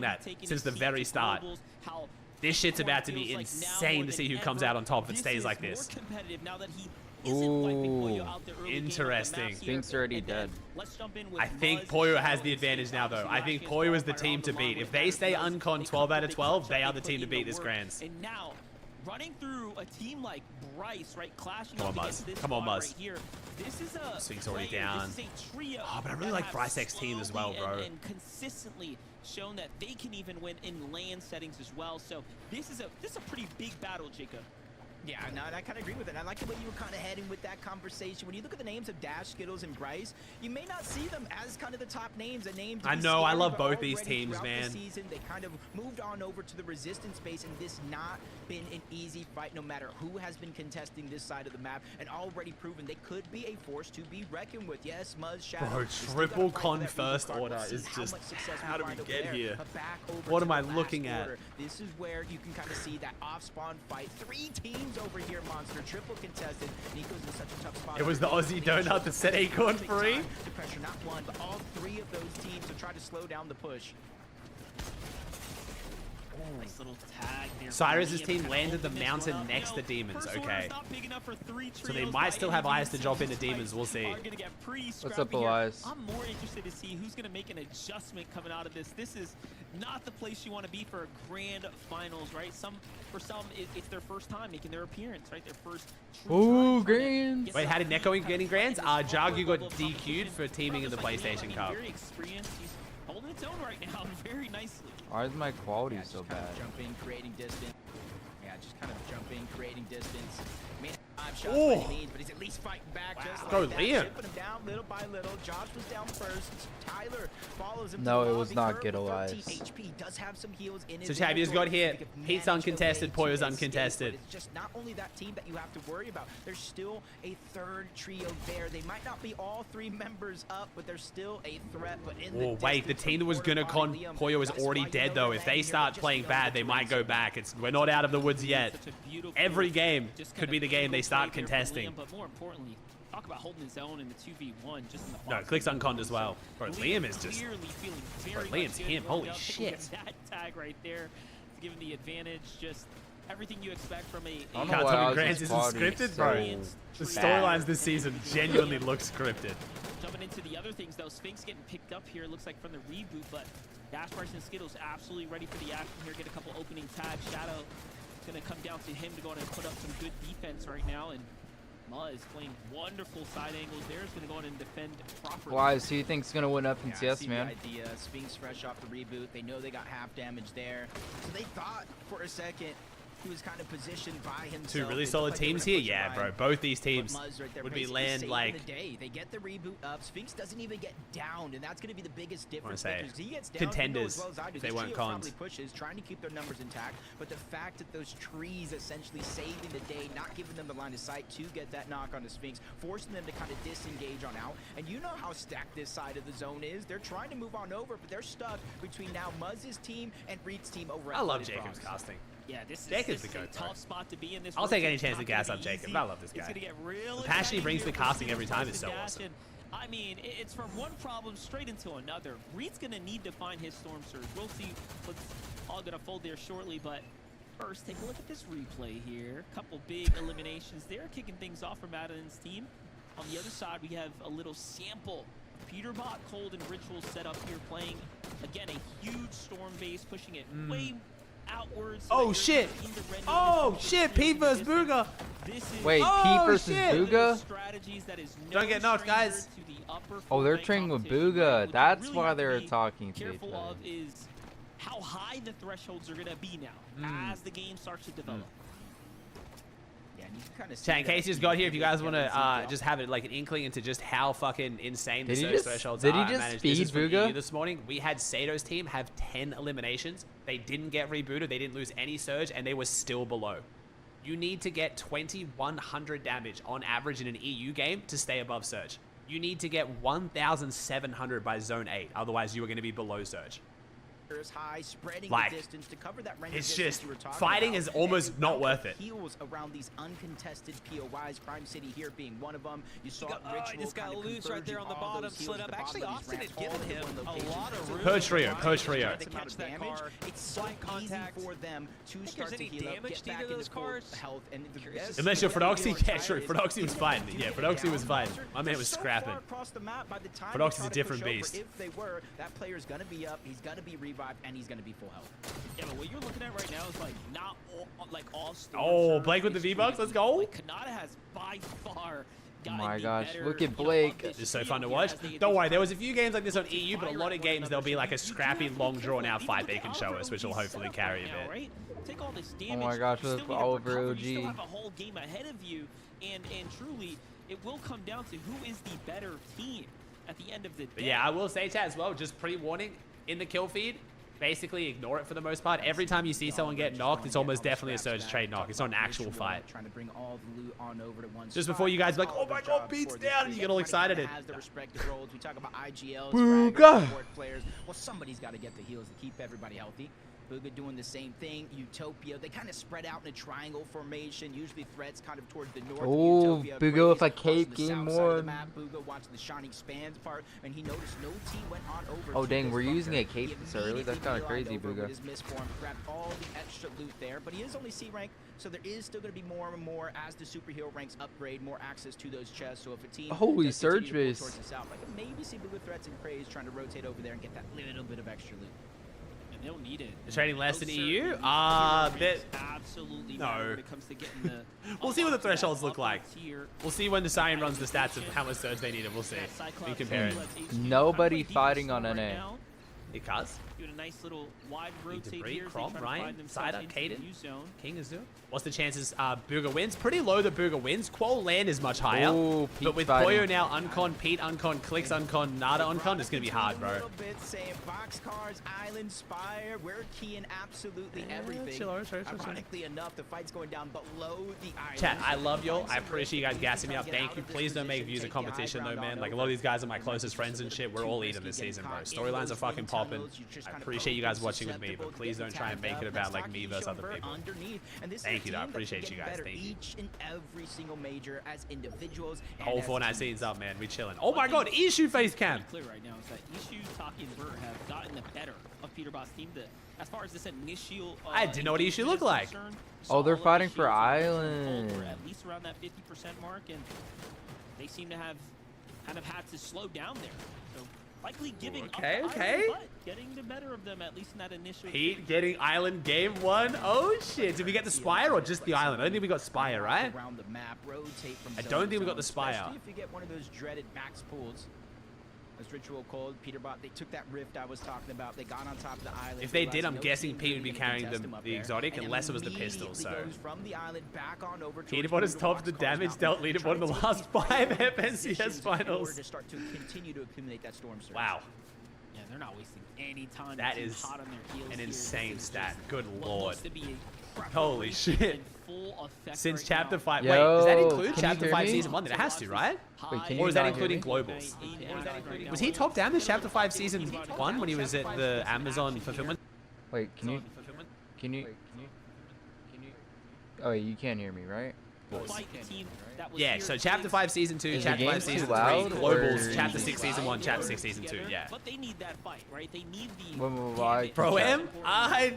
that since the very start. This shit's about to be insane to see who comes out on top if it stays like this. Ooh, interesting. Sphinx already dead. I think Poyo has the advantage now, though. I think Poyo is the team to beat. If they stay uncon 12 out of 12, they are the team to beat this Grands. And now, running through a team like Bryce, right, clashing Come on, Muzz. Come on, Muzz. This is a Sphinx already down. Oh, but I really like Bryce X team as well, bro. And consistently shown that they can even win in LAN settings as well. So this is a pretty big battle, Jacob. Yeah, no, and I kind of agree with it. I like the way you were kind of heading with that conversation. When you look at the names of Dash, Skittles, and Bryce, you may not see them as kind of the top names. I know, I love both these teams, man. Season, they kind of moved on over to the resistance space, and this not been an easy fight, no matter who has been contesting this side of the map, and already proven they could be a force to be reckoned with. Yes, Muzz, Shadow. Bro, triple con first order is just, how do we get here? What am I looking at? This is where you can kind of see that off-spawn fight. 3 teams over here, Monster, triple contested. Nico's in such a tough spot. It was the Aussie donut that set Acorn free. To pressure not one, but all 3 of those teams to try to slow down the push. Nice little tag there. Cyrus's team landed the mountain next to Demons. Okay. So they might still have eyes to drop into Demons. We'll see. What's up, Elias? I'm more interested to see who's going to make an adjustment coming out of this. This is not the place you want to be for a grand finals, right? For some, it's their first time making their appearance, right? Their first Ooh, Grands. Wait, how did Neko getting Grands? Jagu got DQ'd for teaming in the PlayStation Cup. Very experienced. He's holding its own right now very nicely. Why is my quality so bad? Jumping, creating distance. Yeah, just kind of jumping, creating distance. I mean, 5 shots by any means, but he's at least fighting back just like Go that. Liam. Chipping him down little by little. Josh was down first. Tyler follows him. No, it was not good, Elias. HP does have some heals in his So Chavia's got here. Pete's uncontested, Poyo's uncontested. It's just not only that team that you have to worry about. There's still a 3rd trio there. They might not be all 3 members up, but there's still a threat. But in the wait, the team that was gonna con Poyo is already dead though. If they start playing bad, they might go back. We're not out of the woods yet. Every game could be the game they start contesting. But more importantly, talk about holding his own in the 2v1 just in the No, CLIX unconned as well. Bro, Liam is just... feeling Bro, very Liam's him. Holy shit. That tag right there, given the advantage, just everything you expect from a... I don't know Can't why tell me Ozzy's Grants isn't quality scripted, is bro. so The bad. storylines this season genuinely look scripted. Jumping into the other things though, Sphinx getting picked up here, looks like from the reboot, but Dash Bryce and Skittles absolutely ready for the action here, get a couple opening tags. Shadow gonna come down to him to go in and put up some good defense right now, and Muzz playing wonderful side angles there, is gonna go in and defend properly. Why? So you think it's gonna win up in I CS, see man? the idea. Sphinx fresh off the reboot. They know they got half damage there. So they thought for a second he was kind of positioned by himself. 2 really They solid looked like they were teams gonna here. push Yeah, it bro. right. Both these teams But Muzz right there would be basically land saving like... the day. They get the reboot up. Sphinx doesn't even get downed, and that's going to be the biggest difference. say, Because he gets down, contenders, you know as well as I do, if they this weren't trio cons. probably pushes, trying to keep their numbers intact. But the fact that those trees essentially saving the day, not giving them the line of sight to get that knock on the Sphinx, forcing them to kind of disengage on out. And you know how stacked this side of the zone is. They're trying to move on over, but they're stuck between now Muzz's team and Reed's team over at I love Footed Jacob's Frogs. casting. Yeah, this Jacob's is the a goat, bro. tough spot to be in. This I'll take any rotation's chance to not gonna gas up be Jacob. easy. I love this guy. It's gonna get real The passion he exciting brings to here the for casting Sphinx every time is versus so Dash, awesome. and, I mean, it's from one problem straight into another. Reed's gonna need to find his Storm Surge. We'll see what's all gonna fold there shortly, but first, take a look at this replay here. Couple big eliminations there, kicking things off for Madden's team. On the other side, we have a little sample. PETERBOT, Cold, and Ritual set up here, playing again a huge Storm base, pushing it way outwards. So Oh shit! Oh shit! Pete vs BUGHA! Wait, Oh, Pete versus shit. BUGHA? Don't get knocked, guys. Oh, they're training with BUGHA. That's why they're talking to each Careful other. of is how high the thresholds are going to be now as the game starts to develop. Yeah, and you can kind of see Chat, in that case you just got here, if you guys want to just have it like an inkling into just how fucking insane the Did he surge just- thresholds did are. he I just managed- speed this is from BUGHA? EU this morning. We had Sato's team have 10 eliminations. They didn't get rebooted. They didn't lose any surge, and they were still below. You need to get 2100 damage on average in an EU game to stay above surge. You need to get 1700 by zone 8. Otherwise, you are going to be below surge. high, spreading Like, the distance to cover that render it's distance just you were talking fighting about. is almost And not worth it. heals around these uncontested POIs, Crime City here being one of them. You saw He just got loose right there on the bottom, slid up. Actually, Austin had given him a lot of room. Per trio, per trio. To catch that car. It's so Slight contact. easy for them to start there's to any heal up, damage get to back either of into those full cars? health. And Unless you're Frodoxy, yeah, true. Frodoxy was fine. Yeah, Frodoxy was fine. My man was so scrapping. far across the map, by the time Frodoxy's they try a to different push over, beast. If they were, that player's gonna be up, he's gonna be revived, and he's gonna be full health. Yeah, but what you're looking at right now is like not all Storm Oh, Surge Blake with the is V-Bucks, crazy. let's go. Like, Kanata has by far Oh gotten my the gosh, better, look at you know, Blake. of this It's so trio fun to here watch. as they get Don't these worry, there was a rounds few games like this on to EU, but a fire lot at of one games another. there'll be So like a you do scrappy, have to be long, careful. drawn-out Even fight with they the can show Oliver us, which will OG hopefully setup carry right a now, bit. right? Take all this Oh damage. my gosh, you look, still need to Oliver recover. OG. You still have a whole game ahead of you, and truly, it will come down to who is the better team at the end of the day. But yeah, I will say, chat, as well, just pre-warning, in the kill feed, basically ignore it for the most part. Every time you see someone get knocked, it's almost definitely a Surge trade knock. It's not an actual fight. Trying to bring all the loot on over to one Just before you guys are like, spot. oh my god, beats down, and you get all excited. Has the respective roles. We talk about IGLs, Bugha. fraggers, support players. Well, somebody's got to get the heals to keep everybody healthy. Bugha doing the same thing. Utopia, they kind of spread out in a triangle formation. Usually threats kind of towards the north. of Oh, Utopia. Bugha with Playz a cape, across the game south side of the one. map. Bugha watching the shining expands part, and he noticed no team went on over. Oh, to dang, this we're using bunker. a cape He this early? That's immediately kinda crazy, beelined over Bugha. with his misform, grabbed all the extra loot there, but he is only C rank, so there is still going to be more and more as the superhero ranks upgrade, more access to those chests. So if a team Holy does continue surge to pull base. towards the south, I can maybe see Bugha threats and Playz trying to rotate over there and get that little bit of extra loot. And they'll need it. The trading less Those in certain EU? hero That ranks absolutely matter no. when it comes to getting the. We'll see what the unlock to that thresholds look upper like. tier. We'll see when the Siren runs the stats of how much Surge they need, and we'll see. That Cyclops We compare it. Cyclops HQ. Nobody Trying to play fighting deep on right NA. now. Because Doing a nice little wide rotate Debris, here as they Crom, try to Ryan, find themselves Cider, into the Caden, new zone. King is doing. What's the chances Bugha wins? Pretty low that Bugha wins. Qual land is much higher. Ooh, But Pete's with fighting. Poyo now uncon, Pete uncon, CLIX uncon, Nada uncon, it's going to be hard, A bro. little bit saying boxcars, island, spire, we're keying absolutely everything. chill. Ironically enough, the fight's going down below the island. Chat, I love y'all. I appreciate you guys gassing me up. Thank you. Please don't make views a competition though, man. Like a lot of these guys are my closest friends and shit. We're all eating this season, bro. Storylines are fucking popping. I appreciate you guys watching with me, but please don't try and make it about like me versus other people. Thank you, though. I appreciate you guys. Thank you. Each and every single major as individuals. The whole Fortnite scene's up, man. We chilling. Oh my god, issue face cam. Clear right now is that Ishu, Taki, and Burt have gotten the better of PETERBOT's team. As far as this initial, I didn't know what Ishu looked like. Oh, they're all of fighting Ishu's for initial Island. hold were at least around that 50% mark, and they seem to have kind of had to slow down there. So likely giving up Okay, the okay. Island, but getting the better of them at least in that initial. Pete getting Island game 1. Oh shit. Did we get the Spire or just the Island? I don't think we got Spire, right? Around the map, rotate from I zone don't to think we got the zone, Spire. especially if you get one of those dreaded max pools. As Ritual called, PETERBOT, they took that rift I was talking about. They got on top of the island. If they realized did, I'm no guessing team's Pete really would be gonna carrying contest the- him up the there, exotic and unless it was the pistol, immediately so. goes from the island back on over to PETERBOT has topped the damage dealt leaderboard in the last 5 FNCS in order finals. to start to continue to accumulate that storm surge. Wow. Yeah, they're not wasting any time. That They're is hot on their heels an here. insane This is stat. just Good what lord. looks to be a Holy preparation shit. in full effect Since right chapter now. 5. Wait, does that Yo, include can you chapter hear 5 me? season 1? Then it has to, right? Wait, can Or you is that not hear me? including globals? Right Was he top damage chapter 5 season 1 when he was at the Amazon fulfillment? Wait, can you? Oh, wait, you can't hear me, right? Fight the team that was Yeah, here so chapter 5 season 2, Is the chapter game 5 too season 3, loud, globals, or- chapter 6 season 1, chapter 6 season 2, together, yeah. But they need that fight, right? They need the Why? Pro Am? I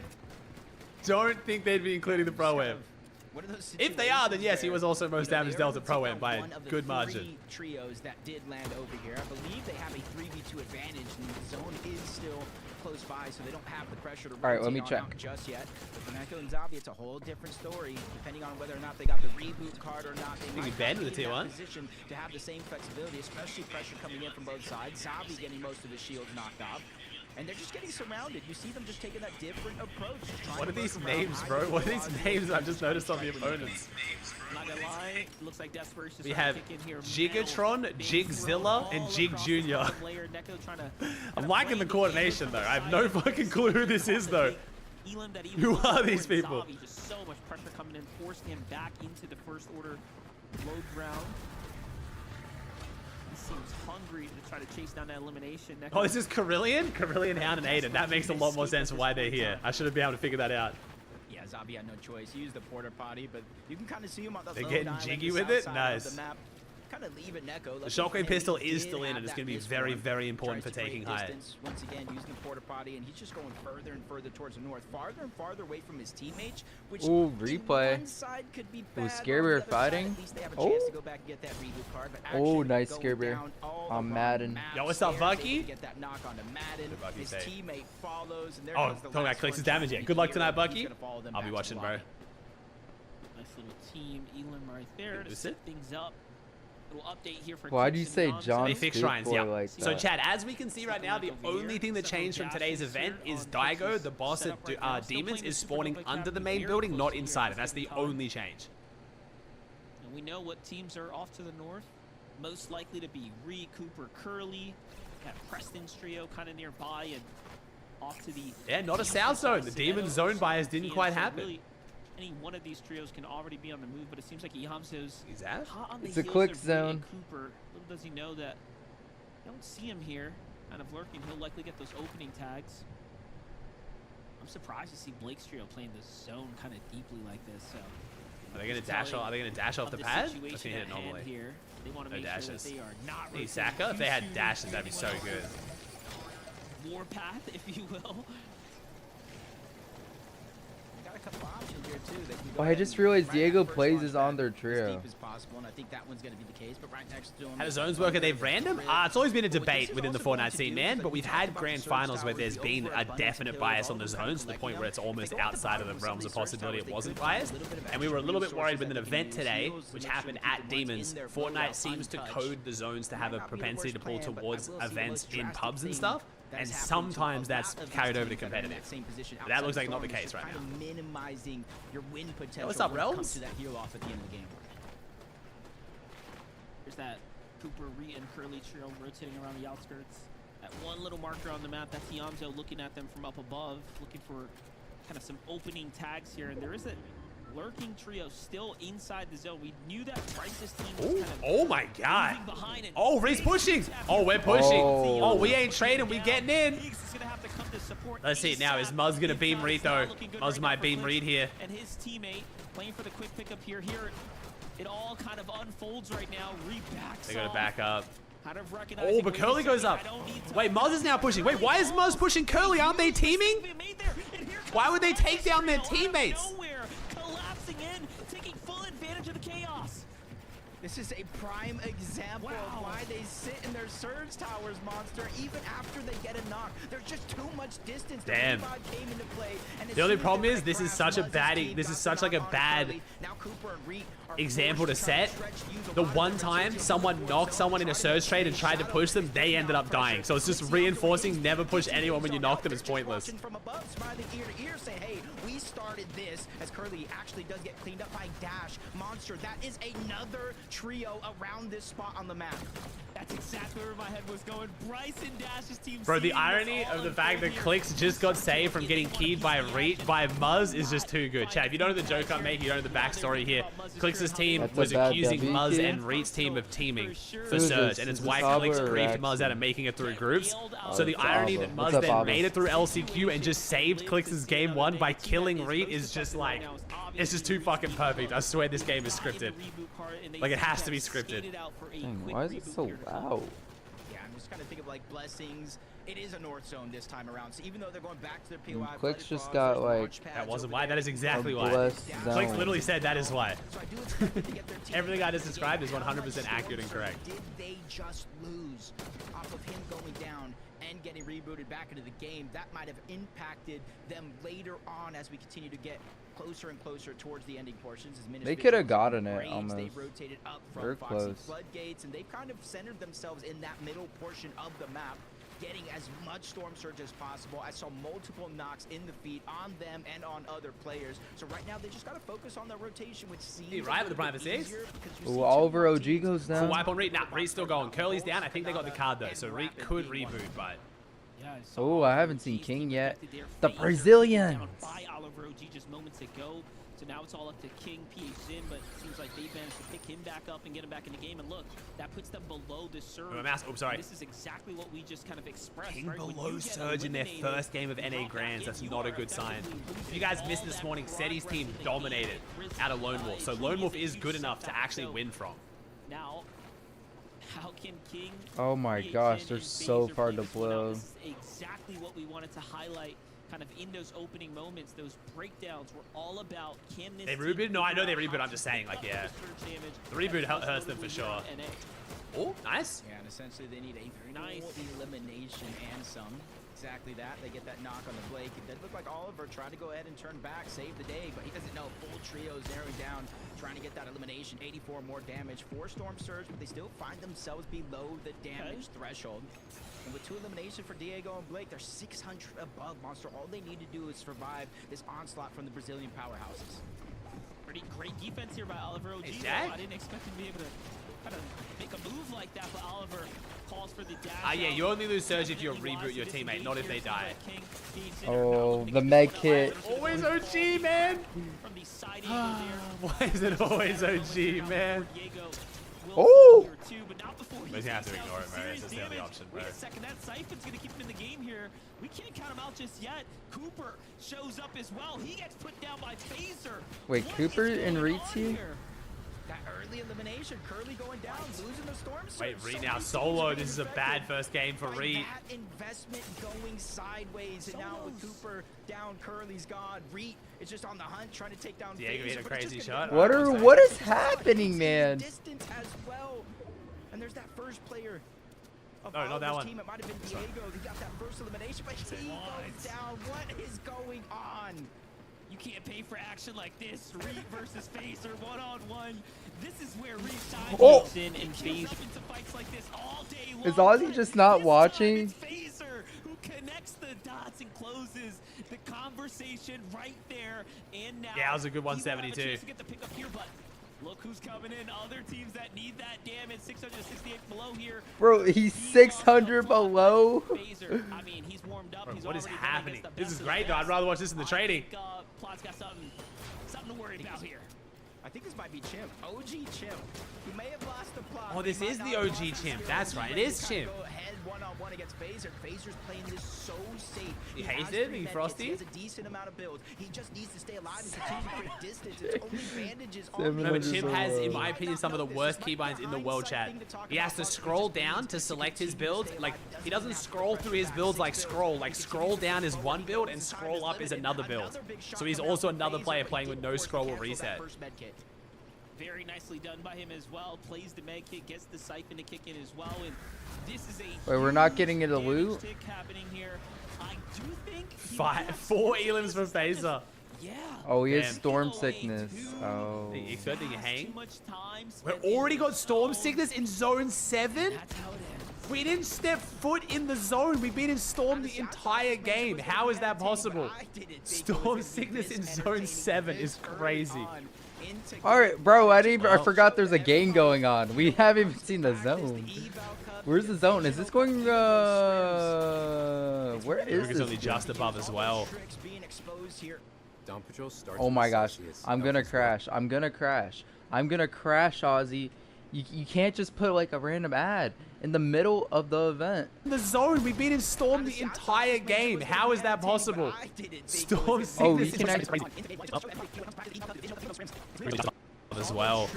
don't think they'd be including the Pro Am. One of those If they are, then yes, he situations was also where, most you know, damage they dealt are at Pro gonna Am take by out a one of the good margin. 3 trios that did land over here. I believe they have a 3v2 advantage, and the zone is still close by, so they don't have the pressure to All right, let rotate me on check. out just yet. But for Neko and Zabi, it's a whole different story. Depending on whether or not they got the reboot card or not, they might Ben not with be the in tier that 1? position to have the same flexibility, especially pressure coming in from both sides. Zabi getting most of his shields knocked off. And they're just getting surrounded. You see them just taking that different approach. trying What to are these work around names, bro? either What are these Velocity names or I've just noticed on the opponents? I'm not gonna lie, looks like Desperation's We trying have to kick in here. Gigatron, Metal, big Jigzilla, throw and all Jig across the Jr. bottom layer. Neko trying to I'm liking the coordination though. I have no fucking clue who this is though. Elam that Who even are these forward people? Zabi, just so much pressure coming in, forcing him back into the first order load round. seems hungry to try to chase down that elimination. Oh, this is Carillion? Carillion, Hound, and Aiden. That makes a lot more sense for why they're here. I should have been able to figure that out. Yeah, Zabi had no choice. He used the porta potty, but you can kind of see him on the They're low getting island, jiggy the with south it? side Nice. of the map. Kind of leave it Neko. The shockwave pistol is still in, and it's going to be very, very important for taking high. Once again, using the porta potty, and he's just going further and further towards the north, farther and farther away from his teammates. Which Ooh, replay. on one side could be It bad, was but Scare on the Bear other side, fighting. at least they have a chance to go back and get that reboot card. But Oh, actually nice going Scare Bear down all on the Madden. map Yo, what's up, stairs, Bucky? they get that knock onto Madden. What did Bucky His say? teammate follows, and there Oh, goes the talking about last CLIX's one damage, yeah. trying Good to luck heal tonight, him. Bucky. He's gonna follow them I'll be back to watching, the bro. lobby. Nice little team Elam right there to Is set it? things up. Little update here for Why do you Clips say and Yamcha. John They fix Spook shrines, Boy yeah. like So, that? Chad, as we can see right now, the only thing that changed from today's event is Daigo, the boss at Demons, is spawning under the main building, not inside it. That's the only change. And we know what teams are off to the north. Most likely to be Ree, Cooper, Curly. Got Preston's trio kind of nearby and off to the... Yeah, not a south zone. The Demons zone bias didn't quite happen. Really, any one of these trios can already be on the move, but it seems like Yamso's He's out. hot on the It's a heels click of Ree zone. and Cooper. Little does he know that don't see him here, kind of lurking. He'll likely get those opening tags. I'm surprised to see Blake's trio playing this zone kind of deeply like this. So Are they going to dash off? Are they going to dash off the pad? Or can you hit it normally? Here. They want to No make sure dashes. that they are not Hey, rotating Saka, if too they had soon, dashes, that'd be so anyone good. else's warpath, if you will. Got a couple options here too. They can go Oh, I ahead just and realized right Diego that first Playz launch is on pad their as trio. deep as possible, and I think that one's going to be the case. But right next to him, How do is zones the work? Are they Thunder, random? Grid. It's always been a But what this debate is within the also going Fortnite to scene, do man, is, but like, we've we talked had about the grand surge finals where towers, there's the been a overabundance of definite kills, bias all on the of them zones to the point where it's collecting almost them. If they go outside of to the realms of some of these possibility surge it towers, wasn't they could find a biased. little bit of And we were a extra little bit worried resources with an that they can event use, today, heals to which make sure happened to keep at the ones in Demons. their Fortnite loadout seems to untouched. code the zones to have a Might not be the propensity to worst pull plan, but I towards will say the events most in drastic pubs and thing stuff, that and has happened to sometimes a that's lot of carried these over to teams that are in competitive. that same position But that outside looks like the not the zone is case just right kind now. of minimizing your win potential what's up, when it comes Realms? to that heal off at the end of the game. There's that Cooper, Ree, and Curly trio rotating around the outskirts. That one little marker on the map, that's Yamzo looking at them from up above, looking for kind of some opening tags here. And there is a lurking trio still inside the zone. We knew that Crisis team was Ooh, kind of oh my god. moving behind and Oh, Reese pushing. Tap Oh, we're here. pushing. Oh. Oh, we ain't trading. We getting in. He's gonna have to come to support Let's see it now. Is Muzz gonna beam Reed though? Muzz might beam Reed here. And his teammate playing for the quick pickup here. Here, it all kind of unfolds right now. Reed backs They gotta off. back up. Kind of Oh, recognizing, but wait a Curly goes second, up. I don't need to- Wait, Muzz is now pushing. Wait, why is Muzz pushing Curly? Aren't they teaming? Why would they take down their teammates? Nowhere, collapsing in, taking full advantage of the chaos. This is a prime example Wow. of why they sit in their surge towers, Monster, even after they get a knock. There's just too much distance. The Damn. revive came into play, and as The only soon as problem they is went this is crash, such a Muzz's bad team this got is the such like a knock on bad Curly. Now Cooper and Reed are example to forced try set. stretch, use a The lot of one their time versatility someone for knocked zone, someone in a try to surge trade and stay tried to shadow, push them, take they down ended up pressure. dying. So it's just This reinforcing Yamzo never is push taking anyone when you zone knock out. them is They're just pointless. watching from above, smiling ear to ear, saying, hey, we started this, as Curly actually does get cleaned up by Dash. Monster, that is another trio around this spot on the map. That's exactly where my head was going. Bryson Dash's team. Bro, the seeing this irony all of the fact that unfold CLIX here. just got saved from getting keyed by Muzz is just too good. Chad, if you don't know the joke I'm making, you don't know the backstory here. CLIX's team That's a was bad accusing W, Muzz kid. and Reed's team of teaming for Who's Surge, this? and it's Is why this Abba CLIX or griefed Muzz Raxton? out of making it through groups. So the it's irony Abba. that What's Muzz up, then Abba? made it through LCQ and just saved CLIX's game one by killing Reed is just like, it's just too fucking perfect. I swear this game is scripted. Like, it has to be scripted. Dang, why is it so loud? Yeah, I'm just kind of thinking of like blessings. It is a north zone this time around. So even though they're going back to their POI, CLIX just Blooded got, Frogs, there's like, launch pads That wasn't over why. there. That is exactly A why. blessed CLIX zone. literally said that is why. So I do expect them to get their team Everything I just back described is again. How 100% much accurate and Storm correct. Surge Did they just lose off of him going down and getting rebooted back into the game? That might have impacted them later on as we continue to get closer and closer towards the ending portions. As They could have gotten it, Braves, almost. They've rotated up from They're Foxy close. Floodgates, and they've kind of centered themselves in that middle portion of the map, getting as much Storm Surge as possible. I saw multiple knocks in the feet on them and on other players. So right now, they just got to focus on their rotation, which seems He right with the a little Prime bit Six? easier because you Ooh, see two Oliver more OG teams goes Full down. wipe on Reed. Nah, Reed's still going. Curly's down. I think they got the card though, so Reed could reboot, but Yeah, Oh, I haven't seen King yet. Their The fate Brazilians. down by Oliver OG just moments ago. So now it's all up to King, PH Zin, but it seems like they've managed to pick him back up and get him back in the game. And look, that puts them below the surge. Oh, sorry. This is exactly what we just kind of expressed. King right? below surge in their first game of NA Grands. That's not a good sign. If you guys missed this morning, Seti's team dominated out of Lone Wolf. So Lone Wolf is good enough to actually win from. Now, how can King? Oh my gosh, they're so far to blow. This is exactly what we wanted to highlight. Kind of in those opening moments, those breakdowns were all about can this They team rebooted? No, I know they figure out reboot. how I'm just saying, like, to yeah. surge damage The reboot that's hurts them for notably sure. here at NA. Oh, nice. Yeah, and essentially they need a Nice. full elimination and some. Exactly that. They get that knock on the Blake. It did look like Oliver tried to go ahead and turn back, save the day, but he doesn't know. Full trios narrowing down, trying to get that elimination. 84 more damage for Storm Surge, but they still find themselves below the damage threshold. And with 2 eliminations for Diego and Blake, they're 600 above Monster. All they need to do is survive this onslaught from the Brazilian powerhouses. Pretty great defense here by Oliver OG. Hey, though. Jack? I didn't expect him to be able to kind of make a move like that, but Oliver calls for the dash. Yeah, out. you only lose surge if you Definitely reboot wants your to teammate, disengage not if they here. die. King, PH Zin are not Oh, looking the to med get kit. Always OG, man. From the side angle there. Why is it always OG, man? Diego will Oh! here too, but not before he But you have to takes ignore out it, some man. It's serious just the only damage. option, Wait bro. a second, that Siphon's gonna keep him in the game here. We can't count him out just yet. Cooper shows up as well. He gets put down by Phaser. Wait, What Cooper is and going Reed on too? here? That early elimination, Curly going down, losing the Storm Surge. Wait, Reed So now many solo. teams are This is a affected bad first game for by Reed. that investment going sideways, and now with Solos. Cooper down, Curly's gone. Reed is just on the hunt, trying to take down Diego hit a Phaser, but it's crazy just gonna shot. get What Alright, are one what is second. happening, man? Distance as well. And there's that first player of No, not that Oliver's one. team. It might have been Diego. He got that first elimination, but he goes down. What is going on? You can't pay for action like this. Reed versus Phaser, one-on-one. This is where Reed shines. Oh! In and Phaser up into fights like this all day long. Is Ozzy but just not this watching? time it's Phaser who connects the dots and closes the conversation right there. And now Yeah, that was a good he will have 172. chance to get the pick up here, but look who's coming in. Other teams that need that damage. 668 below here. Bro, he's 600 below. Phaser, I mean, he's warmed up. Bro, He's what is already done happening? against the This best is of the great, though. I'd best. rather watch this in the I trading. think, Plot's got something to worry about here. I think this might be Chimp. OG Chimp. He may have lost the plot. Oh, this He might is not the have OG lost his Chimp. skill. That's He's right. It ready is to kinda Chimp. Go ahead one-on-one against Phaser. Phaser's playing this so safe. You has hazed it? 3 You medkits. frosty? He has a decent amount of builds. He just needs to stay alive and continue to create distance. It's only bandages on Seven No, but hundred Chimp has, in below. my opinion, some of the worst keybinds in the world, chat. He has to scroll down to select his build. Like, he doesn't scroll through his builds like scroll. Like, scroll down is one build and scroll up is another build. So he's also another player playing with no scroll or reset. Very nicely done by him as well. Plays the med kit, gets the siphon to kick in as well. And this is a Wait, we're not huge getting into damage loot? tick happening here. I do think he Five, has 4 some elims for seconds. Phaser. Yeah. Oh, he has Damn. storm sickness. Oh. You expecting a hang? Too much time We're spent in already the got storm zone. sickness in zone 7? That's how it ends. We didn't step foot in the zone. We've been in storm the entire game. How is that possible? Storm sickness in zone 7 is crazy. All right, bro. I forgot there's a game going on. We haven't even seen the zone. Where's the zone? Is this going? Where is It's only this? just above as well. Dawn Patrol starts Oh with my gosh. Celsius. I'm gonna Nothing's crash. I'm gonna crash. I'm gonna crash, Ozzy. You can't just put like a random ad in the middle of the event. In the zone. We've been in storm the entire game. How is that possible? Storm Oh, you sickness can as well.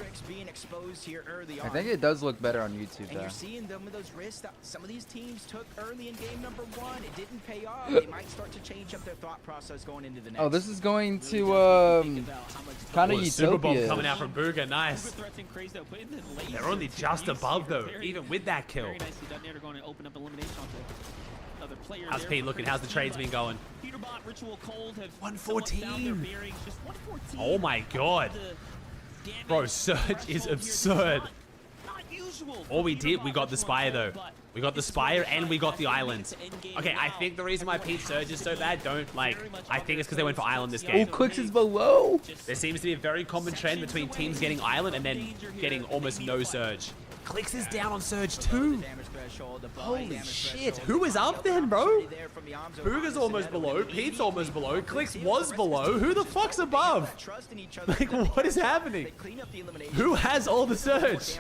I think it does look better on YouTube And though. you're seeing some of those risks that some of these teams took early in game number 1. It didn't pay off. They might start to change up their thought process going into the next. Oh, this is going Really to does make you think about how much kind Oh, of the Super Bomb Utopia. coming out from BUGHA. Nice. Super threats and crazy, though, but in the laser They're only to just base above here, though, very- even with that kill. Very nicely done there to go and open up elimination onto another player. How's there Pete for looking? How's the Christina, trades been going? PETERBOT, Ritual Cold have 114. somewhat found their bearings, just 114. Oh my god. The damage Bro, Surge threshold is here absurd. not usual All for we did, we PETERBOT, got the Ritual Spire Cold, though. but We got the this is Spire where and we got the fight Island. minutes to end game Okay, I now. think the reason why Pete Surge is so bad, don't like, I think it's because they went for Island this Oh, game. Clicks is below. Just There seems to be a very common trend between teams getting Island and then getting almost no Surge. CLIX is down on Surge too. Holy shit. Who is up then, bro? BUGHA's almost below. Pete's almost below. CLIX was below. Who the fuck's above? Like, what is happening? Who has all the Surge?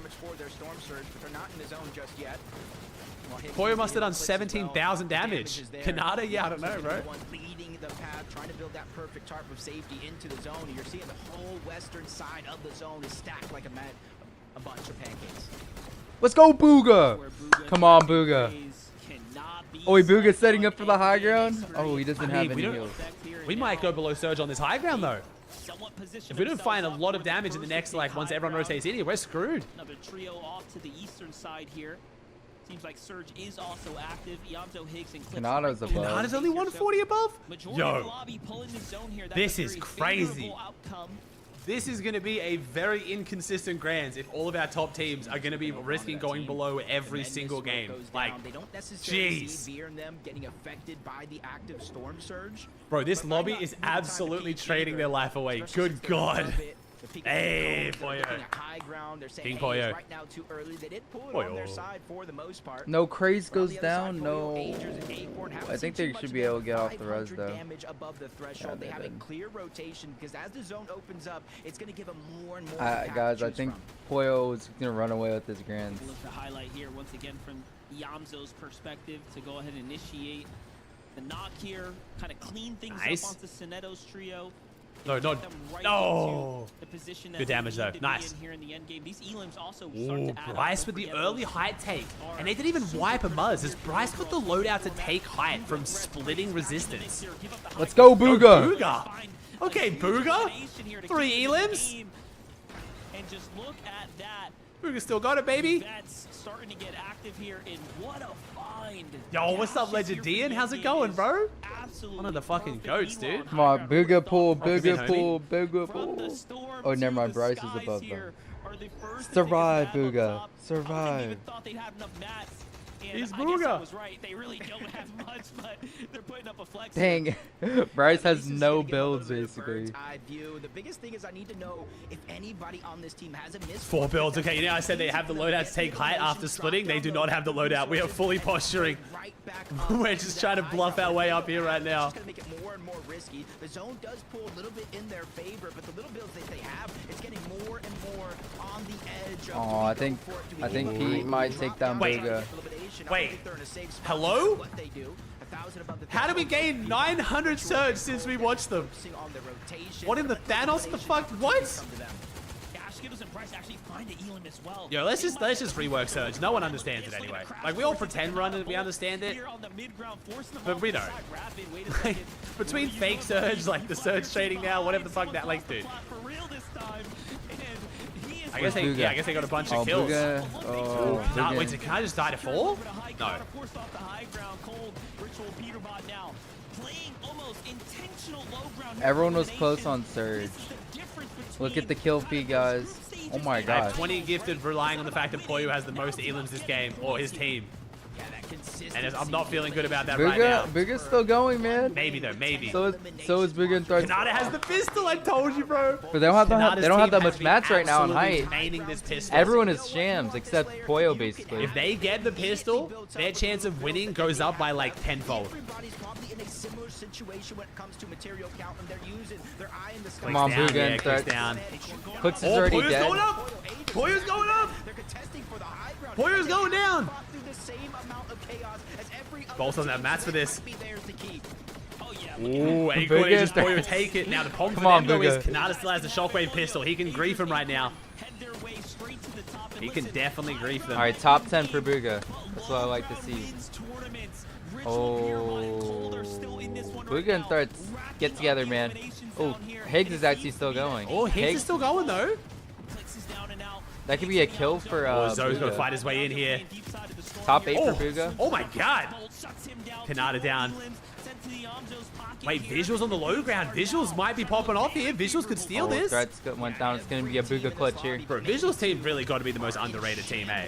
Poyo must have done 17,000 damage. Canada? Yeah, I don't know, bro. Leading the path, trying to build that perfect tarp of safety into the zone. And you're seeing the whole western side of the zone is stacked like a bunch of pancakes. Let's go, BUGHA! Come on, BUGHA. Oh, wait, BUGHA's setting up for the high ground? Oh, he doesn't have any heals. We might go below Surge on this high ground, though. If we don't find a lot of damage in the next, like, once everyone rotates in here, we're screwed. Another trio off to the eastern side here. Seems like Surge is also active. Iamzo, Higgs, and Kanada's above. Kanada's only 140 above? Yo, this is a crazy. outcome. This is going to be a very inconsistent grands if all of our top teams are going to be risking going below every single game. Like, jeez. Them getting affected by the active storm surge. Bro, this lobby is absolutely trading their life away. Good God. Hey, Poyo. King Poyo. Right now too early. They did pull it on their side for the most part. No, Craze goes down. No. I think they should be able to get off the res, though. Above the threshold. They have a clear rotation because as the zone opens up, it's going to give them more and more. Guys, I think Poyo is going to run away with this grand. Look to highlight here once again from Iamzo's perspective to go ahead and initiate the knock here, kind of clean things up onto Sineto's trio. No, not. No. Good damage though. Nice. Ooh, Bryce with the early height take. And they didn't even wipe a Muzz as Bryce got the loadout to take height from splitting resistance. Let's go, BUGHA. BUGHA. Okay, BUGHA. 3 elims. And just look at that. BUGHA still got it, baby. That's starting to get active here, and what a find. Yo, what's up, Legend Ian? How's it going, bro? One of the fucking goats, dude. Come on, BUGHA pull, BUGHA pull, BUGHA pull. Oh, never mind. Bryce is above them. Survive, BUGHA. Survive. He's BUGHA. Was right. They really don't have much, but they're putting up a flex. Dang. Bryce has no builds, basically. The biggest thing is I need to know if anybody on this team has a miss. 4 builds. Okay, you know I said they have the loadout to take height after splitting. They do not have the loadout. We are fully posturing. We're just trying to bluff our way up here right now. It's going to make it more and more risky. The zone does pull a little bit in their favor, but the little builds that they have, it's getting more and more on the edge. Oh, I think Pete might take down BUGHA. Wait, hello? How did we gain 900 surge since we watched them? What in the Thanos? The fuck? What? Yo, let's just rework surge. No one understands it anyway. Like, we all pretend we understand it, but we don't. Like, between fake surge, like the surge trading now, whatever the fuck that, like, dude. I guess they got a bunch of kills. Oh, no, wait, can I just die to 4? No. Everyone was close on surge. Look at the kill feed, guys. Oh my I god. have 20 gifted, relying on the fact that Poyo has the most elims this game, or his team. And I'm not feeling good about that right now. BUGHA's still going, man. Maybe though, maybe. So is BUGHA and Threats. Kanada has the pistol, I told you, bro. But they don't have that much match right now on height. This pistol. Everyone is shams except Poyo, basically. If they get the pistol, their chance of winning goes up by like tenfold. Come on, BUGHA and Threats. CLIX is already dead. Poyo's going up. Poyo's going down. Both doesn't have mats for this. Ooh, and he could just Poyo take it. Now the problem for them though is Kanada still has the shockwave pistol. He can grief him right now. He can definitely grief them. Alright, top 10 for BUGHA. That's what I like to see. Oh, BUGHA and Threats, get together, man. Oh, Higgs is actually still going. Oh, Higgs is still going though. That could be a kill for Zoe's gonna fight his way in here. Top 8 for BUGHA. Oh my god. Kanada down. Wait, Visuals on the low ground. Visuals might be popping off here. Visuals could steal this. Threats went down. It's gonna be a BUGHA clutch here. Bro, Visuals team really got to be the most underrated team, eh?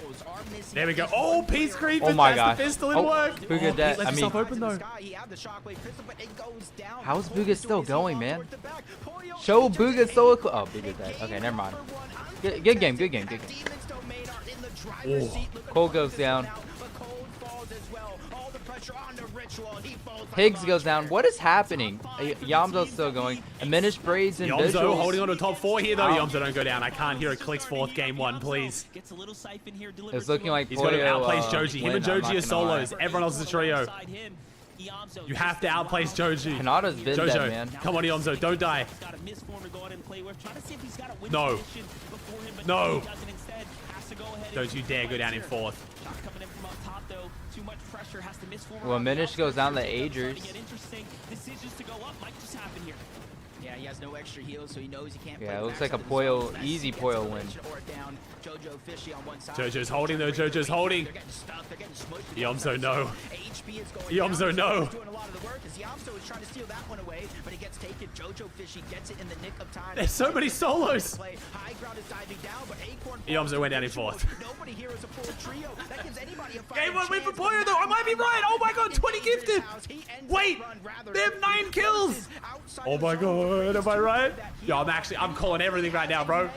There we go. Oh, Peace Creep. Oh my god. The pistol in work. BUGHA dead. I mean, open though. How's BUGHA still going, man? Show BUGHA so close. Oh, BUGHA dead. Okay, never mind. Good game. Cole goes down. Higgs goes down. What is happening? Yamzo's still going. Diminished braids and Yomzo visuals. holding on to top 4 here, though. Yomzo, don't go down. I can't hear a CLIX 4th game 1, please. It's looking like He's got to Poyo, outplace Joji. Him and Joji are solos. lie. Everyone else is a trio. You have to outplace Joji. Kanata's been Jojo, dead, man. come on, Yomzo, don't die. No. No. Don't you dare go down in 4th. Well, Minish goes down the Agers. Yeah, he has no extra heals, so he knows he can't. Yeah, it looks like a Poyo, easy Poyo win. Jojo's holding though, Jojo's holding. Yomzo, no. Yomzo, no. There's so many solos. Yomzo went down in 4th. Game 1 win for Poyo though, I might be right. Oh my god, 20 gifted. Wait, they have 9 kills. Oh my god, am I right? Yo, I'm calling everything right now, bro.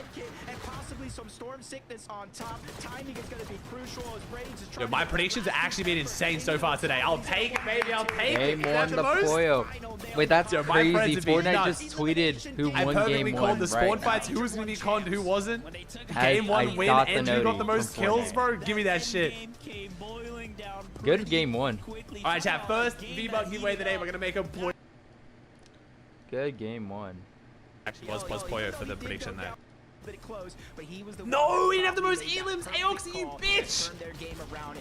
Some storm sickness on top. Timing is going to be crucial as Brains is Yo, trying my predictions have actually been insane so far today. I'll take it, baby. I'll take it. Game Is that 1 the most? Poyo. Wait, that's Yo, my friends crazy. have been Fortnite nuts. just tweeted who I won perfectly game called 1 the spawn right fights. now. Who was going to be conned, who wasn't. I Game 1 win, got the Andrew got noti the most from kills, Fortnite. bro. Give me that shit. Good game 1. Alright, chat. First V-Buck giveaway today. We're going to make a point. Good game 1. Actually, was Poyo for the prediction there. close, but he was the No, he didn't have the most elims. Aoxy, you bitch.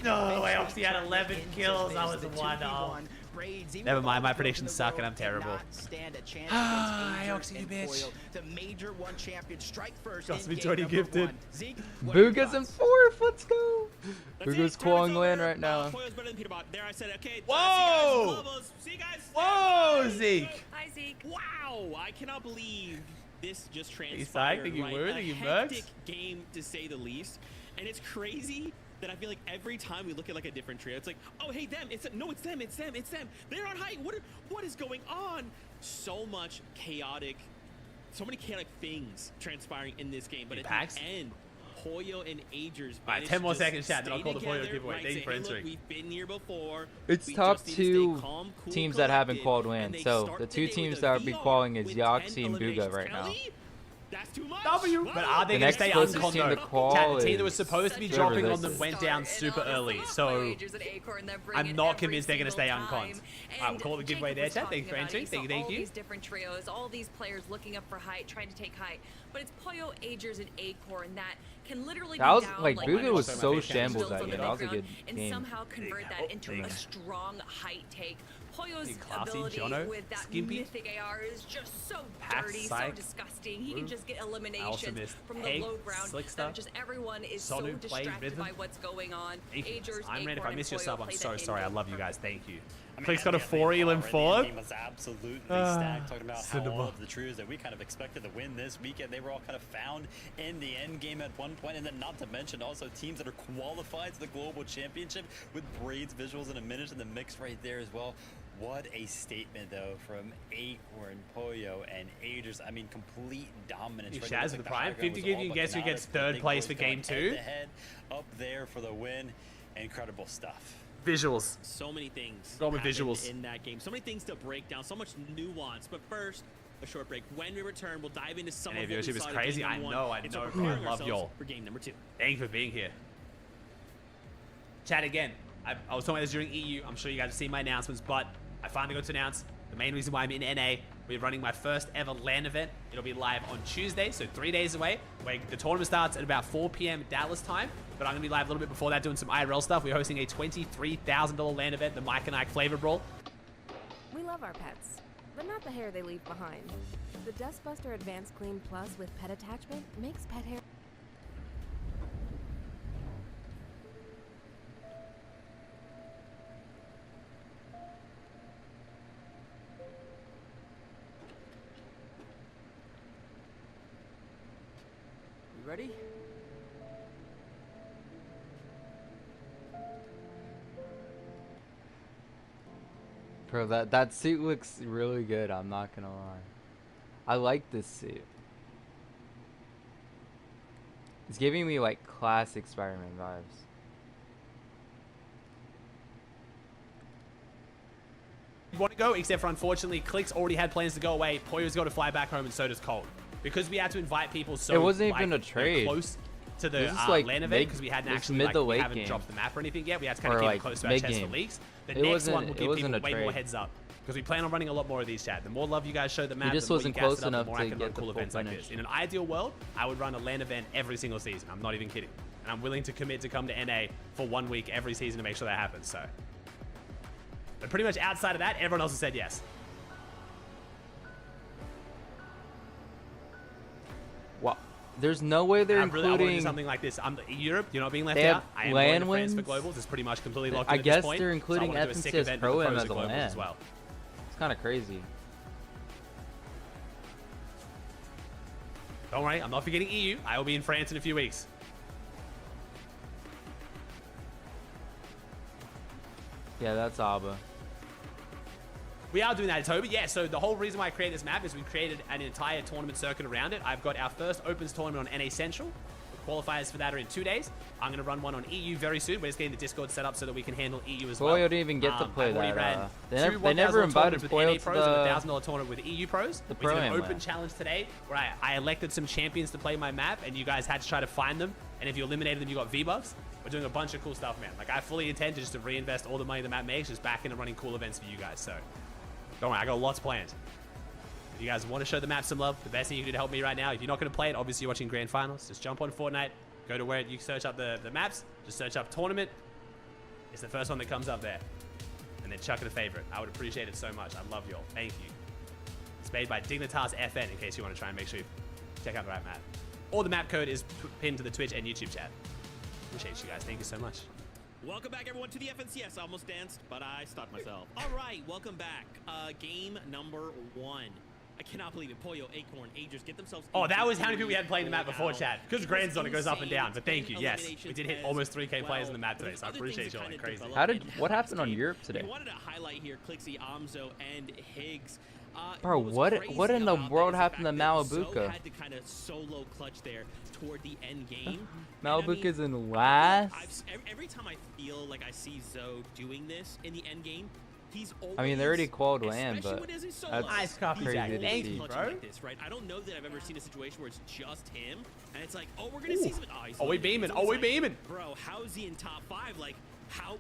No, Aoxy had 11 kills. I was a 1-0. Never mind, my predictions suck and I'm terrible. Aoxy, you bitch. The major one champion strike first. Got me 20 gifted. Bugha's in 4th. Let's go. Bugha's clawing land right now. Whoa! Whoa, Zeke. Hi, Zeke. Wow, I cannot believe this just Thank transpired. you, Right? Word. A Thank you, hectic Bucks. game to say the least, and it's crazy that I feel like every time we look at like a different trio, it's like, oh hey, them. It's no, it's them. It's them. It's them. They're on height. What is going on? So much chaotic, so many chaotic things transpiring in this game, but at Packs? the end, Poyo and Agers. Alright, 10 more seconds, chat, then I'll call the Poyo giveaway. Thank you for answering. We've been here before. It's We top just need to stay 2 calm, cool, teams that haven't collected, qualled and win. they So start the the 2 day teams with that a would be VR qualling is with Yoxi 10 and Bugha eliminations. right now. Kelly? That's too much. W, but are they The going to next stay closest uncon team though? to call Chat, the team that was is supposed to be whoever dropping this on them is. went down super early, so I'm not convinced they're going to stay unconned. Alright, we'll call the giveaway there, chat. Thank you for answering. Thank you, thank All you. these different trios, all these players looking up for height, trying to take height. But it's Poyo, Agers, and Acorn that can literally That was be down like Bugha was my so face cam. shambles built that on game. the That was a background good and game. somehow convert that into Yeah. a strong height take. Poyo's Classy ability Jono, with that Skimpy. mythic AR is just so Pat, dirty, so Psych, disgusting. He can Roof. just get I also eliminations missed from Peg, the low ground. Slick That Stuff, just everyone is Sonu, so Play, distracted Rhythm. by what's going on. Thank you. Agers, I'm ready. If I Acorn, miss and your sub, Poyo I'm play so that sorry. I inbuilt love you group. guys. Thank you. I mean, CLIX got a at the 4 end of the elim day, forward. The game was absolutely stacked. Talking about how cinema. all of the trios that we kind of expected to win this weekend, they were all kind of found in the end game at one point, and then not to mention also teams that are qualified to the global championship with Braids, visuals, and a minute in the mix right there as well. What a statement though from Acorn, Poyo, and Agers. I mean, complete dominance. Hey, right Shaz there. with Like the the Prime. high ground 50 was give all you but guess who Canada. gets The third big place boys for game going 2? head-to-head up there for the win. Incredible stuff. Visuals. So many things Go with happened visuals. in that game. So many things to break down. So much nuance. But first, a short break. When we return, we'll dive into some Hey, of what we viewership is saw in crazy. game I number know, one I and know, start bro. I preparing love ourselves y'all. for game number 2. Thank you for being here. Chat again. I was talking about this during EU. I'm sure you guys have seen my announcements, but I finally got to announce the main reason why I'm in NA. We're running my first ever LAN event. It'll be live on Tuesday, so 3 days away. The tournament starts at about 4 p.m. Dallas time, but I'm going to be live a little bit before that doing some IRL stuff. We're hosting a $23,000 LAN event, the Mike and Ike Flavor Brawl. We love our pets, but not the hair they leave behind. The Dustbuster Advanced Clean Plus with pet attachment makes pet hair... You ready? Bro, that suit looks really good. I'm not gonna lie. I like this suit. It's giving me like classic Spider-Man vibes. Want to go, except for unfortunately, CLIX already had plans to go away. Poyo's got to fly back home, and so does Cold. Because we had to invite people so It wasn't like, even a trade. Close to the This is like LAN event, mid- because we hadn't it's actually mid to we late haven't game. dropped the map or anything yet. We had to kind Or of keep like it close to our chest for mid-game. leaks. The It next wasn't- one will it give wasn't people a way more trade. heads up. Because we plan on running a lot more of these, chat. The more love you guys show the map, just the more wasn't you gas close it up, enough the more to I can get run the cool full events like finish. this. In an ideal world, I would run a LAN event every single season. I'm not even kidding. And I'm willing to commit to come to NA for 1 week every season to make sure that happens. So, but pretty much outside of that, everyone else has said yes. Wow. There's no way they're I want to do including. something like this. Europe, you're not being left They have out. I am LAN going to France for wins? globals. It's pretty much completely locked I in at guess this point. they're including so I want to do a sick FNCS event Pro with the Am pros as and a globals LAN. as well. It's kind of crazy. Don't worry, I'm not forgetting EU. I will be in France in a few weeks. Yeah, that's ABBA. We are doing that in October, yeah. So the whole reason why I created this map is we created an entire tournament circuit around it. I've got our first Opens tournament on NA Central. The qualifiers for that are in 2 days. I'm going to run one on EU very soon. We're just getting the Discord set up so that we can handle EU as well. Poyo didn't even get to play I've already that. ran They never invited with Poyo NA to pros and a the $1,000 tournament with EU pros. the We did an Pro-Am open lab. challenge today where I elected some champions to play my map, and you guys had to try to find them. And if you eliminated them, you got V-Bucks. We're doing a bunch of cool stuff, man. Like, I fully intend to just to reinvest all the money the map makes just back into running cool events for you guys. So don't worry, I got lots planned. If you guys want to show the map some love, the best thing you can do to help me right now, if you're not going to play it, obviously you're watching Grand Finals, just jump on Fortnite, go to where you search up the maps, just search up tournament. It's the first one that comes up there. And then chuck it a favorite. I would appreciate it so much. I love y'all. Thank you. It's made by Dignitas FN in case you want to try and make sure you check out the right map. Or the map code is pinned to the Twitch and YouTube chat. Appreciate you guys. Thank you so much. Welcome back, everyone, to the FNCS. I almost danced, but I stopped myself. All right, welcome back. Game number 1. I cannot believe it. Pollo, Acorn, Agers get themselves. Oh, that was how many people we had playing the map before, chat. Because Grand's on it goes up and down. But thank you. Yes, we did hit almost 3K players in the map today, so I appreciate you all like crazy. What happened on Europe today? We wanted to highlight here Clixy, Amzo, and Higgs. Bro, what in the world happened to Malabuka? Had to kind of solo clutch there toward the end game. Malabuka's in last. Every time I feel like I see Zoe doing this in the end game, he's always, I mean, they already called LAN, especially but when it's a solo, that's Nice copy, crazy Jack. to Thank see. you, clutching bro. like this, right? I don't know that I've ever seen a situation where it's just him, and it's like, oh, we're gonna see some. Oh, we beaming. Oh, we beaming. Bro, how is he in top 5? Like,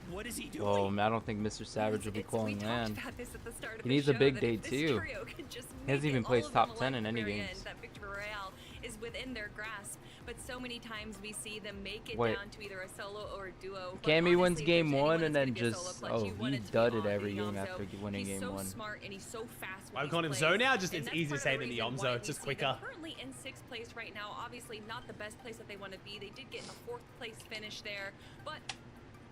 what is he doing? Oh, man, I don't think Mr. Savage will be calling we LAN. talked about this at the start of He the needs a show, big that day if this too. trio could just He hasn't make even it, placed all of top them 10 in any very games. end, that victory royale is within their grasp, but so many times we see them make it Wait. down to either a solo or a duo. But Cammy wins honestly, if game there's 1 anyone and that's then gonna be a solo just, clutch, oh, you want he it to be dudded on every Yomzo. game after winning He's game so 1. smart and he's so fast. I'm with calling him his Zoe plays, now, just and it's that's easy to part say of than the reason Yomzo, why it's we just see them quicker. Currently in 6th place right now, obviously not the best place that they want to be. They did get a 4th place finish there, but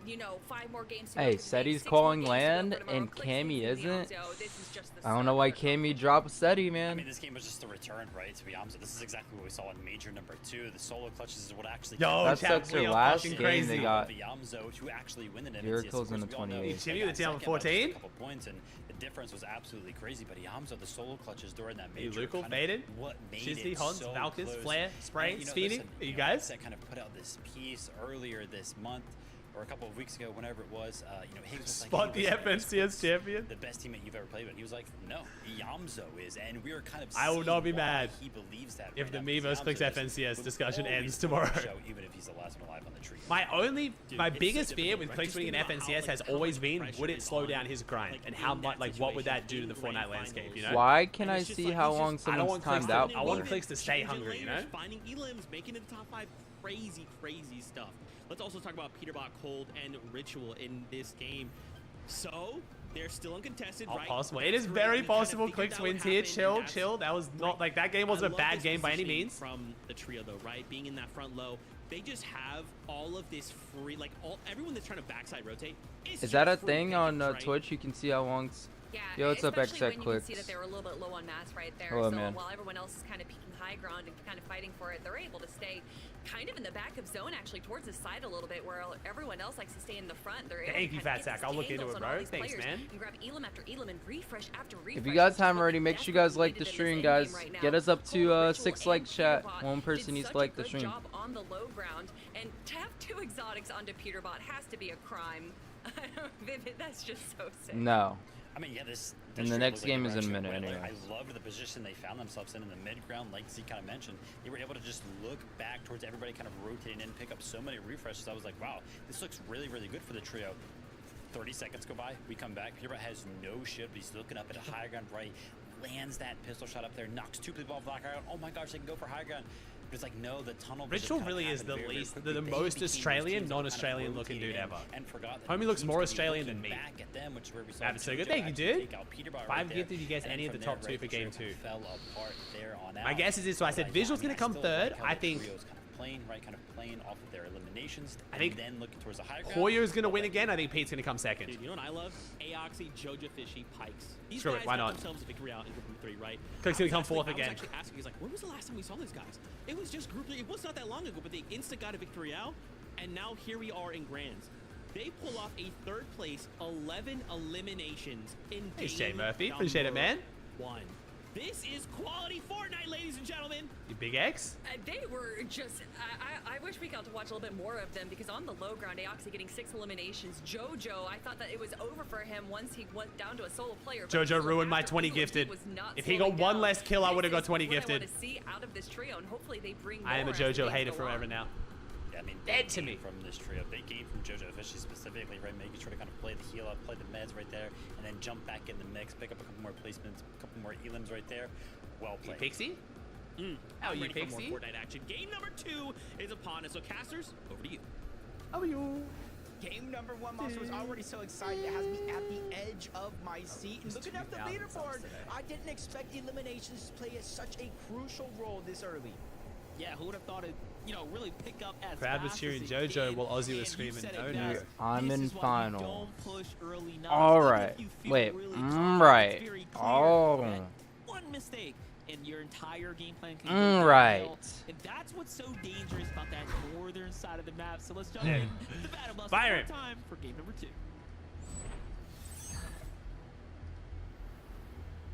you know, 5 more games to Hey, go. Seti's 6 more calling games to go LAN for tomorrow. and Clix Cammy leads the isn't. Yomzo. This is just the I don't know why start. Cammy dropped Seti, I man. mean, this game was just a return, right, to Yamza. This is exactly what we saw in Major number 2. The solo clutches is what actually... Yo, That chat, sucks we their are last fucking game crazy. they got. The Yamzo to actually win the Miracles in the 28th. Jimmy with the team on 14? A couple points, and the difference was absolutely crazy. But Yamzo, the solo clutches during that Hey, major, Lucal, kind of Faded, what made Shizzy, it Hans, so Valkys, close. Flare, Spray, And, you know, Speedy. listen, Are you guys? That kind of put out this piece earlier this month, or a couple of weeks ago, whenever it was, you know, Higgs was like, Spot hey, the listen, man, FNCS what's champion. the best teammate you've ever played with. He was like, no, Yamzo is, and we were kind of I will not be seeing why mad he believes that if right the now, me because versus CLIX Yamzo is- FNCS would discussion always ends put on the tomorrow. show, even if he's the last one alive on the tree. My it's biggest so fear difficult, with right? CLIX Just winning an think about FNCS how, has like, always how been, much would it pressure slow is down on, his grind, like, and how in much, that like, what would that situation do to the in Fortnite grand landscape, you finals. know? Why can And I it's just see like, how he's long just- I don't someone's want CLIX timed to- out I want for? CLIX to stay Changing hungry, you layers, know? Finding elims, making it to top 5, crazy stuff. Let's also talk about PETERBOT, Cold, and Ritual in this game. So they're still uncontested, All right? possible. It is That's very great. We kind of possible figured CLIX out wins what here. happened, Chill, and that's chill. That was not, like, that game I wasn't a love bad this game by any positioning means. From the trio, though, right? Being in that front low, they just have all of this free, like, everyone that's trying to backside rotate. Is that a just free thing on advantage, right? Twitch? You can see how long. Yeah, Yo, what's up, especially when you can see XXCLIX? that they were a little bit low on mass right there. Hello, so man. while everyone else is kind of peaking high ground and kind of fighting for it, they're able to stay kind of in the back of zone, actually towards the side a little bit, where everyone else likes to stay in the front. They're able Thank to you, kind of Fat get Sack. I'll these look into angles it, on all bro. these Thanks, players man. And grab elim after elim and refresh after refresh. If you guys which is haven't what already, we make sure you guys desperately like the needed in this stream, end guys. game right Get now. us up to Cold, Ritual, 6 and likes, chat. PETERBOT One person did needs such to a like the good stream. job on on the low ground, and to have 2 exotics onto PETERBOT has to be a crime. Vivid, that's just so sick. No. I mean, yeah, this And the trade next was, like, game is in a direction minute where, anyway. I loved the position they found themselves in the mid-ground, like Z kind of mentioned. They were able to just look back towards everybody kind of rotating in, pick up so many refreshes. I was like, wow, this looks really, really good for the trio. 30 seconds go by, we come back. PETERBOT has no shield, but he's looking up at a high ground right, lands that pistol shot up there, knocks 2 people off black ground. Oh my gosh, they can go for high ground. But it's like, no, the tunnel vision Ritual kind of really is happened the very, very least, quickly. the They most became those Australian, teams that kind of non-Australian looking rotated dude in ever. and forgot that Homie the looks teams more could be Australian looking than me. back at them, which is where we saw That's so good. JoJo Thank you, actually dude. take out PETERBOT 5 right there. gifted, you guess And any of the from top there, 2 for right, the game trio 2. fell apart there on My out. guess is this, so I said But, Visual's yeah, gonna I come still third. like how I the think trio's kind of playing, right, kind of playing off of their eliminations, I think and then looking towards the high ground. Hoyer is gonna win again. I think Pete's gonna come second. Dude, you know what I love? Aoxy, Joja Fishy, Pikes. These Screw it, guys why got not? themselves a victory out in Group 3, right? CLIX gonna come I was 4th again. actually asking, he's like, when was the last time we saw these guys? It was just Group 3. It was not that long ago, but they insta got a victory out, and now here we are in Grands. They pull off a 3rd place, 11 eliminations in Thanks, game Jay Murphy. Appreciate it, man. 1. This is quality Fortnite, ladies and gentlemen. You big X? They were just, I wish we got to watch a little bit more of them, because on the low ground, Aoxy getting 6 eliminations. JoJo, I thought that it was over for him once he went down to a solo player. but JoJo ruined my after 20 Visual, gifted. he was not If he slowing got one down. less kill, I would have got This is 20 what I gifted. want to see out of this trio, and hopefully they bring I am a more as the JoJo games hater go forever on. now. Yeah, I mean, Dead big to game me. from this trio. Big game from JoJo Fishy specifically, right? Making sure to kind of play the heal up, play the meds right there, and then jump back in the mix, pick up a couple more placements, a couple more elims right there. Well You played. Pixie? How are you, ready for Pixie? more Fortnite action. Game number 2 is upon us. So, casters, over to you. How are you? Game number 1, Monster was already so excited. It has me at the edge of my seat. And looking at the 2,000 leaderboard, subs today. I didn't expect eliminations to play such a crucial role this early. Yeah, who would have thought it, really pick up as Crowd was fast cheering as it JoJo did, while Ozzy was and you screaming, said it "No, best. no." I'm This in is why you final. don't push early knocks. All Even right. if you feel Wait. really Mm, confident, right. it's very clear Oh. that one mistake and your entire game plan can go Right. downhill. And that's what's so dangerous about that northern side of the map. So let's jump Yeah. in the battle bus Fire one him. more time for game number 2.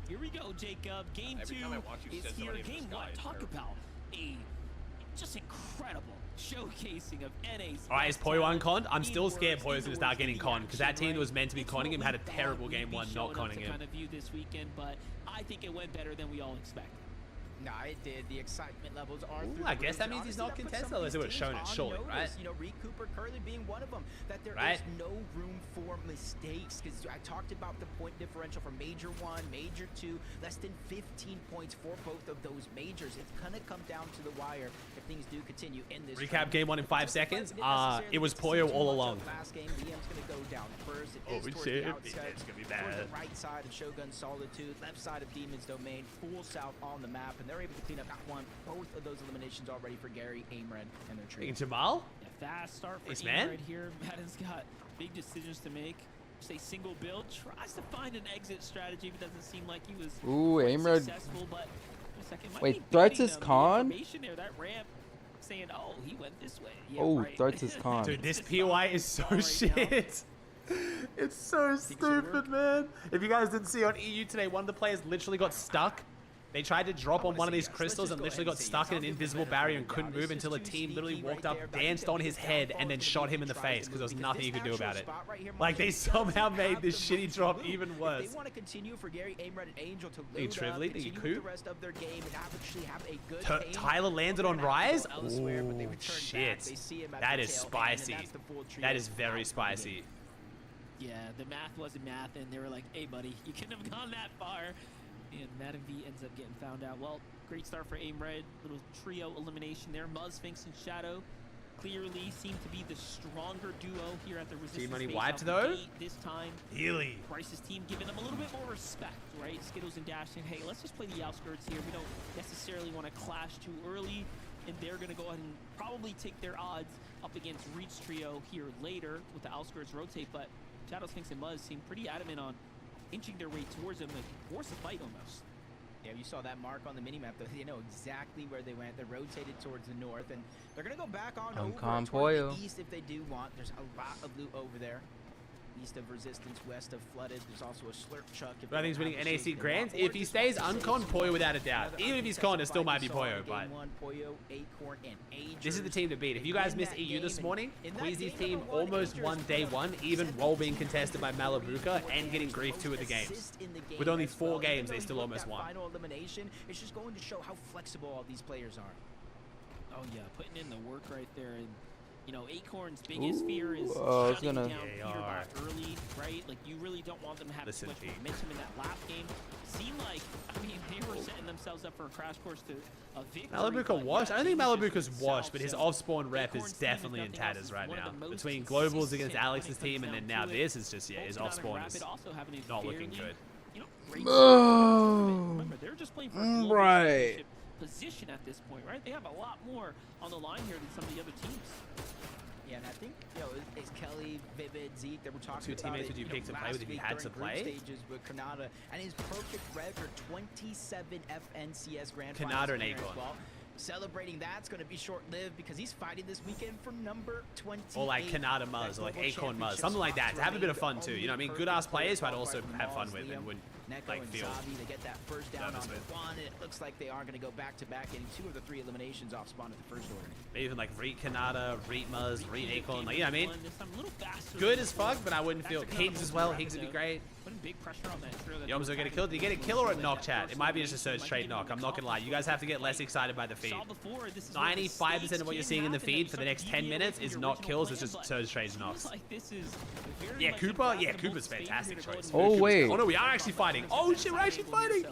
Here we go, Jacob. Game Every 2 time I watch you is send here. somebody into the Game sky, 1, it's talk terrible. about a just incredible showcasing of NA's. Alright, is best Poyo talent unconned? I'm in still scared words, Poyo's in gonna the start words getting of the conned, because that action, team that was right? meant to be It's conning what him we had a thought terrible we'd game be 1 showing not up conning to him. kind of view this weekend, but I think it went better than we all expected. Nah, it did. The excitement levels are Ooh, through I the guess roof. that And means he's honestly, not that puts contested some of unless it these was shown teams it, on surely, notice. right? You know, Reed Cooper Curley being one of them. That there is Right. no room for mistakes. Because I talked about the point differential for Major 1, Major 2, less than 15 points for both of those majors. It's gonna come down to the wire if things do continue in this. Recap trend. game 1 in 5 seconds. Didn't necessarily It was get to see Poyo too all much along. of Last game, DM's gonna go down first. It Oh, is towards shit. the outskirts, It's gonna be towards bad. the right side of Shogun Solitude, left side of Demon's Domain, full south on the map, and they're able to clean up that one. Both of those eliminations already for Gary, Aimred, and their Thinking tree. Jamal? Yeah, fast start for Ace Aim man? right here. Madden's got big decisions to make. Just a single build, tries to find an exit strategy, but doesn't seem like he was Ooh, quite Aimred. successful. But a second might Wait, be threats baiting is them. The con? information there, that ramp saying, oh, he went this way. Yeah, Oh, right. threats is con. Dude, this It's POI not is so far right now. shit. It's so Think it should stupid, man. If you guys didn't see on EU today, one of the players literally got stuck. They tried to drop on one of these crystals and literally got stuck in an invisible barrier and couldn't move until a team literally walked up, danced on his head, and then shot him in the face because there was nothing you could do about it. Like, they somehow made this shitty drop even worse. They want to continue for Gary, Aimred, and Angel to Hey, load Trively, up, thank you, continue with Coop. the rest of their game, and actually have a good game. Tyler landed on They're gonna have Rise? to go elsewhere, but they Ooh, return back. shit. They see him at That the is tail end, and spicy. that's the full trio That is out very of the spicy. game. Yeah, the math wasn't math, and they were like, hey, buddy, you couldn't have gone that far. And Madden V ends up getting found out. Well, great start for Aimred. Little trio elimination there. Muzz, Sphinx, and Shadow clearly seem to be the stronger duo here at the Resistance Money base wiped, out the though? gate this time. Healy. Bryce's team giving them a little bit more respect, right? Skittles and Dash saying, hey, let's just play the outskirts here. We don't necessarily want to clash too early. And they're going to go ahead and probably take their odds up against Reed's trio here later with the outskirts rotate. But Shadow, Sphinx, and Muzz seem pretty adamant on inching their way towards them, like force a fight almost. Yeah, you saw that mark on the minimap, though. They know exactly where they went. They rotated towards the north, and they're going to go back on over Uncon towards Poyo. the east if they do want. There's a lot of loot over there. east of Resistance, west of Flooded. There's also a Slurp Chuck. But I think he's winning NAC Grands. If he stays uncon, Poyo without a doubt. Even if he's con, it still might be Poyo, but this is the team to beat. If you guys missed EU this morning, Queasy's team almost won day one, even while being contested by Malabuka and getting grief 2 of the games. With only 4 games, they still almost won. Final elimination is just going to show how flexible all these players are. Oh yeah, putting in the work right there. And you know, Acorn's biggest fear is shutting down PETERBOT early, right? Like, you really don't want them to have too much momentum in that last game. Seemed like, I mean, they were setting themselves up for a crash course to a victory. Malabuka washed. I don't think Malabuka's washed, but his off-spawn rep is definitely in tatters right now. Between globals against Alex's team and then now this is just, yeah, his off-spawn is not looking good. Remember, they're just playing for a global championship position at this point, right? They have a lot more on the line here than some of the other teams. Yeah, and I think, you know, it's Kelly, Vivid, Zeke that we're talking Two teammates would you pick to play with if you had to play? Stages with Kanata and his perfect record, 27 FNCS Grand Kanata Finals and Acorn. well. Celebrating that's going to be short-lived because he's fighting this weekend for number 20. Or like Kanata Muzz, or like Acorn Muzz, something like that. To have a bit of fun too. You know what I mean? Good ass players who I'd also have fun with and would like feel they get that first down on nervous with. one. It looks like they are going to go back-to-back, getting 2 of the 3 eliminations off spawn at the first order. Maybe even like Reet Kanata, Reet Muzz, Reet Acorn, like, you know what I mean? Good as fuck, but I wouldn't feel Higgs as well. Higgs would be great. Putting big pressure on that. Yomzo get a kill. Did you get a kill or a knock, chat? It might be just a surge trade knock. I'm not gonna lie. You guys have to get less excited by the feed. 95% of what you're seeing in the feed for the next 10 minutes is not kills. It's just surge trades knocks. Yeah, Cooper. Yeah, Cooper's fantastic choice. Oh wait. Oh no, we are actually fighting. Oh shit, we're actually fighting.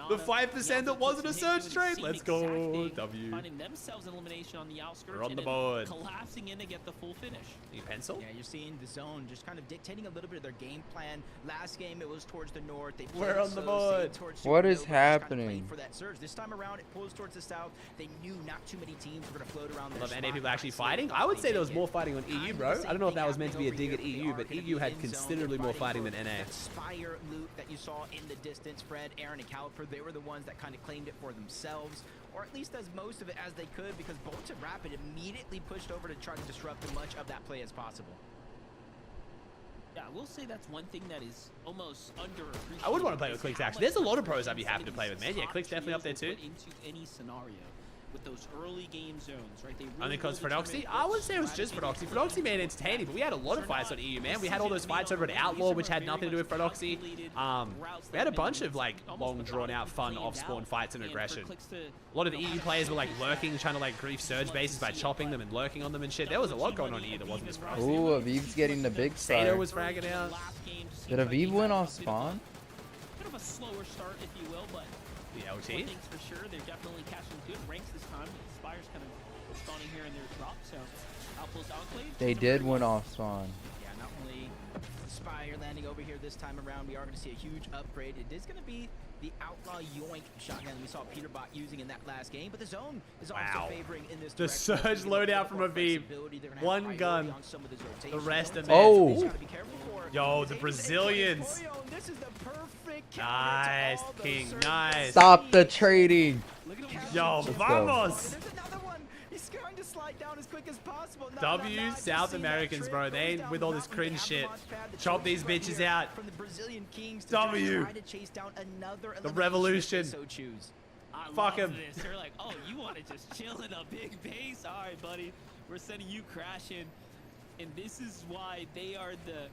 The 5% that wasn't a surge trade. Let's go. W. Finding themselves an elimination on the outskirts. We're on the board. Collapsing in to get the full finish. You pencil? Yeah, you're seeing the zone just kind of dictating a little bit of their game plan. Last game it was towards the north. We're on the board. What is happening? For that surge. This time around it pulls towards the south. They knew not too many teams were going to float around. Love NA people actually fighting. I would say there was more fighting on EU, bro. I don't know if that was meant to be a dig at EU, but EU had considerably more fighting than NA. That Spire loot that you saw in the distance, Fred, Aaron, and Caliper, they were the ones that kind of claimed it for themselves, or at least as most of it as they could, because Bolts and Rapid immediately pushed over to try to disrupt as much of that play as possible. Yeah, I will say that's one thing that is almost underappreciated. I would want to play with CLIX actually. There's a lot of pros I'd be happy to play with, man. Yeah, CLIX definitely up there too. Into any scenario with those early game zones, right? They really only because Phrodoxy? I wouldn't say it was just Phrodoxy. Phrodoxy made it entertaining, but we had a lot of fights on EU, man. We had all those fights over at Outlaw, which had nothing to do with Phrodoxy. We had a bunch of like long, drawn-out, fun off-spawn fights and aggression. A lot of the EU players were like lurking, trying to like grief surge bases by chopping them and lurking on them and shit. There was a lot going on in EU that wasn't just Phrodoxy. Ooh, Aviv's getting the big Sato side. was fragging out. Did Aviv win off spawn? Bit of a slower start, if you will, but The one LT? thing's for sure, they're definitely catching good ranks this time. Spire's kind of spawning here in their drop, so Outpost Enclave. They did win off spawn. Yeah, not only Spire landing over here this time around, we are going to see a huge upgrade. It is going to be the Outlaw Yoink shotgun we saw PETERBOT using in that last game, but the zone is also favoring in this The surge loadout from Aviv. One gun. The rest of it. Oh! Yo, the Brazilians. This is the perfect Nice, King. Nice. Stop the trading. Yo, vamos. There's another one. He's going to slide down as quick as possible. W South Americans, bro. They ain't with all this cringe shit. Chop these bitches out. From the Brazilian Kings to W. try to chase down another The revolution. so choose. Fuck him. They're like, oh, you want to just chill in a big base? All right, buddy. We're sending you crashing. And this is why they are the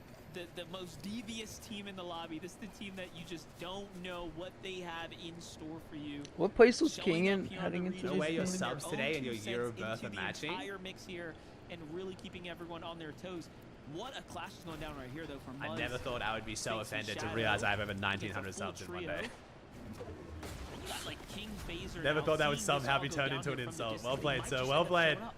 most devious team in the lobby. This is the team that you just don't know what they have in store for you. What place was Showing King up in here on heading the into No region, way your this their game? subs own today and your 2 year of cents birth into are the matching. entire mix here and really keeping everyone on their toes. What a clash is going down right here, though, from I Muzz. never thought I would be so Thanks to offended to Shadow. realize I have over It's a 1,900 full subs in one trio. day. You got, like, King, Phaser, Never now thought that would seeing this somehow all be go turned down into an here from the insult. distance. Well They played, might sir. just Well end up played. showing up.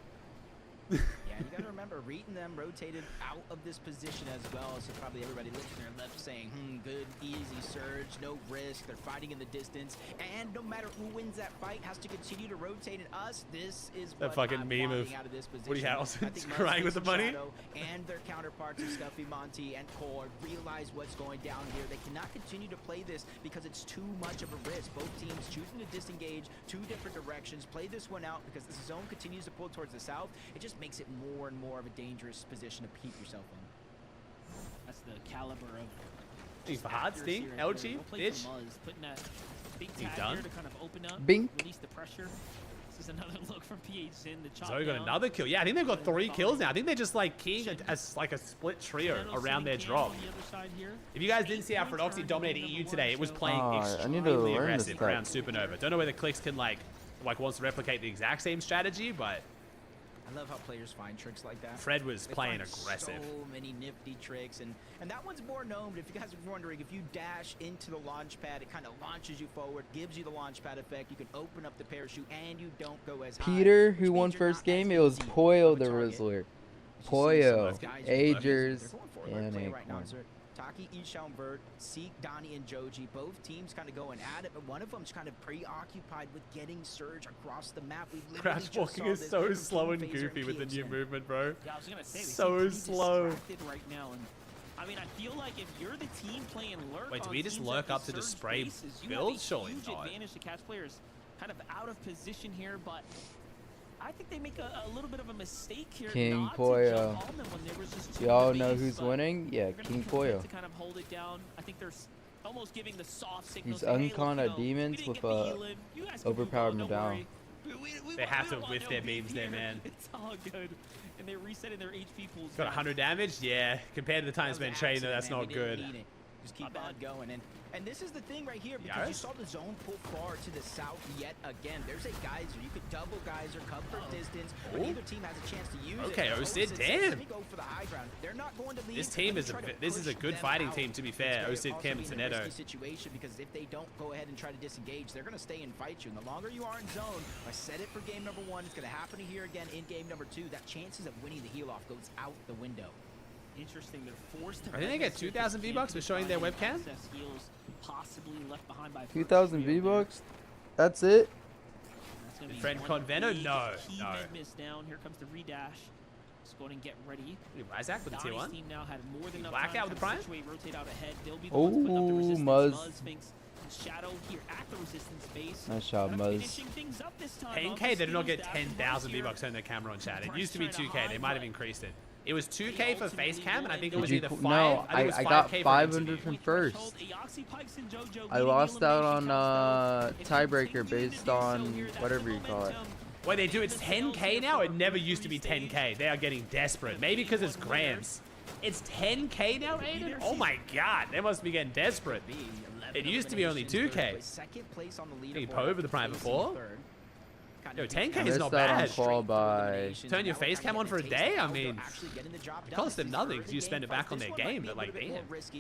Yeah, you got to remember, Reet and them rotated out of this position as well, so probably everybody licking their lips saying, good, easy surge, no risk, they're fighting in the distance, and no matter who wins that fight has to continue to rotate, and us, this is That what fucking I'm meme wanting of out of this position. Woody Harrelson's I think Muzz, crying with the Fix, and money. Shadow and their counterparts of Scuffy, Monty, and Core realize what's going down here. They cannot continue to play this because it's too much of a risk. Both teams choosing to disengage 2 different directions, play this one out because the zone continues to pull towards the south. It just makes it more and more of a dangerous position to keep yourself in. That's the caliber of For hard accuracy sting, right LG, there. We'll play bitch. for Muzz, putting that big He's tag done. here to kind of open up, Bink. release the pressure. This is another look from PH in the chop So we got down. another kill. Yeah, I think they've got 3 kills now. I think they're just like keying as like a split trio Shadow around their sitting drop. on the other side here. If you guys didn't see how 8 points Frodoxy earned dominated in EU number today, it one, was so- playing I need to extremely learn this aggressive stuff. around Supernova. Don't know whether CLIX can like wants to replicate the exact same strategy, but I love how players find tricks like that. Fred was They playing find aggressive. So many nifty tricks, and that one's more known. But if you guys are wondering, if you dash into the launch pad, it kind of launches you forward, gives you the launch pad effect. You can open up the parachute, and you don't go as high. Peter, which who means won you're first not as game, it was easy Poyo of a the target. Rizzler. You see some of Poyo, those guys who Agers, they're going for alert and play right now. Acorn. So Taki, Ishaun, Vert, Seek, Donnie, and Joji, both teams kind of going at it, but one of them's kind of preoccupied with getting Surge across the map. We literally Crouch just walking saw is this so from slow and King Phaser goofy with the new PXN. movement, bro. Yeah, I was gonna say, they So seem pretty slow. distracted right now, and I mean, I feel like if you're the team playing lurk, Wait, do on we just teams lurk at up the to just surge spray bases, you build? have a Surely huge not. advantage to catch players kind of out of position here, but I think they make a little bit of a mistake here. King not Poyo. To jump on them when there was just 2 Y'all in the know base, who's but winning? Yeah, they're gonna King be content Poyo. to kind of hold it down. I think they're almost giving the soft signal. He's saying, hey, look, uncon you at know, we demons didn't with get the heal in. You guys can move overpowered on, don't Madao. worry. They have to don't want whiff no their beef beams there, here. man. It's all good. And they're resetting their HP pools. Got now. 100 damage? Yeah. Compared to the time That was spent an trading, though, accident, that's man. not We good. didn't need it. Just keep Not on bad. going. And this is the thing right here, because you Yaris? saw the zone pull far to the south yet again. There's a geyser. You could double geyser, cover distance, but Oh. neither team has a chance to use Okay, it. Osid, says, damn. Let me go for the high ground. They're not going to leave. This team Let me is try to this is a push good them fighting out. team, to be It's fair. gonna Osid, also Chem, be and in a Tonedo. risky situation, because if they don't go ahead and try to disengage, they're going to stay and fight you. And the longer you are in zone, I said it for game number 1, it's going to happen here again in game number 2. That chances of winning the heal off goes out the window. Interesting. They're forced to. I think they get 2,000 V-Bucks for showing their webcam. Access heals possibly left behind by 2,000 Virtue there. V-Bucks? That's it? That's gonna be Friend one Conveno? big No, key no. mid miss down. Here comes the redash. Let's go ahead and get ready. Isaac with the tier Donnie's 1. team now had more than enough Blackout time with to the Prime? situate, rotate out ahead. They'll be the ones putting up the Ooh, resistance. Muzz. Sphinx, and Shadow here at the resistance base. Nice job, Kinda Muzz. finishing things up this time. 10k, they did not get Dash and 10,000 Muzz here. V-Bucks on their camera on chat. It Price used to be trying to 2k. They hide, might have but increased it. It was 2k for ultimately face cam, and I think it won. was Did you either qu- 5. no, I think it was I got 5K for 500 MTV. from Point first. threshold, Eoxy Pikes and JoJo I leading the lost out elimination on count, though. If you tiebreaker continue to based do so on here, that's whatever the you call it. momentum. Wait, they do. It's 10k now. It never used to be 10k. They are getting desperate. Maybe because it's grams. It's 10k now, Aiden? Oh my god. They must be getting desperate. It used to be only 2k. Second place on the Hey, leaderboard. Poe over the Prime facing before? third. Kind Yo, of 10K beat is Missed not out on bad. fall by. Turn your face cam on for a day? I mean, it costs them nothing because you spend it back on their game, but like, damn.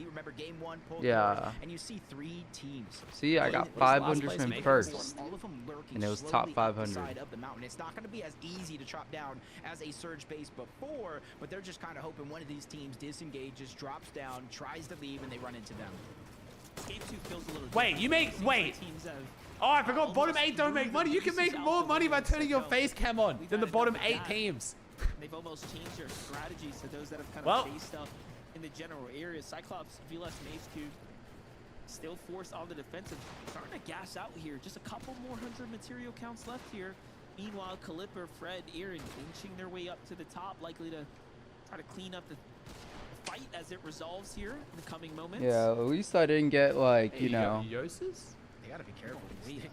Remember game 1 pulled Yeah. forward, and you see 3 teams. See, I got What's last 500 place from making? first. All of them lurking And it was slowly top up the 500. side of the mountain. It's not going to be as easy to chop down as a surge base before, but they're just kind of hoping one of these teams disengages, drops down, tries to leave, and they run into them. Game 2 feels a little Wait, different. you make- Seems wait. like teams have Oh, I forgot bottom 8 don't make money. You can make more money by turning your face cam on than the bottom 8 teams. They've almost changed their strategies to those that have kind Well- of faced up in the general area. Cyclops, VLS, Mace Cube still forced on the defensive. Starting to gas out here. Just a couple more 100 material counts left here. Meanwhile, Calipper, Fred, Aaron inching their way up to the top, likely to try to clean up the fight as it resolves here in the coming moments. Yeah, at least I didn't get like, you Hey, know. Yosis? They gotta be careful.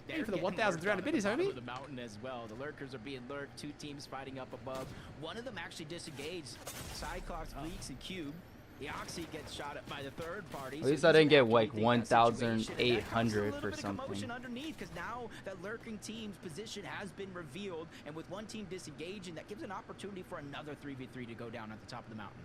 Hey, for the 1,300 biddies, homie. The mountain as well. The lurkers are being lurked. 2 teams fighting up above. One of them actually disengaged. Cyclops, Bleaks, and Cube. The Oxy gets shot at by the third party. At so least I he's didn't get, evacuating like, that situation. And that 1,800 causes a for little bit of commotion something. underneath, because now that lurking team's position has been revealed, and with one team disengaging, that gives an opportunity for another 3v3 to go down at the top of the mountain.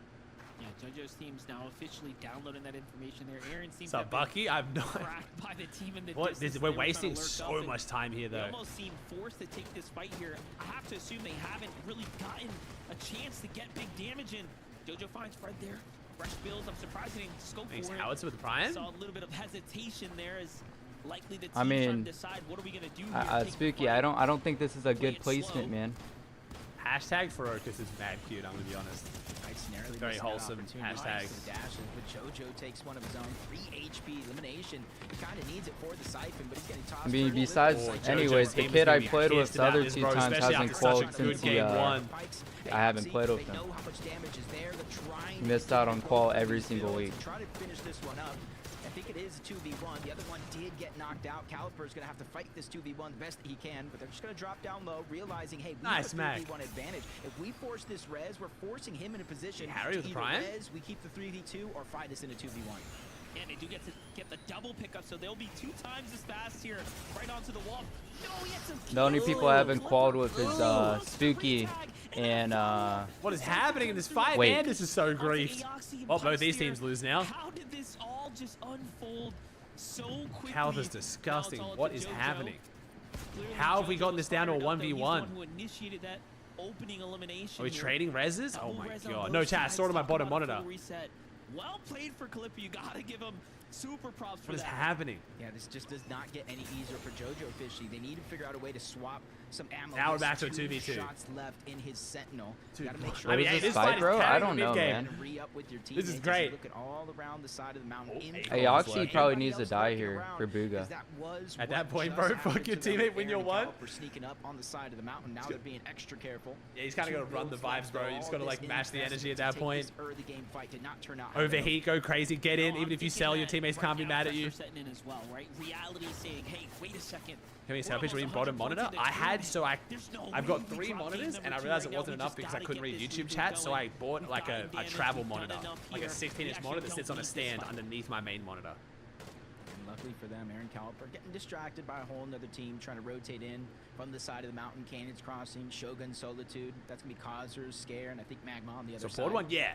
Yeah, JoJo's team's now officially downloading that information there. Aaron seems What's up, Bucky? I've not. cracked by the team in the What? distance. We're They were trying to wasting lurk so up, and much time here, They though. almost seem forced to take this fight here. I have to assume they haven't really gotten a chance to get big damage in. JoJo finds Fred there. Fresh builds. I'm surprised he didn't scope Thanks, for it. Howitzer with the Prime. Saw a little bit of hesitation there as likely the team's I trying mean, to decide what are we going to do here. Take the Spooky, fight, I don't think this is a play good it placement, slow. man. Hashtag Ferocus is mad cute, I'm gonna be honest. Very wholesome hashtag. But JoJo takes one of his own. 3 HP elimination. Kind of needs it for the Siphon, but he's getting tossed. I mean, besides, anyways, the kid I played with the other 2 times hasn't qualled since I haven't played with him. He missed out on qual every single week. Try to finish this one up. I think it is a 2v1. The other one did get knocked out. Caliper's going to have to fight this 2v1 the best that he can, but they're just going to drop down low, realizing, hey, we have a 3v1 advantage. If we force this res, we're forcing him in a position to either res, we keep the 3v2, or fight us in a 2v1. And they do get to get the double pickup, so they'll be 2 times as fast here, right onto the wall. No, he had some The only people I haven't qualled with is Spooky and what is happening in this fight, man? This is so grief. Well, both these teams lose now. How did this all just unfold so quickly? Calva's disgusting. What is happening? How have we gotten this down to a 1v1? Are we trading reses? Oh my god. No, chat, I saw it on my bottom monitor. Well played for Clipper. You gotta give him super props for What is that. happening? Yeah, this just does not get any easier for JoJo Fishy. They need to figure out a way to swap some ammo. Now we're back to a 2 2v2. shots left in his Sentinel. Gotta make sure. What is this fight, bro? I don't know, man. This is great. Look at all around the side of the mountain. Hey, Oxy probably needs to die here for BUGHA. At that point, bro, fuck your teammate when you're one. For sneaking up on the side of the mountain. Now they're being extra careful. Yeah, he's kind of got to run the vibes, bro. You just got to like match the energy at that point. Early game fight did not turn out. Overheat, go crazy, get in. Even if you sell, your teammates can't be mad at you. Setting in as well, right? Reality saying, hey, wait a second. Can we tell picture in bottom monitor? I had, so I've got 3 monitors, and I realized it wasn't enough because I couldn't read YouTube chat, so I bought like a travel monitor, like a 16-inch monitor that sits on a stand underneath my main monitor. And luckily for them, Aaron Caliper getting distracted by a whole nother team trying to rotate in from the side of the mountain. Cannons crossing, Shogun Solitude. That's gonna be Causers, Scare, and I think Magma on the other So side. forward one, yeah.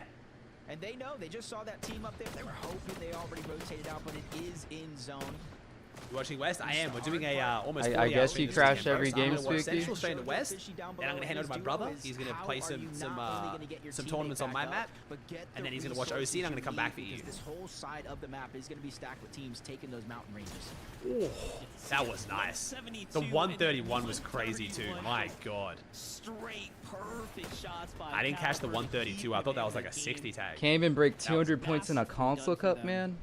And they know, they just saw that team up there. They were hoping they already rotated out, but it is in zone. You watching West? I am. We're doing a almost. I guess you crash every game, I'm gonna watch Spooky. Central straight into West, and I'm gonna hand over to my brother. He's gonna play some tournaments on my map, and then he's gonna watch OC, and I'm gonna come back for you. This whole side of the map is gonna be stacked with teams taking those mountain ranges. That was nice. The 131 was crazy too. My god. Straight perfect shots by I didn't catch the 132. I thought that was like a 60 tag. Can't even break 200 points in a console cup, man.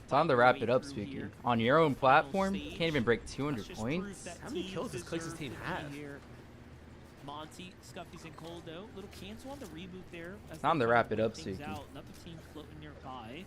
Time to wrap it up, Spooky. On your own platform, can't even break 200 points. How many kills does CLIX's team have? Monty, Scuffy's and Coldo. Little cancel on the reboot there. Time to wrap it up, Spooky. Another team floating nearby.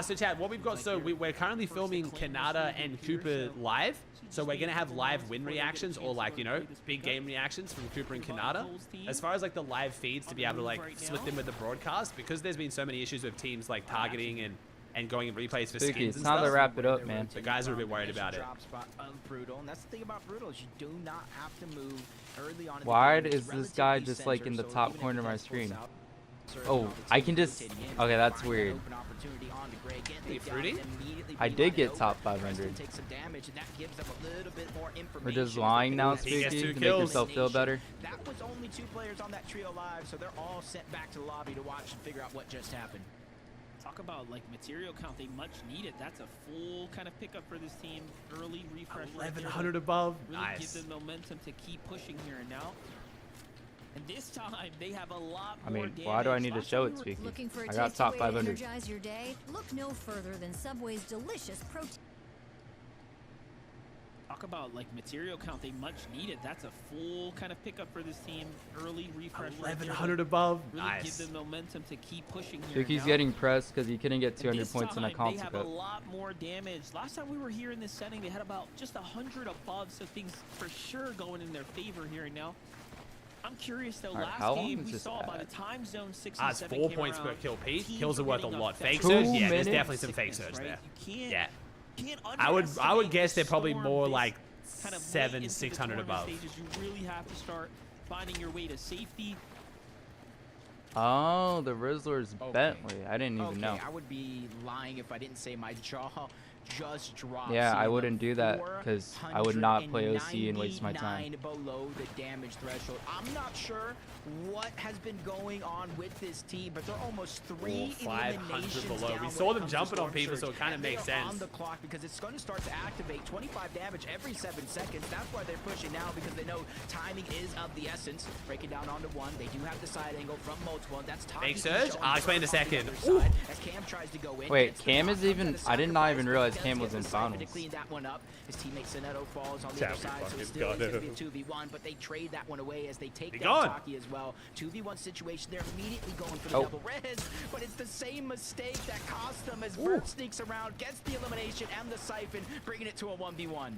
So Chad, what we've got, so we're currently filming Kanata and Cooper live. So we're going to have live win reactions or like, you know, big game reactions from Cooper and Kanata. As far as like the live feeds to be able to like split them with the broadcast, because there's been so many issues with teams like targeting and going in replays for Spooky, skins it's and time stuff. to wrap it up, man. The guys are a bit worried about it. Brutal, and that's the thing about Brutal is you do not have to move early on. Why is this guy just like in the top corner of my screen? Oh, I can just... Okay, that's weird. Fruity? I did get top 500. We're just lying now, Spooky, to make yourself feel better. That was only 2 players on that trio live, so they're all sent back to the lobby to watch and figure out what just happened. Talk about like material count, they much need it. That's a full kind of pickup for this team. Early refresh. 1100 above. Really Nice. give them momentum to keep pushing here and now. And this time they have a lot I more mean, damage. why do I need to show it, Spooky? Looking for a I got tasty top way to 500. energize your day? Look no further than Subway's delicious protein. Talk about like material count, they much need it. That's a full kind of pickup for this team. Early refresh. 1100 above. Really Nice. give them momentum to keep pushing here. Spooky's now. getting pressed because he couldn't get 200 This points in a time, console They have cup. a lot more damage. Last time we were here in this setting, they had about just 100 above, so things for sure going in their favor here and now. I'm curious though. Alright, last how long game is we this saw by the at? time zone 6 and It's 7 4 came points per around, kill piece. teams Kills are were worth a getting lot. Fake 2 surge? Yeah, there's minutes? definitely some fake surge right? there. You can't, Yeah. can't I would underestimate guess they're the probably storm more this like kind of 700, late into the 600 tournament above. stages. You really have to start finding your way to safety. Oh, the Rizzler's Okay. Bentley. I didn't even know. I would be lying if I didn't say my jaw just dropped. Yeah, I wouldn't do that because I would not play OC and waste my time. Below the damage threshold. I'm not sure what has been going on with this team, but they're almost 3 500 below. We saw them jumping on people, so it kind of makes sense. On the clock because it's going to start to activate 25 damage every 7 seconds. That's why they're pushing now, because they know timing is of the essence. Breaking down onto one, they do have the side angle from multiple. That's top. Fake surge. I'll explain in a second. As Cam tries to go in. Wait, Cam is even. I did not even realize Cam was in finals. To clean that one up. His teammate Soneto falls on the other side, so it's still going to be a 2v1, but they trade that one away as they take down Taki as well. 2v1 situation, they're immediately going for the double res, but it's the same mistake that cost them as Vert sneaks around, gets the elimination and the siphon, bringing it to a 1v1.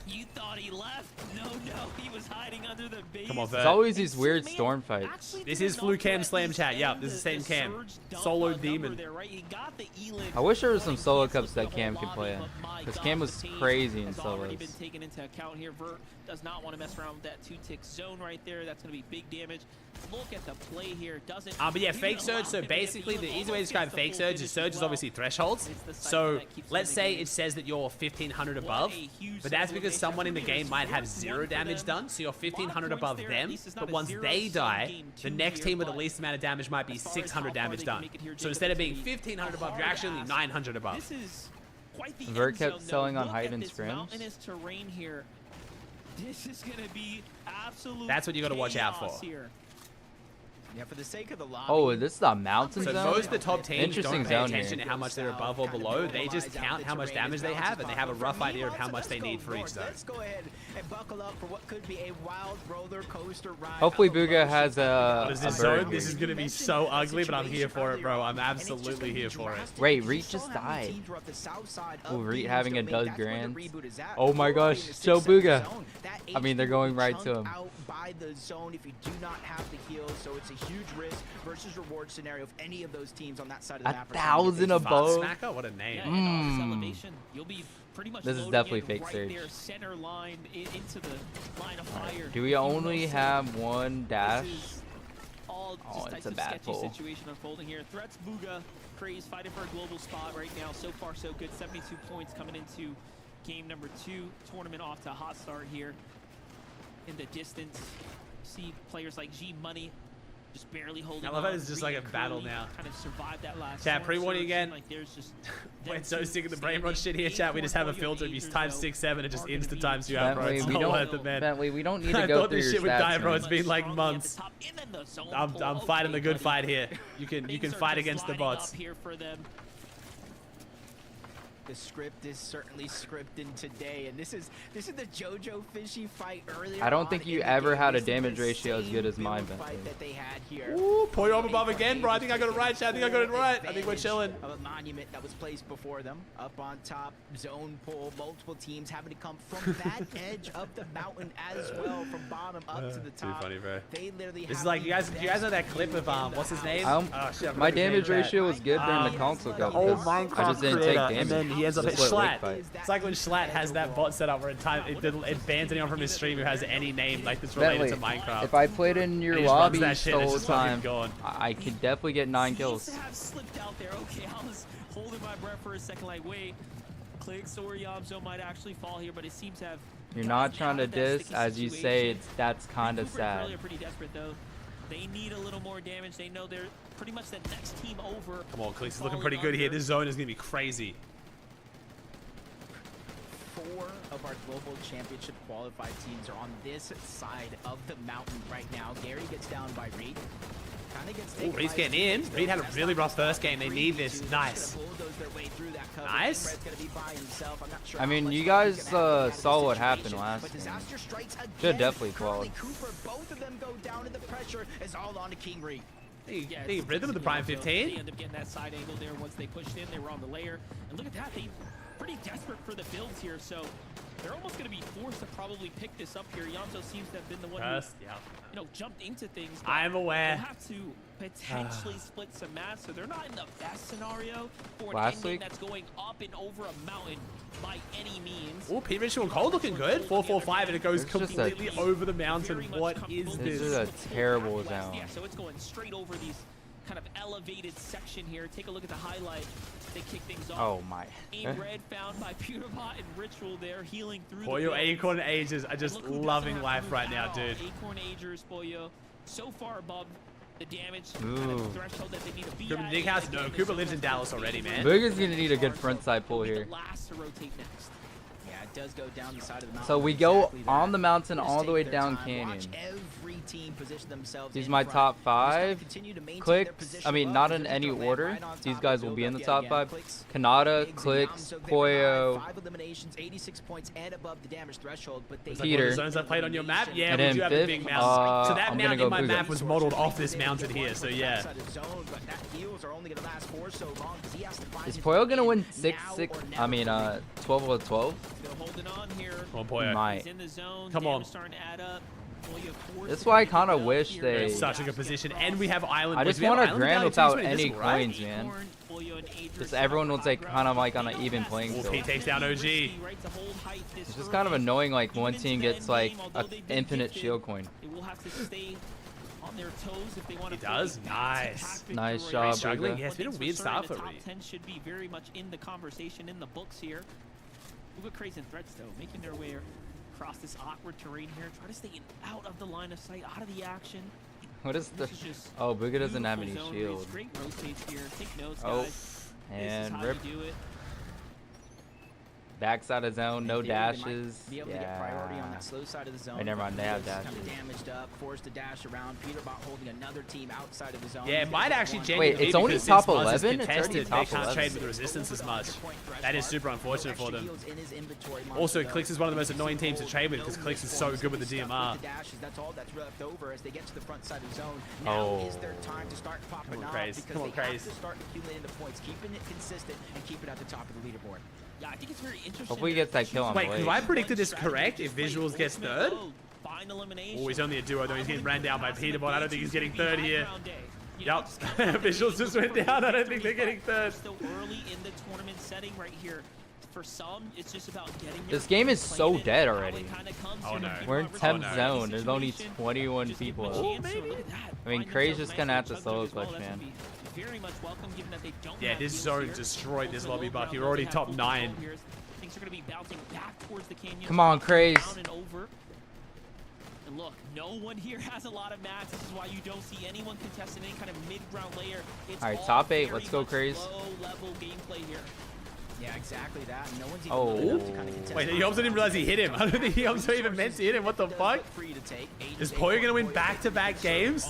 You thought he left? No, he was hiding under the base. Come on, Vert. It's always these weird storm fights. This is Flu Cam Slam Chat. Yeah, this is the same Cam. Solo Demon. I wish there was some solo cups that Cam could play in, because Cam was crazy in solos. Been taken into account here. Vert does not want to mess around with that 2-tick zone right there. That's going to be big damage. Look at the play here. Doesn't. But yeah, fake surge. So basically, the easy way to describe fake surge is obviously thresholds. So let's say it says that you're 1500 above, but that's because someone in the game might have 0 damage done. So you're 1500 above them, but once they die, the next team with the least amount of damage might be 600 damage done. So instead of being 1500 above, you're actually only 900 above. Vert kept selling on height and scrims. This is gonna be absolute. That's what you got to watch out for. Here. Yeah, for the sake of the lobby. Oh, this is the mountain so zone? most of the top teams Interesting don't pay zone attention here. to how much they're above or below. They just count how much damage they have, and they have a rough idea of how much they need for each zone. Let's go ahead and buckle up for what could be a wild roller coaster ride. Hopefully BUGHA has What is this zone? This is going to be so ugly, but I'm here for it, bro. I'm absolutely here for it. Wait, Reet just died. Oh, Reet having a dud grand. Oh my gosh, show BUGHA. I mean, they're going right to him. By the zone if you do not have the heal, so it's a huge risk versus reward scenario if any of those teams on that side of the map. 1,000 above. Smacker? What a name. This is definitely fake surge. Center line into the line of fire. Do we only have one dash? Oh, it's a bad pull. Situation unfolding here. Threats BUGHA. Craze fighting for a global spot right now. So far so good. 72 points coming into game number 2. Tournament off to a hot start here. In the distance, see players like G Money just barely holding on. I love how it's just like a battle now. Kind of survived that last. Chat, pre-warning again. Like there's just We're so sick of the brain rot shit here, chat. We just have a filter. If you times 6, 7, it just insta times you out, bro. It's not worth it, man. Bentley, we don't need to go through your shit would die, bro. stats. It's been like months. I'm fighting the good fight here. You can fight against the bots. The script is certainly scripted today, and this is the JoJo Fishy fight earlier. I don't think you ever had a damage ratio as good as mine, Bentley. That they had here. Ooh, pull you up above again, bro. I think I got it right, chat. I think I got it right. I think we're chilling. Of a monument that was placed before them, up on top, zone pull, multiple teams having to come from that edge of the mountain as well, from bottom up to the top. Too funny, bro. They literally. This is like you guys know that clip of what's his name? My damage ratio was good during the console cup because I just didn't take damage. He ends up at Schlatt. It's like when Schlatt has that bot set up where it bans anyone from his stream who has any name like that's related to Minecraft. If I played in your lobby the whole time, I could definitely get 9 kills. Have slipped out there. Okay, I was holding my breath for a second. Like, wait, CLIX or Yamzo might actually fall here, but it seems to have. You're not trying to diss, as you say. That's kind of sad. They're pretty desperate though. They need a little more damage. They know they're pretty much the next team over. Come on, CLIX is looking pretty good here. This zone is gonna be crazy. 4 of our global championship qualified teams are on this side of the mountain right now. Gary gets down by Reed. Reed's getting in. Reed had a really rough first game. They need this. Nice. Nice. I mean, you guys saw what happened last game. Should definitely qualify. Both of them go down in the pressure is all on to King Reed. They rhythm with the Prime 15. They end up getting that side angle there once they pushed in. They were on the layer. And look at that. They pretty desperate for the builds here, so they're almost going to be forced to probably pick this up here. Yamzo seems to have been the one who, jumped into things. I'm aware. They'll have to potentially split some mass, so they're not in the best scenario for an ending that's going up and over a mountain by any means. Oh, Pete Ritual and Cole looking good. 4-4-5, and it goes completely over the mountain. What is this? This is a terrible zone. Yeah, so it's going straight over these kind of elevated section here. Take a look at the highlight. They kick things off. Oh my. Aim red found by PETERBOT and Ritual there, healing through Pollo, the Acorn, Ages are just loving life right now, dude. Acorn Agers, Pollo, so far above the damage threshold that they need to be Cooper at. Nick House, no. Cooper lives in Dallas already, man. Bugha's gonna need a good frontside pull here. Last to rotate next. Yeah, it does go down the side of the mountain. So we go on the mountain all the way down canyon. Watch every team position themselves. These are my top 5. CLIX, I mean, not in any order. These guys will be in the top 5. Kanata, CLIX, Pollo, 5 eliminations, 86 points and above the damage threshold, but they Peter. The zones I played on your map, yeah, And we then do have a big fifth, mountain. So that I'm gonna mountain go in my Bugha. map was modeled off this mountain here, so yeah. Is Pollo gonna win 6-6? I mean, 12 of 12? Still holding on here. Come on, Pollo. Might. He's in the zone. Come on. Damage starting to add up. Pollo forced That's to why I get kind it of up wish here. they. Such a good position, and we have Island. I Boys. just We have want a Island grand Valley without teams winning any this, right? coins, man. Acorn, Pollo, and Agers Just everyone was like high kind of ground. like on an even playing Well, field. Pete takes down OG. Right to hold height this It's just early. kind of annoying, like one Even team into the gets end like game, an although they've been infinite gifted, shield coin. They will have to stay on their toes if they want to. He does? Nice. Nice job, Struggling. Bugha. Yeah, it's been a weird start for The top Reed. 10 should be very much in the conversation in the books here. Bugha Craze and Threats though, making their way across this awkward terrain here. Try to stay out of the line of sight, out of the action. What is the? This is just Oh, Bugha doesn't have any beautiful zone reads, shield. Great rotates here. Take notes, Oh, guys. This and is how rip. you do it. Backside of zone, no They might dashes. Be able to get priority on Yeah. that slow side of the zone. Wait, never mind, they have Kind dashes. of damaged up, forced to dash around. PETERBOT holding another team outside of the zone. Yeah, it might actually Wait, genuinely it's be only because top since Muzz is 11? It's already contested, top they can't 11. trade with resistance as much. That is super unfortunate for them. Also, CLIX is one of the most annoying teams to trade with because CLIX is so good with the DMR. That's all that's left over as they get to the front side of the zone. Oh. Now is their time to start popping Come on, off Craze. because Come on, they have Craze. to start accumulating the points, keeping it consistent, and keep it at the top of the leaderboard. Yeah, I think it's very interesting. Hopefully he gets that kill on Wait, Playz. because I predicted this correct. If Visuals gets third, Find elimination. oh, he's only a duo though. He's getting ran down by PETERBOT. I don't think he's getting third here. You know, Yep, it's kind of Visuals just went down. I don't think they're getting third. Still early in the tournament setting right here. For some, it's just about getting This game is so dead already. Oh, no. We're in 10th zone. There's only 21 people. Oh, maybe. I mean, Craze just gonna have to solo clutch, man. Very much welcome, given that they don't Yeah, have this heals zone here. destroyed this Over the lobby, low Buck. ground, You're though, already they have top full 9. control here. Things are going to be bouncing back towards the canyon. Come on, Craze. Down and over. And look, no one here has a lot of mats. This is why you don't see anyone contesting any kind of mid-ground layer. It's All right, all top 8. very Let's go, much Craze. low-level gameplay here. Yeah, exactly that. No one's even Oh. low enough to kind of contest. Wait, Yomso didn't realize he hit him. I don't think Yomso even meant to hit him. What the fuck? Is Pollo gonna win back-to-back games?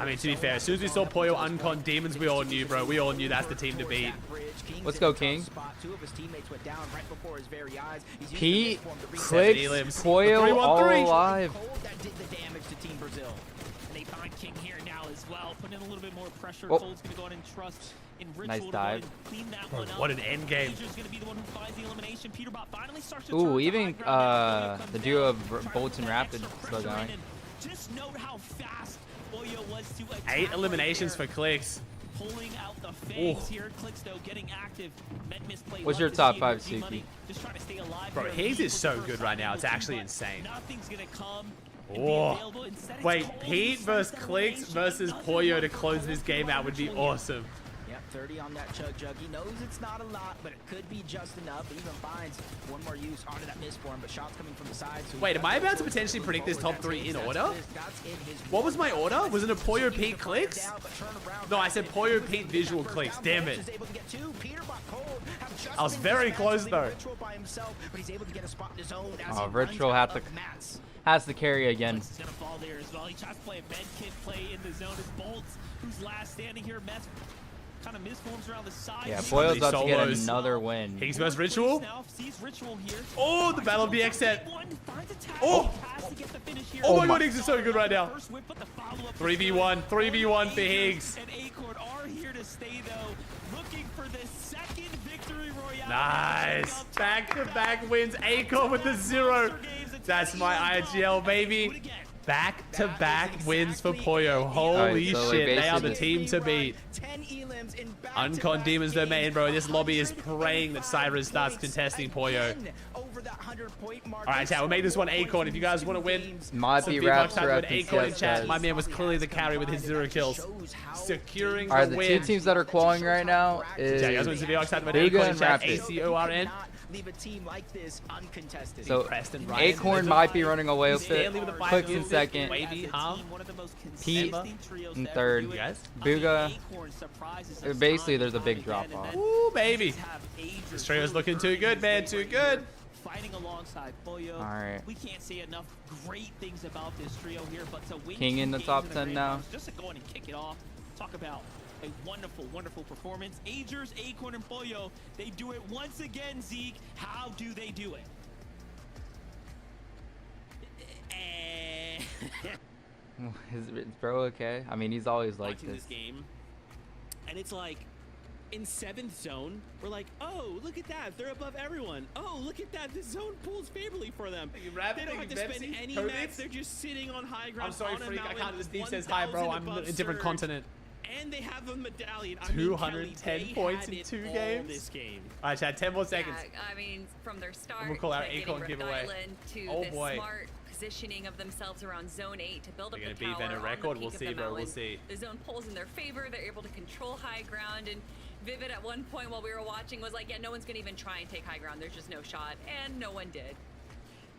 I mean, to be fair, as soon as we saw Pollo uncon Demons, we all knew, bro. We all knew that's the team to beat. Let's go, King. Pete, Seven CLIX, elims. Pollo, The 3-1-3. all alive. That did the damage to Team Brazil. And they find King here now as well. Putting in a little bit more pressure. Oh. Cole's going to go in and trust in Ritual Nice to go dive. and clean that Bro, one up. what an end game. Major's going to be the one who finds the elimination. PETERBOT finally starts to Ooh, turn to even high ground now. Pollo comes the down, duo of trying to Bolts and put Rapid extra still pressure going. in, and just note how fast Pollo was to attack 8 right eliminations there. for CLIX. Pulling out the fangs Ooh. here. CLIX though getting active. Med misplay What's left your to top see 5, Energy Money. Suki? Just trying to stay alive Bro, here. his Lead is for so the first good time right now. in It's the actually team, insane. but Nothing's gonna come. and be Oh. available. Instead, it's Wait, Cole Pete who versus starts the CLIX elimination. versus Another Pollo one to close this game out would be Ritual here. awesome. Yep, 30 on that chug jug. He knows it's not a lot, but it could be just enough. He even finds one more use onto that miss for him, but shots coming from the side. So Wait, am I about to potentially predict this top 3 in order? What was my order? Was it a Pollo, Pete, CLIX? No, I said Pollo, Pete, Visual, CLIX. Damn it. I was very close though. Oh, Ritual has to carry again. He's gonna fall there as well. He tries to play a med kit play in the zone. As Bolts, who's last standing here, Mets kind of misforms around the side. Yeah, Sees Pollo's about to get solos. another win. Kings versus Ritual. now, sees Ritual here. Oh, the Battle BX set. Finds a tag. Oh. Has to get the finish here. Oh my god, Higgs is so good right now. First whip, but the follow-up 3v1, 3v1 for Higgs. And Acorn are here to stay though, looking for the second victory royale. Nice. Back-to-back wins. Acorn with the 0. That's my IGL, baby. Back-to-back wins for Pollo. Holy Alright, so, like, shit, they are the basically- team to beat. Uncon Demons domain, bro. This lobby is praying that Cyrus starts contesting Pollo. that 100-point mark. All right, chat, we'll make this one Acorn. If you guys want to win, might be raps for Acorn in chat. My man was clearly the carry with his 0 kills, securing the win. All right, the 2 teams that are qualifying right now is BUGHA and Rapid. ACORN. Leave a team like this uncontested. So Acorn might be running away with it. CLIX in second. Pete in third. BUGHA. Basically, there's a big drop off. Ooh, baby. This trio's looking too good, man. Too good. Fighting alongside Boyo. All right. We can't say enough great things about this trio here, but to win King in the top 10 now. Just to go in and kick it off. Talk about a wonderful, wonderful performance. Agers, Acorn, and Boyo, they do it once again, Zeke. How do they do it? Is bro okay? I mean, he's always like this. Game, and it's like, in 7th zone, we're like, oh, look at that. They're above everyone. Oh, look at that. The zone pulls favorably for them. They don't have to spend any mats. They're just sitting on high ground. I'm sorry, Freak. I can't. This Steve says hi, bro. I'm in a different continent. And they have a medallion. 210 points in 2 games. This game. All right, Chad, 10 more seconds. Yeah, I mean, from their start, We'll call our Acorn giveaway. To Oh this boy. smart positioning of themselves around zone 8 to build up They're the gonna tower beat Venom on record. the We'll peak see, of the bro. We'll mountain. see. The zone pulls in their favor. They're able to control high ground. And Vivid at one point while we were watching was like, yeah, no one's gonna even try and take high ground. There's just no shot, and no one did.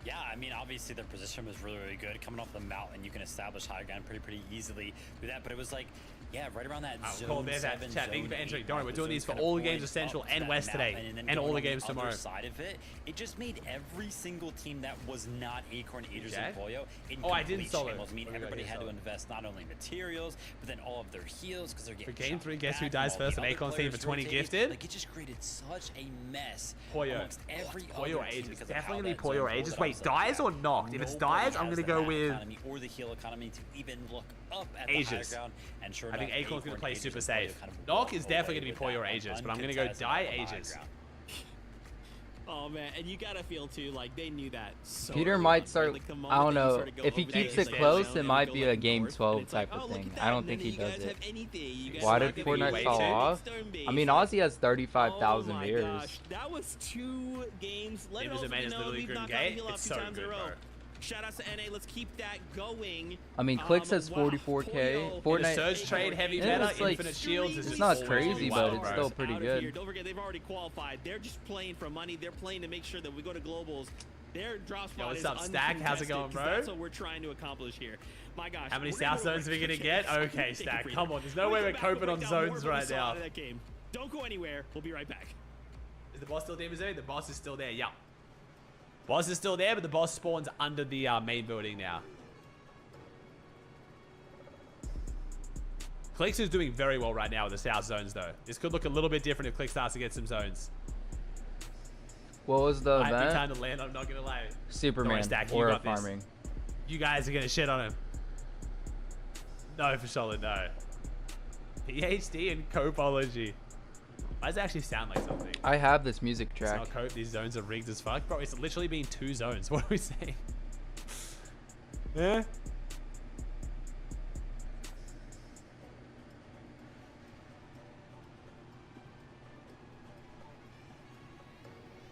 Yeah, I mean, obviously their position was really, really good. Coming off the mountain, you can establish high ground pretty easily through that. But it was like, yeah, right around that zone 7, chat. Thank you for entering. Don't worry, we're doing these for kind of all the games of point Central up and that West today, mountain, then and all going the on games other tomorrow. Side of it, it just made every single team that was not Acorn, Agers, and Boyo in I didn't complete solo. shambles. I mean, everybody had to invest not only materials, but then all of their heals because they're getting For game 3, guess who back, dies and all first the on other Acorn's team for players 20 rotated. gifted? Like, it just created such a mess Poyo. amongst every Poyo other team Ages. because of Definitely how gonna be that Poyo zone Ages. rolled. Wait, I was like, dies or knocked? If it's nobody dies, I'm has gonna the go map with economy or the heal economy to even look up at Ages. the high ground. And sure I think enough, Acorn's gonna Acorn, play Agers, super and safe. Boyo kind of Knock walked is definitely away gonna be with Poyo that Ages, one but I'm gonna go uncontested die on the high Ages. ground. Oh man, and you gotta feel too like they knew that. So Peter early might on, start. like, the I moment don't that you know. sort of go If he over there, keeps it's it like, close, down, it and might go be a like game north, 12 and it's like, type of oh, look thing. at that, I don't and think then he you does guys it. have anything. You guys Why have did anything. Fortnite way fall too. off? I mean, Aussie has 35,000 oh my viewers. gosh, that was 2 games. Let It it was also a man be is known literally we've good knocked out gate. Heal off It's 2 so times in good, a row. bro. Shout out to NA. Let's keep that going. I mean, CLIX has wow, 44k. Poyo. Fortnite. Surge trade, heavy Yeah, meta, it's like- infinite shields. it's just not always crazy, wild, but it's bro. still pretty Out of here. good. Don't forget, they've already qualified. They're just playing for money. They're playing to make sure that we go to globals. Their drop spot what's is up, Stack? How's it uncontested, going, 'cause bro? That's what we're trying to accomplish here. My gosh. How many we're gonna south go zones are we right gonna to get? Chad. Okay, Thank you Stack. for Come that. on, there's no We'll way come we're back, coping we'll on break down more zones of what we right saw now. out of that game. Don't go anywhere. We'll be right back. Is the boss still demonstrating? The boss is still there. Yeah. Boss is still there, but the boss spawns under the main building now. CLIX is doing very well right now with the south zones, though. This could look a little bit different if CLIX starts to get some zones. What was the I have event? time to land. I'm not gonna lie. Superman Stack, you or got this. farming. You guys are gonna shit on him. No, for solid, no. PhD in copology. Why does it actually sound like something? I have this music It's track. not cope. These zones are rigged as fuck, bro. It's literally been 2 zones. What are we saying? Yeah.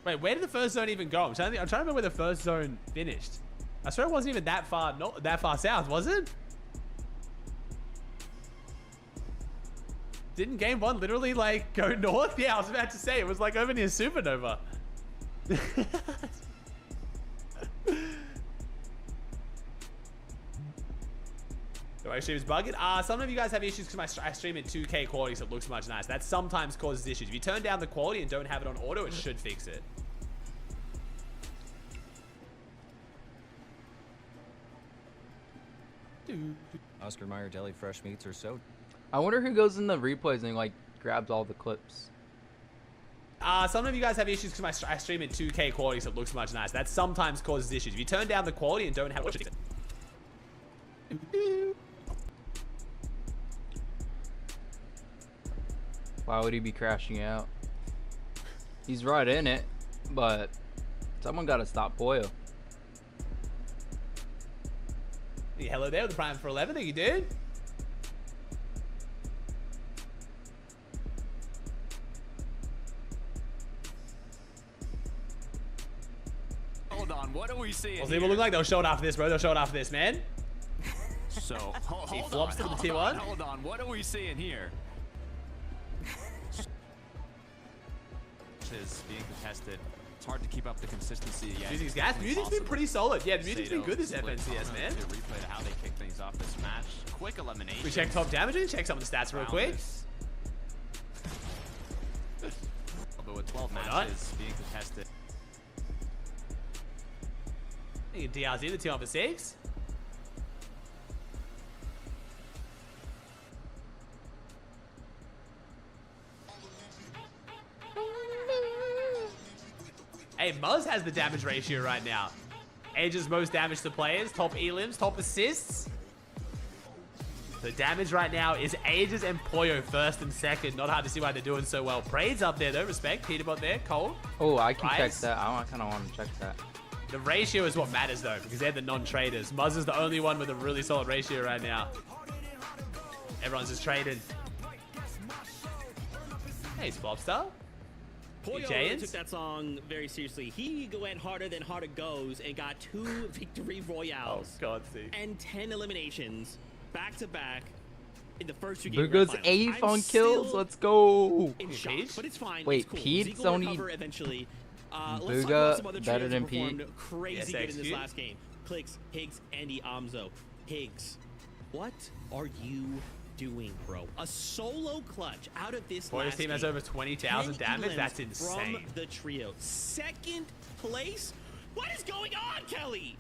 Wait, where did the first zone even go? I'm trying to remember where the first zone finished. I swear it wasn't even that far, not that far south, was it? Didn't game 1 literally like go north? Yeah, I was about to say it was like over near Supernova. Do I stream is bugging? Some of you guys have issues because I stream in 2K quality, so it looks much nicer. That sometimes causes issues. If you turn down the quality and don't have it on auto, it should fix it. Oscar Mayer deli fresh meats are so. I wonder who goes in the replays and like grabs all the clips. Some of you guys have issues because I stream in 2K quality, so it looks much nicer. That sometimes causes issues. If you turn down the quality and don't have it, Why would he be crashing out? He's right in it, but someone got to stop Boyo. Yeah, hello there with the Prime for 11. Thank you, dude. we seeing? We'll see what it look like. They'll show it after this, bro. They'll show it after this, man. So, He flops to the tier 1. Hold on. What are we seeing here? Is being contested. It's hard to keep up the consistency yet. Music's gas. Music's been pretty solid. Yeah, the music's been good this FNCS, man. Replay to how they kick things off this match. Quick elimination. We check top damage and check some of the stats real quick. But with 12 matches being contested. I think DRZ the tier 1 for 6. Hey, Muzz has the damage ratio right now. Age's most damage to players, top elims, top assists. The damage right now is Ages and Poyo first and second. Not hard to see why they're doing so well. Prade's up there though, respect. PETERBOT there, Cole. Oh, I can check that. I kind of want to check that. The ratio is what matters though, because they're the non-traders. Muzz is the only one with a really solid ratio right now. Everyone's just traded. Hey, Spopstar. Poyo really took that song very seriously. He went harder than harder goes and got 2 victory royales. Oh, God, see. And 10 eliminations back to back in the first 2 games. BUGHA's 8 on kills. Let's go. In shock, but it's fine. Wait, it's cool. Pete's only eventually. Let's talk BUGHA about some other better trios than who Pete. performed crazy good in this last game. CLIX, Higgs, Andy, Amzo. Higgs, what are you doing, bro? A solo clutch out of this Poyo's last team has game. over 20,000 damage. That's insane. From the trio. 2nd place? What is going on, Kelly?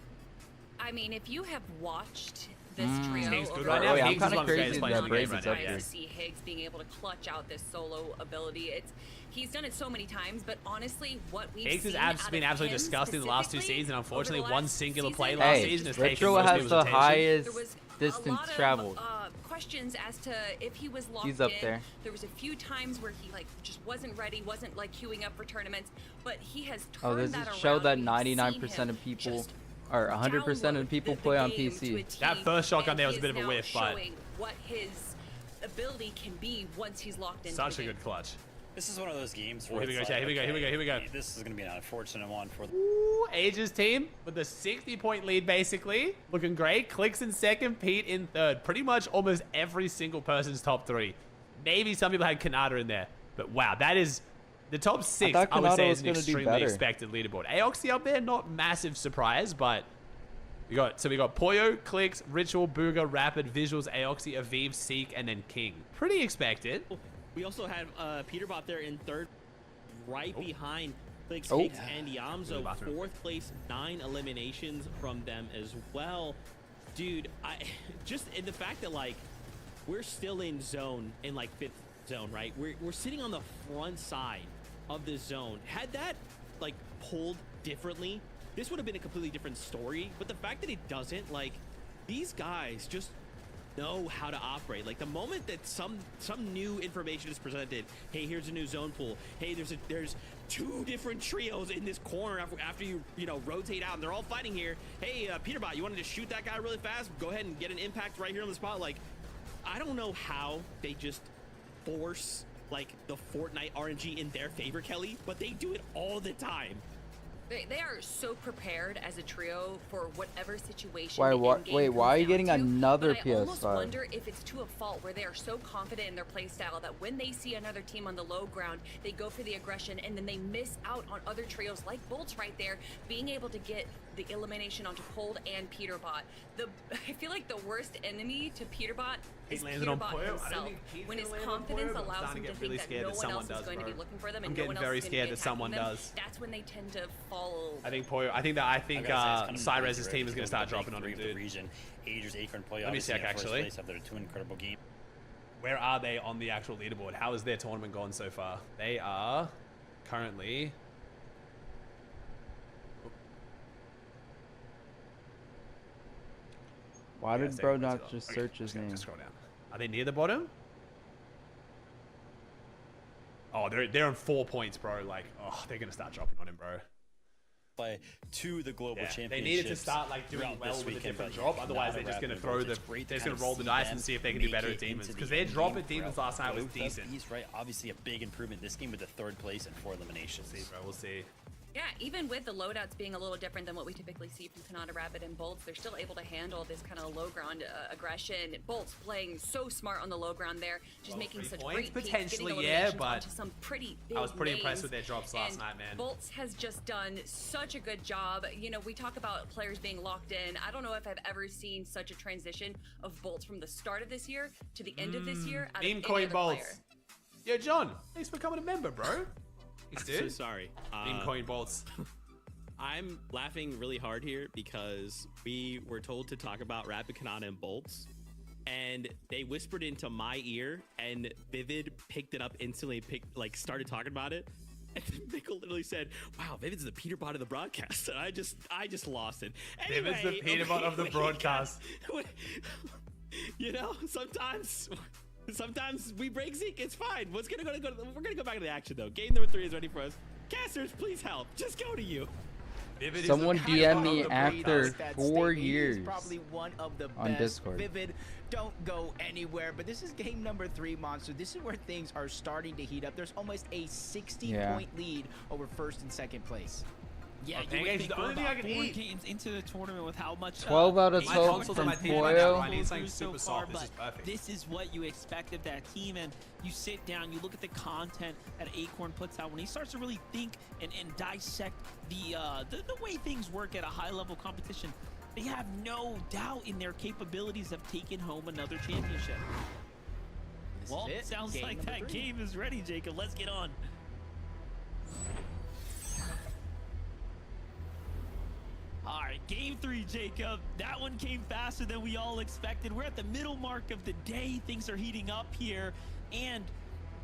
I mean, if you have watched this trio Higgs good over right now. Yeah, I'm Higgs kind is of one of the crazy greatest players in that the game Braves right is now. up nice there. to see Higgs being able to clutch out this solo ability. He's done it so many times, but honestly, what we've Higgs seen has been out of absolutely him disgusting the last 2 specifically seasons, and unfortunately, over the one last singular play season, last Hey, season has taken Retro most has people's the attention. highest there was distance a lot traveled. of questions as to if he was locked He's up in. there. There was a few times where he just wasn't ready, wasn't queuing up for tournaments, but he has turned Oh, does that it show around. that We've 99% seen him of people, just or 100% of people play on game to PC? a That T, first shotgun and there was a he bit of is a now whiff, but showing what his ability can be once he's locked into Such the a game. good clutch. This is one of those games Oh, where here we go, it's Jay. like, Here we go, here we go, here we go. This is going to be an unfortunate one for the... Ooh, Ages team with a 60-point lead, basically. Looking great. CLIX in 2nd, Pete in 3rd. Pretty much almost every single person's top 3. Maybe some people had Kanata in there. But wow, that is... The top 6, I would say, is an extremely expected leaderboard. Aoxy up there, not massive surprise, but... we got Poyo, CLIX, Ritual, BUGHA, Rapid, Visuals, Aoxy, Aviv, Seek, and then King. Pretty expected. We also had PETERBOT there in 3rd, right behind CLIX, Oh. Higgs, and Yamzo. 4th place, 9 eliminations from them as well. Dude, just in the fact that we're still in zone, in 5th zone, right? We're sitting on the front side of the zone. Had that pulled differently, this would have been a completely different story. But the fact that it doesn't, these guys just know how to operate. The moment that some new information is presented, hey, here's a new zone pool. Hey, there's 2 different trios in this corner after you rotate out, and they're all fighting here. Hey, PETERBOT, you wanted to shoot that guy really fast? Go ahead and get an impact right here on the spot. I don't know how they just force the Fortnite RNG in their favor, Kelly, but they do it all the time. They are so prepared as a trio for whatever situation. Why? the Wait, why are you getting down to, another but I almost PS5? wonder if it's to a fault where they are so confident in their play style that when they see another team on the low ground, they go for the aggression, and then they miss out on other trios like Bolt's right there, being able to get the elimination onto Cold and PETERBOT. I feel like the worst enemy to PETERBOT is PETERBOT himself. When his confidence allows him to think that no one else is going to be looking for them, and no one else is going to be attacking them, that's when they tend to fall. I think Cyrez's team is going to start dropping on him, dude. Agers, Acorn, Poyo, Let me check, actually. have their 2 incredible games. Where are they on the actual leaderboard? How has their tournament gone so far? They are currently... Why did bro not just search his name? Scroll down. Are they near the bottom? Oh, they're on 4 points, bro. They're gonna start dropping on him, bro. Play to the global championship. They needed to start doing well with a different drop. Otherwise, they're just gonna roll the dice and see if they can do better at demons. Because their drop at demons last night was decent. Right, obviously a big improvement this game with the 3rd place and 4 eliminations. We'll see, bro. We'll see. Yeah, even with the loadouts being a little different than what we typically see from Kanata, Rabbit, and Bolts, they're still able to handle this kind of low ground aggression. Bolts playing so smart on the low ground there, just making such great peaks, potentially, yeah, but some pretty big I was pretty names. impressed with their drops last night, man. Bolts has just done such a good job. You know, we talk about players being locked in. I don't know if I've ever seen such a transition of Bolts from the start of this year to the end of this year. Meme coin Bolts. Yo, John, thanks for becoming a member, bro. I'm so sorry. Meme coin Bolts. I'm laughing really hard here because we were told to talk about Rapid Kanata and Bolts, and they whispered into my ear, and Vivid picked it up instantly, started talking about it, and Michael literally said, "Wow, Vivid's the PETERBOT of the broadcast," and I just lost it. Anyway, Vivid's the PETERBOT of the broadcast. You know, sometimes we break Zeke. It's fine. We're gonna go back to the action though. Game number 3 is ready for us. Casters, please help. Just go to you. Someone DM me after 4 years probably one of the on best. Discord. Vivid, don't go anywhere. But this is game number 3, Monster. This is where things are starting to heat up. There's almost a 60-point lead over first and second place. Yeah, you would think we're about 4 games into the tournament with how much 12 out of 12 from Poyo. So far, but this is what you expect of that team, and you sit down, you look at the content that Acorn puts out when he starts to really think and dissect the way things work at a high-level competition. They have no doubt in their capabilities of taking home another championship. Well, it sounds like that game is ready, Jacob. Let's get on. All right, game 3, Jacob. That one came faster than we all expected. We're at the middle mark of the day. Things are heating up here. And,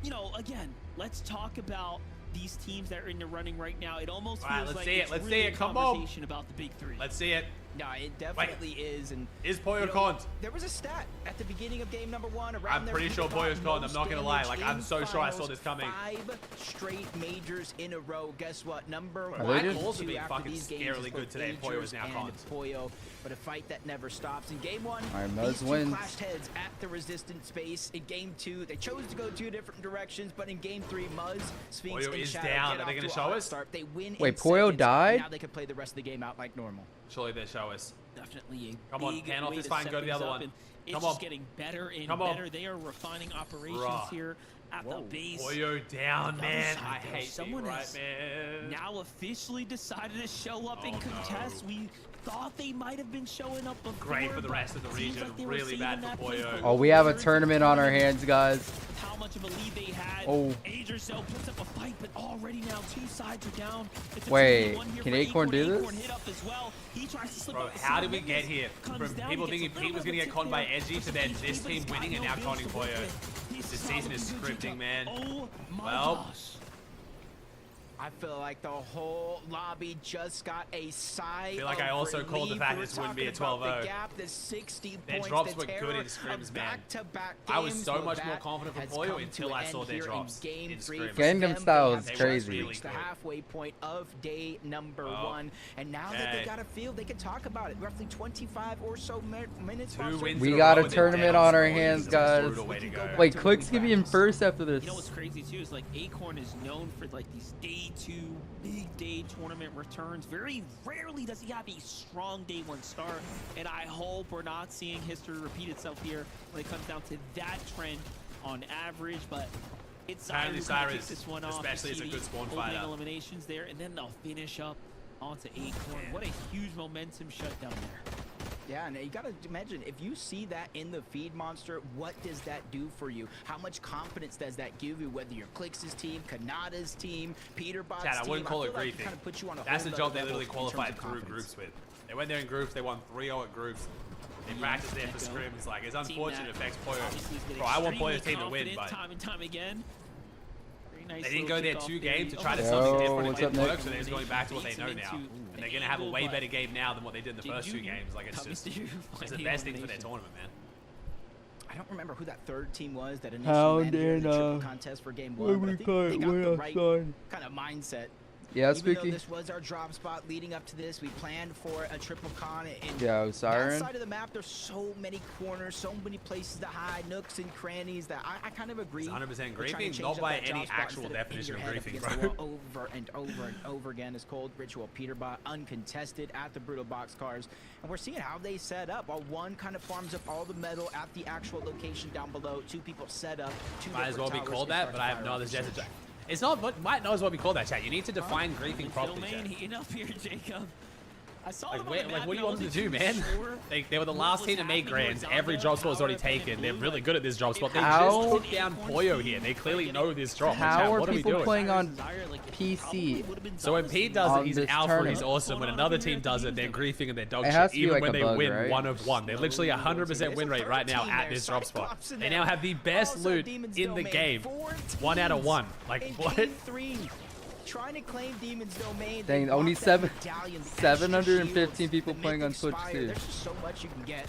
you know, again, let's talk about these teams that are in the running right now. It almost feels like it's really a conversation about the big 3. Let's see it. No, it definitely is. And is Poyo conned? There was a stat at the beginning of game number 1. I'm pretty sure Poyo's conned. I'm not gonna lie. Like, I'm so sure I saw this coming. 5 straight majors in a row. Guess what? Number my calls have been fucking scarily good today. Poyo is now conned. Poyo, but a fight that never stops. In game 1, these two clashed heads at the resistance space. In game 2, they chose to go 2 different directions, but in game 3, Muzz, Sphinx, Poyo and is Shadow down. get Are they off gonna to a show hot us? start. They win. Wait, in Poyo seconds. died? Now they can play the rest of the game out like normal. Surely they show us. Definitely a Come on, big pan off way this to fine, set go to the things other up, one. and it's Come just on. getting better and Come on. better. They are refining operations here at the base. Poyo down, man. I hate someone being right, has man. now officially decided to show up and contest. We thought they might have been showing up before. Great for the rest of the region. Like really bad for Poyo. Oh, we have a tournament on our hands, guys. How much of a lead they had. Oh. Agercell puts up a fight, but already now 2 sides are down. It's wait, can Acorn do this? Acorn hit up as well. He tries to slip Bro, up. how did we get here? From people thinking Pete was going to get conned by Edgy to then this team winning and now conning Poyo. This season is scripting, man. Oh my gosh. I feel like the whole lobby just got a sigh. I feel like I also called the fact this wouldn't be a 12-0. The gap, the 60 Their points, drops the were good in scrims, man. I was so much more confident for Poyo until I saw their drops in scrims. Gangnam Style is crazy. Reached the halfway point of day number 1, and now that they got a field, they can talk about it. Roughly 25 or so minutes. We got a tournament on our hands, guys. Wait, CLIX could be in first after this. You know what's crazy too is like Acorn is known for like these day 2 big day tournament returns. Very rarely does he have a strong day 1 start, and I hope we're not seeing history repeat itself here when it comes down to that trend on average. But it's Cyrus who takes this one off, especially as a good spawn fighter. Eliminations there, and then they'll finish up onto Acorn. What a huge momentum shutdown there. Yeah, and you gotta imagine, if you see that in the feed, Monster, what does that do for you? How much confidence does that give you, whether you're CLIX's team, Kanata's team, PETERBOT's team? Chad, I wouldn't call it griefing. Kind of put you on a That's the job they level literally in terms qualified of through confidence. groups with. They went there in groups, they won 3-0 at groups. They practiced there for scrims. Like, it's unfortunate it affects Poyo. Bro, I want Poyo's team to win, but time and time again. They didn't go there 2 games to try to something different. It didn't work, so they're just going back to what they know now. And they're going to have a way better game now than what they did in the first 2 games. Like, it's just, it's the best thing for their tournament, man. I don't remember who that third team was that initially landed in the triple contest for game 1, but I think they got the right kind of mindset. Yeah, Even though Spooky. this was our drop spot leading up to this, we planned for a triple con. And Yo, Siren. that side of the map, there's so many corners, so many places to hide, nooks and crannies that I kind of agree. It's 100% with trying to griefing, change not up by that drop any spot actual instead of definition of hitting your griefing, head up bro. against the wall over and over and over again. Is cold ritual PETERBOT uncontested at the brutal boxcars, and we're seeing how they set up. While one kind of farms up all the metal at the actual location down below, two people set up. Might as well be called that, but I have no other suggestions. It's not, but might not as well be called that, chat. You need to define griefing properly. Heating up here, Jacob. I saw Like, them on the map, what do you and I want them to do, wasn't man? too sure They were the last team to make grands. Every drop spot was already taken. They're really good at this drop spot. They How? just took down Poyo here. They clearly know this drop. How Chat, are what are we people doing? playing on PC? So when Pete does on it, he's an this alpha, tournament? he's awesome. When another team does it, they're griefing and they're dog It has shit. to be Even like when a they bug, win right? 1 of 1. They're literally 100% win rate right now at this drop spot. They now have the best loot in the game. 1 out of 1. Like, what? Trying to claim Demon's domain. Dang, only 715 people playing on Twitch too. There's just so much you can get,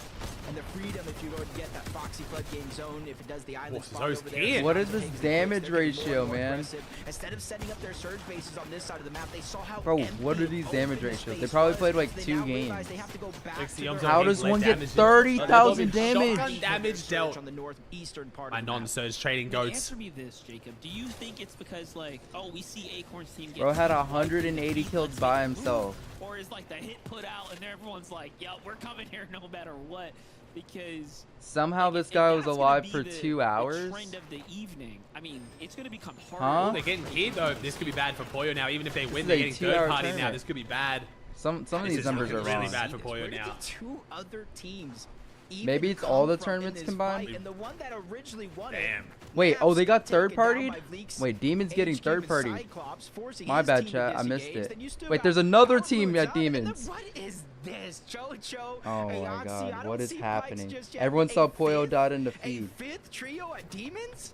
and the freedom if you go and get that Foxy floodgate zone, if it does the island spot over there. What is this damage ratio, man? Instead of setting up their surge bases on this side of the map, they saw how. Bro, what are these damage ratios? They probably played like 2 games. How How does one get 30,000 damage? Damage dealt on the northeastern part by of the map. non-surge trading goats. Answer me this, Jacob. Do you think it's because, like, oh, we see Acorn's team get Bro had 180 kills by himself. or is like the hit put out and everyone's like, yo, we're coming here no matter what? Because Somehow this guy was alive for 2 hours. the trend of the evening. I mean, it's gonna become Huh? harder. They're getting keyed though. This could be bad for Poyo now. Even if they win, This they're is a getting 2-hour third party now. tournament. This could be bad. Some of This these is numbers are looking really wrong. bad for Where Poyo did now. the two other teams Maybe even it's all come the from tournaments in this combined? fight? And the one that originally won Damn. it, Wait, oh, they got taken third partied? down by Bleaks, Wait, Demon's getting HQ, third and party. Cyclops, forcing My his bad, team to chat. I missed disengage. it. Then you still Wait, got there's another Alpha team Blue at Zone, and then Demons. What is this? Jojo, Oh my Aoxy, I god, don't what is see Playz happening? just yet. Everyone saw A Poyo fifth- dot in the A feed. fifth trio at Demons?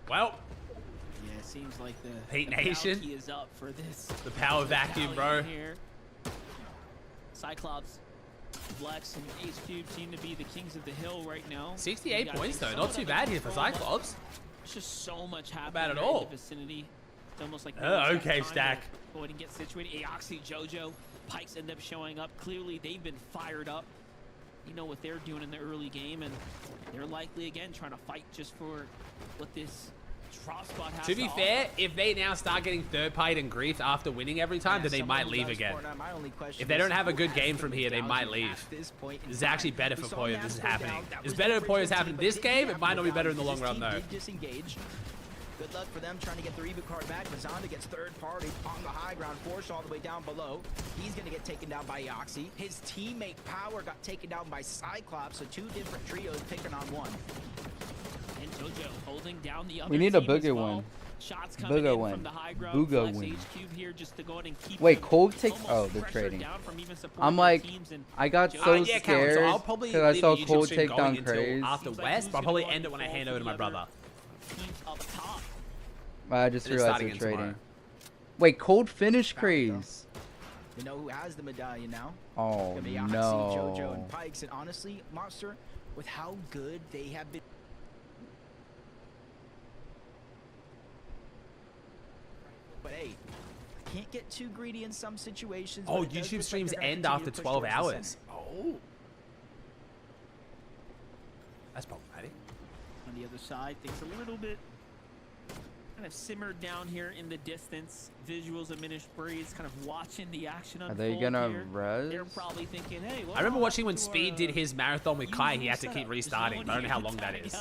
Well, Yeah, it seems like the Hate the Nation. bounty is up for this. the power vacuum, bro. Here. Cyclops, Flex, and Ace Cube seem to be the kings of the hill right now. 68 You gotta points think though. some Not of too them bad are here for controlled, but Cyclops. There's just so much happening bad at right all. in the vicinity. It's almost like Okay, Stack. Go ahead and get situated. Aoxy, Jojo, Pikes end up showing up. Clearly, they've been fired up. You know what they're doing in the early game, and they're likely again trying to fight just for what this drop spot has To be offer. fair, if they now start getting third party and griefed after winning every time, then they might leave again. If they don't have a good game from here, they might leave. This is actually better for Poyo if this is happening. It's better if Poyo's happening this game. It might not be better in the long run though. Good luck for them trying to get the reboot card back. Mazanda gets third party on the high ground, forced all the way down below. He's going to get taken down by Aoxy. His teammate Power got taken down by Cyclops, so 2 different trios picking on one. And Jojo holding down the other We need a team as BUGHA well. win. Shots coming BUGHA in win. from the high ground. BUGHA Flex win. HQ here just to go ahead and keep Wait, them Cold takes. almost Oh, they're pressured trading. down from even supporting I'm their like, teams, and I got Jojo- so Yeah, Cameron, so scared I'll probably because I leave saw the YouTube Cold stream take going down until Craze. after Seems like West, who's but I'll probably gonna end it when I fall hand for over to the my other brother. teams up top. I just It is realized starting they're in trading. tomorrow. Wait, Cold finish Craze. You know who has the medallion now? Oh Gonna be Aoxy, Jojo, no. and Pikes. And honestly, Monster, with how good they have been. But hey, can't get too greedy in some situations. Oh, but it does YouTube look streams like they're gonna end continue after to push 12 towards the hours. center. Oh. That's problematic. On the other side, things a little bit kind of simmered down here in the distance. Visuals of Minish Breeze kind of watching the action Are unfold they gonna here. res? They're probably thinking, hey, I remember watching when Speed did his marathon with Kai, he had to keep restarting. I don't know how long that is.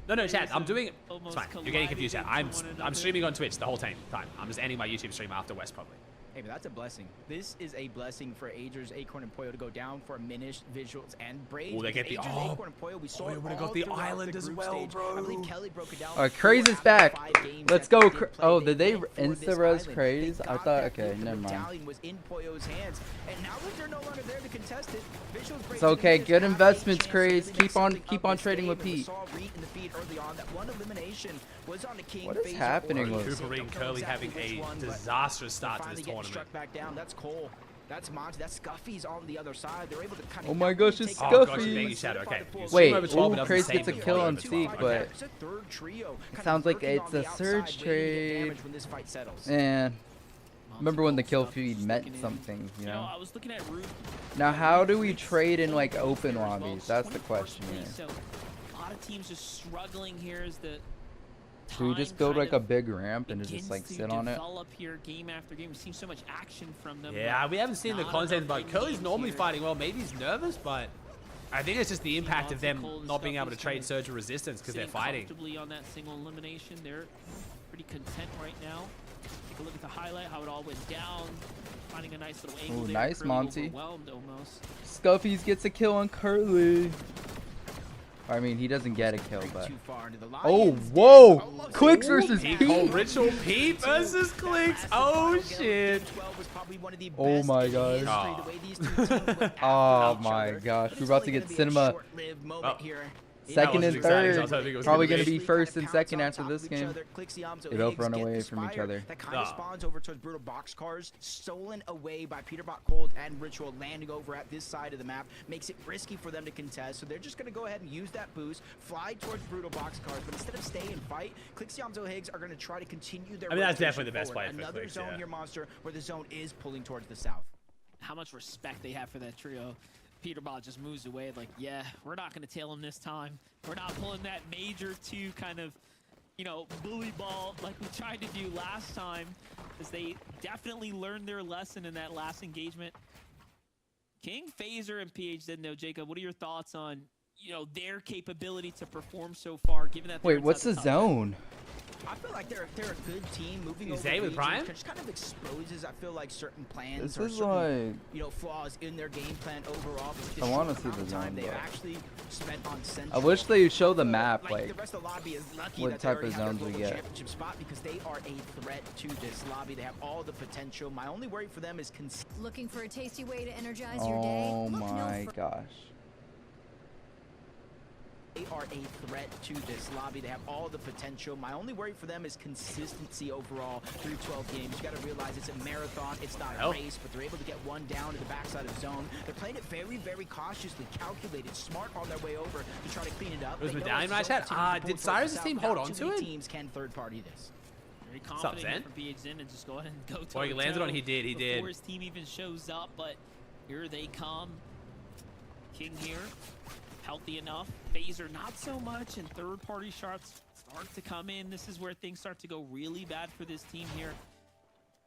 No, chat, I'm doing it. It's fine. You're getting confused, chat. I'm streaming on Twitch the whole time. I'm just ending my YouTube stream after West probably. Hey, but that's a blessing. This is a blessing for Agers, Acorn, and Poyo to go down for Minish, Visuals, and Braids. Oh, they get the Agers, oh. Acorn, and Poyo, we saw Poyo it would've all got the throughout island the as group well, stage. bro. I believe Kelly broke it down. Craze is 4 back. out of the 5 games Let's that go. they did play. Oh, did they went for insta this res island. Craze? They I got thought. that Okay, the never mind. medallion was in Poyo's hands, and now that they're no longer there to contest it, Visuals, Braids, It's okay. and Good Minish have a investments, chance to Craze. really make Keep on something of this trading with game, and we Pete. saw Reed in the feed early on. That one elimination was on the King. What is Phaser happening or with- Cooper Don't and know Curly exactly having which a one, but disastrous start to finally this getting tournament. struck back down. That's Cole. That's Monty. That's Scuffy's on the other side. They're able to kind of. Oh my gosh, it's Oh gosh, Scuffy. thank you, Shadow. Okay. Wait, Over 12, it doesn't Craze say gets a anything kill over on 12. Seek, Okay. but it sounds like it's a surge trade. And remember when the kill feed meant something, you know? I was looking at Now, how do we trade in like open lobbies? That's the question here. So a lot of teams just struggling here as the. Do we just build like a big ramp and just like sit on it? Here game after game. We've seen so much action from them. Yeah, we haven't seen the content, but Curly's normally fighting well. Maybe he's nervous, but I think it's just the impact of them not being able to trade surge or resistance because they're fighting. Comfortably on that single elimination, they're pretty content right now. Take a look at the highlight, how it all went down. Finding a nice little angle. Ooh, there. nice, Curly Monty. overwhelmed almost. Scuffies gets a kill on Curly. I mean, he doesn't get a kill, but. Oh, whoa! CLIX versus Pete. Oh, Ritual Pete versus CLIX. Oh shit! Oh my gosh. Oh my gosh. We're about to get cinema. Second and third. Probably going to be first and second after this game. They both run away from each other. That kind of spawns over towards Brutal Boxcars, stolen away by PETERBOT, Cold, and Ritual, landing over at this side of the map. Makes it risky for them to contest, so they're just going to go ahead and use that boost, fly towards Brutal Boxcars, but instead of stay and fight, CLIX Higgs are going to try to continue their that's definitely the best play for another CLIX, zone yeah. here, Monster, where the zone is pulling towards the south. How much respect they have for that trio. PETERBOT just moves away like, yeah, we're not going to tail him this time. We're not pulling that major 2 kind of, you know, bully ball like we tried to do last time, as they definitely learned their lesson in that last engagement. King, Phaser, and PH didn't know. Jacob, what are your thoughts on, you know, their capability to perform so far, given that? Wait, what's the zone? I feel like they're a good team moving over Zay with Prime? just kind of exposes, I feel like, certain plans This or is certain, like, you know, flaws in their game plan overall. I want to see the zone, they've but actually spent on I wish they show the map, like, the rest of the lobby is lucky what that type they of already have zones we their get. championship spot, because they are a threat to this lobby. They have all the potential. My only worry for them is Looking for a tasty way to energize your day? Oh Look no my gosh. They are a threat to this lobby. They have all the potential. My only worry for them is consistency overall through 12 games. You got to realize it's a marathon. It's not a race, but they're able to get one down to the backside of zone. They're playing it very, very cautiously, calculated, smart on their way over to try to clean it up. It was Medallion right chat. Did Cyrus' team hold on to it? Teams can third party this. Very confident from BH Zen and just go ahead and go to he landed on. He did. before his team even shows up, but here they come. King here. Healthy enough. Phaser not so much, and third-party shots start to come in. This is where things start to go really bad for this team here.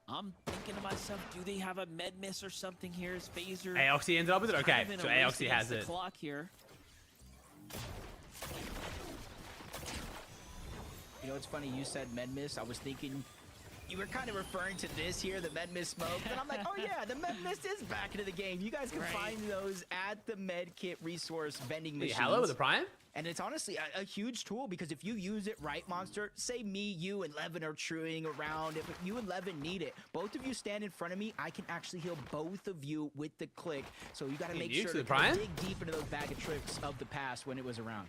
I'm thinking to myself, do they have a med miss or something here? Is Phaser... Aoxy ended up with it? Okay, so Aoxy has it. Clock here. You know, it's funny, you said med miss. I was thinking... You were kind of referring to this here, the med miss smoke, and I'm like, oh yeah, the med miss is back into the game. You guys can find those at the med kit resource vending machines. Hello with the Prime? And it's honestly a huge tool, because if you use it right, Monster, say me, you, and Levin are truing around. If you and Levin need it, both of you stand in front of me, I can actually heal both of you with the click. So you got to make sure to dig deep into those bag of tricks of the past when it was around.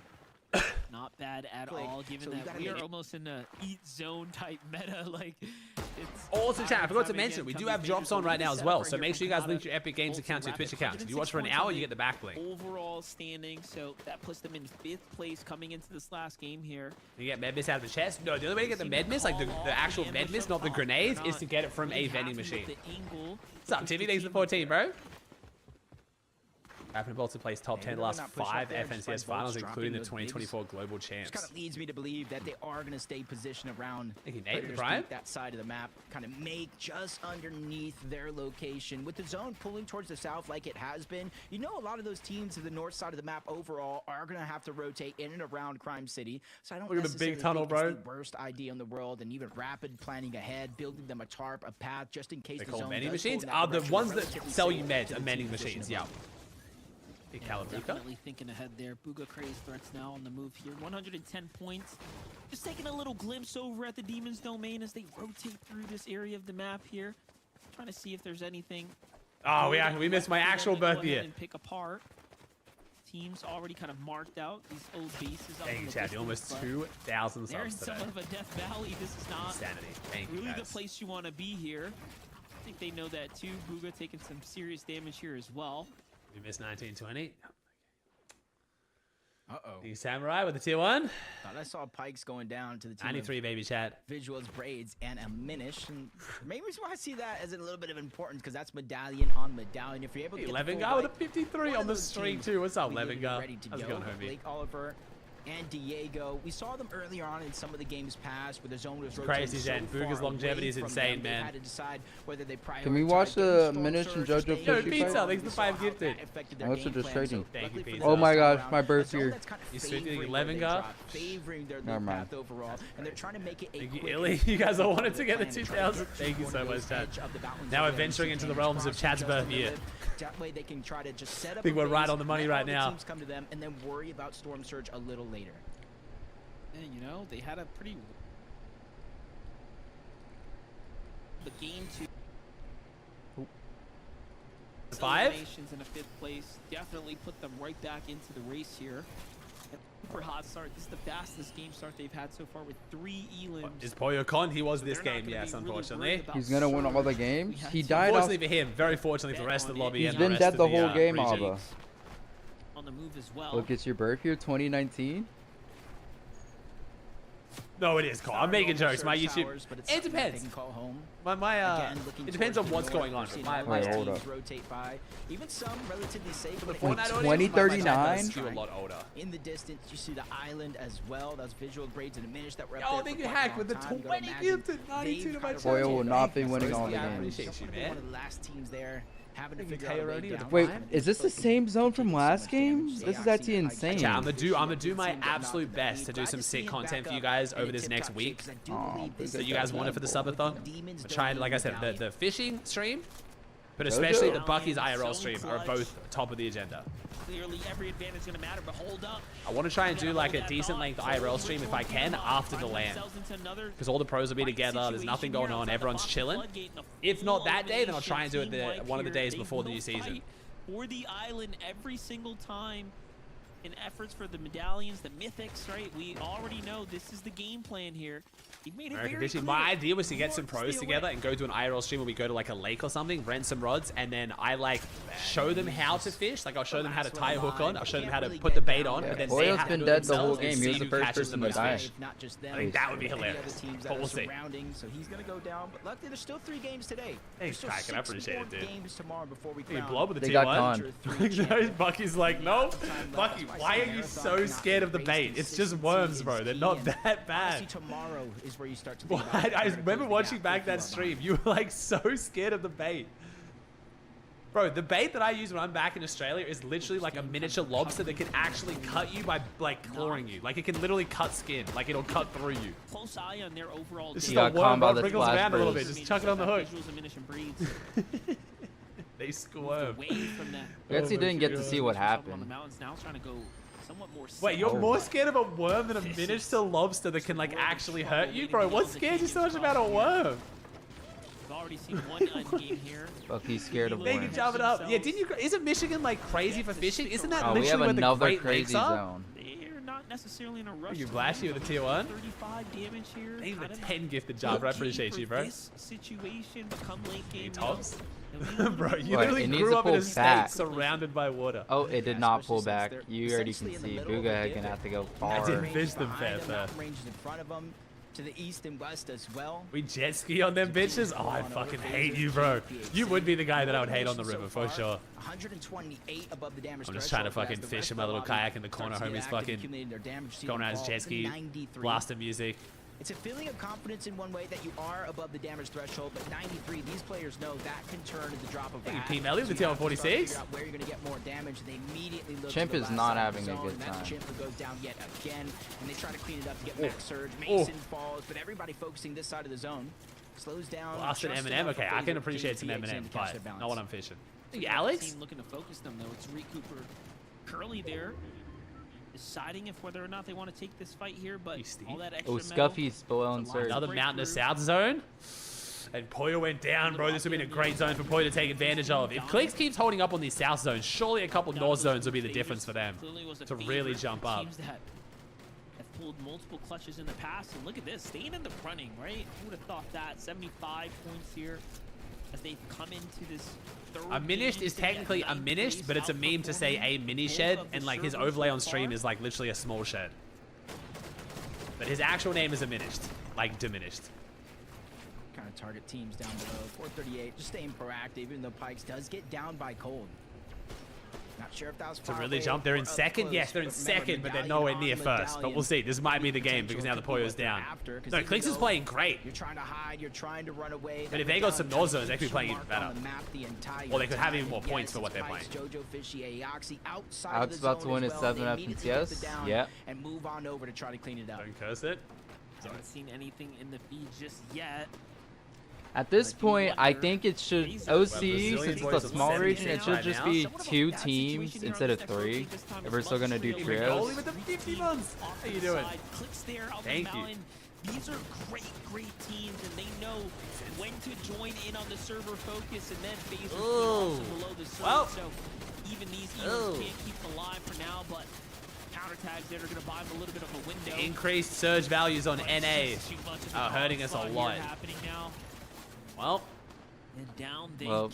Not bad at all, given that we are almost in a eat zone type meta. Like, it's also, chat, I forgot to mention, we do have drops on right now as well, so make sure you guys link your Epic Games account to your Twitch account. If you watch for an hour, you get the backlink. Overall standing, so that puts them in 5th place coming into this last game here. You get med miss out of the chest? No, the only way to get the med miss, like the actual med miss, not the grenades, is to get it from a vending machine. What's up, Timmy? Thanks for the 14, bro. Rapid Bolts have placed top 10 the last 5 FNCS finals, including the 2024 Global Champs. Which kind of leads me to believe that they are going to stay positioned around that side of the map, kind of make just underneath their location. With the zone pulling towards the south like it has been, you know, a lot of those teams to the north side of the map overall are going to have to rotate in and around Crime City. So I don't necessarily think it's the worst idea in the world, and even Rapid planning ahead, building them a tarp, a path, just in case the zone vending machines are the ones that sell you meds are vending machines. Yeah. Big caliber. Definitely thinking ahead there. BUGHA Craze threats now on the move here. 110 points. Just taking a little glimpse over at the Demon's Domain as they rotate through this area of the map here. Trying to see if there's anything. Oh, we missed my actual birth year. And pick apart. Teams already kind of marked out these old bases. Thank you, Chad. Almost 2,000 subs today. They're in somewhat of a Death Valley. This is not insanity. Thank really you, the place you want to be here. think they know that too. BUGHA taking some serious damage here as well. We missed 1920. Uh-oh. The Samurai with the tier 1. Thought I saw Pikes going down to the team 93, baby, chat. Visuals, Braids, and a Minish. And maybe we want to see that as a little bit of importance because that's medallion on medallion. If you're able to get the Levengar with a 53 on the streak too. What's up, Levengar? How's it going, homie? Blake Oliver and Diego. We saw them earlier on in some of the games past where the zone was crazy, Zen. BUGHA's longevity is insane, man. They had to decide whether they Can we watch the Minish and JoJo Yo, Fishy pizza, fight? thanks to 5 gifted. I'm also just trading. Thank you, pizza. Oh my gosh, my birth year. You switching Levengar? Favoring their Never mind. path overall, and they're trying to make it a Thank you, quick Illy. You guys all wanted to get the 2000. Thank you so much, Chad. Now we're venturing into the realms of Chad's birth year. That way they can try to just set up I think we're right on the money right now. Teams come to them and then worry about Storm Surge a little later. And you know, they had a pretty the game to 5 eliminations in a 5th place definitely put them right back into the race here. And super hot start. This is the fastest game start they've had so far with 3 elims. Is Poyo Con? He was this game, yes, unfortunately. He's gonna win all the games. He died off. Unfortunately for him, very fortunately for the rest of the lobby. He's and been the dead rest the of whole game, region. Alba. On the move as well. Look, it's your birth year, 2019. No, it is, Cole. I'm making jokes. My YouTube. It depends. It depends on what's going on. Wait, hold up. Rotate by. Even some relatively safe. The Wait, Fortnite 2039? skew a lot older. In the distance, you see the island as well. Those visual Braids and Diminish that were up Oh, there they for get quite a hacked long with the time. You gotta 20 imagine gifted 92 to they've my kind of channel. Boyle will not be rotated winning all the back. games. Appreciate you, One man. of the last teams there having to Thank you, figure out a way Tayoroni with down. the Wait, Fine. is this the same zone from last game? This is actually insane. Yeah, I'm gonna do my absolute best to do some sick content for you guys over this next week. That you guys wanted for the subathon. I'm trying, like I said, the fishing stream, but especially the Bucky's IRL stream are both top of the agenda. Clearly, every advantage is going to matter, but hold up. I want to try and do like a decent length IRL stream if I can after the LAN. Because all the pros will be together, there's nothing going on, everyone's chilling. If not that day, then I'll try and do it one of the days before the new season. For the island every single time in efforts for the medallions, the mythics, right? We already know this is the game plan here. He made it very clear. My idea was to get some pros together and go to an IRL stream where we go to like a lake or something, rent some rods, and then I like show them how to fish. Like I'll show them how to tie a hook on, I'll show them how to put the bait on, and then they have to do it themselves and see who catches the most fish. I think that would be hilarious. But we'll see. So he's gonna go down, but luckily there's still 3 games today. Thanks, Kraken. I appreciate it, dude. Games tomorrow before we You blow up with the They tier got 1. Bucky's like, no. Bucky, why are you so scared of the bait? It's just worms, bro. They're not that bad. Tomorrow is where you start to Well, I remember watching back that stream. You were like so scared of the bait. Bro, the bait that I use when I'm back in Australia is literally like a miniature lobster that can actually cut you by like clawing you. Like it can literally cut skin. Like it'll cut through you. Close eye on their overall. This is a worm that wriggles around a little bit. Just chuck it on the hook. They squirm. We actually didn't get to see what happened. Wait, you're more scared of a worm than a miniature lobster that can like actually hurt you? Bro, what scares you so much about a worm? We've already seen one game here. Bucky's scared of They can worms. jump it up. Yeah, didn't you? Isn't Michigan like crazy for fishing? Isn't that We have literally where the another Great crazy Lakes are? zone. They're not necessarily in a rush. You flashy with a tier 1? 35 damage here. Even a 10 gifted job. I appreciate you, bro. This situation become late game. Tops? Bro, you Wait, literally it needs grew to up in pull a state back. surrounded by water. Oh, it did not pull back. You already can see BUGHA gonna have to go far. I didn't fish them fair. Ranges in front of them, to the east and west as well. We jet ski on them bitches? Oh, I fucking hate you, bro. You would be the guy that I would hate on the river, for sure. 128 above the damage. I'm just trying to fucking fish in my little kayak in the corner, homies fucking going out his jet ski, blasting music. It's a feeling of confidence in one way that you are above the damage threshold, but 93, these players know that can turn to the drop of a hat. P. Melly with the TL 46. Where you're going to get more damage, they immediately look Chimp to the is last not side of having the a zone, good and that time. Chimp goes down yet again, and they try to clean it up to get max surge. Mason falls, but everybody focusing this side of the zone. Slows down. Blasted just Eminem. enough Okay, for I Playz can to appreciate some get the Eminem, exit to catch but their balance. not what I'm fishing. Hey, Alex? Looking to focus them though. It's Reed Cooper, Curly there, deciding if whether or not they want to take this fight here. But all that extra Oh, Scuffy spoiling surge. Another mountainous south zone. And Poyo went down, bro. This would have been a great zone for Poyo to take advantage of. If CLIX keeps holding up on these south zones, surely a couple north zones will be the difference for them to really jump up. Teams that have pulled multiple clutches in the past, and look at this, staying in the running, right? Who would have thought that? 75 points here. as they've come into this A minished is technically a minished, but it's a meme to say a mini shed, and like his overlay on stream is like literally a small shed. But his actual name is a minished, like diminished. Kind of target teams down below. 438, just staying proactive, even though Pikes does get down by cold. Not sure if that was to really jump. They're in second. Yes, they're in second, but they're nowhere near first. But we'll see. This might be the game because now the Poyo's down. No, CLIX is playing great. You're trying to hide, you're trying to run away. But if they got some Nord zones, they could be playing even better. Or they could have even more points for what they're playing. Alex about to win his 7 FNCS. Yeah. And move on over to try to clean it up. Don't curse it. Haven't seen anything in the feed just yet. At this point, I think it should, OC, since it's a small region, it should just be 2 teams instead of 3, if we're still going to do trios. With the 50 months. How you doing? Thank you. These are great teams, and they know when to join in on the server focus, and then phase below the surge. Well. So even these heroes can't keep them alive for now, but counter tags that are going to buy them a little bit of a window. Increased surge values on NA are hurting us a lot. Well, and down they go.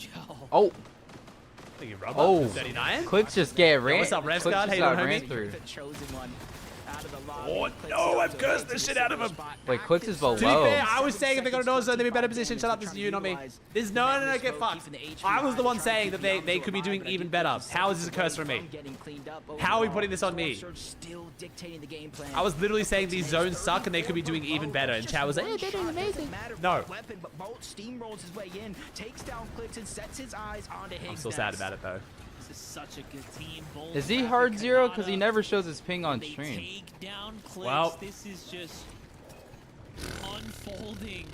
Oh, 39? CLIX just get ran. What's up, Revscard? Hey, ran through. Oh, no, I've cursed the shit out of him. Wait, CLIX is below. To be fair, I was saying if they got a Nord zone, they'd be in better position. Shut up, this is you, not me. There's no, get fucked. I was the one saying that they could be doing even better. How is this a curse from me? How are we putting this on me? I was literally saying these zones suck and they could be doing even better. And Chow was like, they're doing amazing. No. I'm still sad about it, though. This is such a good team. Is he hard 0? Because he never shows his ping on stream. Well, this is just unfolding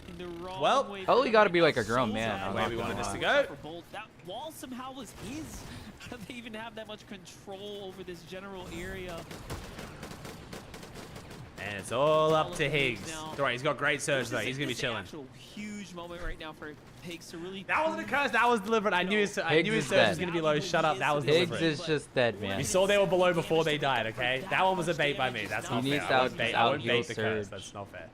in the wrong way. Oh, he got to be like a grown man. Where we wanted this to go. That wall somehow was his. How do they even have that much control over this general area? And it's all up to Higgs. Alright, he's got great surge though. He's gonna be chilling. Huge moment right now for Higgs to really. That wasn't a curse. That was deliberate. I knew his surge was gonna be low. Shut up. That was deliberate. Higgs is just dead, man. We saw they were below before they died. Okay, that one was a bait by me. That's not fair. I won't bait the curse. That's not fair.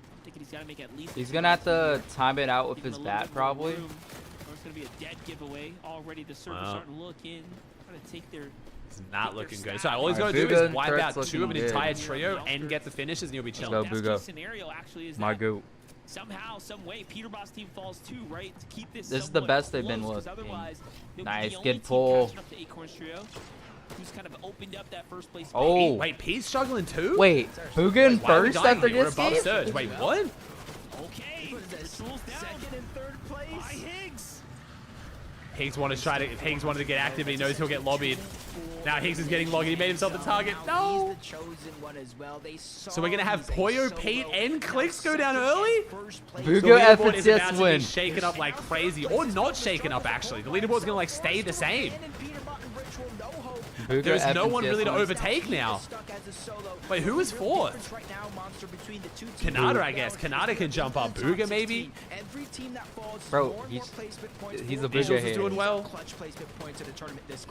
He's gonna have to time it out with his bat probably. It's gonna be a dead giveaway already. The server's starting to look in, trying to take their. It's not looking good. So all he's got to do is wipe out 2 of an entire trio and get the finishes, and you'll be chilling. Let's go, BUGHA. My goat. Somehow, some way, PETERBOT's team falls too, right? To keep this is the best they've been looking. Nice, good pull. Who's kind of opened up that first place. Oh, wait, P's struggling too? Wait, BUGHA in first after this game? Surge. Wait, what? Okay, second and third place. By Higgs. Higgs wanted to get active, but he knows he'll get lobbied. Now Higgs is getting logged. He made himself the target. No. So we're gonna have Poyo, Pete, and CLIX go down early. BUGHA FNCS win. Shaken up like crazy, or not shaken up actually. The leaderboard's gonna like stay the same. There's no one really to overtake now. Wait, who is 4th? Kanata, I guess. Kanata can jump up. BUGHA, maybe? Bro, he's a BUGHA hater. Doing well.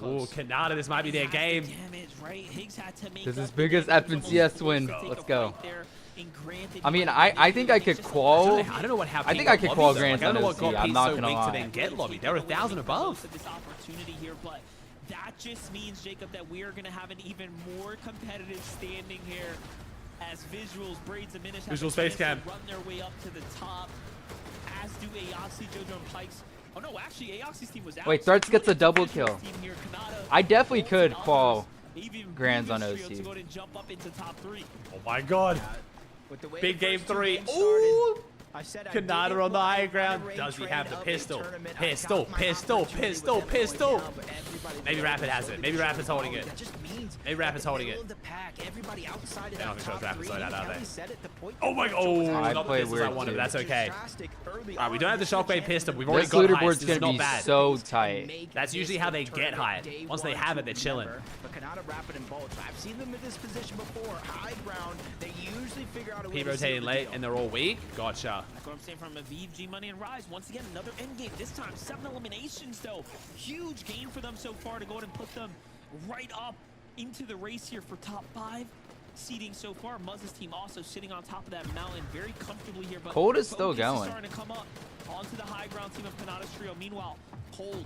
Oh, Kanata, this might be their game. This is BUGHA's FNCS win. Let's go. I mean, I think I could qual. I don't know what happened. I think I could qual Grants on OC. I'm not gonna lie. To then get lobbied. They're 1,000 above. That just means, Jacob, that we are going to have an even more competitive standing here as Visuals, Braids, and Minish have Space Cam run their way up to the top, as do Aoxy, Jojo, and Pikes. Oh no, actually, Aoxy's team was out. Wait, Threats gets a double kill. I definitely could qual Grands on OC. Oh my god. Big game 3. Ooh. Kanata on the high ground. Does he have the pistol? Pistol. Maybe Rapid has it. Maybe Rapid's holding it. Maybe Rapid's holding it. They're not going to show Rapid's loadout, are they? Oh my god. Oh, not the pistols I wanted, but that's okay. Alright, we don't have the shockwave pistol. We've already got heights. This is not bad. So tight. That's usually how they get height. Once they have it, they're chilling. I've seen them in this position before. High ground. They usually figure out a way P rotating late, and they're all weak. Gotcha. That's what I'm saying from a VG Money and Rise. Once again, another end game. This time, 7 eliminations, though. Huge gain for them so far to go ahead and put them right up into the race here for top 5. seeding so far. Muzz's team also sitting on top of that mountain very comfortably here. But Cold is still Focus going. starting to come up onto the high ground team of Kanata's trio. Meanwhile, Cold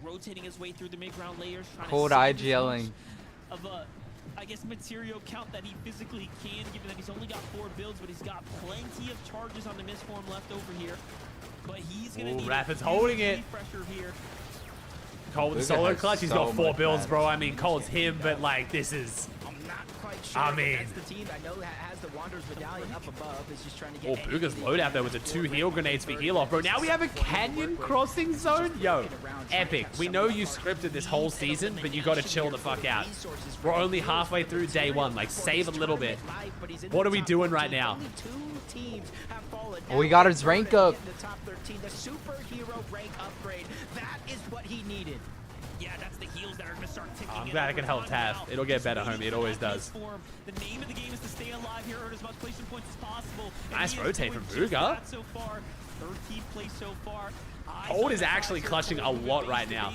rotating his way through the mid-ground layers. Cold IGLing. Of a, I guess, material count that he physically can, given that he's only got 4 builds, but he's got plenty of charges on the misform left over here. But he's going to need Rapid's holding it. Refresher here. Cold with solo clutch. He's got 4 builds, bro. I mean, Cold's him, but like, this is... I'm not quite sure. I mean... That's the team I know has the Wanderer's medallion up above. Is just trying to get... Oh, Bugha's loadout there with the 2 heal grenades for heal off, bro. Now we have a canyon crossing zone? Yo, epic. We know you scripted this whole season, but you got to chill the fuck out. We're only halfway through day 1. Like, save a little bit. What are we doing right now? Oh, we got his rank up. The superhero rank upgrade. That is what he needed. Yeah, that's the heals that are going to start ticking. I'm glad I can help Taff. It'll get better, homie. It always does. The name of the game is to stay alive here, earn as much placement points as possible. Nice rotate from Bugha. So far, 13th place so far. Cold is actually clutching a lot right now.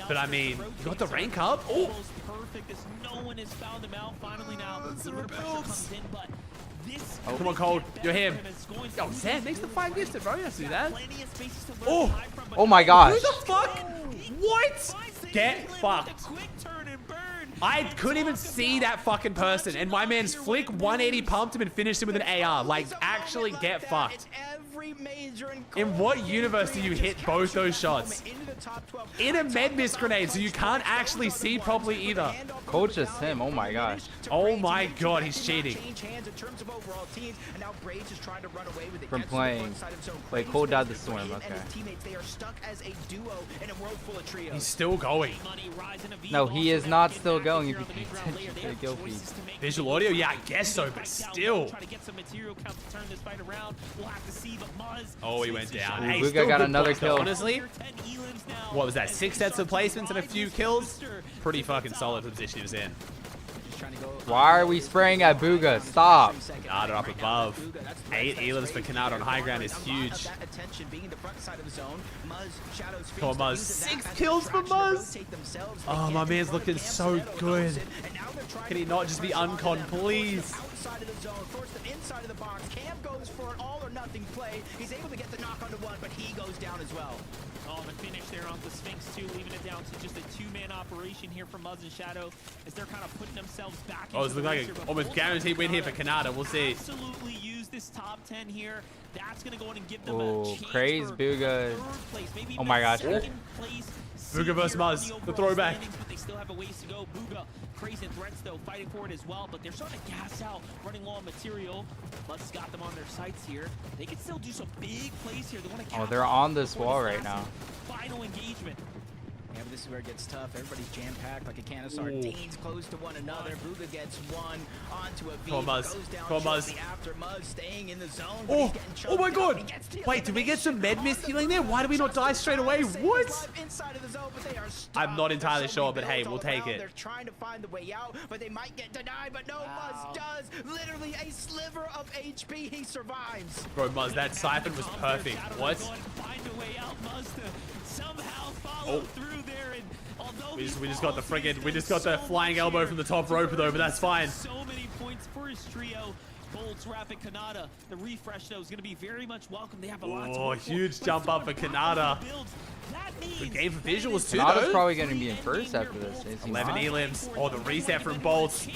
But I mean, you got the rank up. Oh, perfect as no one has found him out. Finally now, the pressure comes in, but this come on, Cold. You're him. Yo, Zan makes the 5 distance, bro. You have to do that. Oh, oh my gosh. Who the fuck? What? Get fucked. I couldn't even see that fucking person, and my man's flick 180 pumped him and finished him with an AR. Like, actually get fucked. In what universe do you hit both those shots? In a med miss grenade, so you can't actually see properly either. Cold just him. Oh my gosh. Oh my god, he's cheating. From playing. Wait, Cold died the storm. Okay. He's still going. No, he is not still going if you pay attention to the kill feed. Visual audio? Yeah, I guess so, but still. Oh, he went down. Hey, Bugha got another kill. Honestly, what was that? 6 sets of placements and a few kills? Pretty fucking solid position he was in. Why are we spraying at Bugha? Stop. Kanata up above. 8 elims for Kanata on high ground is huge. Come on, Muzz. 6 kills for Muzz. Oh, my man's looking so good. Can he not just be uncon, please? Outside of the zone, force them inside of the box. Cam goes for an all or nothing play. He's able to get the knock onto 1, but he goes down as well. Oh, the finish there on the Sphinx too, leaving it down to just a 2-man operation here from Muzz and Shadow as they're kind of putting themselves back. Oh, it's looking like an almost guaranteed win here for Kanata. We'll see. Absolutely use this top 10 here. That's gonna go in and give them a chance praise for Bugha. 3rd place, maybe oh my gosh. Bugha versus Muzz, the throwback. But they still have a ways to go. Bugha, crazy threats though, fighting for it as well, but they're starting to gas out, running low on material. Muzz's got them on their sights here. They can still do some big plays here. They want to they're on this wall right now. Final engagement. Yeah, but this is where it gets tough. Everybody's jam-packed like a can of sardines, close to one another. Bugha gets one onto a V. Come on, Muzz. Come on, Muzz. After Muzz staying in the zone. Oh, oh my god. Wait, did we get some med miss healing there? Why did we not die straight away? What? I'm not entirely sure, but hey, we'll take it. They're trying to find the way out, but they might get denied, but no, Muzz does. Literally a sliver of HP, he survives. Bro, Muzz, that siphon was perfect. What? Oh. We just got the friggin', we just got the flying elbow from the top rope though, but that's fine. So many points for his trio. Bolts, Rapid, Kanata. The refresh though is going to be very much welcome. They have a lot to work for. Huge jump up for Kanata. Good game for visuals too, Kanata's though. probably going to be in first after this. 11 elims. Or the reset from Bolts.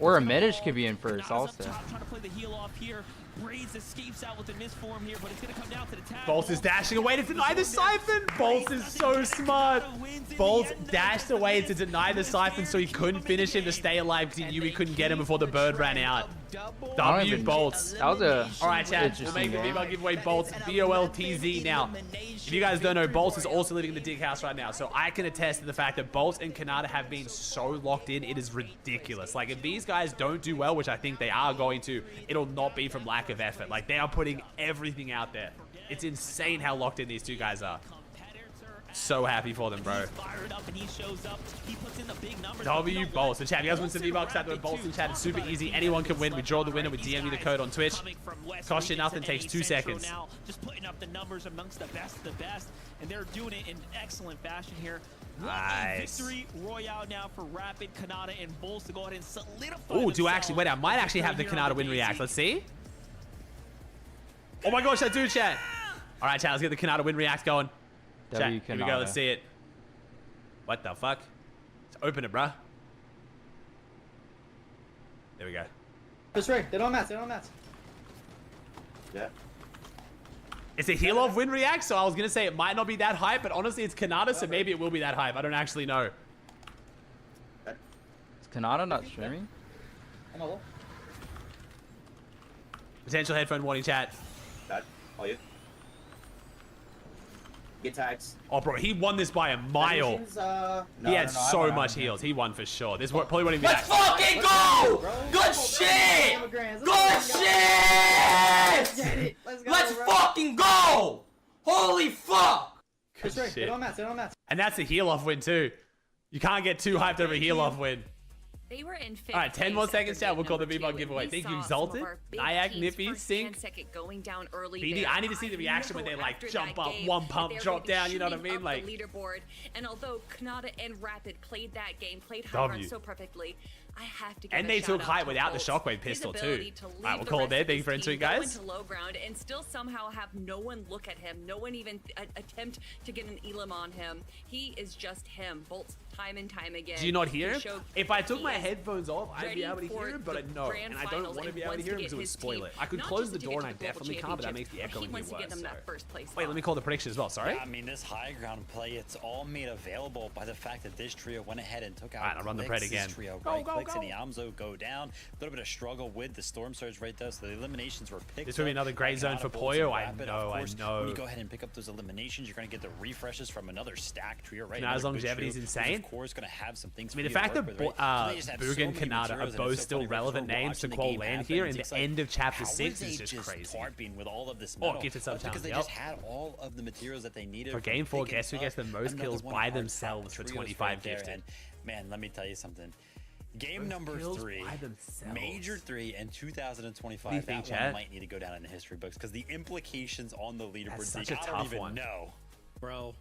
Or a Minish could be in first also. Trying to play the heal off here. Braids escapes out with the misform here, but it's going to come down to the tag. Bolts is dashing away to deny the siphon. Bolts is so smart. Bolts dashed away to deny the siphon so he couldn't finish him to stay alive because he knew he couldn't get him before the bird ran out. W Bolts. That was a Alright, chat. We'll make the female giveaway Bolts. BOLTZ now. If you guys don't know, Bolts is also living in the dig house right now. So I can attest to the fact that Bolts and Kanata have been so locked in. It is ridiculous. Like, if these guys don't do well, which I think they are going to, it'll not be from lack of effort. Like, they are putting everything out there. It's insane how locked in these two guys are. So happy for them, bro. W Bolts. So chat, you guys want some V-Bucks out there with Bolts in chat? It's super easy. Anyone can win. We draw the winner. We DM you the code on Twitch. Costs you nothing. Takes 2 seconds. Just putting up the numbers amongst the best of the best. And they're doing it in excellent fashion here. Nice. Victory royale now for Rapid, Kanata, and Bulls to go ahead and solidify. Oh, do I actually? Wait, I might actually have the Kanata win react. Let's see. Oh my gosh, I do, chat. All right, chat, let's get the Kanata win react going. Chat, here we go. Let's see it. What the fuck? Let's open it, bruh. There we go. That's right. They don't match. They don't match. Yeah. It's a heal off win react, so I was gonna say it might not be that hype, but honestly, it's Kanata, so maybe it will be that hype. I don't actually know. Is Kanata not streaming? Potential headphone warning, chat. That. All you. Get tags. Oh, bro, he won this by a mile. He had so much heals. He won for sure. This probably won't even be Let's fucking go! Good shit! Good shit! Let's fucking go! Holy fuck! Good shit. They don't match. They don't match. And that's a heal off win too. You can't get too hyped over a heal off win. They were in fifth. All right, 10 more seconds, chat. We'll call the VBUGHA giveaway. Thank you, Exalted, Nyack, Nippy, Sync, BD. I need to see the reaction when they like jump up, one pump, drop down. You know what I mean? Like leaderboard. And although Kanata and Rapid played that game, played high run so perfectly, I have to. And they took height without the shockwave pistol too. All right, we'll call it there. Thank you for entering, guys. To low ground and still somehow have no one look at him, no one even attempt to get an elim on him. He is just him. Bolts time and time again. Do you not hear him? If I took my headphones off, I'd be able to hear him, but I know, and I don't want to be able to hear him because it would spoil it. I could close the door, and I definitely can't, but that makes the echoing worse. Wait, let me call the prediction as well. Sorry. Yeah, I mean, this high ground play, it's all made available by the fact that this trio went ahead and took out. All right, I'll run the pred again. Trio, right? CLIX and the Amzo go down. A little bit of struggle with the Storm Surge right there, so the eliminations were picked. This will be another great zone for Poyo. I know, I know. When you go ahead and pick up those eliminations, you're going to get the refreshes from another stack trio, right? Kanata's longevity is insane. Of course, going to have some things. I mean, the fact that BUGHA and Kanata are both still relevant names to qual land here in the end of Chapter 6 is just crazy. With all of this gifted sub because they just had all of the materials that they needed. For Game 4, guess who gets the most kills by themselves for 25 gifted? And man, let me tell you something. Game number 3, Major 3 in 2025. That one might need to go down in the history books because the implications on the leaderboard. That's such a tough one. No, bro.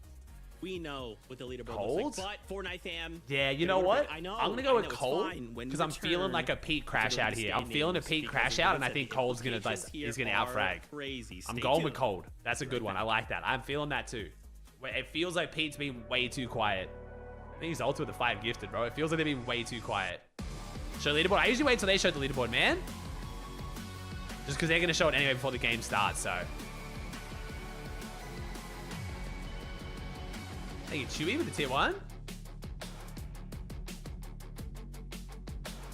We know what the leaderboard Cold? looks like, but Fortnite fam. Yeah, you know what? I know. I'm gonna go with Cold because I'm feeling like a Pete crash out here. I'm feeling a Pete crash out, and I think Cold's gonna outfrag. Crazy. I'm going with Cold. That's a good one. I like that. I'm feeling that too. It feels like Pete's been way too quiet. I think he's ulted with the 5 gifted, bro. It feels like they've been way too quiet. Show leaderboard. I usually wait till they show the leaderboard, man. Just because they're gonna show it anyway before the game starts. So. Thank you, Chewy, with the tier 1.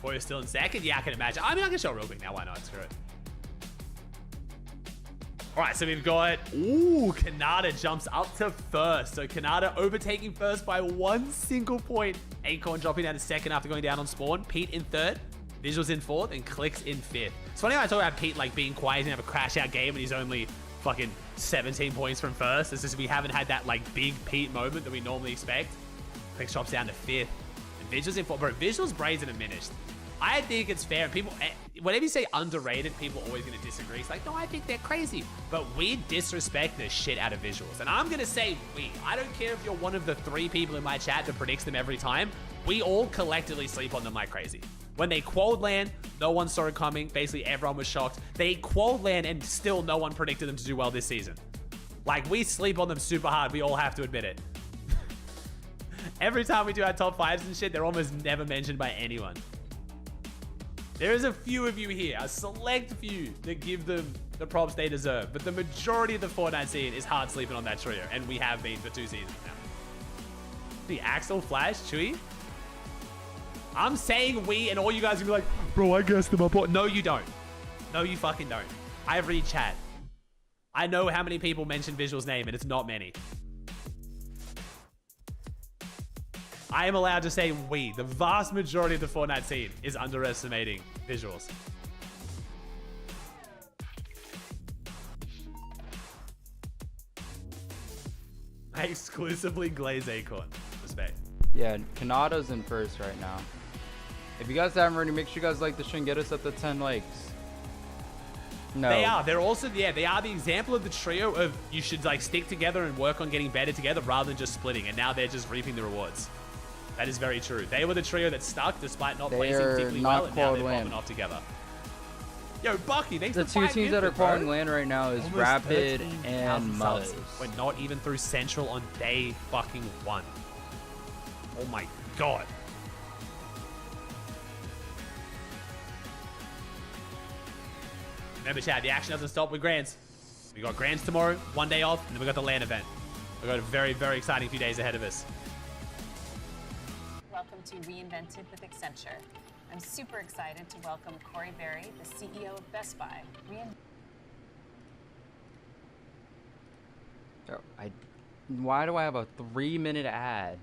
Boy, still in second? Yeah, I can imagine. I mean, I can show it real quick now. Why not? Screw it. All right, so we've got... Ooh, Kanata jumps up to first. So Kanata overtaking first by 1 single point. Acorn dropping down to second after going down on spawn. Pete in third. Visuals in fourth. And CLIX in fifth. It's funny how I talk about Pete like being quiet and have a crash out game and he's only... fucking 17 points from first. It's just we haven't had that like big Pete moment that we normally expect. CLIX drops down to fifth. And Visuals in fourth. Bro, Visuals, Braids, and diminished. I think it's fair. People, whenever you say underrated, people are always going to disagree. It's like, no, I think they're crazy. But we disrespect the shit out of Visuals. And I'm going to say we. I don't care if you're one of the 3 people in my chat that predicts them every time. We all collectively sleep on them like crazy. When they qualled land, no one saw it coming. Basically, everyone was shocked. They qualled land and still no one predicted them to do well this season. Like, we sleep on them super hard. We all have to admit it. Every time we do our top 5s and shit, they're almost never mentioned by anyone. There is a few of you here, a select few, that give them the props they deserve. But the majority of the Fortnite scene is hard sleeping on that trio. And we have been for 2 seasons now. The Axel, Flash, Chewy. I'm saying we, and all you guys are gonna be like, bro, I guessed them up. No, you don't. No, you fucking don't. I read chat. I know how many people mention Visual's name, and it's not many. I am allowed to say we. The vast majority of the Fortnite scene is underestimating Visuals. I exclusively glaze Acorn. Respect. Yeah, Kanata's in first right now. If you guys haven't already, make sure you guys like the stream. Get us up to 10 likes. No. They are. They're also, yeah, they are the example of the trio of you should like stick together and work on getting better together rather than just splitting. And now they're just reaping the rewards. That is very true. They were the trio that stuck despite not placing particularly well, and now they're popping off together. Yo, Bucky, thanks the for two teams that are calling calling land right now is Rapid and Muzz. We're not even through Central on day fucking 1. Oh my god. Remember, Chad, the action doesn't stop with Grands. We got Grands tomorrow, 1 day off, and then we got the LAN event. We've got a very, very exciting few days ahead of us. Welcome to Reinvented with Accenture. I'm super excited to welcome Corey Berry, the CEO of Best Buy. Why do I have a 3-minute ad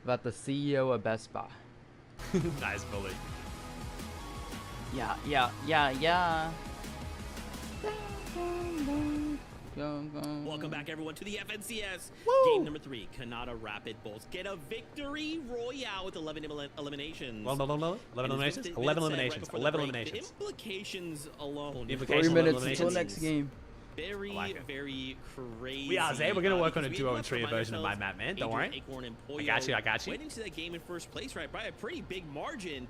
about the CEO of Best Buy? Nice bully. Yeah. Welcome back, everyone, to the FNCS. Woo! Game number 3, Canada Rapid Bulls get a victory royale with 11 eliminations. 11 eliminations? 11 eliminations. 11 eliminations. The implications alone. 3 minutes until next game. Very, very crazy. We are, Zay. We're going to work on a duo and trio version of my map, man. Don't worry. I got you. Went into that game in first place, right, by a pretty big margin.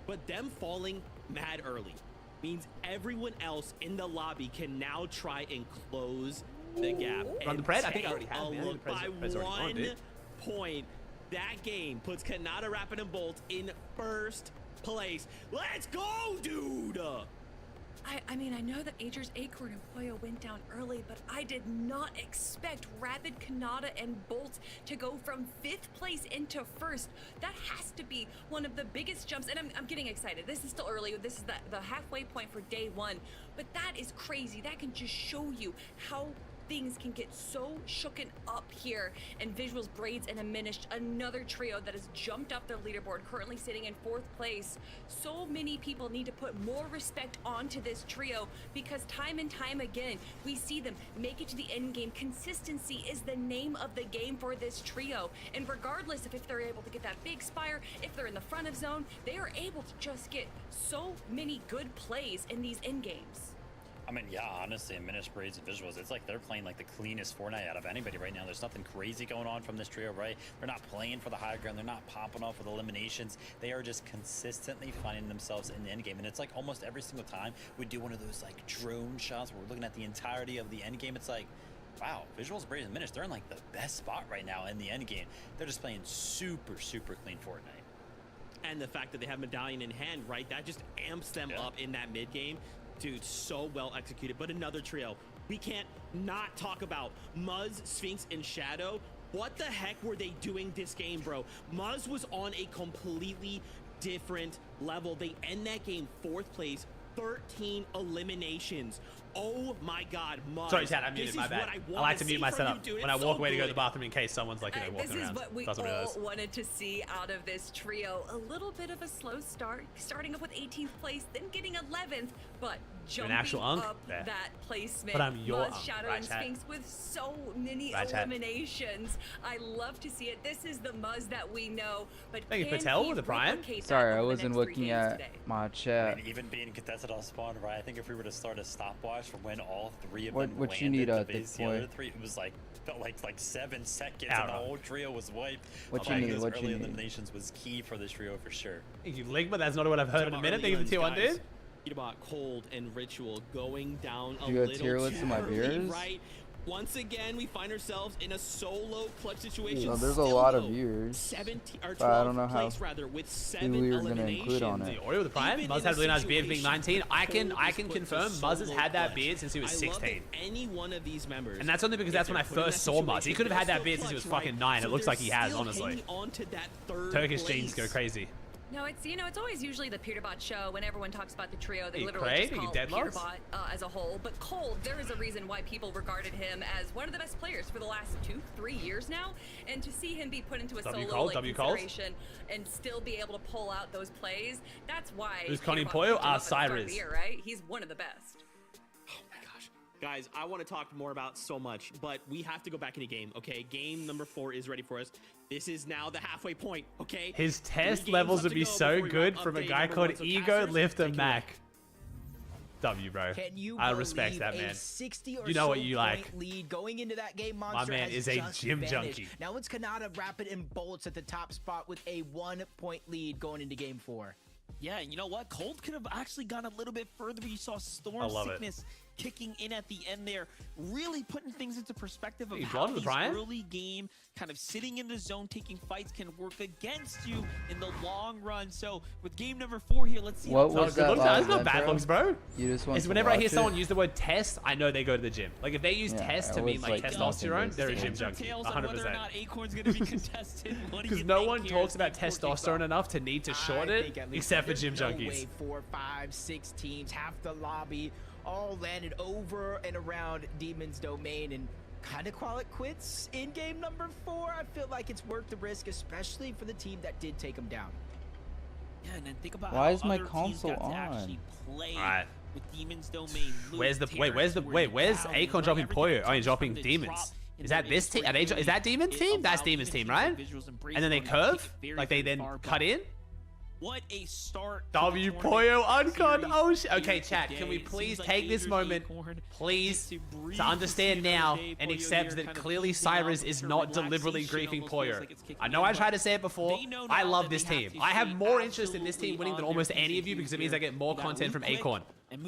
But them falling mad early means everyone else in the lobby can now try and close the gap. Run the Pred? I think I already have. Look, by 1 point, that game puts Canada Rapid and Bolt in first place. Let's go, dude! I mean, I know that Ager's Acorn and Poyo went down early, but I did not expect Rapid, Canada, and Bolt to go from 5th place into 1st. That has to be one of the biggest jumps, and I'm getting excited. This is still early. This is the halfway point for day 1, but that is crazy. That can just show you how things can get so shooken up here. And Visuals, Braids, and Aminished, another trio that has jumped up their leaderboard, currently sitting in 4th place. So many people need to put more respect onto this trio because time and time again, we see them make it to the end game. Consistency is the name of the game for this trio. And regardless of if they're able to get that big spire, if they're in the front of zone, they are able to just get so many good plays in these end games. I mean, yeah, honestly, Aminished, Braids, and Visuals, it's like they're playing like the cleanest Fortnite out of anybody right now. There's nothing crazy going on from this trio, right? They're not playing for the high ground. They're not popping off with eliminations. They are just consistently finding themselves in the end game. And it's like almost every single time we do one of those like drone shots where we're looking at the entirety of the end game. It's like, wow, Visuals, Braids, and Aminished, they're in like the best spot right now in the end game. They're just playing super, super clean Fortnite. And the fact that they have Medallion in hand, right? That just amps them up in that mid game. Dude, so well executed. But another trio we can't not talk about. Muzz, Sphinx, and Shadow. What the heck were they doing this game, bro? Muzz was on a completely different level. They end that game 4th place, 13 eliminations. Oh my god, Muzz. Sorry, Chad, I muted, my bad. I like to mute my setup when I walk away to go to the bathroom in case someone's like, walking around. This is what we all wanted to see out of this trio. A little bit of a slow start, starting up with 18th place, then getting 11th, but jumping up that placement. But I'm your Muzz, Shadow, and Sphinx with so many eliminations. I love to see it. This is the Muzz that we know. But thank you, Patel, with the Prime. Sorry, I wasn't looking at my chat. I mean, even being contested on spawn, right? I think if we were to start a stopwatch from when all 3 of them what you landed need to face the other 3, it was like felt like 7 seconds and the whole trio was wiped. What you need? What you need? Eliminations was key for this trio for sure. Thank you, Ligma. That's not what I've heard in a minute. Thank you, the Tier 1 dude. PETERBOT, Cold, and Ritual going down a you little tier list of my viewers? Right? Once again, we find ourselves in a solo clutch situation. There's a lot of viewers, 17 or 12 but I don't know how with 7 we were going to include on it. Oreo with the Prime. Muzz had a really nice beard being 19. I can confirm Muzz has had that beard since he was 16. Any one of these members, and that's only because that's when I first saw Muzz. He could have had that beard since he was fucking 9. It looks like he has, honestly. Turkish jeans go crazy. No, it's, you know, it's always usually the PETERBOT show when everyone talks about the trio. They hey, literally Craig, just call PETERBOT as a whole. But Cold, there is a reason why people regarded him as one of the best players for the last 2-3 years now. And to see him be put into a solo consideration and still be able to pull out those plays, that's why. Who's Connie Poyo? Cyrus. Right? He's one of the best. Guys, I want to talk more about so much, but we have to go back into game, okay? Game number 4 is ready for us. This is now the halfway point, okay? His test levels would be so good from a guy called Ego Lifter Mac. W, bro. Can you I respect that, man. 60 or You know so what you like. point lead going into that game. My Monster man has is a just gym vanished. junkie. Now it's Kanata, Rapid, and Bolts at the top spot with a 1-point lead going into game 4. Yeah, and you know what? Cold could have actually gone a little bit further, but you saw Storm Sickness kicking in at the end there, really putting things into perspective of how these early game kind of sitting in the zone, taking fights can work against you in the long run. So with game number 4 here, let's see. What was that? That's not bad looks, bro. You just want it's whenever I hear someone use the word test, I know they go to the gym. Like if they use test to mean like testosterone, they're a gym junkie, 100%. Because no one talks about testosterone enough to need to short it, except for gym junkies. 4, 5, 6 teams, half the lobby, all landed over and around Demon's domain and kind of call it quits in game number 4. I feel like it's worth the risk, especially for the team that did take them down. Yeah, and then think about why how is my other console teams got to on? actually play with Demon's domain. Where's Akon dropping Poyo? Oh, he's dropping Demons. Is that this team? Is that Demon's team? That's Demon's team, right? And then they curve? Like they then cut in? What a start. W Poyo Uncon. Oh shit. Okay, chat, can we please take this moment, please, to understand now and accept that clearly Cyrus is not deliberately griefing Poyo. I know I tried to say it before. I love this team. I have more interest in this team winning than almost any of you because it means I get more content from Acorn.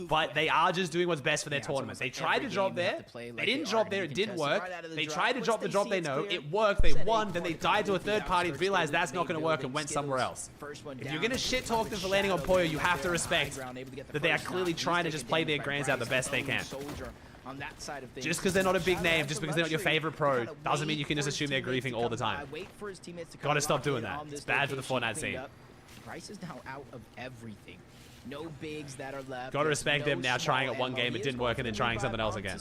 But they are just doing what's best for their tournament. They tried to drop there. They didn't drop there. It didn't work. They tried to drop the drop they know. It worked. They won. Then they died to a third party, realized that's not going to work, and went somewhere else. If you're going to shit talk them for landing on Poyo, you have to respect that they are clearly trying to just play their grands out the best they can. Just because they're not a big name, just because they're not your favorite pro, doesn't mean you can just assume they're griefing all the time. Gotta stop doing that. It's bad for the Fortnite scene. Price is now out of everything. No bigs that are left. Gotta respect them now trying at one game, it didn't work, and then trying something else again.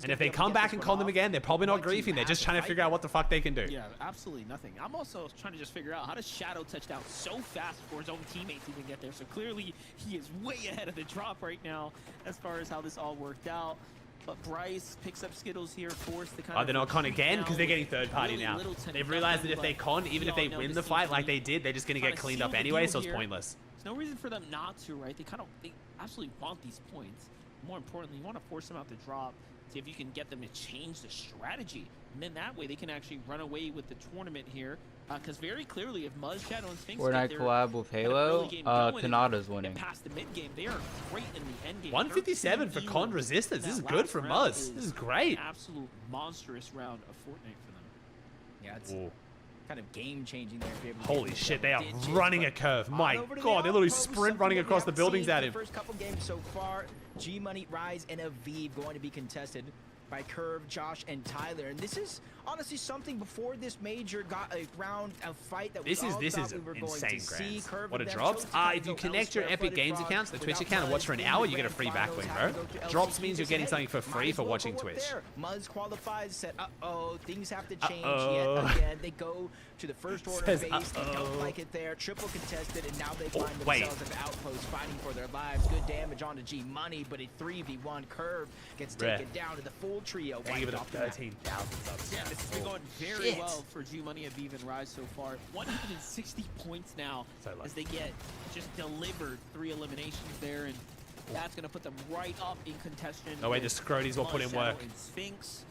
And if they come back and con them again, they're probably not griefing. They're just trying to figure out what the fuck they can do. Yeah, absolutely nothing. I'm also trying to just figure out how does Shadow touch down so fast before his own teammates even get there. So clearly he is way ahead of the drop right now as far as how this all worked out. But Bryce picks up Skittles here, forced to kind of... they're not con again because they're getting third party now. They've realized that if they con, even if they win the fight like they did, they're just going to get cleaned up anyway, so it's pointless. There's no reason for them not to, right? They absolutely want these points. More importantly, you want to force them out to drop, see if you can get them to change the strategy. And then that way they can actually run away with the tournament here. Because very clearly, if Muzz, Shadow, and Sphinx Fortnite collab with Halo, Kanata's winning. Past the mid game, they are great in the end game. 157 for con resistance. This is good for Muzz. This is great. Absolute monstrous round of Fortnite for them. Yeah, it's kind of game changing there. Holy shit, they are running a curve. My god, they literally sprint running across the buildings at him. First couple games so far, G Money, Rise, and Aviv going to be contested by Curve, Josh, and Tyler. And this is honestly something before this major got a fight that this is insane, Grants. What a drops. If you connect your Epic Games accounts, the Twitch account, and watch for an hour, you get a free backlink, bro. Drops means you're getting something for free for watching Twitch. Muzz qualifies, said, things have to change yet again. They go to the first order base. They don't like it there. Triple contested, and now they find themselves at the outpost fighting for their lives. Good damage onto G Money, but a 3v1 Curve gets taken down to the full trio. They give it up 13,000 subs. Yeah, this has been going very well for G Money, Aviv, and Rise so far. 160 points now as they get just delivered 3 eliminations there, and that's going to put them right up in contention. No way, the Scroties will put in work. Sphinx.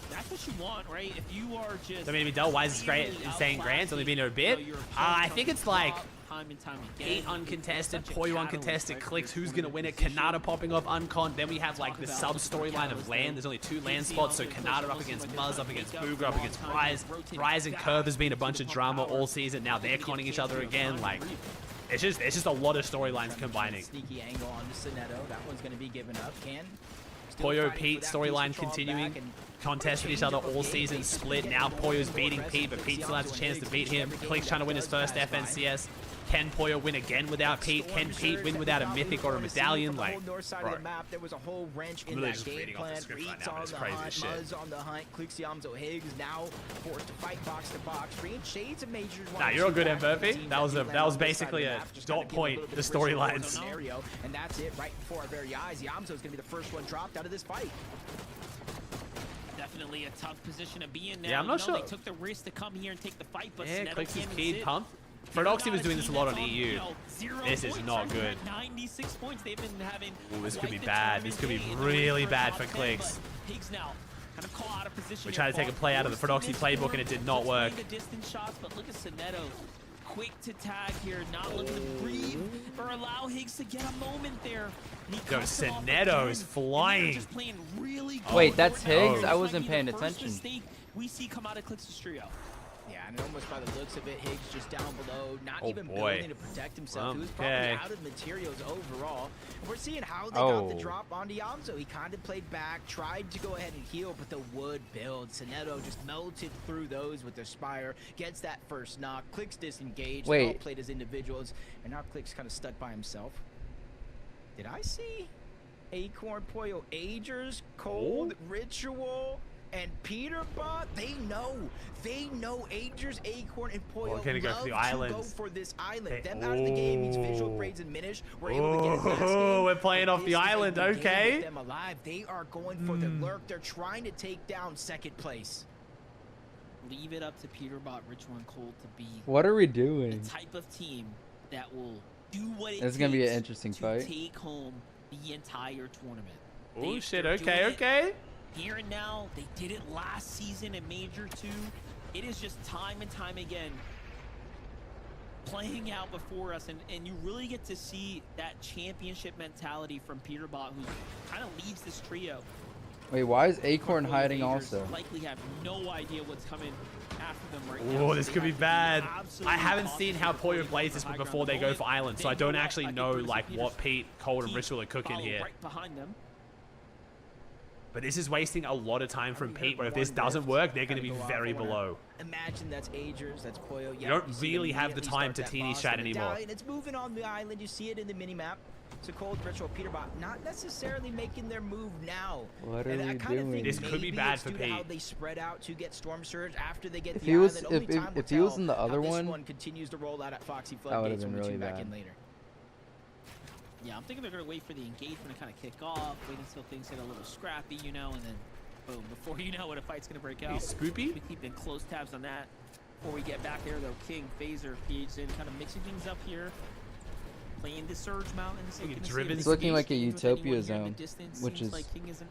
That's what you want, right? If you are just... I mean, Del Wise is great in saying Grants, only been there a bit. I think it's like time and time again. 8 uncontested, Poyo uncontested, CLIX, who's going to win it, Kanata popping off uncon. Then we have like the sub storyline of land. There's only 2 land spots, so Kanata up against Muzz, up against BUGHA, up against Rise. Rise and Curve has been a bunch of drama all season. Now they're conning each other again. Like, it's just a lot of storylines combining. Sneaky angle on Sinetto. That one's going to be given up. Poyo Pete storyline continuing. Contested each other all season, split. Now Poyo's beating Pete, but Pete still has a chance to beat him. CLIX trying to win his first FNCS. Can Poyo win again without Pete? Can Pete win without a mythic or a medallion? Like, bro. There was a whole wrench in that game reading plan. off the script right now, but it's crazy as shit. Muzz on the hunt. CLIX Higgs now forced to fight box to box. Green shades of majors. Nah, you're all good, MVP. That was basically a dot point. The storylines. And that's it right before our very eyes. Yamzo's gonna be the first one dropped out of this fight. Definitely a tough position to be in now. Yeah, I'm not sure. They took the risk to come here and take the fight, but CLIX is keyed, pumped. Frodoxy was doing this a lot on EU. This is not good. 96 points. They've been having. Ooh, this could be bad. This could be really bad for CLIX. Higgs now kind of call out of position. We tried to take a play out of the Frodoxy playbook and it did not work. The distance shots, but look at Soneto. Quick to tag here, not looking to breathe or allow Higgs to get a moment there. Yo, Soneto is flying. Really wait, that's Higgs? I wasn't paying attention. We see come out of CLIX's trio. Yeah, and almost by the looks of it, Higgs just down below, not even boy. building to protect himself. He was probably out of materials overall. And we're seeing how they got the drop on Yamzo. He kind of played back, tried to go ahead and heal, but the wood build. Soneto just melted through those with their Spire, gets that first knock. CLIX disengaged, all played as individuals, and now CLIX kind of stuck by himself. Did I see Acorn, Poyo, Agers, Cold, Ritual, and PETERBOT? They know Agers, Acorn, and Poyo love to go for this island. Them out of the game means visual grades and Minish. We're able to get it last game. We're playing off the island, okay. Them alive. They are going for the lurk. They're trying to take down second place. Leave it up to PETERBOT, Ritual, and Cold to be. What are we doing? The type of team that will do what it takes. It's gonna be an interesting fight. Take home the entire tournament. Oh shit! Okay. Here and now, they did it last season in Major 2. It is just time and time again playing out before us, and you really get to see that championship mentality from PETERBOT, who kind of leads this trio. Wait, why is Acorn hiding also? Likely have no idea what's coming after them right now. Oh, this could be bad. I haven't seen how Poyo plays this before they go for island, so I don't actually know like what Pete, Cold, and Ritual are cooking here. Right behind them. But this is wasting a lot of time from Pete, where if this doesn't work, they're going to be very below. Imagine that's Agers, that's Poyo. You don't really have the time to teeny chat anymore. And it's moving on the island. You see it in the mini-map. So Cold, Ritual, PETERBOT not necessarily making their move now. What are we doing? This could be bad for Pete. How they spread out to get Storm Surge after they get if the he was, island. if he was in the other this one continues to roll out at Foxy that would have Floodgates been really back bad. in later. Yeah, I'm thinking they're going to wait for the engagement to kind of kick off, wait until things get a little scrappy, you know, and then boom, before you know it, a fight's going to break out. Hey, Spoopy? We keep in close tabs on that. Before we get back there, though, King, Phaser, PH in, kind of mixing things up here. Playing the Surge Mountain. It's looking like a Utopia zone, which is, like King isn't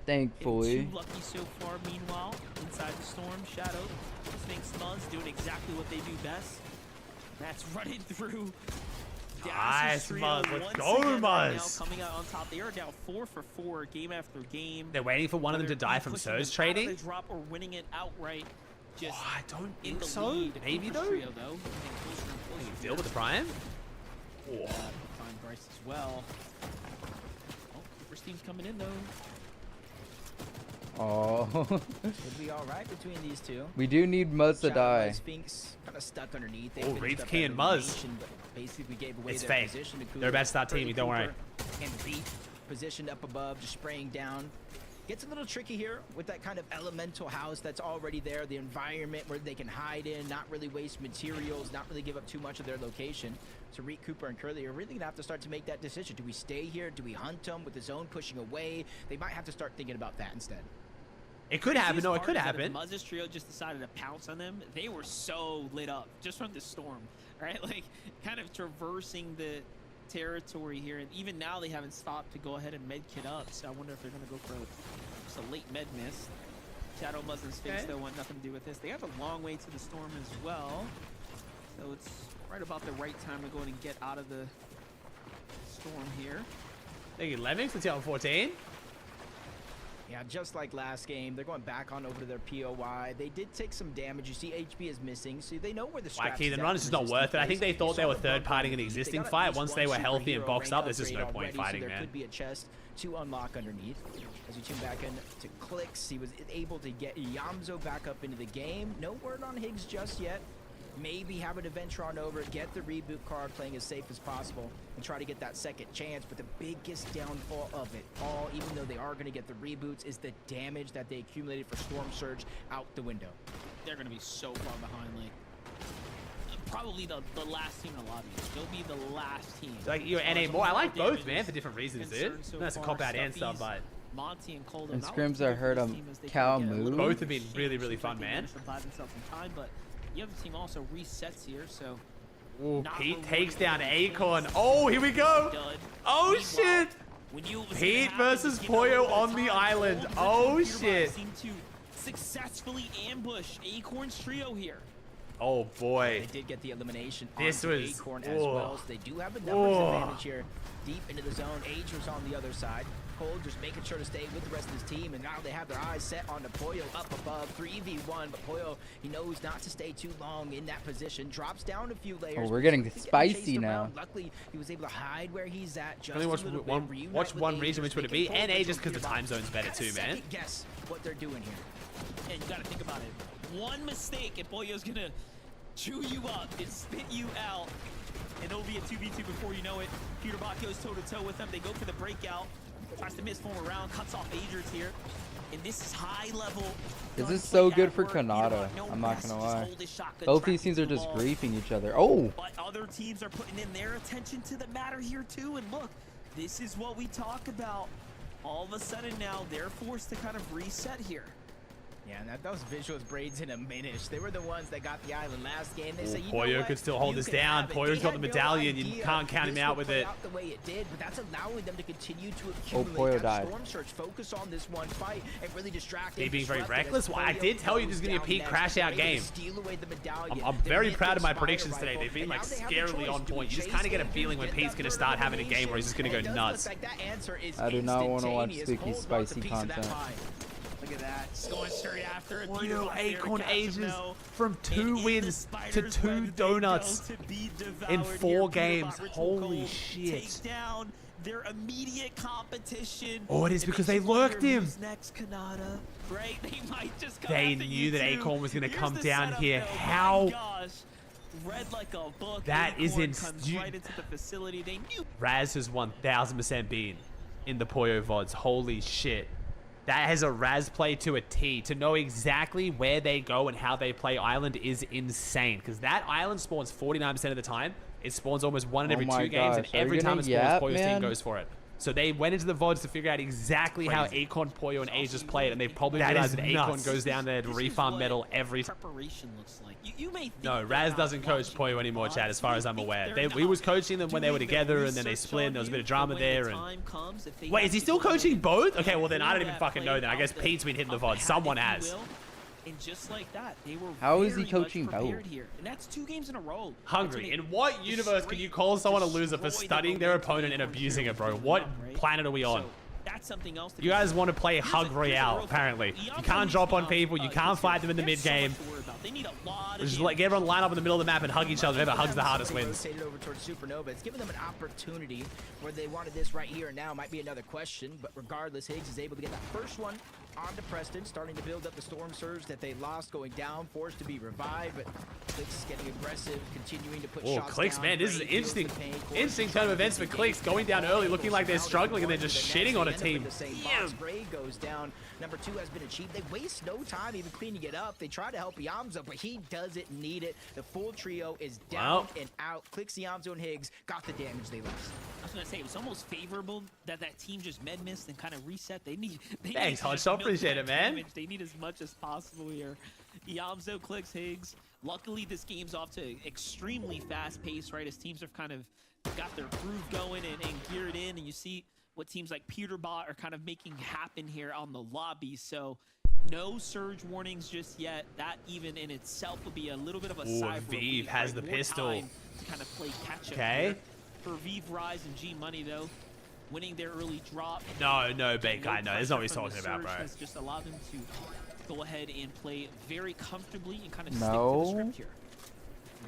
thankfully. too lucky so far. Meanwhile, inside the Storm, Shadow, Sphinx, Muzz doing exactly what they do best. That's running through. Nice, Muzz. Let's go, Muzz. Coming out on top. They are now 4 for 4 game after game. They're waiting for one of them to die from Surge trading. They drop or winning it outright. Just I don't think so. Maybe though. Can you deal with the Prime? Find Bryce as well. Oh, Cooper's team's coming in though. Oh. Should be all right between these two. We do need Muzz to die. Sphinx kind of stuck underneath. Oh, Wraith King and Muzz. Basically gave away it's their fake. position to Cooper. They're about to start teaming, don't worry. And Beat positioned up above, just spraying down. Gets a little tricky here with that kind of elemental house that's already there, the environment where they can hide in, not really waste materials, not really give up too much of their location. So Reek, Cooper, and Curly are really going to have to start to make that decision. Do we stay here? Do we hunt them with the zone pushing away? They might have to start thinking about that instead. It could happen. No, it could happen. Muzz's trio just decided to pounce on them. They were so lit up just from the storm, right? Like, kind of traversing the territory here, and even now they haven't stopped to go ahead and med kit up. So I wonder if they're going to go for just a late med miss. Shadow, Muzz, and Sphinx don't want nothing to do with this. They have a long way to the storm as well, so it's right about the right time to go ahead and get out of the storm here. Thank you, Lemmings. Let's go on 14. Yeah, just like last game, they're going back on over to their POI. They did take some damage. You see HP is missing, so they know where the scraps Key, the run is just not worth it. I think they thought they were third-partying an existing fight. Once they were healthy and boxed up, there's just no point fighting, so there man. could be a chest to unlock underneath. As we tune back in to CLIX, he was able to get Yamzo back up into the game. No word on Higgs just yet. Maybe have an adventure on over, get the reboot card, playing as safe as possible, and try to get that second chance. But the biggest downfall of it all, even though they are going to get the reboots, is the damage that they accumulated for Storm Surge out the window. They're going to be so far behind, like, probably the last team in the lobby. They'll be the last team. Like, you're NA more. I like both, man, for different reasons, dude. That's a cop-out answer, but... Monty and Coldo. And scrims I heard Cal move. Both have been really, really fun, man. But the other team also resets here, so Ooh, Pete takes down Acorn. Oh, here we go. Oh, shit. Pete versus Pollo on the island. Oh, shit. Successfully ambush Acorn's trio here. Oh boy. They did get the elimination This onto was Acorn as well, so they do have a numbers advantage here. Deep into the zone, Age was on the other side. Cole just making sure to stay with the rest of his team, and now they have their eyes set on the Pollo up above, 3v1, but Pollo, he knows not to stay too long in that position, drops down a few layers. Oh, we're getting spicy now. Luckily, he was able to hide where he's at just only watch one region, which would it be? NA, just because the time zone's better too, man. Guess what they're doing here. And you gotta think about it. One mistake and Pollo's gonna chew you up and spit you out. And it'll be a 2v2 before you know it. PETERBOT goes toe-to-toe with them. They go for the breakout. Tries to misform around, cuts off Agers here. And this is high level. This is so good for Kanata. I'm not gonna lie. Both these teams are just griefing each other. Oh! But other teams are putting in their attention to the matter here too. And look, this is what we talk about. All of a sudden now, they're forced to kind of reset here. Yeah, and those visuals, Braids in a minute. They were the ones that got the island last game. They say, you Pollo know what? could still hold this down. Pollo's got the medallion. You can't count him out with it. The way it did, but that's allowing them to continue to accumulate. Pollo died. Storm Surge, focus on this one fight and really distract. He being very reckless. Well, I did tell you this is going to be a Pete crash out game. I'm very proud of my predictions today. They've been like scarily on point. You just kind of get a feeling when Pete's going to start having a game where he's just going to go nuts. I do not want to watch Spooky's spicy content. Look at that. Going straight after it. Pollo Acorn Ages from 2 wins to 2 donuts in 4 games. Holy shit. Take down their immediate competition. Oh, it is because they lurked him. Next, Kanata. Right? They might just come They after knew you that too. Acorn was going to Here's come the down setup, here. though. How? My gosh. Read like a book. That is Acorn comes right into the facility. They knew. Raz has 1000% been in the Pollo VODs. Holy shit. That has a Raz play to a T. To know exactly where they go and how they play Island is insane. Because that Island spawns 49% of the time. It spawns almost 1 in every 2 games. And every time it spawns, Pollo's team goes for it. So they went into the VODs to figure out exactly how Acorn, Pollo, and Aegis played. And they probably realized that Acorn goes down there to refarm metal every time. Preparation looks like. You may think No, Raz doesn't coach Pollo anymore, Chad, as far as I'm aware. He was coaching them when they were together, and then they split, and there was a bit of drama there. And wait, is he still coaching both? Okay, well then I don't even fucking know then. I guess Pete's been hitting the VOD. Someone has. And just like that, they were How is he coaching both? here. And that's 2 games in a row. Hungry. In what universe can you call someone a loser for studying their opponent and abusing it, bro? What planet are we on? That's something else. You guys want to play Hug Royale, apparently. You can't drop on people. You can't fight them in the mid-game. Just get everyone line up in the middle of the map and hug each other. Whoever hugs the hardest wins. Over towards Supernova. It's given them an opportunity where they wanted this right here and now. Might be another question, but regardless, Higgs is able to get that first one onto Preston, starting to build up the Storm Surge that they lost, going down, forced to be revived, but CLIX getting aggressive, continuing to put shots CLIX, down. man, this is an interesting turn of events for CLIX, going down early, looking like they're struggling, and they're just shitting on a team. Gray goes down. Number 2 has been achieved. They waste no time even cleaning it up. They try to help Yamzo, but he doesn't need it. The full trio is down and out. CLIX, Yamzo, and Higgs got the damage they lost. I was gonna say it was almost favorable that team just med missed and kind of reset. Thanks, Hodge. I appreciate it, man. Damage. They need as much as possible here. Yamzo, CLIX, Higgs. Luckily, this game's off to extremely fast pace, right? As teams have kind of got their groove going and geared in, and you see what teams like PETERBOT are kind of making happen here on the lobby. So no surge warnings just yet. That even in itself will be a little bit of a cyber. Vive has the pistol. To kind of play catch up. Okay. For Vive, Rise, and G Money though, winning their early drop. No, big guy. No, that's not what he's talking about, bro. Has just allowed them to go ahead and play very comfortably and kind of stick to the script here.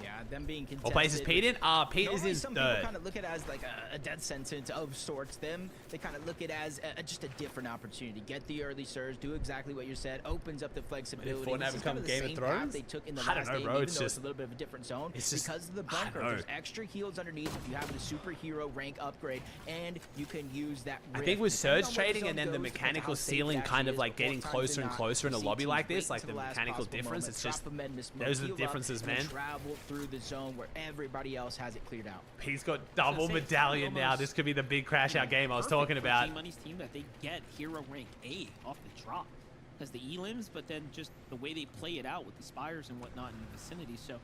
Yeah, them being contested. What place is Pete in? Pete is in some 3rd. people kind of look at it as like a death sentence of sorts. Them, they kind of look at it as just a different opportunity. Get the early surge, do exactly what you said, opens up the flexibility. Fortnite become Game of Thrones? They took in the I don't know, bro. It's just a little bit of a different zone. It's just because of the bunker. There's extra heals underneath if you have the superhero rank upgrade, and you can use that. I think with surge trading and then the mechanical ceiling kind of like getting closer and closer in a lobby like this, like the mechanical difference, it's just those are the differences, man. Travel through the zone where everybody else has it cleared out. He's got double medallion now. This could be the big crash out game I was talking about. G-Money's team that they get hero rank A off the drop. Has the elims, but then just the way they play it out with the spires and whatnot in the vicinity. So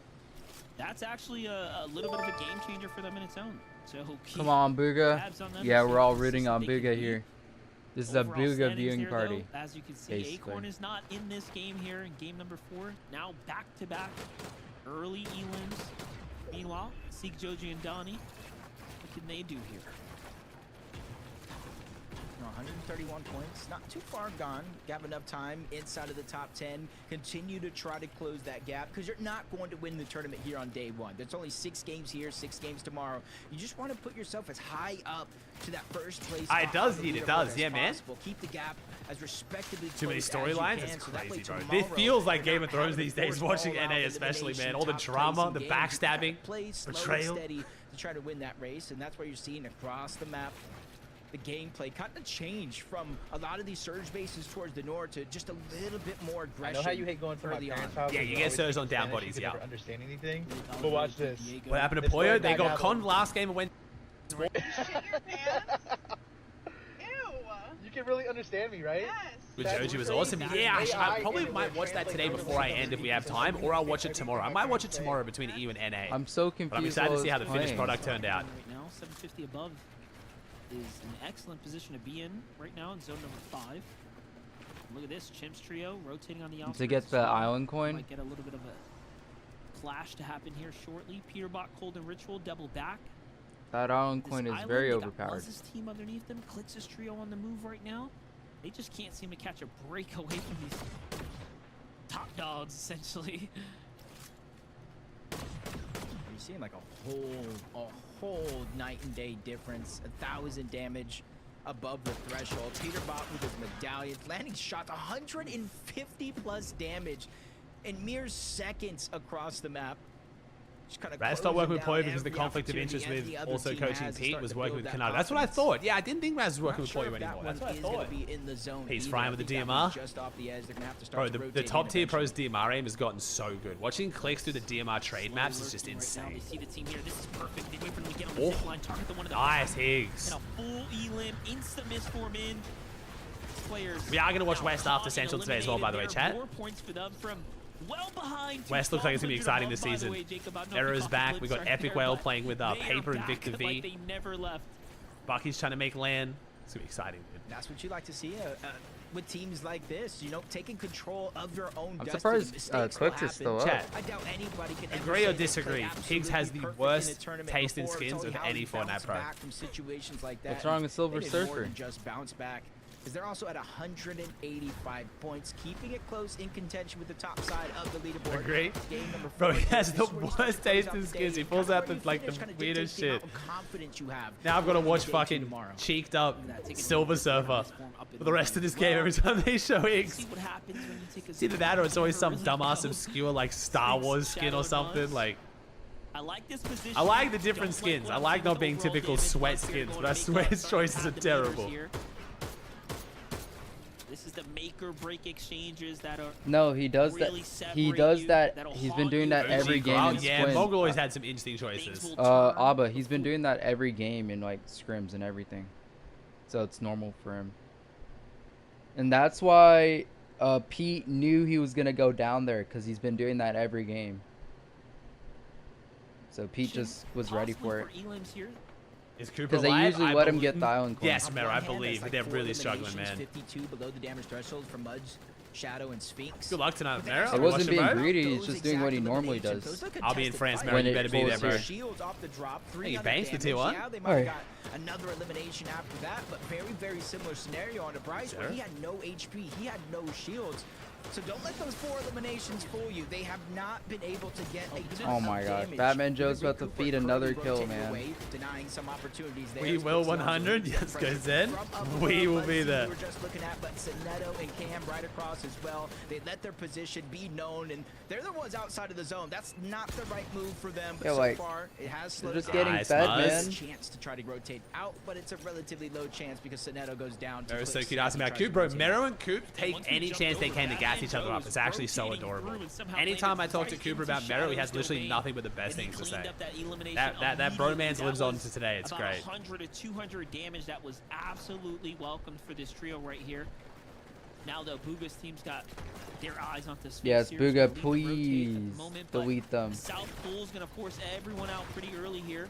That's actually a little bit of a game changer for them in its own. So come on, BUGHA. Yeah, we're all rooting on BUGHA here. This is a BUGHA viewing party. Though, as you can see, Acorn is not in this game here in game number 4. Now back-to-back early elims. Meanwhile, Seek, Joji, and Donnie, what can they do here? 131 points, not too far gone. Got enough time inside of the top 10. Continue to try to close that gap because you're not going to win the tournament here on day 1. There's only 6 games here, 6 games tomorrow. You just want to put yourself as high up to that first place. It does, yeah, man. Keep the gap as respectably too many storylines. It's so crazy, bro. It feels like Game of Thrones these days. Watching NA, especially, man. All the drama, the backstabbing, betrayal. Steady to try to win that race, and that's what you're seeing across the map. The gameplay kind of changed from a lot of these surge bases towards the north to just a little bit more aggression. I know how you hate going to my parents' house. Yeah, you get surge on down bodies, yeah. Never understand anything. But watch this. What happened to Pollo? They got conned last game and went. You can really understand me, right? Good Joji was awesome. Yeah, I probably might watch that today before I end if we have time, or I'll watch it tomorrow. I might watch it tomorrow between EU and NA. I'm so confused. But I'm excited to see how the finished product turned out. Right now, 750 above is an excellent position to be in right now in zone number 5. Look at this, Chimps trio rotating on the outskirts. To get the island coin. Might get a little bit of a clash to happen here shortly. PETERBOT, Cold, and Ritual double back. That island coin is very overpowered. Buzz's team underneath them. CLIX's trio on the move right now. They just can't seem to catch a break away from these top dogs, essentially. You're seeing like a whole night and day difference. 1,000 damage above the threshold. PETERBOT with his medallions, landing shots, 150 plus damage in mere seconds across the map. I stopped working with Pollo because the conflict of interest with also coaching Pete was working with Canada. That's what I thought. Yeah, I didn't think Raz was working with Pollo anymore. That's what I thought. He's frying with the DMR. Bro, the top tier pros DMR aim has gotten so good. Watching CLIX through the DMR trade maps is just insane. Oh, nice Higgs. We are going to watch West after Central today as well, by the way, chat. Well behind West looks like it's going to be exciting this season. Era's back. We got Epic Whale playing with Paper and Victor V. They never left. Bucky's trying to make land. It's going to be exciting, dude. That's what you like to see with teams like this. You know, taking control of your own destiny. I'm surprised CLIX is still up. Chat. I doubt anybody can agree or disagree. Higgs has the worst taste in skins of any Fortnite pro. From situations like that. What's wrong with Silver Surfer? Just bounce back. Because they're also at 185 points, keeping it close in contention with the top side of the leaderboard. Agree? Bro, he has the worst taste in skins. He pulls out the weirdest shit. Now I've got to watch fucking cheeked up Silver Surfer for the rest of this game every time they show X. It's either that or it's always some dumbass obscure like Star Wars skin or something. Like, I like this position. I like the different skins. I like not being typical sweat skins, but I swear his choices are terrible. This is the make or break exchanges that are. No, he does that. He does that. He's been doing that every game. Yeah, Mogul always had some interesting choices. Abba, he's been doing that every game in like scrims and everything, so it's normal for him. And that's why Pete knew he was gonna go down there because he's been doing that every game. So Pete just was ready for it. Because they usually let him get the island coin. Yes, Mero, I believe. They're really struggling, man. 52 below the damage threshold from Mudge, Shadow, and Sphinx. Good luck tonight, Mero. It wasn't being greedy. He's just doing what he normally does. I'll be in France, Mero. You better be there, bro. Hey, he banks the tier 1. They might have got another elimination after that, but very similar scenario on the Bryce where he had no HP. He had no shields. So don't let those 4 eliminations fool you. They have not been able to get a ton Oh my god. Batman Joe's about to feed another kill, man. Denying some opportunities there. We will 100. Yes, go Zen. We will be there. We're just looking at, but Sinetto and Cam right across as well. They let their position be known, and they're the ones outside of the zone. That's not the right move for them. But so far, it has slowed just getting fed, man. Chance to try to rotate out, but it's a relatively low chance because Sinetto goes down. Mero so cute asking about Coop, bro. Mero and Coop take any chance they can to gas each other up. It's actually so adorable. Anytime I talk to Cooper about Mero, he has literally nothing but the best things to say. That bromance lives on to today. It's great. 100 to 200 damage that was absolutely welcomed for this trio right here. Now though, BUGHA's team's got their eyes on the Sphinx. Yes, here. BUGHA, It's gonna lead the rotate at the please moment, but delete them. South Pool's gonna force everyone out pretty early here.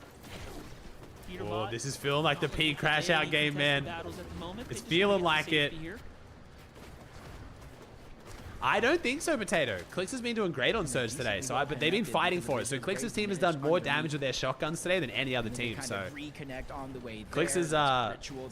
Oh, PETERBOT, this is feeling like the P crash out game, man. It's feeling like it. I don't think so, Potato. CLIX has been doing great on Surge today, but they've been fighting for it. So CLIX's team has done more damage with their shotguns today than any other team. So CLIX is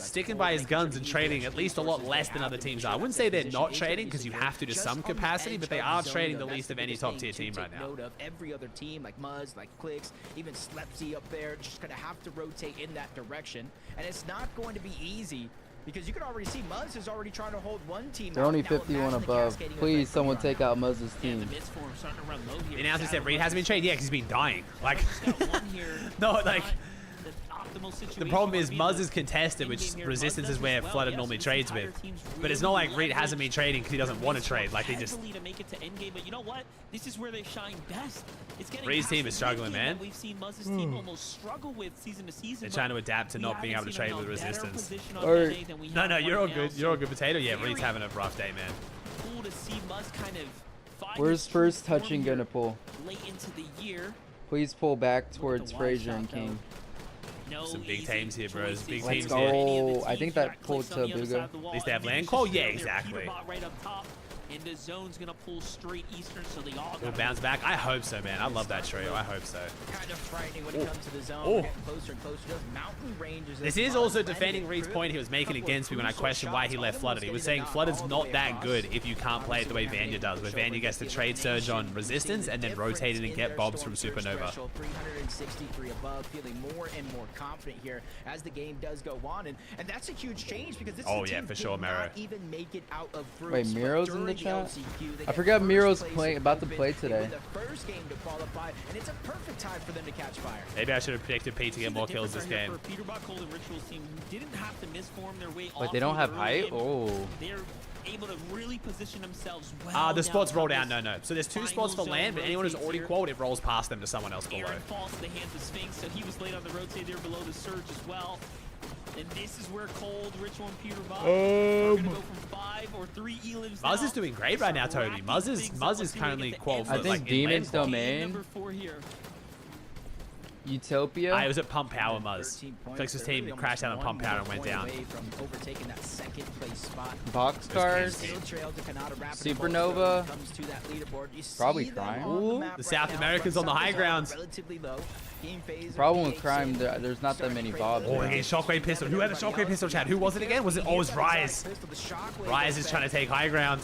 sticking by his guns and trading at least a lot less than other teams are. I wouldn't say they're not trading because you have to some capacity, but they are trading the least of any top tier team right now. Every other team like Muzz, like CLIX, even Slepsy up there, just gonna have to rotate in that direction, and it's not going to be easy. Because you can already see Muzz is already trying to hold one team. They're only 51 above. Please, someone take out Muzz's team. The announcer said Reed hasn't been traded. Yeah, because he's been dying. Like, no, like, the problem is Muzz is contested, which Resistance is where Flooded normally trades with. But it's not like Reed hasn't been trading because he doesn't want to trade. Like, he just... to make it to endgame, but you know what? This is where they shine best. It's getting Reed's team is struggling, man. We've seen Muzz's team almost struggle with season to season. They're trying to adapt to not being able to trade with Resistance. No, you're all good. You're all good, Potato. Yeah, Reed's having a rough day, man. Cool to see Muzz kind of Where's first touching gonna pull? Late into the year. Please pull back towards Frazier and King. Some big teams here, bros. Big Let's teams go. here. I think that pulled to BUGHA. At least they have land call? Yeah, exactly. Right up top. And the zone's gonna pull straight eastern, so they all will bounce back. I hope so, man. I love that trio. I hope so. Kind of frightening when it comes to the zone. Getting closer and closer to those mountain ranges. This is also defending Reed's point he was making against me when I questioned why he left Flooded. He was saying Flooded's not that good if you can't play it the way Vanya does, where Vanya gets to trade Surge on Resistance and then rotate it and get Bobs from Supernova. 363 above, feeling more and more confident here as the game does go on, and that's a huge change because this yeah, for sure, Mero. Even make it out of groups. Wait, Miro's in the chat? I forgot Miro's about to play today. The first game to qualify, and it's a perfect time for them to catch fire. Maybe I should have predicted Pete to get more kills this game. PETERBOT Cold and Ritual's team didn't have to misform their way. Wait, they don't have height? Oh. They're able to really position themselves well. The spots roll down. No. So there's 2 spots for land, but anyone who's already qualified, it rolls past them to someone else below. Aaron falls to the hands of Sphinx, so he was late on the rotate there below the Surge as well. And this is where Cold, Ritual, and PETERBOT are going to go from 5 or 3 elims. Muzz is doing great right now, Toby. Muzz is currently qualified. I think Demon's Domain. Utopia. I was at Pump Power, Muzz. CLIX's team crashed out on Pump Power and went down. Boxcars. Supernova. Probably Crime. Ooh, the South Americans on the high ground. Problem with Crime, there's not that many Bobs. Oh, they get Shockwave Pistol. Who had the Shockwave Pistol, Chad? Who was it again? Was it? Oh, it was Rise. Rise is trying to take high ground.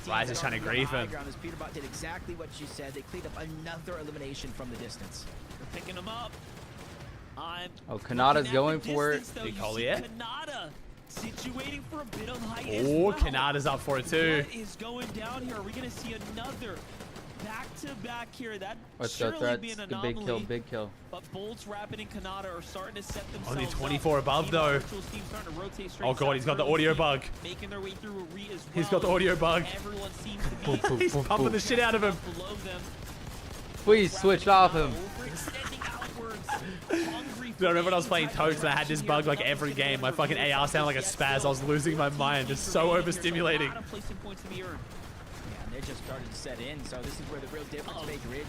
Rise is trying to grief him. PETERBOT did exactly what you said. They cleaned up another elimination from the distance. They're picking them up. Oh, Kanada's going for it. Big Collier. Kanada situating for a bit of height. Oh, Kanada's up for it too. What is going down here? Are we going to see another back-to-back here? That Let's go, surely be an Threats. anomaly. Big kill. But Bolts, Rapid, and Kanada are starting to set themselves Only 24 above though. Oh god, he's got the audio bug. Making their way through a re as well. He's got the audio bug. Everyone seems to be He's pumping the shit out of him. below them. Please switch off him. Overextending outwards. Hungry Dude, I remember when I was playing Toast and I had this bug like every game. My fucking AR sounded like a spaz. I was losing my mind. It's so overstimulating. They're just starting to set in, so this is where the real difference maker is.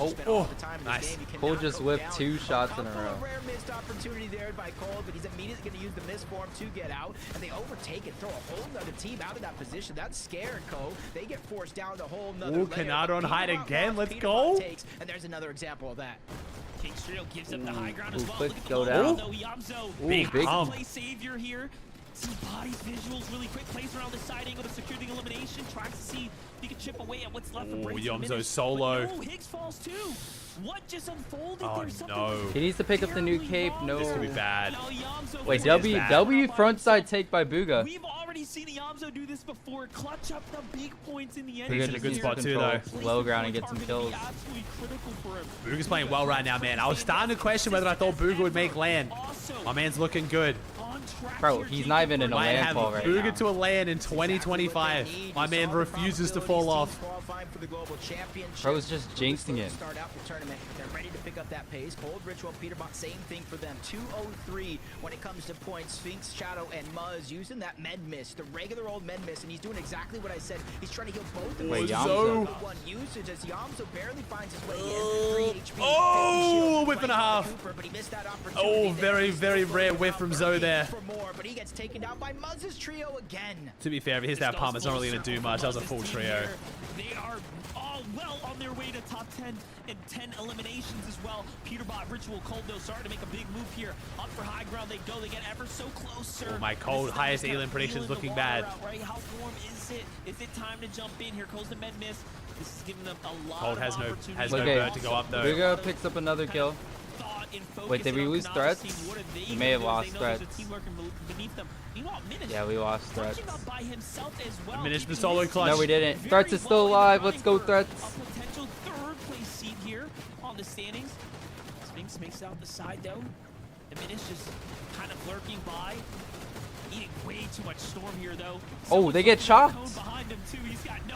Nice. Cole just whipped 2 shots in a row. A rare missed opportunity there by Cole, but he's immediately going to use the misform to get out, and they overtake it, throw a whole nother team out of that position. That's scared Cole. They get forced down the whole nother layer. Kanada on height again. Let's go. And there's another example of that. King Trio gives up the high ground as well. Quick Look at go the down. Big pump. Play savior here. Some bodies, visuals, really quick plays around the side angle to secure the elimination. Tries to see if he can chip away at what's left. Oh, Yomzo solo. No, Higgs falls too. What just unfolded? Oh There's no. He needs to pick up the new cape. No. This could be bad. Wait, W frontside take by BUGHA. We've already seen Yomzo do this before. Clutch up the big points in the end. BUGHA's in a good spot too though. Low ground and get some kills. BUGHA's playing well right now, man. I was starting to question whether I thought BUGHA would make land. My man's looking good. Bro, he's not even in a landfall right now. BUGHA to a land in 2025. My man refuses to fall off. qualifying for the global championship. Bro's just jinxing it. Start out the tournament. They're ready to pick up that pace. Cold Ritual, PETERBOT, same thing for them. 203 when it comes to points. Sphinx, Shadow, and Muzz using that med miss, the regular old med miss, and he's doing exactly what I said. He's trying to heal both of Wait, them. Yamso. One usage as Yamso barely finds his way in. 3 HP. Oh, whip and a half. Cooper, but he missed that opportunity. Oh, very, very rare whiff from Zoe there. For more, but he gets taken down by Muzz's trio again. To be fair, if he hits that palm, it's not really going to do much. That was a full trio. They are all well on their way to top 10 and 10 eliminations as well. PETERBOT, Ritual, Cold, though, starting to make a big move here. Up for high ground they go. They get ever so closer. Oh, my Cold, highest Elim predictions looking bad. Right? How warm is it? Is it time to jump in? Here goes the med miss. This is giving them a lot Cold of has no opportunity. bird to go up, though. BUGHA picks up another kill. Wait, did we lose threats? We may have lost threats. Yeah, we lost threats. Finish the solo clutch. No, we didn't. Threats is still alive. Let's go, Threats. A potential third place seat here on the standings. Sphinx makes it out the side though. The Minish just kind of lurking by. Eating way too much storm here though. Oh, they get chopped.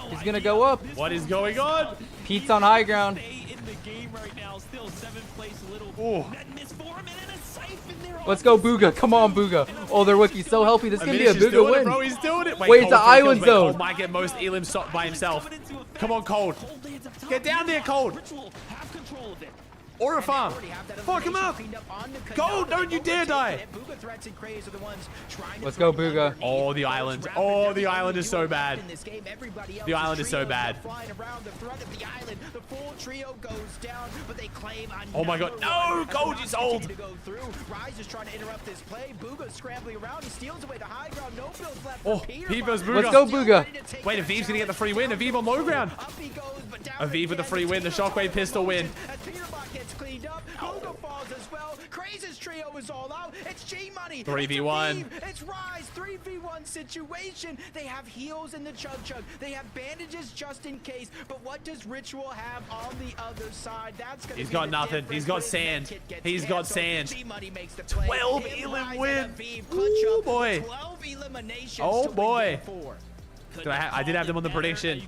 He's gonna go up. What is going on? Pete's on high ground. In the game right now, still 7th place. Little miss for him and then a siphon there. Let's go, BUGHA. Come on, BUGHA. Oh, their Wiki's so healthy. This is gonna be a Finish is BUGHA doing it, win. bro. He's doing it. Wait, it's Cold an island kills. Wait, zone. Cold might get most Elim by himself. Come on, Cold. Get down there, Cold. Ritual have control of it. Or a farm. Fuck him up. Cold, don't you dare die. Let's go, BUGHA. Oh, the island. Oh, the island is so bad. The island is so bad. Oh my god. No, Cold is old. Rise is trying to interrupt this play. BUGHA scrambling around. He steals away the high ground. No builds left. Oh, he goes BUGHA. Let's go, BUGHA. Wait, Aviv's gonna get the free win. Aviv on low ground. Aviv with the free win. The shockwave pistol win. Gets cleaned up. BUGHA falls as well. Crazy's trio is all out. It's G Money. 3v1. It's Rise. 3v1 situation. They have heals in the Chug. They have bandages just in case. But what does Ritual have on the other side? That's gonna He's be got the nothing. difference. He's got His sand. medkit gets He's got canceled. sand. G-Money makes the play. 12 Him, Elim Rise, win. and Aviv clutch Ooh, up boy. 12 eliminations Oh, to win boy. game 4. I did have them on the prediction.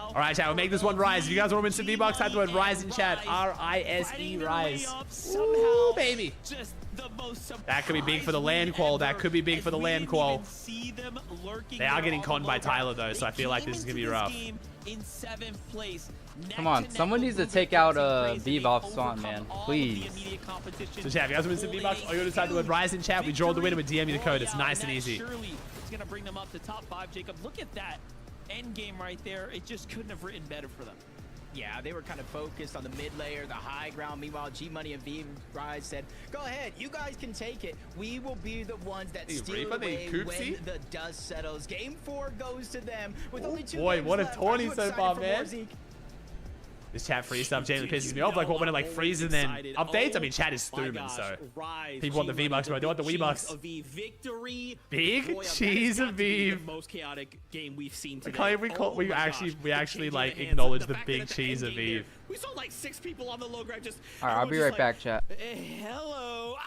All right, chat. We'll make this one Rise. If you guys want to win some V-Bucks, type the word Rise in chat. R-I-S-E, Rise. Ooh, baby. That could be big for the land qual. That could be big for the land qual. They are getting conned by Tyler, though, so I feel like this is going to be rough. Come on, someone needs to take out Viv off Swan, man. Please. So, chat, if you guys want to win some V-Bucks, all you got to type the word Rise in chat. We draw the winner with DM you the code. It's nice and easy. It's going to bring them up to top 5. Jacob, look at that end game right there. It just couldn't have written better for them. Yeah, they were kind of focused on the mid layer, the high ground. Meanwhile, G Money and V Rise said, go ahead, you guys can take it. We will be the ones that steal away when the dust settles. Game 4 goes to them with only 2 boy, games what a left. tourney Are you so excited far, for man. more, Zeke? This chat free stuff genuinely pisses me off. Like, what, when it like freezes and then updates? I mean, chat is stupid, so people want the V-Bucks, but I don't want the V-Bucks. Victory. Big cheese Aviv. The most chaotic game we've seen today. We actually like acknowledge the big cheese Aviv. We saw like 6 people on the low ground just. All right, I'll be right back, chat. Hello.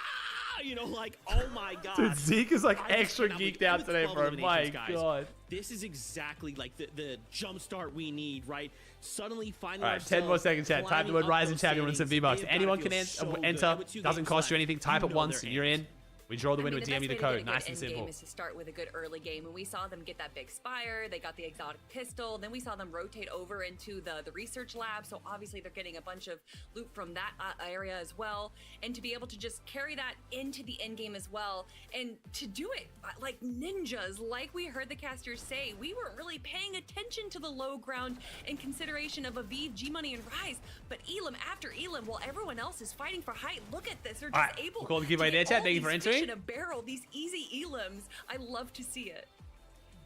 You know, like, oh my god. Dude, Zeke is like extra geeked out today, bro. My god. This is exactly like the jump start we need, right? Suddenly finding All right, 10 more seconds, chat. Type the word Rise in chat. You want some V-Bucks. Anyone can enter. Doesn't cost you anything. Type it once and you're in. We draw the win with DM you the code. Nice and simple. Is to start with a good early game, and we saw them get that big spire. They got the exotic pistol. Then we saw them rotate over into the research lab. So obviously they're getting a bunch of loot from that area as well. And to be able to just carry that into the end game as well, and to do it like ninjas, like we heard the casters say, we weren't really paying attention to the low ground in consideration of Aviv, G Money, and Rise. But Elim after Elim, while everyone else is fighting for height, look at this. They're just able we'll call the giveaway there, chat. Thank you for entering. a barrel, these easy elims. I love to see it.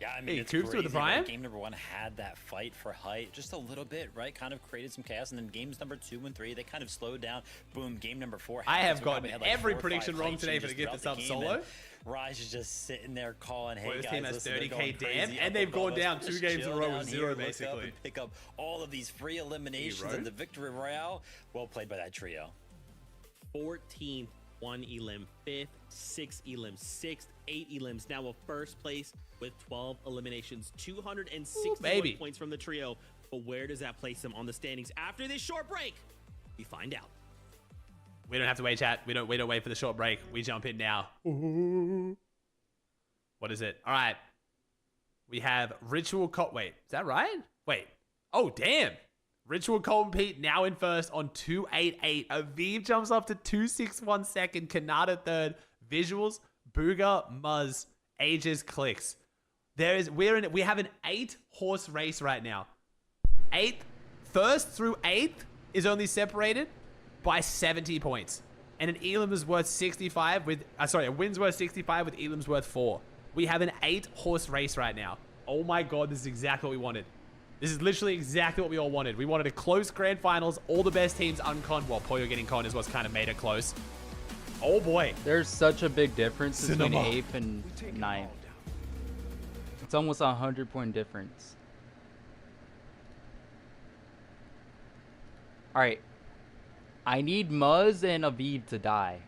Yeah, I mean, hey, it's Coops with the prime. Game number 1 had that fight for height just a little bit, right? Kind of created some chaos, and then games number 2 and 3, they kind of slowed down. Boom, game number 4. I have gotten every prediction wrong today for to get this up solo. Rise is just sitting there calling, hey this guys, team has listen, 30k damn, and they've gone down 2 games in a row with 0 basically. Pick up all of these free eliminations and the victory royale. Well played by that trio. 14th 1 elim, 5th, 6 elim, 6th, 8 elims. Now a first place with 12 eliminations, 261 points from the trio. But where does that place them on the standings after this short break? We find out. We don't have to wait, chat. We don't wait for the short break. We jump in now. What is it? All right. We have Ritual wait, is that right? Wait. Oh, damn. Ritual Colt and Pete now in first on 288. Aviv jumps up to 261 second. Kanata third. Visuals, BUGHA, Muzz, Ages, CLIX. We have an 8-horse race right now. First through 8th is only separated by 70 points. And an elim is worth 65 with, a win's worth 65 with elims worth 4. We have an 8-horse race right now. Oh my God, this is exactly what we wanted. This is literally exactly what we all wanted. We wanted a close grand finals, all the best teams unconned. Well, Poyo getting conned is what's kind of made it close. Oh boy. There's such a big difference between 8th and 9th. It's almost a 100-point difference. All right. I need Muzz and Aviv to die.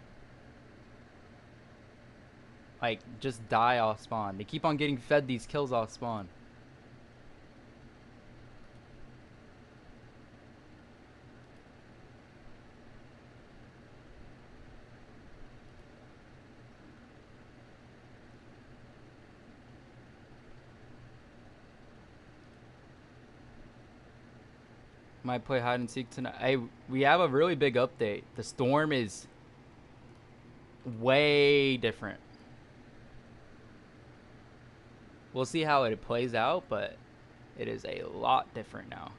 Like, just die off spawn. They keep on getting fed these kills off spawn. Might play hide and seek tonight. Hey, we have a really big update. The storm is way different. We'll see how it plays out, but it is a lot different now.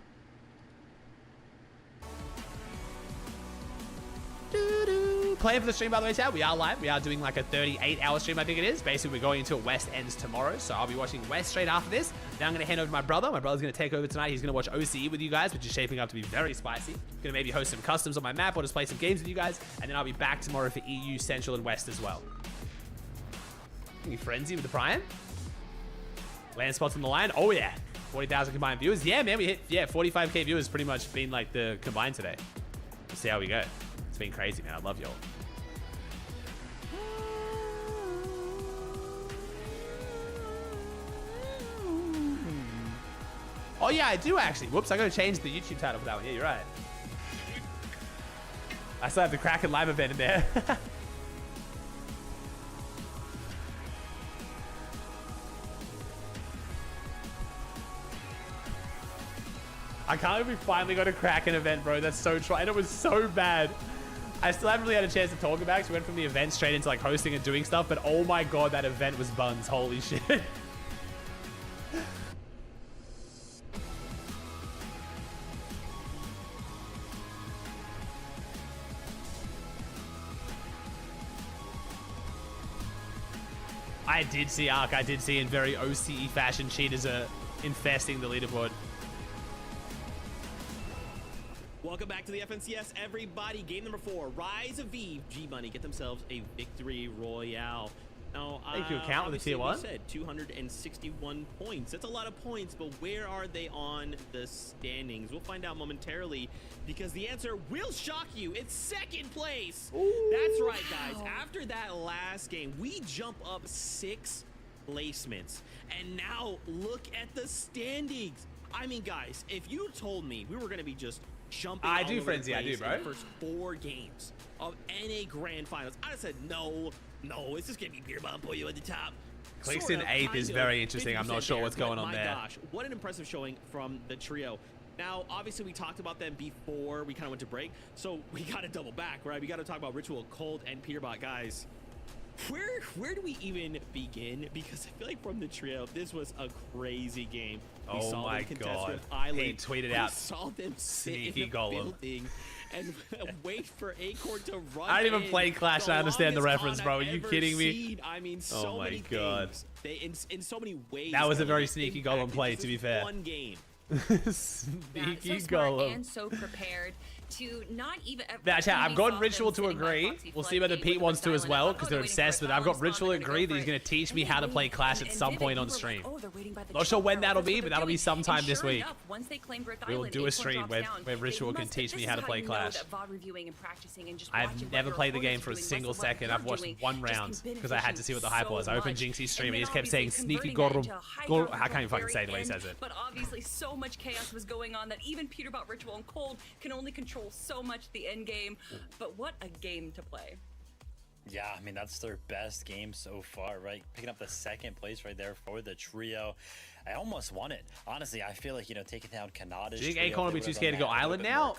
Playing for the stream, by the way, chat. We are live. We are doing like a 38-hour stream, I think it is. Basically, we're going until West ends tomorrow. So I'll be watching West straight after this. Then I'm going to hand over to my brother. My brother's going to take over tonight. He's going to watch OCE with you guys, which is shaping up to be very spicy. Going to maybe host some customs on my map or just play some games with you guys. And then I'll be back tomorrow for EU, Central, and West as well. Any frenzy with the Prime? Land spots in the line. Oh, yeah. 40,000 combined viewers. Yeah, man. We hit, 45K viewers pretty much been like the combined today. We'll see how we go. It's been crazy, man. I love y'all. Oh, yeah, I do actually. Whoops, I got to change the YouTube title for that one. Yeah, you're right. I still have the Kraken live event in there. I can't believe we finally got a Kraken event, bro. That's so true. And it was so bad. I still haven't really had a chance to talk about it. So we went from the event straight into like hosting and doing stuff. But oh my God, that event was buns. Holy shit. I did see Ark. I did see in very OCE fashion cheaters are infesting the leaderboard. Welcome back to the FNCS, everybody. Game number 4, Rise of Eve. G-Money get themselves a victory royale. Now, thank you, account with the tier 1. Said 261 points. That's a lot of points, but where are they on the standings? We'll find out momentarily because the answer will shock you. It's second place. Ooh, that's right, guys. Wow. After that last game, we jump up 6 placements. And now look at the standings. I mean, guys, if you told me we were going to be just jumping I do, Frenzy. I do, bro. In the first 4 games of NA Grand Finals, I said no, it's just gonna be Beer Bomb Poyo at the top. CLIX in 8th is very interesting. I'm not sure what's going on there. My gosh, what an impressive showing from the trio. Now, obviously, we talked about them before we kind of went to break, so we got to double back, right? We got to talk about Ritual, Colt, and PETERBOT, guys. Where do we even begin? Because I feel like from the trio, this was a crazy game. We saw them contest with Island. He tweeted out. We saw them sit Sneaky in the building and wait for Acorn to run. I didn't even play Clash. I understand the reference, bro. Are you kidding me? Seen. I mean, so my many God. things. In so many ways. That was a very sneaky golem play, to be fair. One game. Sneaky so smart golem. and so prepared to not even. Chat, I've got Ritual to agree. We'll see whether Pete wants to as well, because they're obsessed with it. I've got Ritual to agree that he's going to teach me how to play Clash at some point on stream. Not sure when that'll be, but that'll be sometime this week. We will do a stream where Ritual can teach me how to play Clash. I've never played the game for a single second. I've watched one round because I had to see what the hype was. I opened Jinxie's stream and he just kept saying sneaky gorum. I can't even fucking say the way he says it. But obviously so much chaos was going on that even PETERBOT, Ritual, and Cold can only control so much the end game. But what a game to play. Yeah, I mean, that's their best game so far, right? Picking up the second place right there for the trio. I almost won it. Honestly, I feel like, you know, taking down Kanada's Do you think Akon will be too scared to go island now?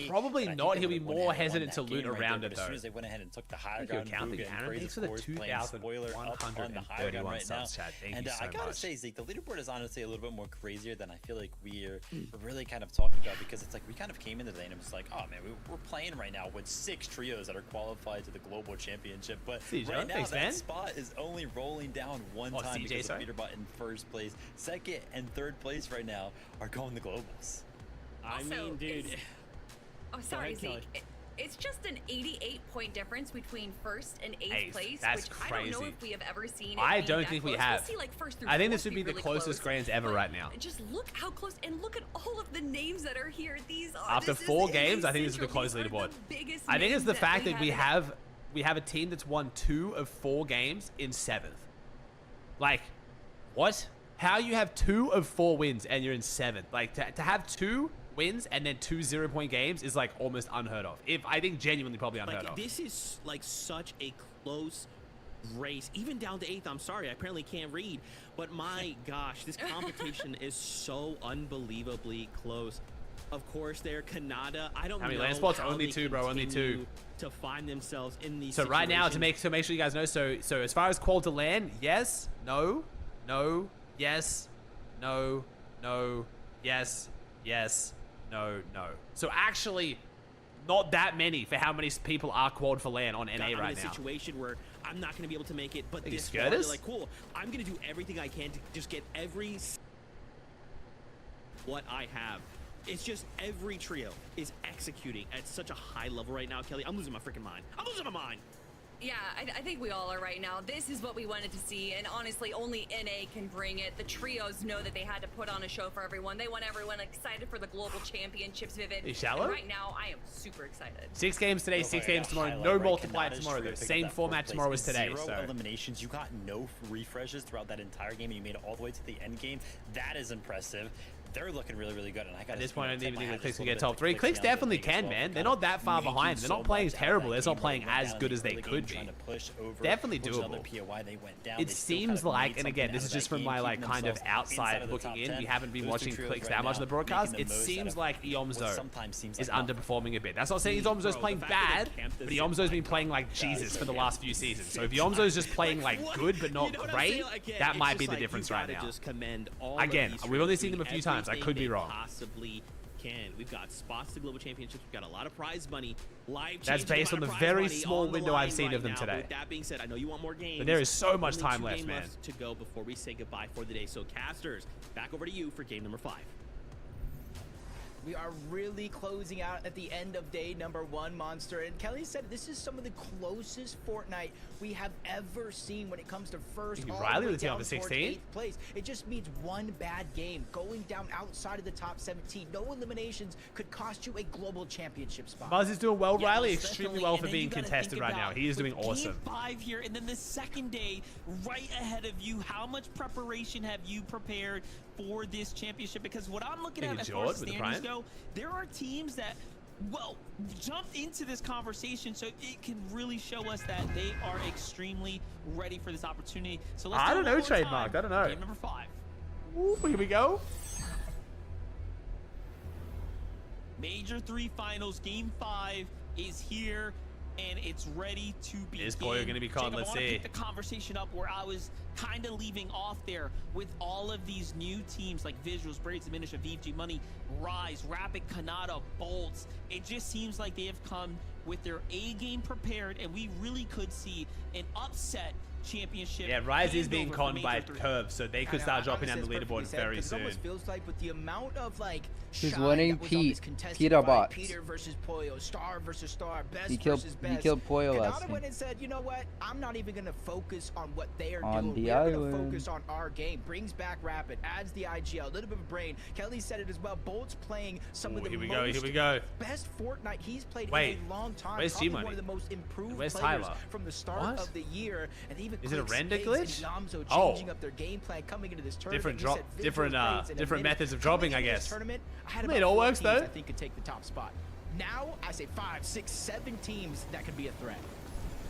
Probably not. He'll be more hesitant to loot around it, though. As soon as they went ahead and took the high ground, ground, thanks for the 2,131 subs, chat. Thank you so much. I gotta say, Zeke, the leaderboard is honestly a little bit more crazier than I feel like we're really kind of talking about, because it's like we kind of came into the lane and was like, oh man, we're playing right now with 6 trios that are qualified to the global championship, but right now that spot is only rolling down one time because of PETERBOT in first place. Second and third place right now are going to globals. I mean, dude. Oh, sorry, Zeke. It's just an 88-point difference between first and 8th place, that's which crazy. I don't know if we have ever seen. I don't think we have. We'll see, like, first through I think fourth this would be the really closest grands ever right now. Just look how close, and look at all of the names that are here. These are after 4 games. I think this is the closest leaderboard. I think it's the fact that we have a team that's won 2 of 4 games in 7th. Like, what? How you have 2 of 4 wins and you're in 7th? Like, to have 2 wins and then 2 0-point games is like almost unheard of. I think genuinely probably unheard of. This is like such a close race, even down to 8th. I'm sorry, I apparently can't read, but my gosh, this competition is so unbelievably close. Of course, they're Kanada. I don't know. How many land spots? Only 2, bro. Only 2. To find themselves in these. So right now, to make sure you guys know. So as far as qual to land, yes, no, no, yes, no, no, yes, yes, no, no. So actually, not that many for how many people are qualled for land on NA right now. I'm in a situation where I'm not going to be able to make it, but this far, they're like, cool, I'm going to do everything I can to just get what I have. It's just every trio is executing at such a high level right now, Kelly. I'm losing my freaking mind. I'm losing my mind. Yeah, I think we all are right now. This is what we wanted to see, and honestly, only NA can bring it. The trios know that they had to put on a show for everyone. They want everyone excited for the global championships, Vivid. Is shallow? And right now, I am super excited. 6 games today, 6 games tomorrow. No multiplier tomorrow, though. Same format tomorrow as today. 0 eliminations. You got no refreshes throughout that entire game, and you made it all the way to the end game. That is impressive. They're looking really, really good. And I got at this point, I don't even think the CLIX can get top 3. CLIX definitely can, man. They're not that far behind. They're not playing terrible. They're not playing as good as they could be. Definitely doable. It seems like, and again, this is just from my like kind of outside looking in. We haven't been watching CLIX that much in the broadcast. It seems like Iomzo is underperforming a bit. That's not saying Iomzo's playing bad, but Iomzo's been playing like Jesus for the last few seasons. So if Iomzo's just playing like good but not great, that might be the difference right now. Again, we've only seen them a few times. I could be wrong. Possibly can. We've got spots to global championships. We've got a lot of prize money. That's based on the very small window I've seen of them today. With that being said, I know you want more games. But there is so much time left, man. To go before we say goodbye for the day. So casters, back over to you for game number 5. We are really closing out at the end of day number 1, Monster. And Kelly said this is some of the closest Fortnite we have ever seen when it comes to first Riley with the team up to 16. 8th place. It just means one bad game. Going down outside of the top 17. No eliminations could cost you a global championship spot. Buzz is doing well, Riley. Extremely well for being contested right now. He is doing awesome. Game 5 here, and then the second day right ahead of you. How much preparation have you prepared for this championship? Because what I'm looking at as far as standings go, there are teams that, well, jumped into this conversation, so it can really show us that they are extremely ready for this opportunity. So let's I don't know, trademark. I don't know. Game number 5. Ooh, here we go. Major 3 finals. Game 5 is here, and it's ready to begin. Is Boyer going to be called? Let's see. Pick the conversation up where I was kind of leaving off there with all of these new teams like Visuals, Braids, Diminish, VG Money, Rise, Rapid, Kanada, Bolts. It just seems like they have come with their A game prepared, and we really could see an upset championship. Yeah, Rise is being handover for conned by Major 3. Curve, so they could start dropping down the leaderboard very soon. It almost feels like with the amount of like He's shine winning that was on this Pete. contested PETERBOT. fight, Peter versus Pollo, Star versus Star, Best He killed versus Best. Pollo last Kanata game. went and said, you know what? I'm not even gonna focus on what they are On doing. the We're gonna island. focus on our game. Brings back Rapid, adds the IGL, a little bit of brain. Kelly said it as well. Bolt's playing some of the Here we most go. best Fortnite he's played Wait, in a long time. where's Probably G-Money? one of the most improved Where's players Tyler? from the start What? of the year. And even Is it a CLIX, render Playz, glitch? and Yamzo Oh. changing up their game plan coming into this tournament. Different He drop, said visual grades in a different minute. methods of Coming dropping, I into this guess. tournament, I had I mean, it about all 4 works, teams though. I think could take the top spot. Now I say 5, 6, 7 teams that could be a threat.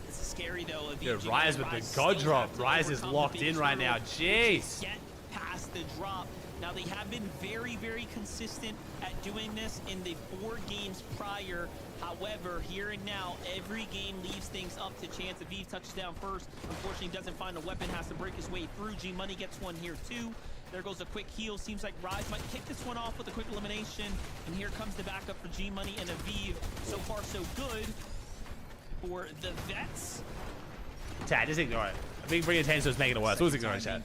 This is scary though. Dude, Rise with the god drop. Rise is locked in right now. Jeez. Get past the drop. Now they have been very, very consistent at doing this in the 4 games prior. However, here and now, every game leaves things up to chance. If Eve touches down first, unfortunately doesn't find a weapon, has to break his way through. G-Money gets one here too. There goes a quick heal. Seems like Rise might kick this one off with a quick elimination. And here comes the backup for G-Money and Aviv. So far, so good for the Vets. Chat, just ignore it. I think bringing attention was making it worse. Who's ignoring chat?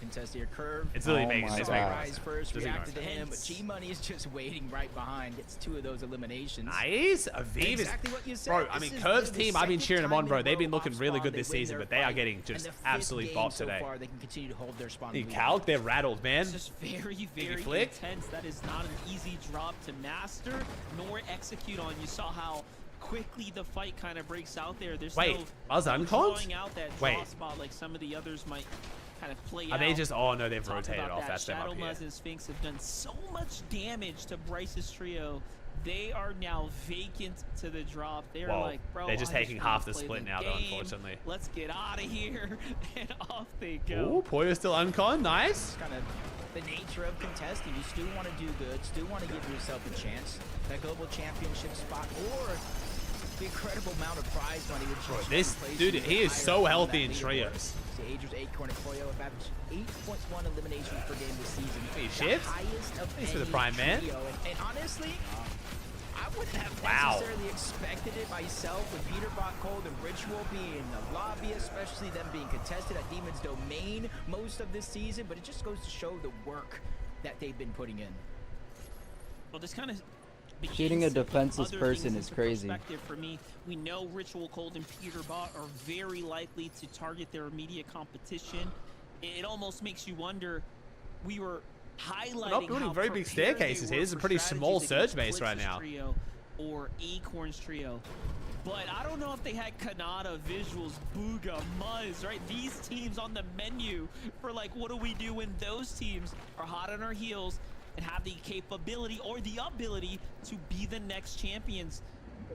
Curve. It's literally making it worse. Rise first Just ignore reacted to it. him, but G-Money is just waiting right behind. Gets 2 of those eliminations. Nice. Aviv Exactly what you is... said. Bro, I This mean, is Curve's the team, I've been second cheering them on, time bro. in They've been row looking off really spawn, good this they win season, their but they are fight. getting And just the 5th absolutely game bopped so today. far, they can continue to hold their spawn Dude, lead. Calc, they're rattled, man. It's just very, very flick. intense. That is not an easy drop to master nor execute on. You saw how quickly the fight kind of breaks out there. There's Wait, no I was unconned? drawing out that draw Wait. spot like some of the others might kind of play Are out. they just... Oh, no, they've Talk rotated about off. that. That's them Shadow up here. Muzz and Sphinx have done so much damage to Bryce's trio. They are now vacant to the drop. They're Whoa, like, bro, they're just I taking wanna half the play split now, though, game. unfortunately. Let's get out of here. And off they go. Ooh, Poyo's still uncon. Nice. Kind of the nature of contesting. You still want to do good, still want to give yourself a chance. That global championship spot or the incredible amount of prize money which Bro, is this placed dude, you he is higher so on healthy that in leaderboard. trios. The Agers 8 corner Pollo have averaged 8.1 eliminations per game this season. He The shifts? highest of Thanks for the any prime, man. trio. And honestly, I wouldn't have Wow. necessarily expected it myself with PETERBOT, Cold, and Ritual being in the lobby, especially them being contested at Demon's Domain most of this season, but it just goes to show the work that they've been putting in. Well, this kind of Shooting a defenseless person is crazy. For me, we know Ritual, Cold, and PETERBOT are very likely to target their immediate competition. It almost makes you wonder. We were highlighting We're not building how very big prepared staircases they here. were This is a for pretty small strategies surge base against right Clix's now. Trio or Acorn's trio. But I don't know if they had Kanata, Visuals, BUGHA, Muzz, right? These teams on the menu for like, what do we do when those teams are hot on our heels and have the capability or the ability to be the next champions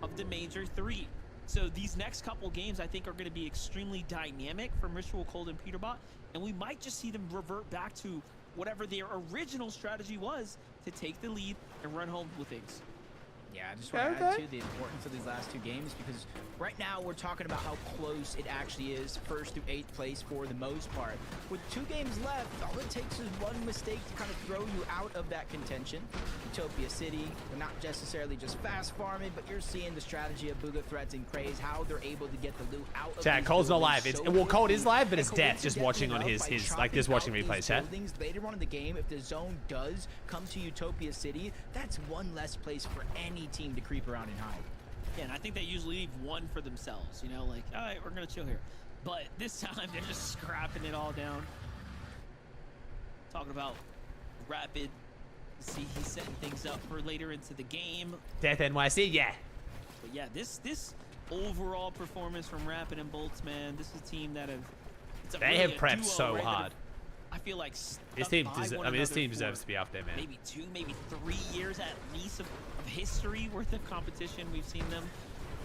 of the Major 3. So these next couple games, I think, are going to be extremely dynamic from Ritual, Cold, and PETERBOT, and we might just see them revert back to whatever their original strategy was to take the lead and run home with things. Yeah, I just want to add to the importance of these last 2 games because right now we're talking about how close it actually is 1st through 8th place for the most part. With 2 games left, all it takes is one mistake to kind of throw you out of that contention. Utopia City, they're not necessarily just fast farming, but you're seeing the strategy of BUGHA, Threads, and Craze, how they're able to get the loot out of Chat, these Cold's not buildings live. It's so well, Cold is quickly. live, but it's And Death just coincidentally watching on enough, his by like just watching chopping out replays. these Chat. buildings later on in the game, if the zone does come to Utopia City, that's one less place for any team to creep around and hide. Yeah, and I think they usually leave one for themselves, you know, like, all right, we're going to chill here. But this time, they're just scrapping it all down. Talking about Rapid. See, he's setting things up for later into the game. Death NYC, yeah. But yeah, this overall performance from Rapid and Bolts, man, this is a team that have... It's They have prepped so hard. I feel like This team deserves to be up there, man. Maybe 2, maybe 3 years at least of history worth of competition. We've seen them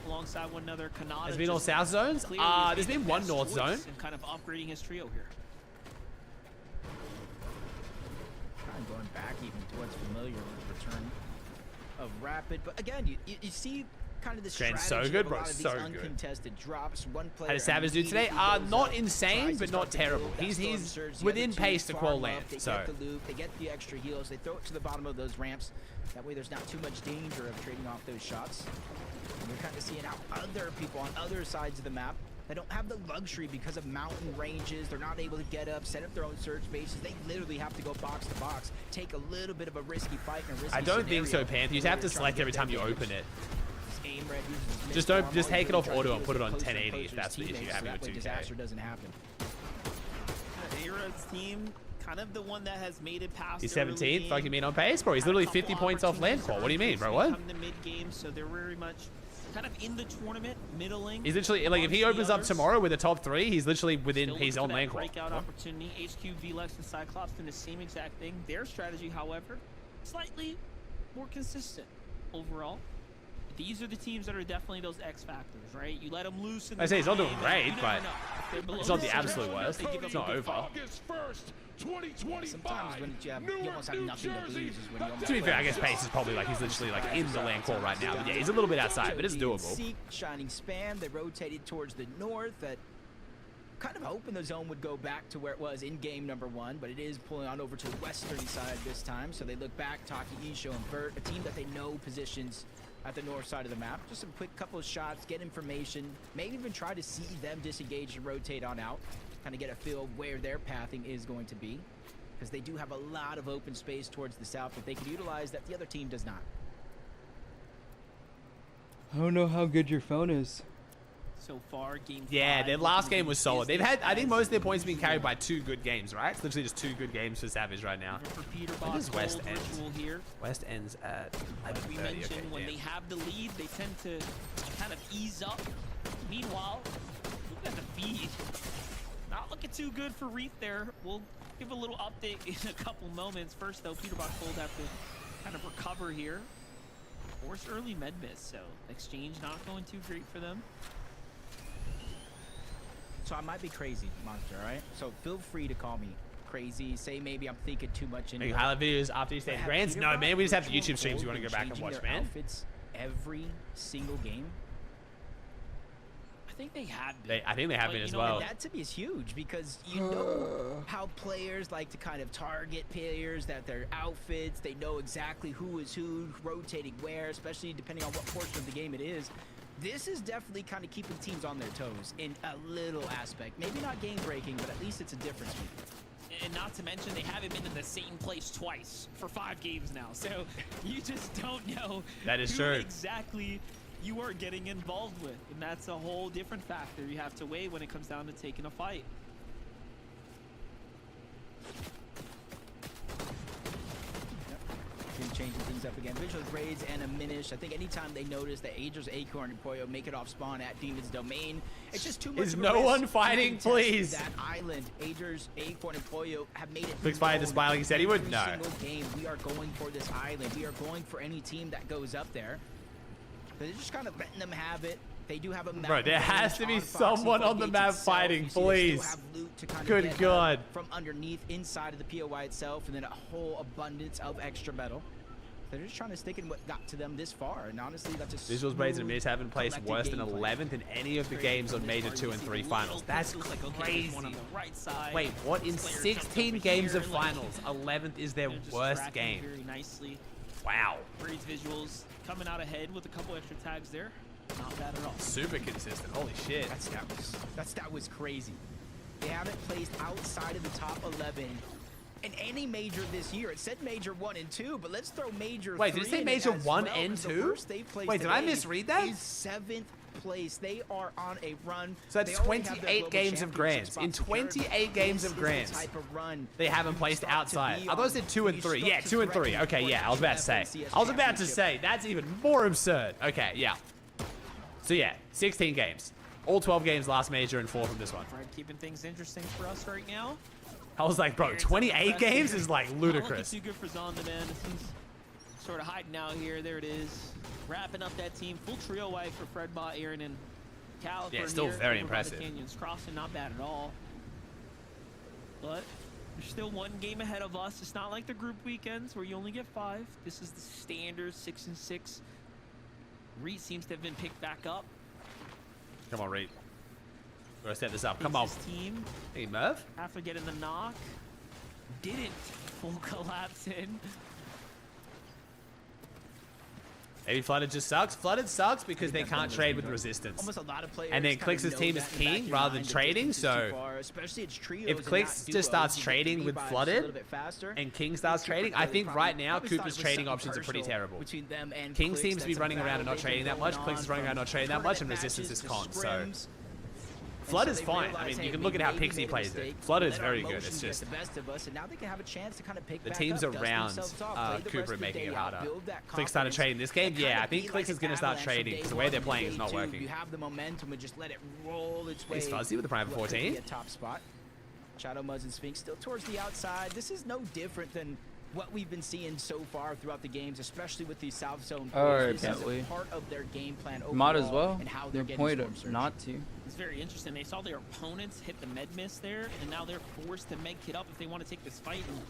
alongside one another. Kanata There's been all South zones? There's been one North zone. And kind of upgrading his trio here. I'm going back even to what's familiar with the return of Rapid. But again, you see kind of the Train's strategy so good, of a bro. lot of these So good. uncontested drops. One player How did Savage do today? immediately goes Not up, insane, tries but to not start to terrible. build that He's storm surge. The within other pace two to farm qual up, land. They So get the loop, they get the extra heals, they throw it to the bottom of those ramps. That way there's not too much danger of trading off those shots. And we're kind of seeing how other people on other sides of the map that don't have the luxury because of mountain ranges, they're not able to get up, set up their own surge bases. They literally have to go box to box, take a little bit of a risky fight and a risky I don't think so, scenario Panther. You in have order to try select get every time you that open damage. it. Aim red uses his Just mid don't, form. just All take he's it off really auto trying and to put do it on is get closer and 1080 if closer that's to the issue teammates, you're so having that with way 2K. disaster doesn't happen. Era's team, kind of the one that has made it past. He's early 17th. game. Fucking mean on pace, bro. He's Had a literally couple 50 points off land opportunities core. to What do you earn mean, bro? placement What? come the mid game, so they're very much kind of in the tournament, middling. He's literally like, if he opens up tomorrow with a top 3, he's literally within his own land core. Breakout opportunity. HQ, VLEX, and Cyclops doing the same exact thing. Their strategy, however, slightly more consistent overall. These are the teams that are definitely those X factors, right? You let them loose in the I say he's not doing game, great, you never but know. If they're below it's not the certain absolute threshold, worst. they give up It's a not good over. fight. August 1st, 2025. Sometimes when you almost have nothing to lose is when you almost To be fair, I guess pace is probably like he's literally like in the land core right now. But yeah, he's a little bit outside, but it's doable. Seek, Shining Spam, they rotated towards the north. That kind of hoping the zone would go back to where it was in game number 1, but it is pulling on over to the western side this time. So they look back, Taki, Isho, and Bert, a team that they know positions at the north side of the map. Just a quick couple of shots, get information, maybe even try to see them disengage and rotate on out, kind of get a feel of where their pathing is going to be, because they do have a lot of open space towards the south that they could utilize that the other team does not. I don't know how good your phone is. So far, game Yeah, 5, their last game was is solid. They've this had, I think as most of their points have been carried by 2 good games, right? It's literally just 2 good games for Savage right now. For When does PETERBOT, West gold end? ritual here. West ends at Like we 11:30. mentioned, Okay, when damn. they have the lead, they tend to kind of ease up. Meanwhile, look at the feed. Not looking too good for Reef there. We'll give a little update in a couple moments. First, though, PETERBOT Gold have to kind of recover here. Force early med miss, so exchange not going too great for them. So I might be crazy, Monster, all right? So feel free to call me crazy. Say maybe I'm thinking too much into Making it. highlight videos after you stay in Have grands? No, PETERBOT man. We just have the Ritual YouTube streams you Gold want to go been back and changing watch, their man. outfits every single game? I think they have been. I think they have But, been you as know, well. That to me is huge because you know how players like to kind of target players, that their outfits, they know exactly who is who, rotating where, especially depending on what portion of the game it is. This is definitely kind of keeping teams on their toes in a little aspect. Maybe not game breaking, but at least it's a difference maker. And not to mention, they haven't been in the same place twice for 5 games now. So you just don't know That is who true. exactly you are getting involved with. And that's a whole different factor you have to weigh when it comes down to taking a fight. Changing things up again. Visual grades and a minish. I think anytime they notice that Ager's Acorn and Poyo make it off spawn at Demon's Domain, it's just too much. Is of a no risk one to fighting, contest please? That island, Ager's Acorn and Poyo have made it. CLIX fired the spy like he said he would? Every No. single game, we are going for this island. We are going for any team that goes up there. They're just kind of letting them have it. They do have a map. Bro, there has to be someone on the map fighting, You see they please. still have loot to kind of Good get, God. from underneath inside of the POI itself, and then a whole abundance of extra metal. They're just trying to stick in what got to them this far, and honestly, that's a Visuals, Braids, and Miz haven't placed collected worse than game plan. 11th in any of the games on Major 2 and 3 finals. That's crazy. Wait, what? In 16 games of finals, 11th is their worst game. Very nicely. Wow. Braids visuals coming out ahead with a couple extra tags there. Not bad at all. Super consistent. Holy shit. That stat was crazy. They haven't placed outside of the top 11 in any major this year. It said major 1 and 2, but let's throw major Wait, 3 did it say in major as 1 well, and 'cause the 2? worst they've placed Wait, did I today misread that? is 7th place. They are on a run. So that's They already have their 28 global games of championship grands. spot In secured. 28 games This of is the grands, type of run they haven't placed start to outside. be I thought it said on. 2 and You 3. start Yeah, to 2 and 3. threaten Okay, for yeah, I was about to say. FNCS I was about to championship. say, that's even more absurd. Okay, yeah. So yeah, 16 games. All 12 games last major and 4 from this one. Fred keeping things interesting for us right now. I was like, bro, 28 games is like ludicrous. Not looking too good for Zonda, man. He's sort of hiding out here. There it is. Wrapping up that team. Full trio wipe for Fredbot, Aaron, and Cal. Yeah, still very impressive. Canyons Crossing, not bad at all. But there's still 1 game ahead of us. It's not like the group weekends where you only get 5. This is the standard 6 and 6. Reed seems to have been picked back up. Come on, Reed. We're gonna set this up. Come on. His team, Hey, Merv. after getting the knock, didn't full collapse in. Maybe Flooded just sucks. Flooded sucks because they can't trade with resistance. Almost a lot of players And then kinda CLIX's know team is that in the back of king your rather than mind, the trading, distance is too so far, especially it's trios if and CLIX not just duos, starts you get trading 3 with buys a Flooded little bit faster. and King starts trading, I think right now Cooper's trading options are pretty terrible. Between them and King CLIX, seems to be that's a running around and not battle trading they've that much. been CLIX is running around going not trading that on much, from and resistance is tournament con. So matches to Flood scrims. is And so fine. they I mean, realize, you hey, can we look at how maybe Pixie made a plays it. mistake. Flood is Let our very good. emotions It's get just the best of us, and now they can have a chance to kind of pick the back teams up, dust around themselves off, play the rest Cooper of the making day it out, harder. build that CLIX started confidence, trading this game. and Yeah, kinda I think be CLIX like is going to an start avalanche from trading day because the way one they're to playing day is not two. working. You have the momentum and just let it roll its way. He's fuzzy with the prime to what could 14. be a top spot. Shadow Muzz and Sphinx still towards the outside. This is no different than what we've been seeing so far throughout the games, especially with these South Zone players. Alright, This is Bentley. a part of their game plan overall. Might as well. And how No they're getting point storm of surge. not to. It's very interesting. They saw their opponents hit the med miss there, and now they're forced to med kit up if they want to take this fight and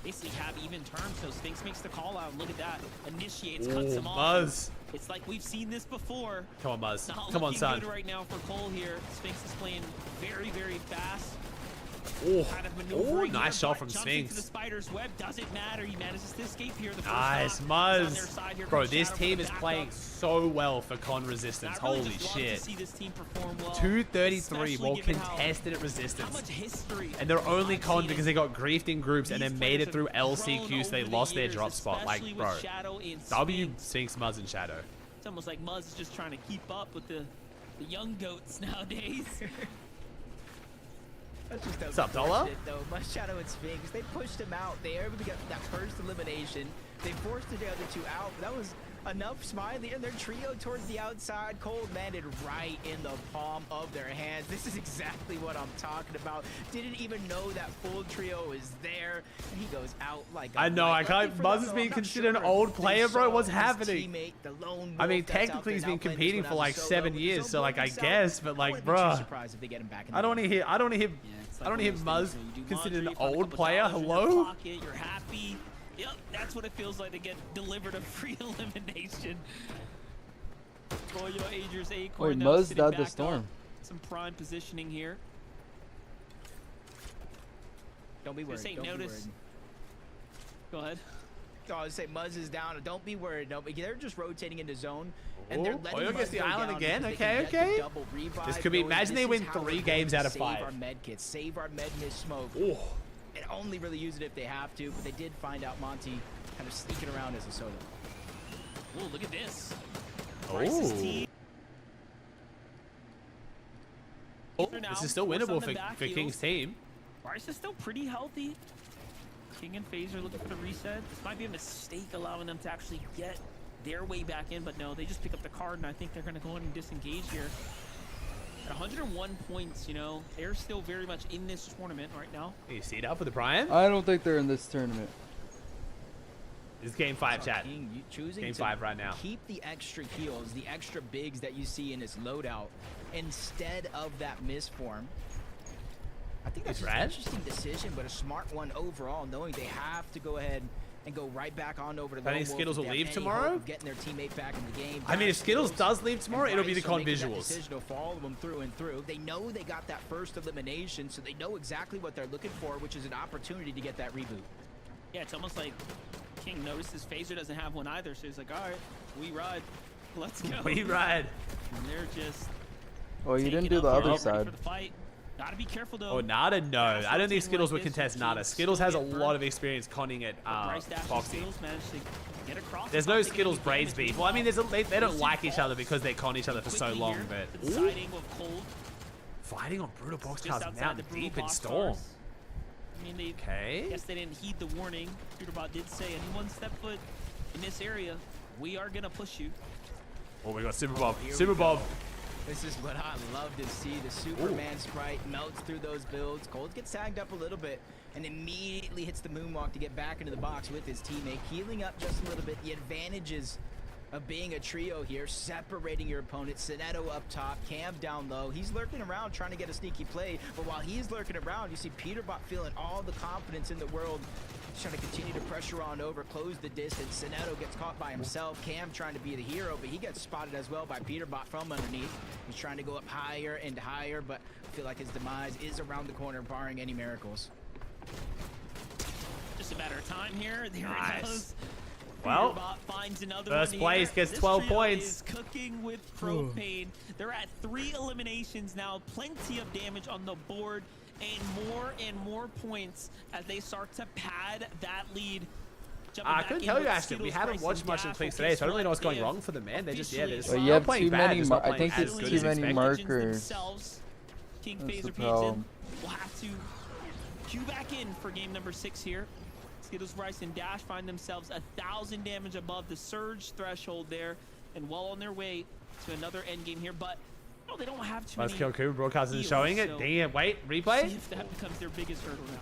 basically have even terms. So Sphinx makes the call out. Look at that. Initiates, cuts Ooh, him off. Muzz. It's like we've seen this before. Come on, Muzz. Not Come on, looking son. good right now for Cole here. Sphinx is playing very, very fast. Oh, Kind of maneuvering nice here, shot but from jumps into Sphinx. the spider's web. Doesn't matter. He manages to escape here. The first Nice, stop is on their Muzz. side here. Bro, Comes this Shadow team for is the playing backup. so well for con resistance. I really Holy just love shit. to see this team perform well, 233 especially while given how contested at resistance. much history And they're only I've con seen because in they got griefed in groups and these then made players it through have grown LCQ, so they over the lost their years, drop spot. especially Like, with bro, Shadow and W, Sphinx. Sphinx, Muzz, and Shadow. It's almost like Muzz is just trying to keep up with the young goats nowadays. That's just What's up, Dollar? unfortunate, though. My Shadow and Sphinx, they pushed him out. They were able to get that first elimination. They forced the other two out. That was enough. Smiley and their trio towards the outside. Cold landed right in the palm of their hands. This is exactly what I'm talking about. Didn't even know that full trio is there. And he goes out like a I know, light. I can't. Lucky for Muzz them, is though, being I'm not considered an sure old they player, bro. saw What's his happening? teammate, the lone I mean, wolf that's out technically there he's now been playing this competing one for as a like solo 7 with his years, own so like I himself. guess, but I like, wouldn't be too bruh. surprised if they get him back in I the don't want to hear. I don't want to hear. It's I like don't hear one of Muzz those things, you do considered an laundry, find a old couple player. dollars in your Hello? pocket, you're happy. Yep, that's what it feels like to get delivered a free elimination. Royal Agers Acorn. Wait, now Muzz sitting died the back storm. up. Some prime positioning here. Don't be worried. Just ain't Don't be notice. worried. Go ahead. Oh, I would say Muzz is down. Don't be worried. Don't be. They're just rotating into zone, and they're Oh, letting Oyo Muzz gets the go island down again. because they can Okay, get the okay. double revive This could be. going. Imagine This they win is how 3 we're going games to out of save 5. our med kits, save our med miss smoke, Oh, and only really use it if they have to. But they did find out Monty kind of sneaking around as a solo. Oh, look at this. Bryce's oh. team. Oh, Now, this is still force on winnable the for back King's heels. team. Bryce is still pretty healthy. King and FaZe are looking for the reset. This might be a mistake allowing them to actually get their way back in, but no, they just pick up the card, and I think they're going to go ahead and disengage here. At 101 points, you know, they're still very much in this tournament right now. You see it up with the Prime? I don't think they're in this tournament. This is game 5, chat. King, you choosing Game to 5 right now. Keep the extra heals, the extra bigs that you see in his loadout, instead of that misform. I think that's It's just an rad. interesting decision, but a smart one overall, knowing they have to go ahead and go right back on over to I think Lone Wolf Skittles if will they have leave any tomorrow. hope of getting their teammate back in the game. I mean, if Skittles does leave tomorrow, and it'll be the Bryce are con making that visuals. decision to follow them through and through. They know they got that first elimination, so they know exactly what they're looking for, which is an opportunity to get that reboot. Yeah, it's almost like King notices FaZe doesn't have one either, so he's like, all right, we ride. Let's go. We ride. And they're just Well, you didn't taking do the up other ready side. for the fight. Gotta be careful though. Oh, Nada, no. I don't think rotating Skittles like would this, contest your Nada. team Skittles still has a get lot burned. of experience conning at Bryce Dash and Foxy. Skittles managed to get across. There's It's not no taking Skittles any braids damage. beef. Well, I mean, they don't Those like two each other falls because they con each other for so quickly long, here. but The siding with Cold fighting on Brutal Boxcars just outside Mountain the deep Brutal in Boxcars. Storm. I mean, they Okay. guess they didn't heed the warning. PETERBOT did say, anyone step foot in this area, we are gonna push you. Oh, we got Super Bob. Here we Super go. Bob. This is what I love to see. The Superman sprite melts through those builds. Cold gets tagged up a little bit and immediately hits the moonwalk to get back into the box with his teammate, healing up just a little bit. The advantages of being a trio here, separating your opponent. Sinetto up top, Cam down low. He's lurking around trying to get a sneaky play, but while he's lurking around, you see PETERBOT feeling all the confidence in the world. He's trying to continue to pressure on over, close the distance. Sinetto gets caught by himself. Cam trying to be the hero, but he gets spotted as well by PETERBOT from underneath. He's trying to go up higher and higher, but I feel like his demise is around the corner, barring any miracles. Just a matter of time here. There Nice. it goes. Well, PETERBOT finds another first one place here. gets This 12 trio points. Is cooking with propane. They're at 3 eliminations now. Plenty of damage on the board and more points as they start to pad that lead. I couldn't tell you actually. We haven't watched much in CLIX today, so I don't really know what's going wrong for them, man. They're just they're just Well, you not have playing too bad. many. Just not I playing think as it's good too as many expected. markers. King That's Phaser the Pizza problem. will have to queue back in for game number 6 here. Skittles, Bryce, and Dash find themselves 1,000 damage above the surge threshold there, and well on their way to another end game here. But no, they don't have too Must many. kill Cooper. Broadcast isn't heals, showing it. so Dang it! Wait, replay. See if that becomes their biggest hurdle now.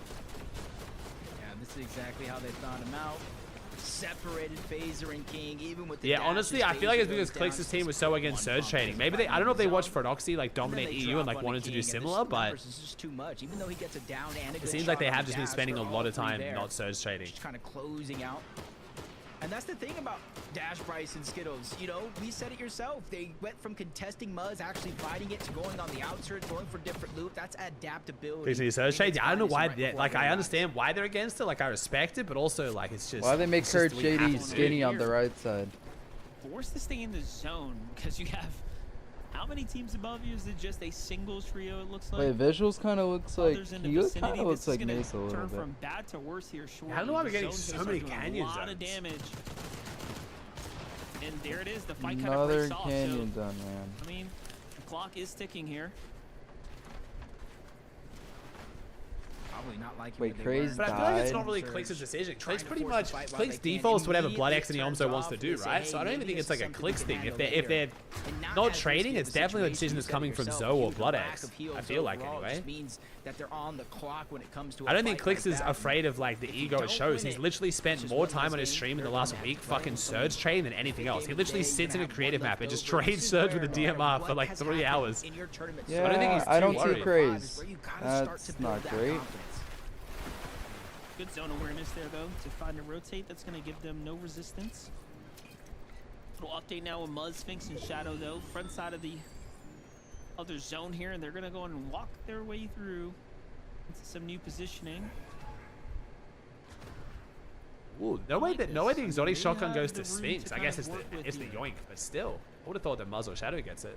Yeah, this is exactly how they found him out. Separated Phaser and King, even with the Yeah, dashes, honestly, I feel like it's Phaser because goes CLIX's down team was so against surge trading. Maybe they, I don't know if they watched Phronoxy like dominate EU and like wanted to do similar, but it's just too much. Even though he gets a down and a it good seems like they shot on have the just been dash spending for a all lot of three time there. not surge trading. Just kind of closing out. And that's the thing about Dash, Bryce, and Skittles. You know, we said it yourself. They went from contesting Muzz, actually fighting it, to going on the outskirts, going for different loot. That's adaptability. Basically, surge trade. I don't know why. Right Like, I understand why they're against it. Like, I respect it, but also like it's just. Why they make it's her just what we have shady to do. skinny on the right side? Forced to stay in the zone because you have how many teams above you? Is it just a single trio? It looks like. Wait, visuals kind of looks like Others in the he kind vicinity. of This looks is like gonna Mesa a little turn bit. from bad to worse here shortly. I don't know why we're The getting zone's so gonna many start doing canyon a lot of zones. damage. And there it is. The fight kind of Another breaks off. canyon So, done, man. I mean, the clock is ticking here. Probably not like Wait, Craze But I feel like it's died. not really CLIX's decision. Trying CLIX to pretty force the much fight while CLIX they can. defaults to whatever Blood Immediately X and turns Yomzo wants off. to They do, say, right? hey, So I don't even maybe think this it's like is a something CLIX we thing. can If they're handle later. And not as trading, risky it's of a definitely the situation decision you that's said coming from yourself, Zoe or even Blood the lack X. of heals I feel like overall anyway. just means that they're on the clock when it comes to a I don't think fight like CLIX is that. afraid of like the If you ego it don't shows. win He's it, literally it's spent just more one of time those on his games stream in the they're last gonna have week to play fucking with surge some trading than anything else. He literally sits in a creative map and just trades surge with a DMR for like 3 hours. Yeah, I don't think he's I too don't see worried. Craze. That's not great. Good zone awareness there, though, to find a rotate that's going to give them no resistance. Little update now with Muzz, Sphinx, and Shadow, though. Front side of the other zone here, and they're going to go and walk their way through into some new positioning. Ooh, no way the exotic They shotgun have goes the to room Sphinx. to I kind guess of work with it's the here. yoink, but still. I would have thought that Muzz or Shadow gets it.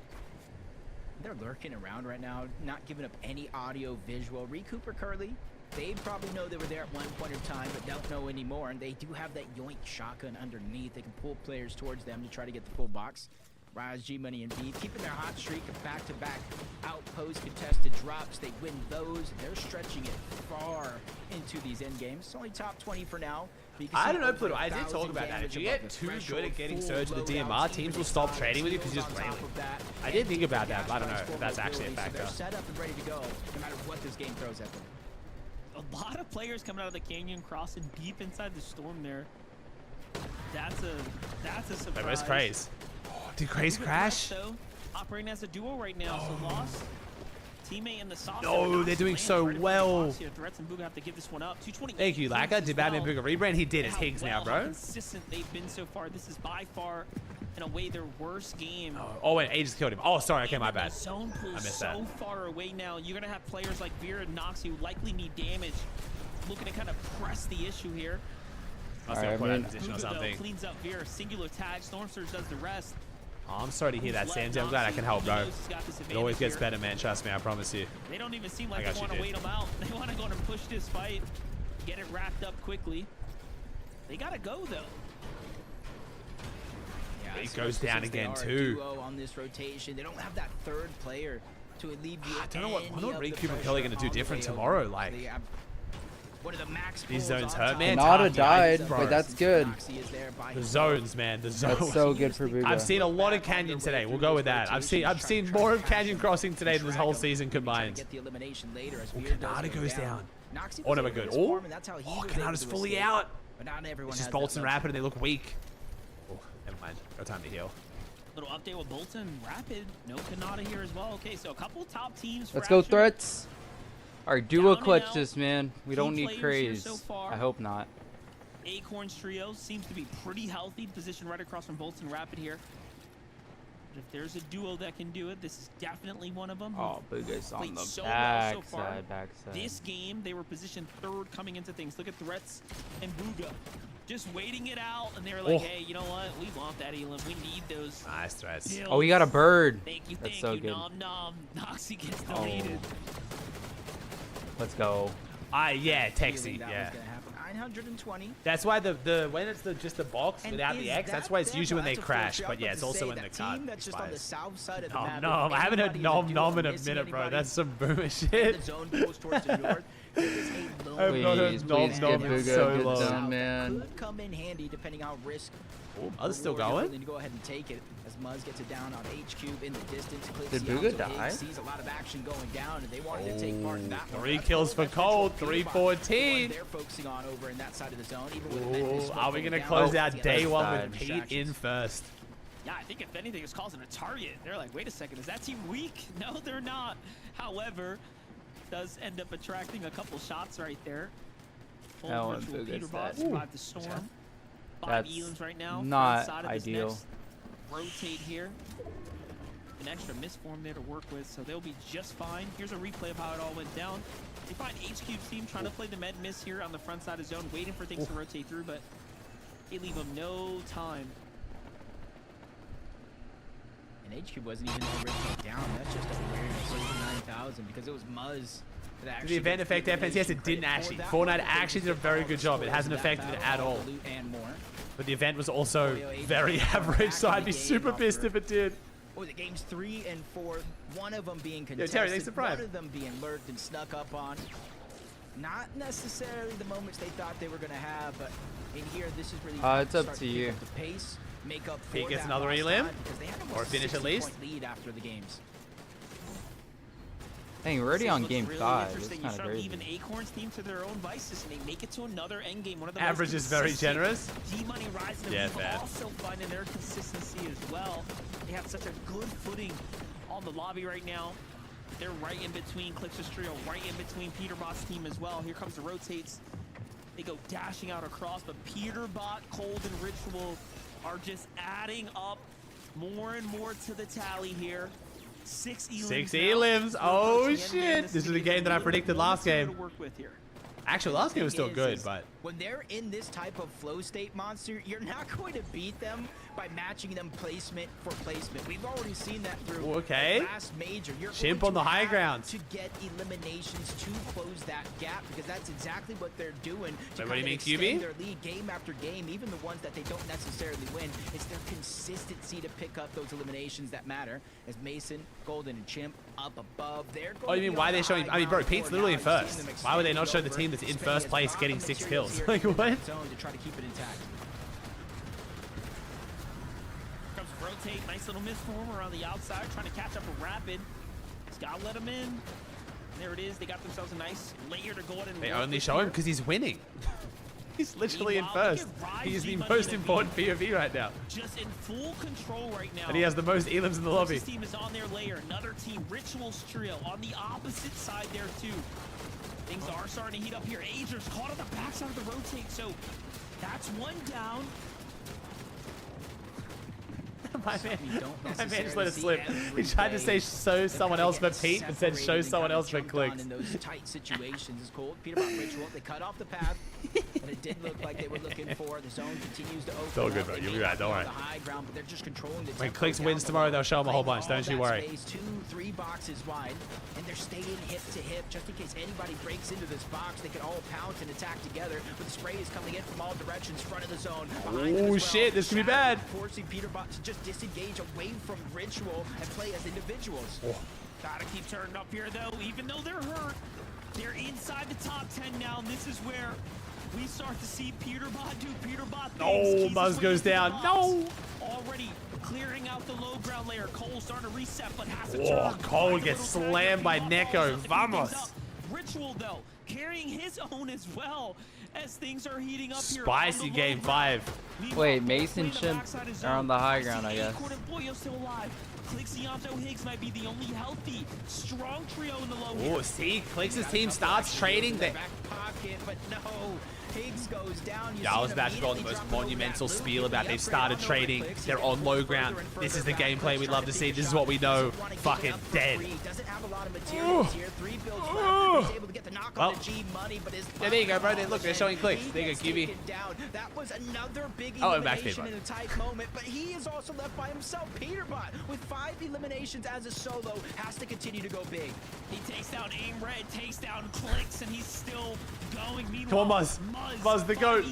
They're lurking around right now, not giving up any audio, visual. Recooper Curly, they probably know they were there at one point in time, but don't know anymore. And they do have that yoink shotgun underneath. They can pull players towards them to try to get the full box. Rise, G-Money, and Beat keeping their hot streak of back-to-back outpost contested drops. They win those, and they're stretching it far into these end games. It's only top 20 for now. but you can I see don't know, over Pluto. I did 1,000 talk about that. If damage you above get the too good threshold, at getting full surge with the loadouts, DMR, teams even will stop solid trading with you because you're skills just on railing. top of that, I did and think about that, gas but I don't know transform if that's actually a mobility, so factor. they're set up and ready to go, no matter what this game throws at them. A lot of players coming out of the canyon, crossing deep inside the storm there. That's a surprise. Wait, where's Craze? Oh, did Craze crash? So, operating as a duo right now, so lost teammate in the sauce. No, they're doing so well. Threats and BUGHA have to give this one up. 228 Thank you, Laka. Did Batman Booger rebrand? He did. It's How Higgs now, well, bro. how consistent they've been so far. This is by far, in a way, their worst game. Oh, wait, Aegis killed him. Oh, sorry. Okay, my bad. The zone pool I missed so that. far away now. You're gonna have players like Vera and Noxy who likely need damage, looking to kind of press the issue here. Must Alright, have put out I mean- in position or BUGHA, though, something. cleans up Vera, singular tag. Storm Surge does the rest. Oh, I'm sorry to hear that, Who's Sandy. left? I'm glad I can help, bro. Noxy has got this It always advantage gets here. better, man. Trust me. I promise you. They don't even seem I like got they you, want to dude. wait them out. They want to go and push this fight, get it wrapped up quickly. They gotta go though. Yeah, It so goes down since they again, are a too. duo on this rotation, they don't have that third player to alleviate I don't know what. I any wonder what of Ray the Cooper pressure Kelly gonna do on the different way over. tomorrow. Like, They have one of the max these pulls zones on hurt, top. man. Nada Target, died, bro. but that's good. Noxy is there by The himself. zones, man. The zones. That's so good for BUGHA. I've seen a lot of Canyon today. We'll go with that. I've seen more of Canyon Crossing today than this whole season combined. Get the elimination later as Oh, Weird does Kanata go goes down. Noxy Oh, was no, we're able to good. his Oh, form, and that's how he was able Kanata's to fully escape. out. But not everyone It's has just that Bolts and luxury. Rapid, and they look weak. Oh, never mind. No time to heal. Little update with Bolton, Rapid, no Kanata here as well. Okay, so a couple top teams. Let's go, fractured. threats. Alright, duo Down and clutch out. this, man. We Key don't need players here Craze. so far. I hope not. Acorn's trio seems to be pretty healthy, positioned right across from Bolton Rapid here. But if there's a duo that can do it, this is definitely one of them. Oh, BUGHA's on the so well so far. backside. This game, they were positioned 3rd coming into things. Look at Threats and BUGHA. Just waiting it out, and they were like, hey, you know what? We want that Elam. We need those. Nice Threats. Kills. Oh, we got a bird. Thank you, That's thank so you. good. Nom nom. Noxie gets deleted. Let's go. Yeah, Texie. That Yeah. was gonna happen. 920. That's why the when it's just the box And without the is X, that's that why it's them? usually when they That's a crash. full But yeah, shot. it's I was also about when to the say, card that team that's just on the expires. south side of the Nom map. nom. I haven't heard Anybody nom is a nom duo in a missing minute, bro. anybody. That's some boomer And shit. the zone goes towards the north. There is a lone I've not heard nom please nom get in BUGHA so a good long. zone, man. Could come in handy depending how risk. Are they still reward you're going? willing to go ahead and take it as Muzz gets it down on H-Cube in the distance. CLIX Did Yonzo BUGHA die? sees a lot of action going down, and they wanted to take part in that one. 3 That's kills for that's Cold, Ritual. 314. They're focusing on over in that side of the zone. Even with the Memphis Are we going gonna down, close it's out the day other one side. with Pete in first? Yeah, I think if anything, it's causing a target. They're like, wait a second, is that team weak? No, they're not. However, does end up attracting a couple shots right there. Old That one Ritual BUGHA's PETERBOT that. survived the storm. 5 That's Elams right now. not Front side of this ideal. next rotate here. An extra misform there to work with, so they'll be just fine. Here's a replay of how it all went down. You find H-Cube's team trying to play the med miss here on the front side of zone, waiting for things to rotate through, but they leave them no time. And H-Cube wasn't even already down. That's just awareness of 39,000 because it was Muzz. that Did the event actually affect gets the defense? Yes, it elimination didn't credit actually. for that. Fortnite actually did a very good job. It hasn't affected it at all. Loot and more. But the event was also Oreo H very got average, back so in I'd the be game super pissed after- if it did. What was it, games 3 and 4, one of them being Yo, contested, Terry, thanks for Prime. one of them being lurked and snuck up on. Not necessarily the moments they thought they were going to have, but in here, this is really It's up start to pick you. up the pace, make up for He gets that another lost elim? time, because they had almost Or a finish at 60-point least? lead after the games. Dang, we're already on Looks game really 5. It's interesting. You kind of start crazy. leaving Acorn's team to their own vices, and they make it to another end game. One of the Average most is very consistent generous. D-Money rising, Yeah, and fair. also finding their consistency as well. They have such a good footing on the lobby right now. They're right in between CLIX's trio, right in between PETERBOT's team as well. Here comes the rotates. They go dashing out across, but PETERBOT, Cold, and Ritual are just adding up more and more to the tally here. 6 elims. 6 now. elims. We're Oh approaching end game. shit! This is the game that I predicted last To game. work with here. Actually, last game was still Thing good, is, but when they're in this type of flow state monster, you're not going to beat them by matching them placement for placement. We've already seen that through Okay. the last major. You're Chimp going on the to high have ground. to get eliminations to close that gap because that's exactly what they're doing to Wait, what do you kind of mean, extend QB? their lead game after game, even the ones that they don't necessarily win. It's their consistency to pick up those eliminations that matter. As Mason, Golden, and Chimp up above, they're going oh, you to mean be why on they're the showing? high I mean, bro, ground Pete's for literally in now. You've first. seen them Why would they not show extending the team that's in over, first spending place a getting lot of 6 materials kills? here Like in the what? zone to try to keep it intact. Comes rotate, nice little misform around the outside, trying to catch up with Rapid. Just gotta let him in. There it is. They got themselves a nice layer to go ahead and They work only with show here. him because he's winning. He's literally in Meanwhile, look first. at Rise He is the D-Money most and important POV right now. Just in full control right now. And he has the most elims in the lobby. This team is on their layer. Another team, Rituals trio, on the opposite side there too. Things are starting to heat up here. Ager's caught on the backside of the rotate, so that's one down. My man, You don't my man just let it necessarily slip. see He every tried to say day. show They're someone kinda else for getting Pete, but said show separated and someone kinda else for jumped on CLIX. in those tight situations is cold. PETERBOT Ritual, they cut off the path, and it did look like they were looking for. The zone continues to open. It's all good, up. bro. They You'll be may right. not Don't on worry. the high ground, but they're just controlling the When tempo CLIX down wins tomorrow, below, they'll show him a whole playing bunch. all Don't you that worry. space, 2-3 boxes wide, and they're staying hip to hip just in case anybody breaks into this box. They can all pounce and attack together. But the spray is coming in from all directions, front of the zone. Behind them as Oh well. shit, this could be Shadow bad. Forcing PETERBOT to just disengage away from Ritual and play as individuals. Oh. Gotta keep turning up here though, even though they're hurt. They're inside the top 10 now, and this is where we start to see PETERBOT do PETERBOT things. No, Keys Muzz is goes waiting down. for the box. No. Already clearing out the low ground layer. Cole starting to reset, but has to Oh, turn. Cole Finds a gets little slammed by tag there. Neko. Pete Ball to Vamos. things up. Ritual though, carrying his own as well as things are heating up here. Spicy on the game low ground. 5. Meanwhile, Wait, Cole Mason playing the Chimp backside of are on zone. the high I see ground, I guess. Acorn and Boyo still alive. CLIX, Yamzo, Higgs might be the only healthy, strong trio in the low. Oh, see, CLIX's team starts trading. Back pocket, but no. Higgs goes down. Yeah, I was about to go on the most monumental spiel about they've started trading. They're on low ground. This is the gameplay we love to see. This is what we know. Fucking dead. Doesn't have a lot of materials here. 3 builds left. He's able to get the knock on the G money, but his yeah, there you go, bro. Look, they're showing CLIX. There you go, QB. That was another big and back elimination in a tight moment, but he is also left by himself. PETERBOT with 5 eliminations as a solo has to continue to go big. He takes down Aim Red, takes down CLIX, and he's still going. Come on, Muzz. Muzz the GOAT.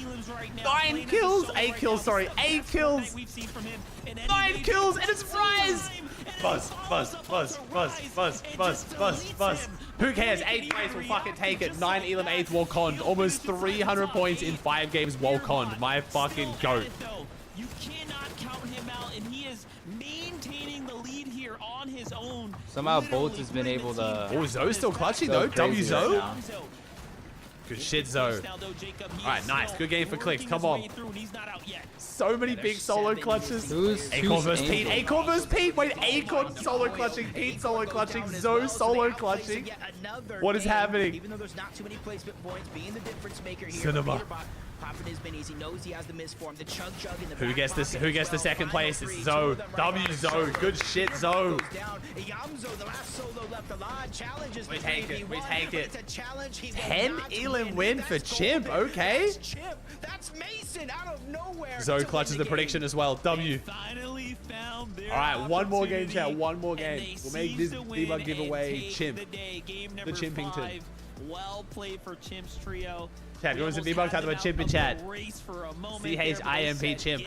9 kills. 8 kills, sorry. 8 kills. 9 kills, and it's Rise. Buzz. Who cares? 8th place will fucking take it. 9 elim, 8th wall conned. Almost 300 points in 5 games wall conned. My fucking GOAT. You cannot count him out, and he is maintaining the lead here on his own. Somehow Bolts has been able to... Oh, Zoe's still clutching though. W Zoe. Good shit, Zoe. Alright, nice. Good game for CLIX. Come on. So many big solo clutches. Acorn versus Pete. Acorn versus Pete. Wait, Acorn solo clutching. Pete solo clutching. Zoe solo clutching. What is happening? Even though there's not too many placement points, being the difference maker here. Cinema. Popping his minis, he knows he has the misform, the chug in the Who gets this? Who gets the second place? It's Zoe. W Zoe. Good shit, Zoe. Yamzo, the last solo left alive, challenges. We take it. We take it. 10 elim win for Chimp. Okay. That's Mason out of nowhere. Zoe clutches the prediction as well. W. All right, one more game, chat. One more game. We'll make this debug giveaway Chimp. The Chimpington. Well played for Chimp's trio. Chat, go to V-Bucks, type the word Chimp in chat. CHIMP Chimp.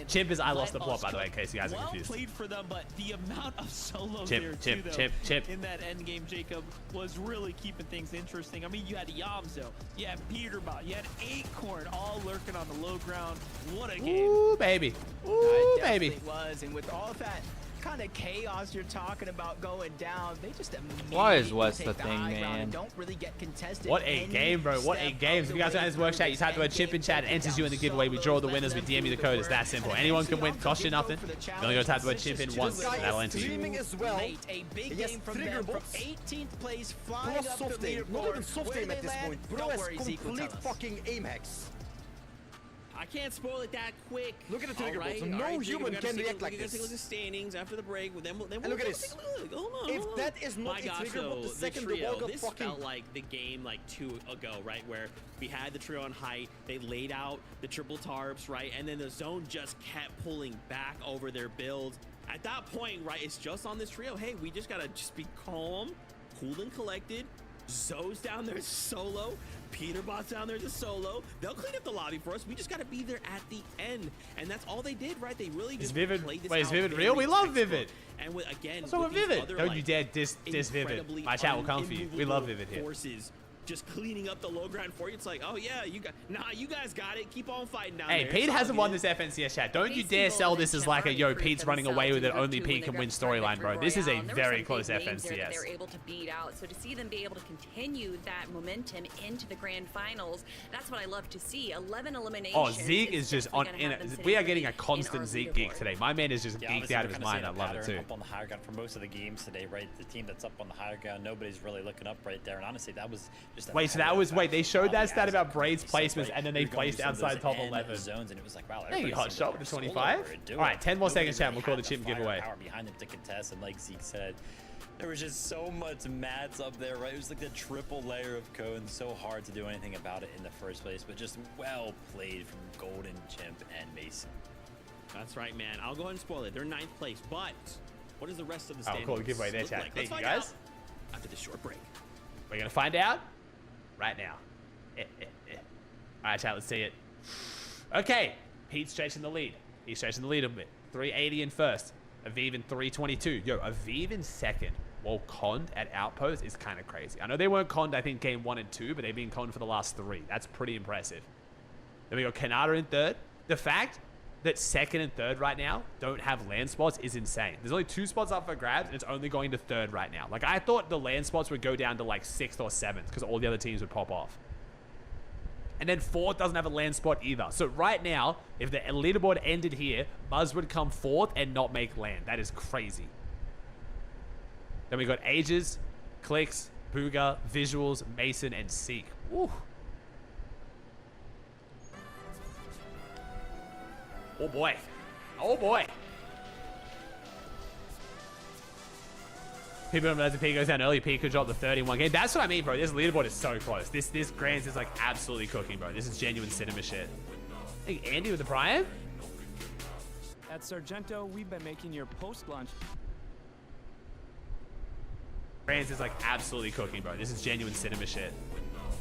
Chimp is I lost the plot, by the way, in case you guys are confused. Played for them, but the amount of solos Chimp. in that end game, Jacob, was really keeping things interesting. I mean, you had Yamzo, you had PETERBOT, you had Acorn, all lurking on the low ground. What a game! Ooh, baby. Ooh, baby. It was, and with all that kind of chaos you're talking about going down, they just immediately Why is West take the the thing, high ground man? and don't really get contested. What a game, bro. What a game. So if you guys want this work chat, you type the word Chimp in chat, it enters you in the giveaway. We draw the winners, we DM you the code. It's that simple. Anyone can win, cost you nothing. You only got to type the word Chimp in once, that'll enter you. As well. A big game from them, from 18th place, flying up the leaderboard. Not even soft aim at this point. Bro has complete fucking aim hacks. I can't spoil it that quick. Look at the trigger right, bots. No human can react like this. Look at the standings after the break. Then we'll look at this. Hold on. If that is not a trigger bot, the second the ball got this fucking... felt like the game like 2 ago, right? Where we had the trio on height. They laid out the triple tarps, right? And then the zone just kept pulling back over their builds. At that point, right, it's just on this trio. Hey, we just gotta just be calm, cool and collected. Zoe's down there solo. PETERBOT's down there as a solo. They'll clean up the lobby for us. We just got to be there at the end. And that's all they did, right? They really just Vivid. played this Wait, is out Vivid very real? We love textbook. Vivid. And with, again, What's wrong with Vivid? Don't you dare diss Vivid. My chat will come for you. We love Vivid here. Forces just cleaning up the low ground for you. It's like, oh yeah, you guys got it. Keep on fighting down Hey, there. Pete hasn't won this FNCS chat. Don't you dare sell this as like a, yo, Pete's running away with it, only Pete can win storyline, bro. This is a very close FNCS. They're able to beat out. So to see them be able to continue that momentum into the grand finals, that's what I love to see. 11 eliminations. Oh, Zeke is just on. We are getting a constant Zeke geek today. My man is just geeked out of his mind. I love it too. Up on the higher ground for most of the games today, right? The team that's up on the higher ground, nobody's really looking up right there. And honestly, that was just. Wait, so that was they showed that stat about Braid's placements, and then they placed outside top 11. Zones, and it was like, wow, hey, hot shot with the 25. All right, 10 more seconds, chat. We'll call the Chimp giveaway. Power behind them to contest, and like Zeke said, there was just so much mats up there, right? It was like the triple layer of cone, so hard to do anything about it in the first place, but just well played from Golden, Chimp, and Mason. That's right, man. I'll go ahead and spoil it. They're 9th place, but what is the rest of the standings? I'll call the giveaway there, chat. Thank you, guys. After this short break. We're going to find out right now. All right, chat, let's see it. Okay, Pete's chasing the lead. He's chasing the lead a bit. 380 in first. Aviv in 322. Yo, Aviv in second. Well, conned at Outpost is kind of crazy. I know they weren't conned, I think, game 1 and 2, but they've been conned for the last 3. That's pretty impressive. Then we got Kanata in third. The fact that second and third right now don't have land spots is insane. There's only 2 spots up for grabs, and it's only going to third right now. Like, I thought the land spots would go down to, like, 6th or 7th, because all the other teams would pop off. and then 4th doesn't have a land spot either. So right now, if the leaderboard ended here, Buzz would come 4th and not make land. That is crazy. Then we got Ages, CLIX, BUGHA, Visuals, Mason, and Seek. Woo. Oh boy. Oh boy. People don't realize the P goes down early. P could drop the 30 in one game. That's what I mean, bro. This leaderboard is so close. This Grands is like absolutely cooking, bro. This is genuine cinema shit. I think Andy with the Prime? At Sargento, we've been making your post-launch. Grands is like absolutely cooking, bro. This is genuine cinema shit.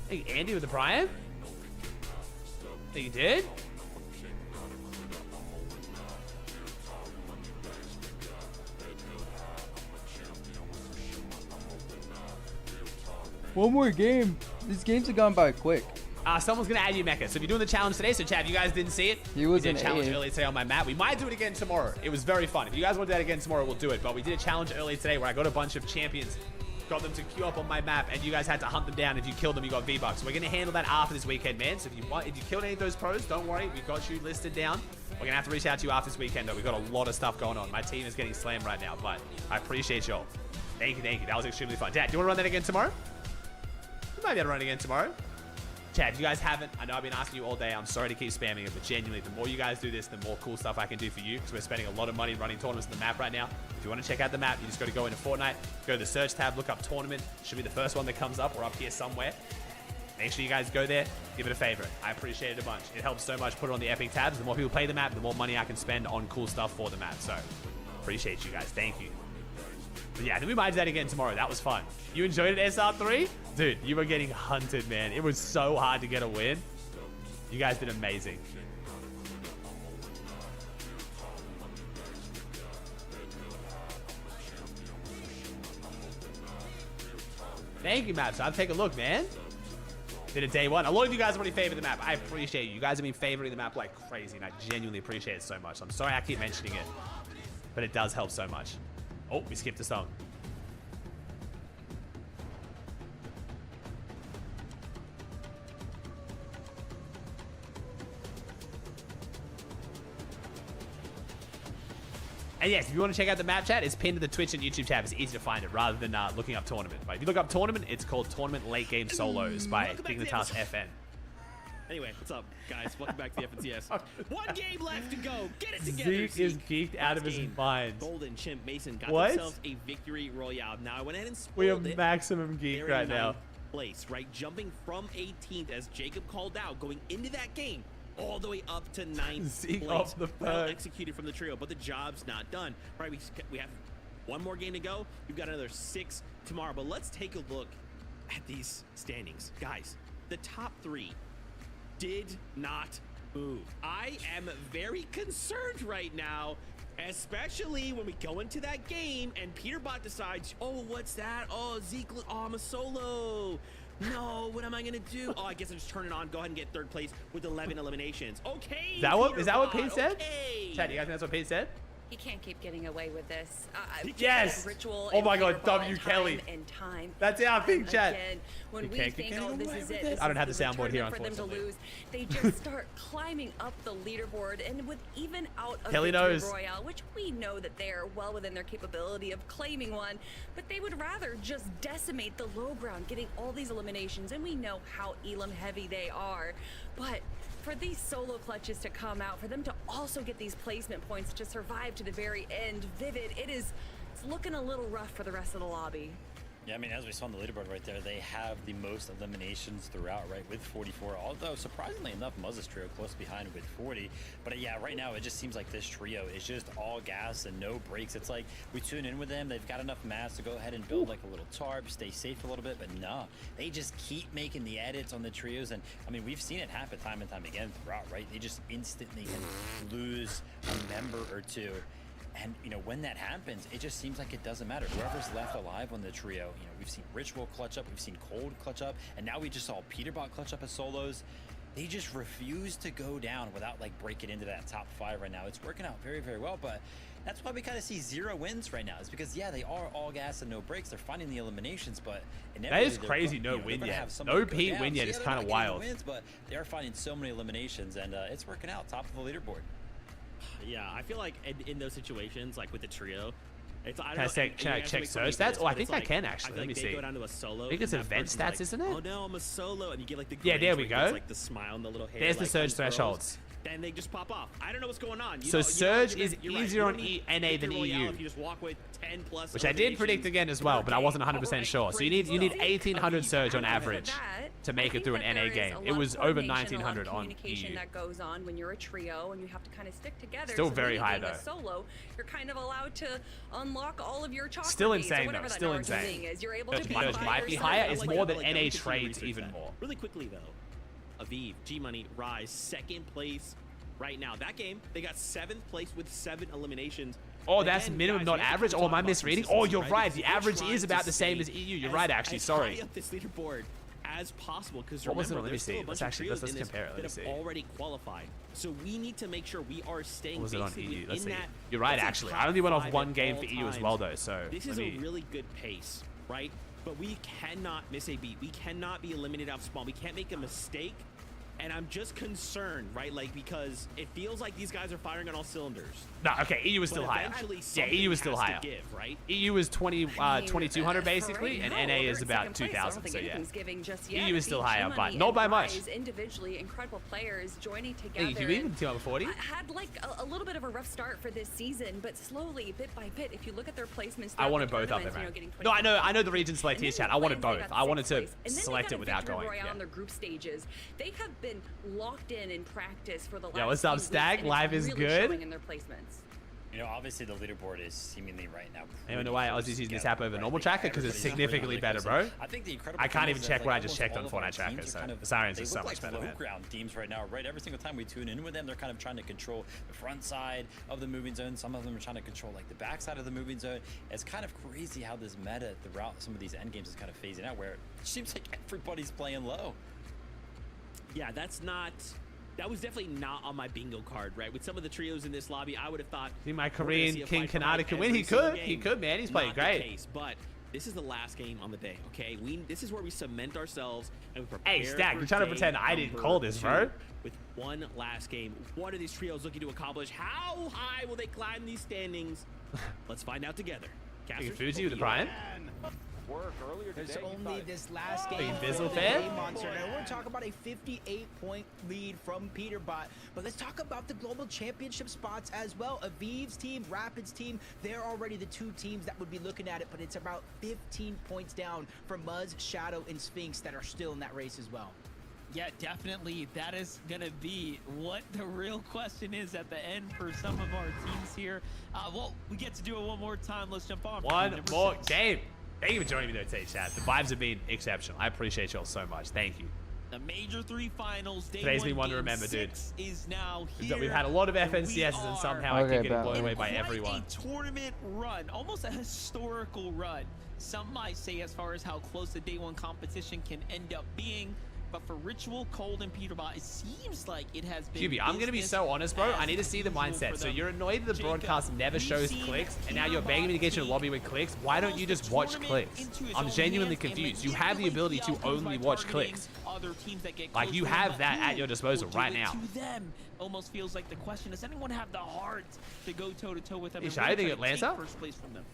I think Andy with the Prime? I think he did? One more game. These games have gone by quick. Someone's gonna add you Mecca. So if you're doing the challenge today, so Chad, if you guys didn't see it, He was we did a an challenge A. earlier today on my map. We might do it again tomorrow. It was very fun. If you guys want to do that again tomorrow, we'll do it. But we did a challenge earlier today where I got a bunch of champions, got them to queue up on my map, and you guys had to hunt them down. If you killed them, you got V-Bucks. So we're gonna handle that after this weekend, man. So if you killed any of those pros, don't worry, we got you listed down. We're gonna have to reach out to you after this weekend, though. We've got a lot of stuff going on. My team is getting slammed right now, but I appreciate y'all. Thank you, thank you. That was extremely fun. Dad, do you want to run that again tomorrow? We might be able to run it again tomorrow. Chad, if you guys haven't, I know I've been asking you all day. I'm sorry to keep spamming it, but genuinely, the more you guys do this, the more cool stuff I can do for you, because we're spending a lot of money running tournaments in the map right now. If you want to check out the map, you just got to go into Fortnite, go to the search tab, look up tournament. Should be the first one that comes up or up here somewhere. Make sure you guys go there, give it a favorite. I appreciate it a bunch. It helps so much. Put it on the epic tabs. The more people play the map, the more money I can spend on cool stuff for the map. So, appreciate you guys. Thank you. But yeah, I think we might do that again tomorrow. That was fun. You enjoyed it, SR3? Dude, you were getting hunted, man. It was so hard to get a win. You guys did amazing. Thank you, Maps. I'll take a look, man. Did it day one. A lot of you guys already favored the map. I appreciate you. You guys have been favoring the map like crazy, and I genuinely appreciate it so much. I'm sorry I keep mentioning it, but it does help so much. Oh, we skipped a song. And yes, if you want to check out the map chat, it's pinned to the Twitch and YouTube tab. It's easy to find it rather than looking up tournament. But if you look up tournament, it's called Tournament Late Game Solos by Dignitas FN. Anyway, what's up, guys? Welcome back to the FNCS. One game left to go. Get it together, Zeke is geeked out of his mind. Golden Chimp Mason got What? themselves a victory royale. Now I went ahead and We spoiled have it. maximum geek They're right in now. ninth place, right? Jumping from 18th as Jacob called out, going into that game all the way up to 9th Zeke place. off the Well perk. executed from the trio, but the job's not done. Right, we have one more game to go. We've got another 6 tomorrow, but let's take a look at these standings. Guys, the top 3 did not move. I am very concerned right now, especially when we go into that game and PETERBOT decides, oh, what's that? Oh, Zeke, oh, I'm a solo. No, what am I gonna do? Oh, I guess I just turn it on, go ahead and get 3rd place with 11 eliminations. Okay. Is that what PETERBOT, Pete said? okay. Chad, you guys think that's what Pete said? He can't keep getting away with this. Yes! Ritual Oh my and God, PETERBOT W. Kelly. time and time. That's our thing, Chad. Again, when You we can't keep think, getting oh, this away is with it. it. This I don't is have the soundboard here, tournament for them to unfortunately. lose. They just start climbing up the leaderboard, and with even out of Kelly Victory knows. Royale, which we know that they're well within their capability of claiming one, but they would rather just decimate the low ground, getting all these eliminations, and we know how Elam heavy they are. But for these solo clutches to come out, for them to also get these placement points to survive to the very end, Vivid, it's looking a little rough for the rest of the lobby. Yeah, I mean, as we saw on the leaderboard right there, they have the most eliminations throughout, right, with 44. Although, surprisingly enough, Muzz's trio close behind with 40. But yeah, right now, it just seems like this trio is just all gas and no breaks. It's like we tune in with them. They've got enough mass to go ahead and build like a little tarp, stay safe a little bit. But nah, they just keep making the edits on the trios. And, I mean, we've seen it happen time and time again throughout, right? They just instantly can lose a member or two. And, you know, when that happens, it just seems like it doesn't matter. Whoever's left alive on the trio, you know, we've seen Ritual clutch up, we've seen Cold clutch up, and now we just saw PETERBOT clutch up as solos. they just refuse to go down without like breaking into that top 5 right now. It's working out very, very well, but that's why we kind of see 0 wins right now. Is because yeah, they are all gas and no breaks. They're finding the eliminations, but that is crazy. No win yet. No Pete win yet. It's kind of wild. Wins, but they are finding so many eliminations, and it's working out. Top of the leaderboard. Yeah, I feel like in those situations, like with the trio, it's, I can I check surge stats? Oh, I think I can actually. Let me see. Go down to a solo, I think it's event stats, like, isn't it? Oh no, I'm a solo, and you get like the there we go. Like the smile and the little hair. There's the like, surge thresholds. Then they just pop off. I don't know what's going on. So surge is easier on NA than EU, if you just walk with 10 plus which I did predict again as well, but I wasn't 100% sure. So you need 1800 surge on average to make it through an NA game. It was over 1900 on EU. That goes on when you're a trio and you have to kind of stick together. Still very high though. Solo, you're kind of allowed to unlock all of your chocolate. Still insane though. Still insane. You're able to surge might be higher. It's more than NA trades even more. Really quickly though, Aviv, G Money, Rise, 2nd place. Right now, that game, they got 7th place with 7 eliminations. Oh, that's minimum, not average. Oh, am I misreading? Oh, you're right. The average is about the same as EU. You're right, actually. Sorry. High up this leaderboard as possible, because what was it? Let me see. Let's actually let's compare it. Let me see. Already qualified, so we need to make sure we are staying. What was it on EU? Let's see. You're right, actually. I only went off 1 game for EU as well, though. So this is a really good pace, right? But we cannot miss a beat. We cannot be eliminated off spawn. We can't make a mistake. And I'm just concerned, right? Like, because it feels like these guys are firing on all cylinders. No, okay, EU is still higher. Yeah, EU is still higher. Give, right? EU is 2200 basically, and NA is about 2000. So yeah, EU is still higher, but not by much. Individually, incredible players joining together. Hey, you even team up 40? Had like a little bit of a rough start for this season, but slowly, bit by bit, if you look at their placements, I wanted both of them, man. No, I know the region select here, chat. I wanted both. I wanted to select it without going. Yeah. On their group stages, they have been locked in practice for the last. Yeah, what's up, Stag? Live is good. In their placements. You know, obviously the leaderboard is seemingly right now. I don't know why Aussies using this app over normal tracker, because it's significantly better, bro. I think the incredible. I can't even check what I just checked on Fortnite tracker, so Sirens is so much better. Low ground teams right now, right? Every single time we tune in with them, they're kind of trying to control the front side of the moving zone. Some of them are trying to control like the back side of the moving zone. It's kind of crazy how this meta throughout some of these end games is kind of phasing out, where it seems like everybody's playing low. Yeah, that was definitely not on my bingo card, right? With some of the trios in this lobby, I would have thought. See, my Korean King Kanata can win. He could, man. He's playing great. Case, but this is the last game on the day, okay? This is where we cement ourselves and we prepare. Hey, Stack, you're trying to pretend I didn't call this, bro. With one last game, what are these trios looking to accomplish? How high will they climb these standings? Let's find out together. Fuji with the Brian. There's only this last game. Bizzle fan? Monster. Now we're talking about a 58-point lead from PETERBOT, but let's talk about the global championship spots as well. Aviv's team, Rapid's team, they're already the 2 teams that would be looking at it, but it's about 15 points down for Muzz, Shadow, and Sphinx that are still in that race as well. Yeah, definitely. That is going to be what the real question is at the end for some of our teams here. Well, we get to do it one more time. Let's jump on. One more game. Thank you for joining me though today, chat. The vibes have been exceptional. I appreciate y'all so much. Thank you. The Major 3 finals. Today's been one to remember, dude. Is now here. We've had a lot of FNCSs and somehow I keep getting blown away by everyone. A tournament run, almost a historical run. Some might say as far as how close the day 1 competition can end up being. But for Ritual, Cold, and PETERBOT, it seems like it has been. QB, I'm going to be so honest, bro. I need to see the mindset. So you're annoyed that the broadcast never shows CLIX, and now you're begging me to get you a lobby with CLIX. Why don't you just watch CLIX? I'm genuinely confused. You have the ability to only watch CLIX. Like, you have that at your disposal right now. To them, almost feels like the question, does anyone have the heart to go toe-to-toe with them? I think Atlanta? First place from them?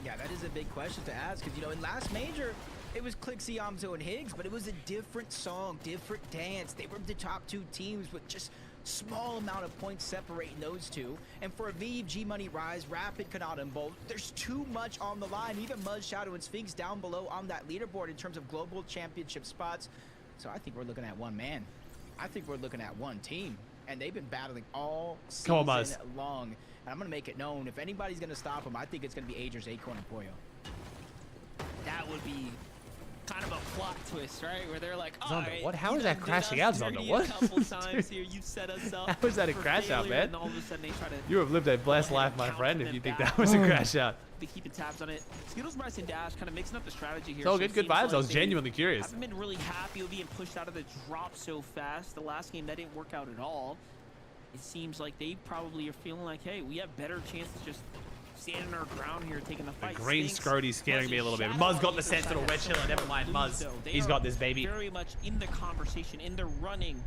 Yeah, that is a big question to ask, because, you know, in last Major, it was CLIX, Yamzo, and Higgs, but it was a different song, different dance. They were the top 2 teams with just small amount of points separating those 2. And for Aviv, G-Money, Rise, Rapid, Kanata, and Bolt, there's too much on the line. Even Muzz, Shadow, and Sphinx down below on that leaderboard in terms of global championship spots. So I think we're looking at one man. I think we're looking at one team. And they've been battling all season long. And I'm going to make it known, if anybody's going to stop them, I think it's going to be Agers, Acorn, and Pollo. That would be kind of a plot twist, right? Where they're like, all right, what? How is that crashing out, Zondo? What? A couple times here, you've set us up. How is that a crash out, man? And all of a sudden they try to you have lived a blessed life, my friend, if you think that was a crash out. be keeping tabs on it. Skittles, Bryce, and Dash kind of mixing up the strategy here. It's all So good, it good seems vibes. I was like genuinely they curious. haven't been really happy with being pushed out of the drop so fast. The last game, that didn't work out at all. It seems like they probably are feeling like, hey, we have better chances just standing our ground here, taking the The fight. green Scroty's scaring me a little bit. Muzz got the sensible red chiller. Never mind, Muzz. He's got this, baby. Very much in the conversation, in the running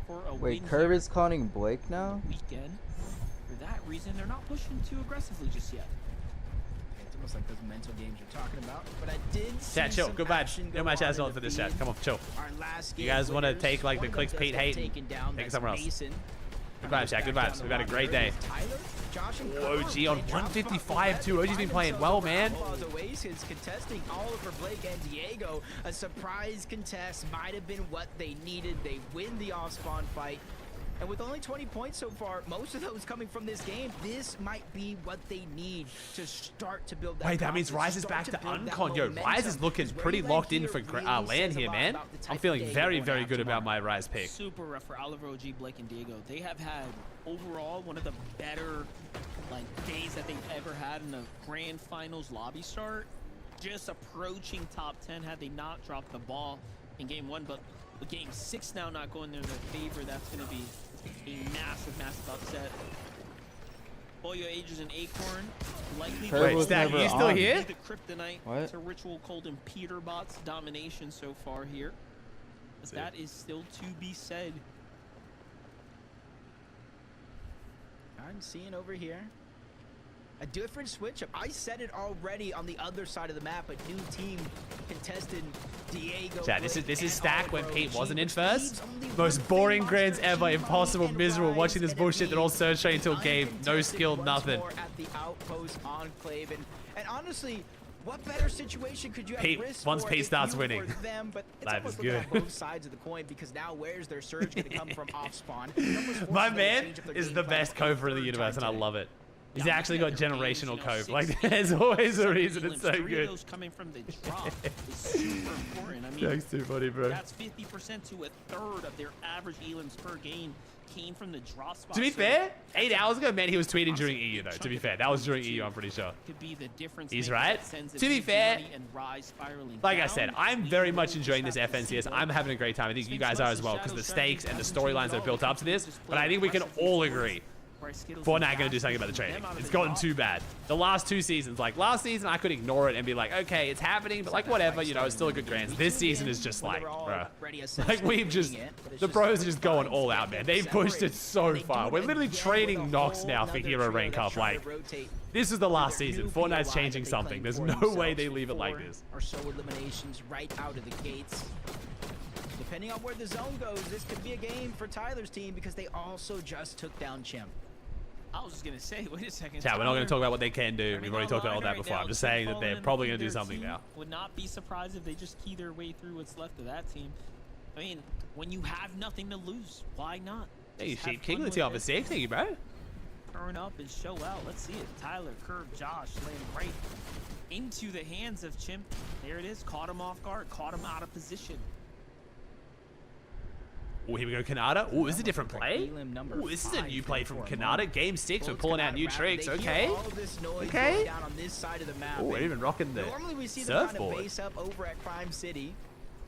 for a Wait, win Curve here is calling Blake now? weekend. For that reason, they're not pushing too aggressively just yet. It's almost like those mental games you're talking about. But I did see Chat, chill. some Good vibes. action No go match on has in on the for this feed. chat. Come on, chill. Our last You game guys want to winners, take like the one of CLIX them Pete does get hate taken and down. take it That's somewhere else. Mason. Good vibes, chat. Good vibes. We've had a great day. Tyler, Josh, and Whoa, Curve, OG on they drop 155 too. Find OG's been playing themselves well, over man. Outlaws Oasis contesting Oliver, Blake, and Diego. A surprise contest might have been what they needed. They win the off-spawn fight. And with only 20 points so far, most of those coming from this game, this might be what they need to start to build that. Wait, that means confidence, Rise is start back to build that Uncon. Yo, momentum. Rise is looking Because pretty where locked in here for really land says a here, lot man. about the type I'm of feeling day very, you're very gonna good have about tomorrow. my Rise pick. Super rough for Oliver, OG, Blake, and Diego. They have had overall one of the better days that they've ever had in the grand finals lobby start. Just approaching top 10 had they not dropped the ball in game 1, but with game 6 now not going in their favor, that's going to be a massive, massive upset. Boyo Ages and Acorn likely. Wait, Stack, you still here? The kryptonite What? to Ritual Cold and PETERBOT's domination so far here. But that is still to be said. I'm seeing over here a different switch up. I said it already on the other side of the map. A new team contested Diego. Chat, this Blake, is and Stack when Oliver Pete OG, wasn't in which first. leaves only Most one boring clean grands monster, ever. G Impossible, and miserable. Rise, Watching this and bullshit that all surge straight into a game. No uncontested skill, once nothing. more at the outpost enclave. And honestly, what better situation could you have Pete, risked once for Pete if starts you winning, were them? But it's life almost is looking good. on both sides of the coin, because now where's their surge going to come from off spawn? My man is the best cover in the universe, and I love it. He's actually got generational cove. Like, there's always a reason it's so good. Coming from the drop is super important. I mean, Jack's too funny, bro. That's 50% to a third of their average elims per game came from the drop spot. To be fair, 8 hours ago, man, he was tweeting during EU, though. To be fair, that was during EU, I'm pretty sure. Could be the difference. He's maker right. that sends To be it fair, and Rise spiraling like I down. said, I'm very much enjoying this FNCS. I'm having a great time. I think you guys are as well, because the stakes and the storylines that are built up to this. But I think we can all agree Fortnite gonna do something about the trading. It's gotten too bad. The last 2 seasons, like last season, I could ignore it and be like, okay, it's happening, but like whatever, you know, it's still a good grand. This season is just like, bruh. Like we've just, the pros are just going all out, man. They've pushed it so far. We're literally trading Nox now for hero rank up. Like, this is the last season. Fortnite's changing something. There's no way they leave it like this. Or so eliminations right out of the gates. Depending on where the zone goes, this could be a game for Tyler's team, because they also just took down Chimp. I was just gonna say, wait a second. Chat, we're not going to talk about what they can do. I mean, We've already talked about all that right before. now, I'm just saying that they're probably going to do their something team now. Would not be surprised if they just key their way through what's left of that team. I mean, when you have nothing to lose, why not? Hey, Just have Sheep King, fun let's with see off a it. safe. Thank you, bro. Turn up and show out. Let's see it. Tyler, Curve, Josh, laying right into the hands of Chimp. There it is. Caught him off guard. Caught him out of position. Oh, here we go, Kanata. Oh, this is a different play. Oh, this is a new play from Kanata. Game 6, we're pulling out new tricks. Okay. Okay. Oh, we're even rocking the Normally we see them kind of surfboard. base up over at Crime City,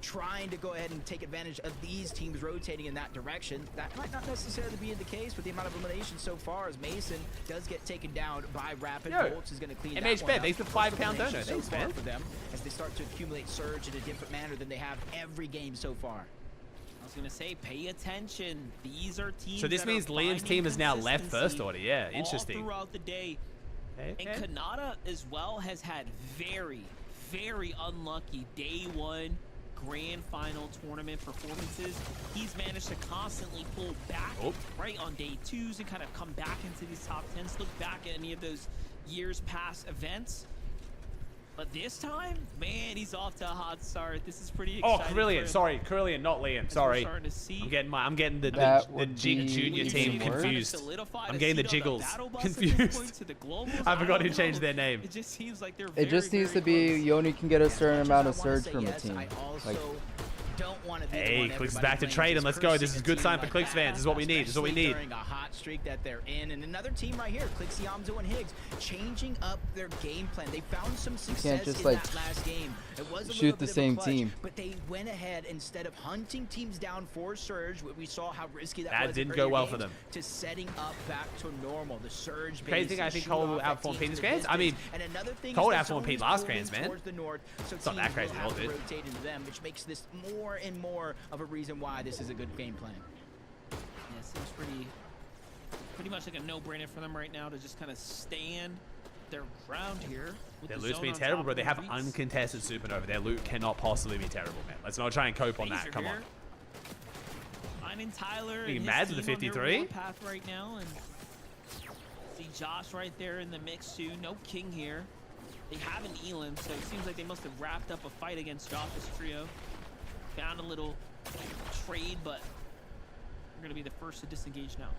trying to go ahead and take advantage of these teams rotating in that direction. That might not necessarily be the case with the amount of eliminations so far, as Mason does get taken down by Rapid. Yo, Bolts is going to clean MH that one Bet, up. thanks for First £5 dono. elimination so Thanks, far man. for them, as they start to accumulate surge in a different manner than they have every game so far. I was gonna say, pay attention. These are teams. So this that means are Liam's finding team is now left consistency first order. Yeah, all interesting. throughout the day. Okay, And okay. Kanata as well has had very, very unlucky day 1 grand final tournament performances. He's managed to constantly pull back right on day 2s and kind of come back into these top 10s. Look back at any of those years past events. But this time, man, he's off to a hot start. This is pretty Oh, exciting. Carillion. Sorry, Carillion, not Liam. Sorry. starting to see. I'm getting the That would Jig be Junior team even worse. confused. Solidified I'm a getting the seat on Jiggles battle bus at this confused. point to the globals. I forgot who don't changed know. their name. It just seems like they're It just very, needs to very be close. you only can get a certain amount of I wanna surge say from a yes, team. I also Like don't want to be Hey, the one CLIX is everybody back to blames. trading. It's Let's go. This cursing is a good team sign for like CLIX that, fans. This is what we need. This is what we especially need. during a hot streak that they're in. And another team right here, CLIX, Yamzo, and Higgs, changing up their game plan. They found some success just, in like, that last game. It was a shoot little the bit same of a clutch, team. but they went ahead instead of hunting teams down for Surge. We saw how risky that was. Didn't in go earlier well games, for them. To setting up back to normal. The Surge Crazy thing, I think Cole outperformed Pete's Grands. I mean, and another thing Cole is the outperformed zone Pete is last pulling Grands, man. towards the north, so It's not that teams crazy will at all, have to dude. rotate into them, which makes this more and more of a reason why this is a good game plan. Yeah, seems pretty much like a no-brainer for them right now to just kind of stand their ground here. Their loot's been terrible, bro. They have uncontested supernova. Their loot cannot possibly be terrible, man. Let's not try and cope on that. Come on. Finding Tyler Being and mad his with the team on their 53? warpath right now, and see Josh right there in the mix too. No king here. They have an Elam, so it seems like they must have wrapped up a fight against Josh's trio. Found a little trade, but they're gonna be the first to disengage now.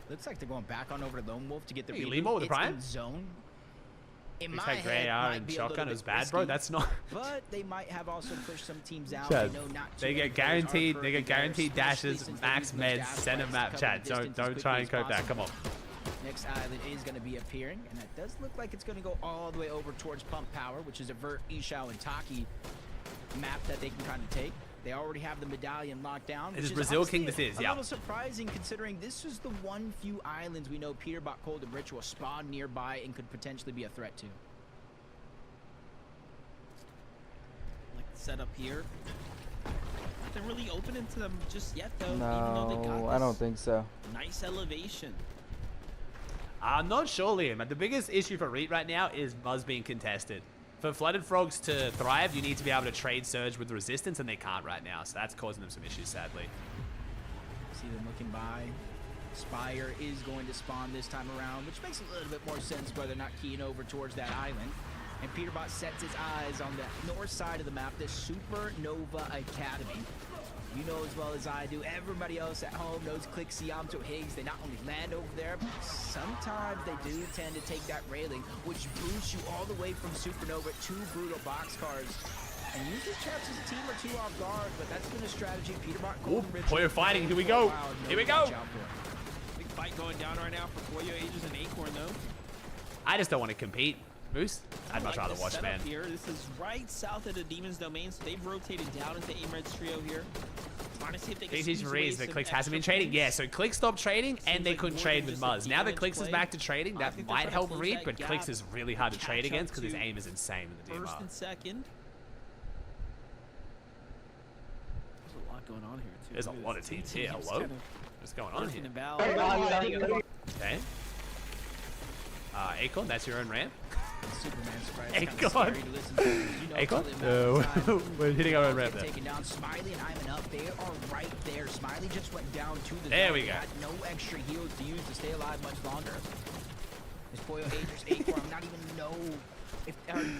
Looks like they're going back on over to Lone Wolf to get the Hey, reboot. Limo with the It's prime? in zone. In He's my had head, Grey R might and be a shotgun. little It was bit bad, bro. risky, That's not. But they might have also pushed some teams out. Chad, I know not they too many get players are guaranteed. They currently get there, guaranteed especially dashes, since they max use those meds, dash center spikes to map. cover Chad, the distance don't as try quickly and cope as that. Come on. possible. Next island is going to be appearing, and that does look like it's going to go all the way over towards Pump Power, which is a Vert, Ishao, and Taki map that they can kind of take. They already have the medallion locked down. This which is Brazil honestly King, this is, a yeah. little surprising considering this is the one few islands we know Peterbot, Cold, and Ritual spawn nearby and could potentially be a threat to. Like the setup here. Nothing really open into them just yet, though. Even though they got No, this I don't think so. nice elevation. I'm not sure, Liam. But the biggest issue for Reet right now is Muzz being contested. For Flooded Frogs to thrive, you need to be able to trade Surge with resistance, and they can't right now. So that's causing them some issues, sadly. See them looking by. Spire is going to spawn this time around, which makes a little bit more sense whether or not keying over towards that island. And Peterbot sets his eyes on the north side of the map, this Supernova Academy. You know as well as I do, everybody else at home knows CLIX, Yamto, Higgs. They not only land over there, but sometimes they do tend to take that railing, which boosts you all the way from Supernova to Brutal Boxcars. And usually traps his team or two off guard, but that's been a strategy. Peterbot, Golden Ridge. Poyo fighting. Here we go. Here we go. Big fight going down right now for Poyo, Aegis, and Acorn, though. I just don't want to compete. Moose? I'd much rather the watch, setup man. Here. This is right south of the Demon's domain, so they've rotated down into Aimred's trio here. Trying to see if they can These squeeze away reads that some CLIX hasn't been extra trading. points. Yeah, so CLIX stopped trading, and they like couldn't more trade than with just a Muzz. Now that damage CLIX is play. back to trading, I that think they're might trying to help close Reed, that but gap CLIX is really hard to and trade catch against up because his to aim is insane in the First DMR. and second. There's a lot going on here, too. There's a Look at lot this. of teams Two here. teams Hello? kind of What's going on here? working about. Okay. Acorn, that's your own ramp? Superman surprise. Acorn. Acorn? We're hitting our own ramp there. Taking down Smiley and Iman up. They are right there. Smiley just went down to the There zone. we They go. had no extra heals to use to stay alive much longer. This Poyo, Aegis, Acorn, I'm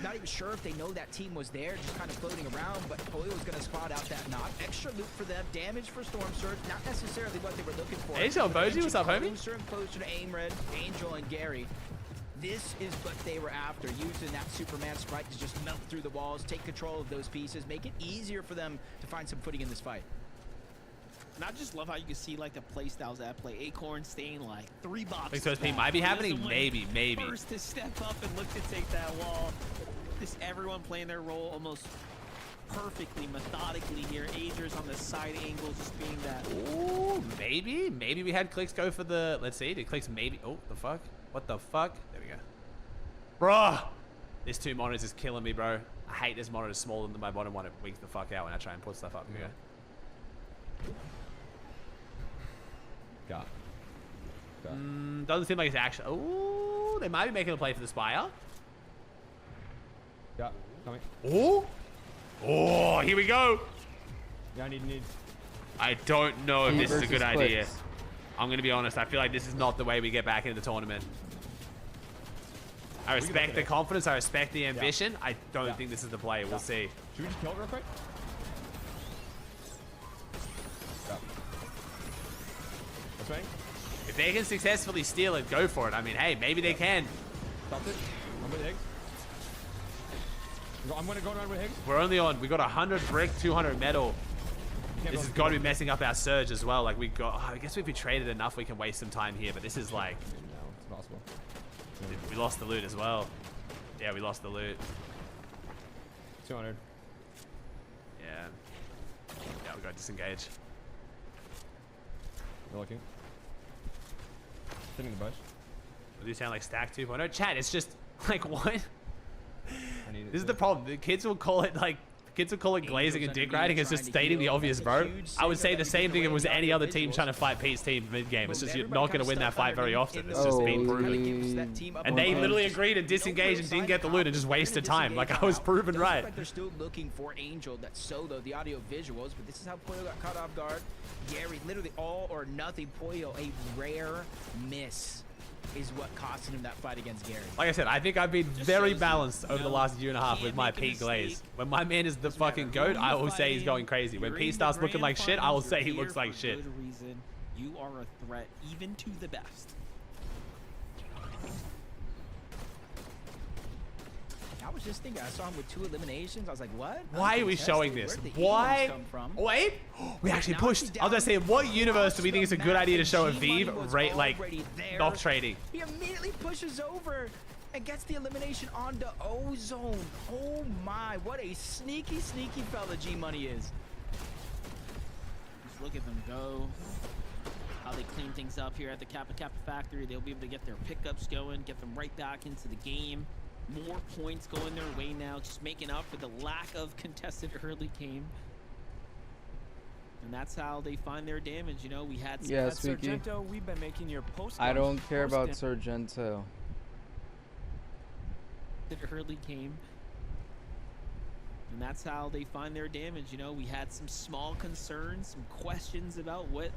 not even sure if they know that team was there, just kind of floating around, but Poyo's going to spot out that knock. Extra loot for them, damage for Storm Surge, not necessarily what they were looking for. Hey, Sean Boji, what's up, homie? Closer and closer to Aimred, Angel, and Gary. This is what they were after, using that Superman sprite to just melt through the walls, take control of those pieces, make it easier for them to find some footing in this fight. And I just love how you can see like the play styles at play. Acorn staying like 3 boxes. Think so this back. might be He happening? doesn't Maybe, maybe. First to step up and look to take that wall. Just everyone playing their role almost perfectly, methodically here. Aegis on the side angle, just being that. Ooh, maybe. Maybe we had CLIX go for the. Let's see. Did CLIX maybe? Oh, the fuck? What the fuck? There we go. Bruh! This 2 monitors is killing me, bro. I hate this monitor smaller than my bottom one. It wigs the fuck out when I try and put stuff up. Here we go. Got. Doesn't seem like it's actually. Oh, they might be making a play for the Spire. Yeah, coming. Oh, oh, here we go. Yeah, need. I don't know if He this is a versus good idea. CLIX. I'm gonna be honest. I feel like this is not the way we get back into the tournament. I respect the confidence. I respect the ambition. I don't think this is the play. We'll see. Should we just kill it real quick? Yeah. What's right? If they can successfully steal it, go for it. I mean, hey, maybe they can. Stop it. I'm with eggs. I'm gonna go around with Higgs. We're only on. We got 100 brick, 200 metal. This has got to be messing up our surge as well. Like we got. Oh, I guess if we traded enough, we can waste some time here. But this is like. No, it's possible. We lost the loot as well. Yeah, we lost the loot. 200. Yeah. Yeah, we got disengaged. You're looking. Sitting in the bush. Do you sound like Stack 2.0? Chat, it's just like what? This is the problem. The kids will call it like. Kids will call it glazing and dick riding. It's just stating the obvious, bro. I would say the same thing if it was any other team trying to fight Pete's team mid-game. It's just you're not going to win that fight very often. It's just been proven. And they literally agreed and disengaged and didn't get the loot and just wasted time. Like I was proven right. Like they're still looking for Angel that solo the audio visuals, but this is how Pollo got caught off guard. Gary, literally all or nothing. Pollo, a rare miss is what costed him that fight against Gary. Like I said, I think I've been very balanced over the last year and a half with my Pete glaze. When my man is the fucking GOAT, I will say he's going crazy. When Pete starts looking like shit, I will say he looks like shit. You are a threat even to the best. I was just thinking, I saw him with 2 eliminations. I was like, what? Why are we showing this? Why? Wait, we actually pushed. I was gonna say, what universe do we think it's a good idea to show a Vive rate like knock trading? He immediately pushes over and gets the elimination onto Ozone. Oh my, what a sneaky, sneaky fella G Money is. Just look at them go. How they clean things up here at the Kappa Kappa factory. They'll be able to get their pickups going, get them right back into the game. More points going their way now, just making up for the lack of contested early game. And that's how they find their damage. You know, we had some Sargento, we've been making your post. I don't care about Sargento. Early game. And that's how they find their damage. You know, we had some small concerns, some questions about what.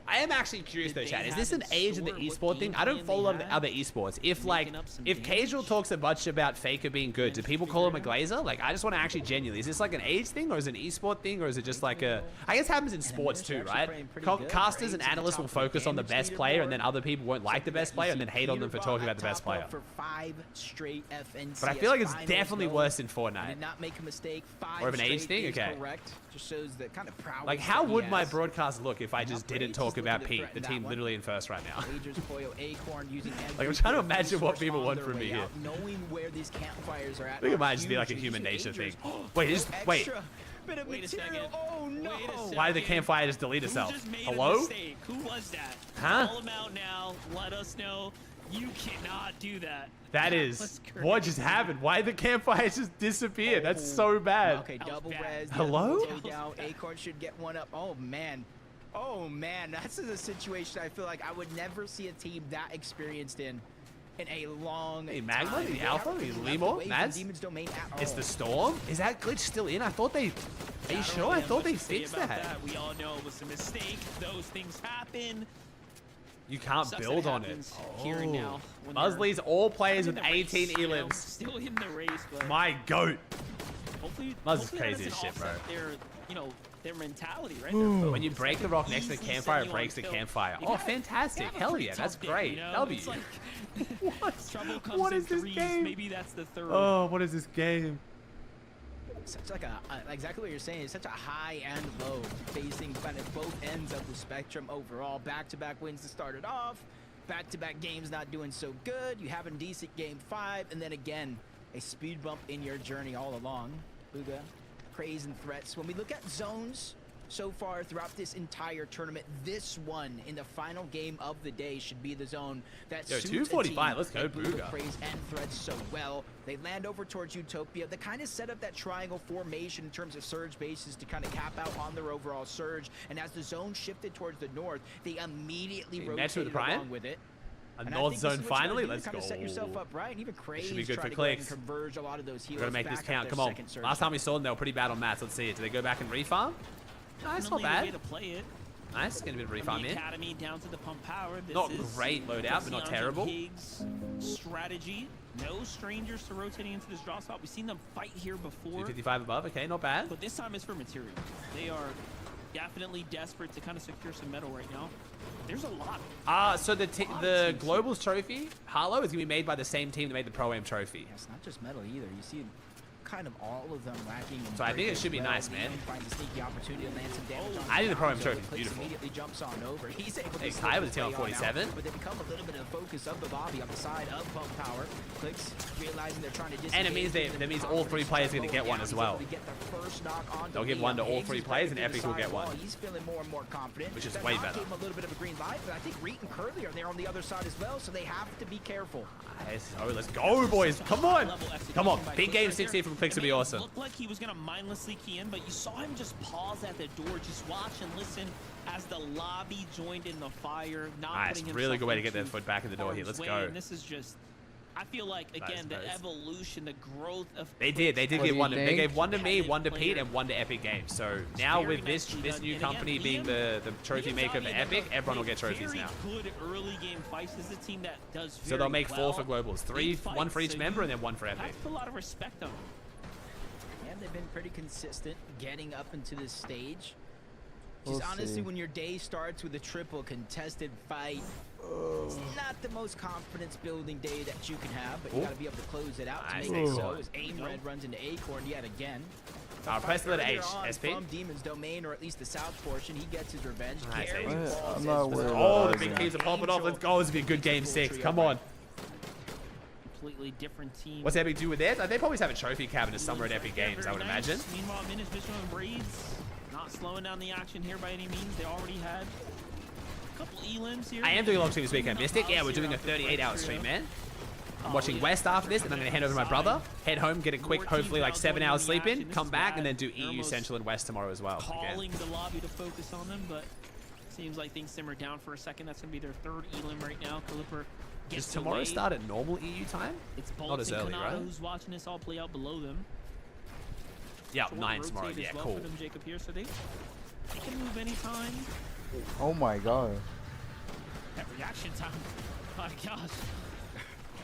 I am actually curious though, Chad. Is this an age in the esport thing? I don't follow other esports. If like, if Casual talks a bunch about Faker being good, do people call him a glazer? Like, I just want to actually genuinely, is this like an age thing or is it an esport thing or is it just like a, I guess it happens in sports too, right? Casters and analysts will focus on the best player and then other people won't like the best player and then hate on them for talking about the best player. For 5 straight FNCS But I feel like it's definitely worse in Fortnite. Did not make a mistake. 5 or of an age thing? Okay. Correct. Just shows the kind of prowess. Like, how would my broadcast look if I just didn't talk about Pete, the team literally in first right now? Like, I'm trying to imagine what people want from me here. Knowing where these campfires are at. I think it might just be like a human nature thing. Wait, just wait. Wait a second. Oh no! Why did the campfire just delete itself? Hello? Who was that? Huh? Call him out now. Let us know. You cannot do that. That is what just happened. Why did the campfire just disappear? That's so bad. Okay, double res. Hello? Acorn should get one up. Oh man. Oh man, that's a situation I feel like I would never see a team that experienced in a long Hey, Magma, time. the Alpha, the Limo, Mads? Is the Storm? Is that glitch still in? I thought they... Are you sure? I thought they fixed that. We all know it was a mistake. Those things happen. You can't build on it. Here and now, Musley's all players with 18 elims. Still in the race, but my goat. Hopefully, Musley's crazy as shit, bro. Their mentality, right? When you break the rock next to the campfire, it breaks the campfire. Oh, fantastic. Hell yeah, that's great. W. What is this game? Maybe that's the third. Oh, what is this game? Such like a, exactly what you're saying. It's such a high and low, facing kind of both ends of the spectrum overall. Back-to-back wins to start it off. Back-to-back games not doing so good. You have a decent game 5, and then again, a speed bump in your journey all along. BUGHA, Craze and Threats. When we look at zones so far throughout this entire tournament, this one in the final game of the day should be the zone that suits 245. Let's go, BUGHA. Craze and Threats so well. They land over towards Utopia. They kind of set up that triangle formation in terms of surge bases to kind of cap out on their overall surge. And as the zone shifted towards the north, they immediately rotated along with it. A north zone finally. Let's go. Set yourself up right, and even Craze should be good for CLIX. CLIX. A lot of those We're gonna make this count. Come on. Surge. Last time we saw them, they were pretty bad on mats. Let's see it. Do they go back and refarm? No, it's not bad. To play it. Nice, getting a bit of refarm in. Academy down to the pump power. This not great loadout, but not terrible. Strategy. No strangers to rotating into this draw spot. We've seen them fight here before. 255 above. Okay, not bad. But this time it's for material. They are definitely desperate to kind of secure some metal right now. There's a lot. So the Globals trophy, Harlow, is gonna be made by the same team that made the Pro-Am trophy. Yeah, it's not just metal either. You see kind of all of them lacking. So I think it should be nice, man. Finds a sneaky opportunity to land some damage on I did the pro am zone. trophy. CLIX Beautiful. Immediately jumps on over. He's able to Hey, slip Kai with his the tail way on on out, 47. but they become a little bit of focus of the lobby on the side of Pump Power. CLIX realizing they're trying to disengage. And it means that means all 3 players are going to get one as well. They'll give one to all 3 players, and Epic will get one. He's feeling more and more confident. Which is That way knock better. gave him a little bit of a green light, but I think Reet and Curly are there on the other side as well, so they have to be careful. Nice. Oh, let's go, boys. Come on. Come on. Big game 16 from CLIX would be awesome. It looked like he was going to mindlessly key in, but you saw him just pause at the door, just watch and listen as the lobby joined in the fire. Nice. Really good way to get their foot back in the door here. Let's go. And this is just, I feel like, again, the evolution, the growth of... They did give one to, they gave one to me, one to Pete, and one to Epic Games. So now with this new company being the trophy maker for Epic, everyone will get trophies now. Good early game fights. This is a team that does So they'll make 4 for globals, 3, 1 for each member, and then 1 for Epic. Have to put a lot of respect on them. And they've been pretty consistent getting up into this stage. We'll Just honestly, see. when your day starts with a triple contested fight, it's not the most confidence building day that you can have, but you got to be able to close it out to Nice. make it so. As Aim Red runs into Acorn yet again. Press the letter Earlier H, on SP. From Demon's domain, or at least the south portion, he gets his revenge. Nice, Carries H. balls I'm not as worried well. Oh, the about big that. keys are popping off. Let's go. This will be a good game 6. Come on. Completely different team. What's Epic do with theirs? They probably have a trophy cabinet somewhere at Epic Games, I would imagine. Meanwhile, Minish Mission and Braids not slowing down the action here by any means. They already had a couple elims here. I am doing a long stream this weekend, Mystic. Yeah, we're doing a 38-hour stream, man. I'm watching West after this, and I'm going to head over to my brother, head home, get a quick, hopefully like 7 hours sleep in, come back, and then do EU Central and West tomorrow as well. Calling the lobby to focus on them, but seems like things simmer down for a second. That's going to be their 3rd elim right now. Caliper gets Does tomorrow away. start at normal EU time? It's Not Bolts as and early, Kanata right? who's watching this all play out below them. Yeah, Short 9 tomorrow. rotate Yeah, as well cool. for them, Jacob here, so they can move anytime. Oh my god. That reaction time. My gosh.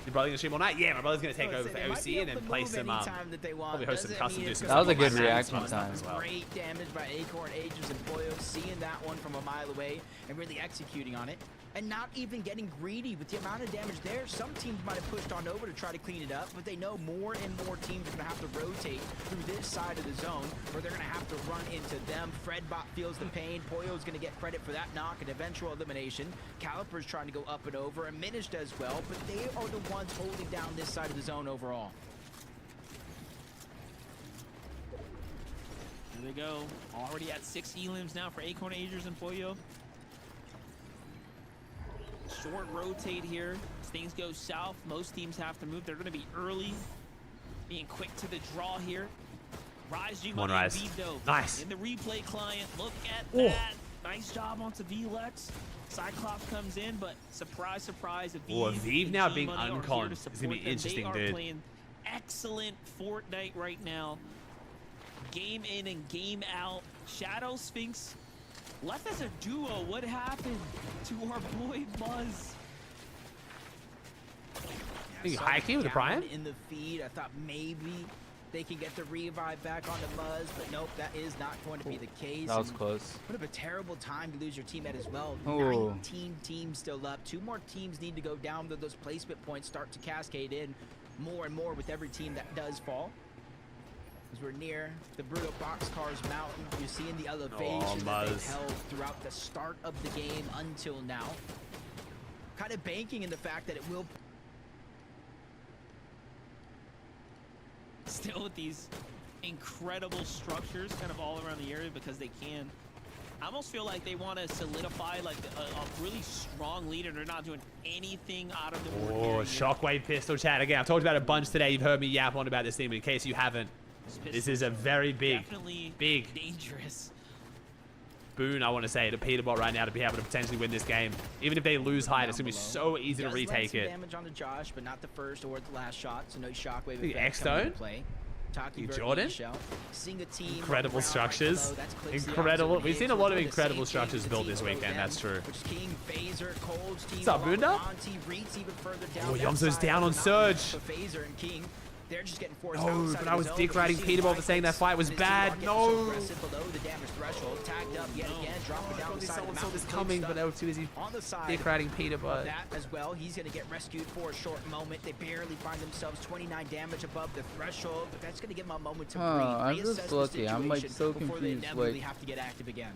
Your brother gonna stream all night? Yeah, my brother's gonna take over for They might OC be and able then to play move some anytime that they want. probably host some Doesn't custom mean do it's some That was a stuff good like reaction some stuff time. as well. Great damage by Acorn, Aegis, and Boyo, seeing that one from a mile away and really executing on it. And not even getting greedy with the amount of damage there. Some teams might have pushed on over to try to clean it up, but they know more and more teams are going to have to rotate through this side of the zone, or they're going to have to run into them. Fredbot feels the pain. Poyo's going to get credit for that knock and eventual elimination. Caliper's trying to go up and over, and Minished as well, but they are the ones holding down this side of the zone overall. There they go. Already at 6 elims now for Acorn, Aegis, and Poyo. Short rotate here. As things go south, most teams have to move. They're going to be early, being quick to the draw here. Rise G Come on, Money and Rise. Vivo Nice. in the replay client. Look at Oh. that. Nice job onto VLEX. Cyclops comes in, but surprise, surprise. Oh, Aviv now and being G-Money are here unconned to is gonna be support them. interesting, They are dude. playing excellent Fortnite right now. Game in and game out. Shadow Sphinx left as a duo. What happened to our boy Buzz? Think Saw high key with the down Prime? in the feed. I thought maybe they can get the revive back on the Buzz, but nope, that is not going to be the case. That was And close. What a terrible time to lose your teammate as well. Ooh. 19 teams still up. 2 more teams need to go down, though those placement points start to cascade in more and more with every team that does fall. As we're near the Brutal Boxcars Mountain, you're seeing the elevation that they've Buzz. held throughout the start of the game until now. Kind of banking in the fact that it will... Still with these incredible structures kind of all around the area because they can. I almost feel like they want to solidify like a really strong lead, and they're not doing anything out of the Oh, ordinary. Shockwave pistol chat again. I've talked about it a bunch today. You've heard me yap on about this thing, but in case you haven't, this is a very Definitely big dangerous. boon, I want to say, to PETERBOT right now to be able to potentially win this game. Even if they lose height, it's going to be so easy to Does land retake some it. damage onto Josh, but not the first or the last shot, so no shockwave The effect X-Stone? coming into play. Taki versus Jordan? Michelle. Seeing a team Incredible around structures. right below, that's CLIX the Incredible. opposite We've seen a end, lot so of it's the incredible same structures team, built the this team weekend. below That's them, true. Which is King, Phaser, Cold's team. What's up, along with Bunda? Monty, Reeds even further down Oh, that Yomzo's side down of on the mountain, Surge. but Phaser and King They're just getting forced No, outside but of I the was zone. dick riding We're seeing PETERBOT for saying that fight was bad. No. aggressive below the damage threshold. Tagged up yet again, dropping down the side of Someone the saw mountain. this coming, but they were too busy on the side. dick riding PETERBOT. That as well. He's going to get rescued for a short moment. They barely find themselves 29 damage above the threshold, but that's going to give them a moment to breathe. I'm reassess just the looking. I'm like situation so before they confused. inevitably Like, have to get active again.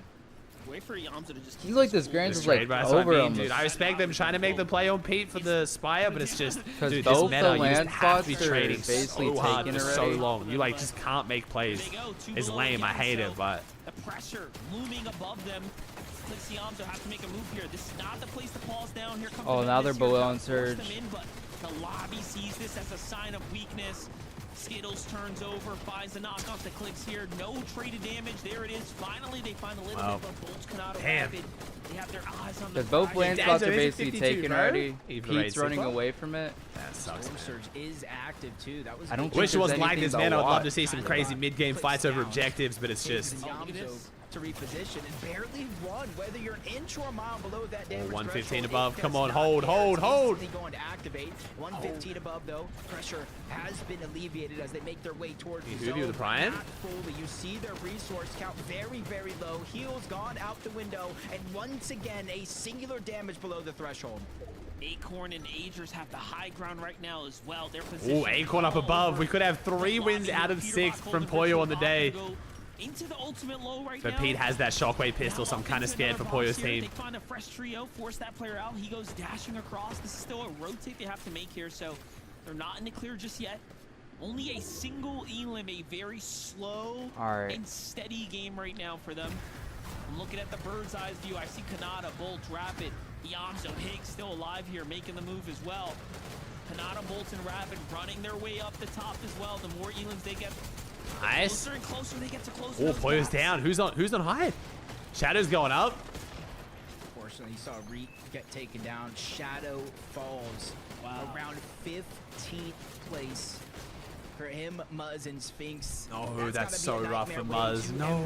Wait for Yamza to just he's like this Grants is like Trade, that's what I over mean, almost. dude. I respect them trying to make the play on Pete for the Spire, but it's just, dude, this both meta, the you just land have to be spots are trading basically so hard taken for so already. long. You like just can't make plays. It's lame. I hate it, but the pressure looming above them. CLIX Yamza have to make a move here. This is not the place to pause down. Here comes Oh, now they're below on Surge. Surge. But the lobby sees this as a sign of weakness. Skittles turns over, finds the knock off the CLIX here. No traded damage. There it is. Finally, they find the limit. Wow. But Bolts cannot Damn. rapid. They have their eyes on the Because both prize. land Damn, spots so are it's basically 52, taken bro. already. Even Pete's raised running super. away from it. that sucks, Storm man. Surge is active too. That was I don't Wish it think wasn't there's like this, anything man. to I'd love to watch. see some crazy mid-game fights over objectives, but it's just Yamzo to reposition and barely run, whether you're an inch or a mile below that damage 115 threshold, above. it Come does on, not hold, care. hold, It's hold. instantly going to activate. 115 above though, pressure has been alleviated as they make their way towards the Who zone. do the Brian? Not fully. You see their resource count very, very low. Heals gone out the window, and once again a singular damage below the threshold. Acorn and Agers have the high ground right now as well. Their position. Oh, Acorn up above. We could have 3 wins out of 6 from Poyo on the day. Into the ultimate low right But now. Pete has that shockwave pistol, so I'm kind of scared for Poyo's team. They find a fresh trio, force that player out. He goes dashing across. This is still a rotate they have to make here, so they're not in the clear just yet. Only a single elim, a very slow and steady game right now for them. I'm looking at the bird's eye view. I see Kanata, Bolt, Rapid, Yamzo, Higgs still alive here, making the move as well. Kanata, Bolt, and Rapid running their way up the top as well. The more elims they get, Nice. closer and closer they get to close Oh, those Poyo's gaps. down. Who's on high? Shadow's going up. Unfortunately, you saw Reek get taken down. Shadow falls around 15th place. For him, Muzz and Sphinx. Oh, that's so rough for Muzz. No.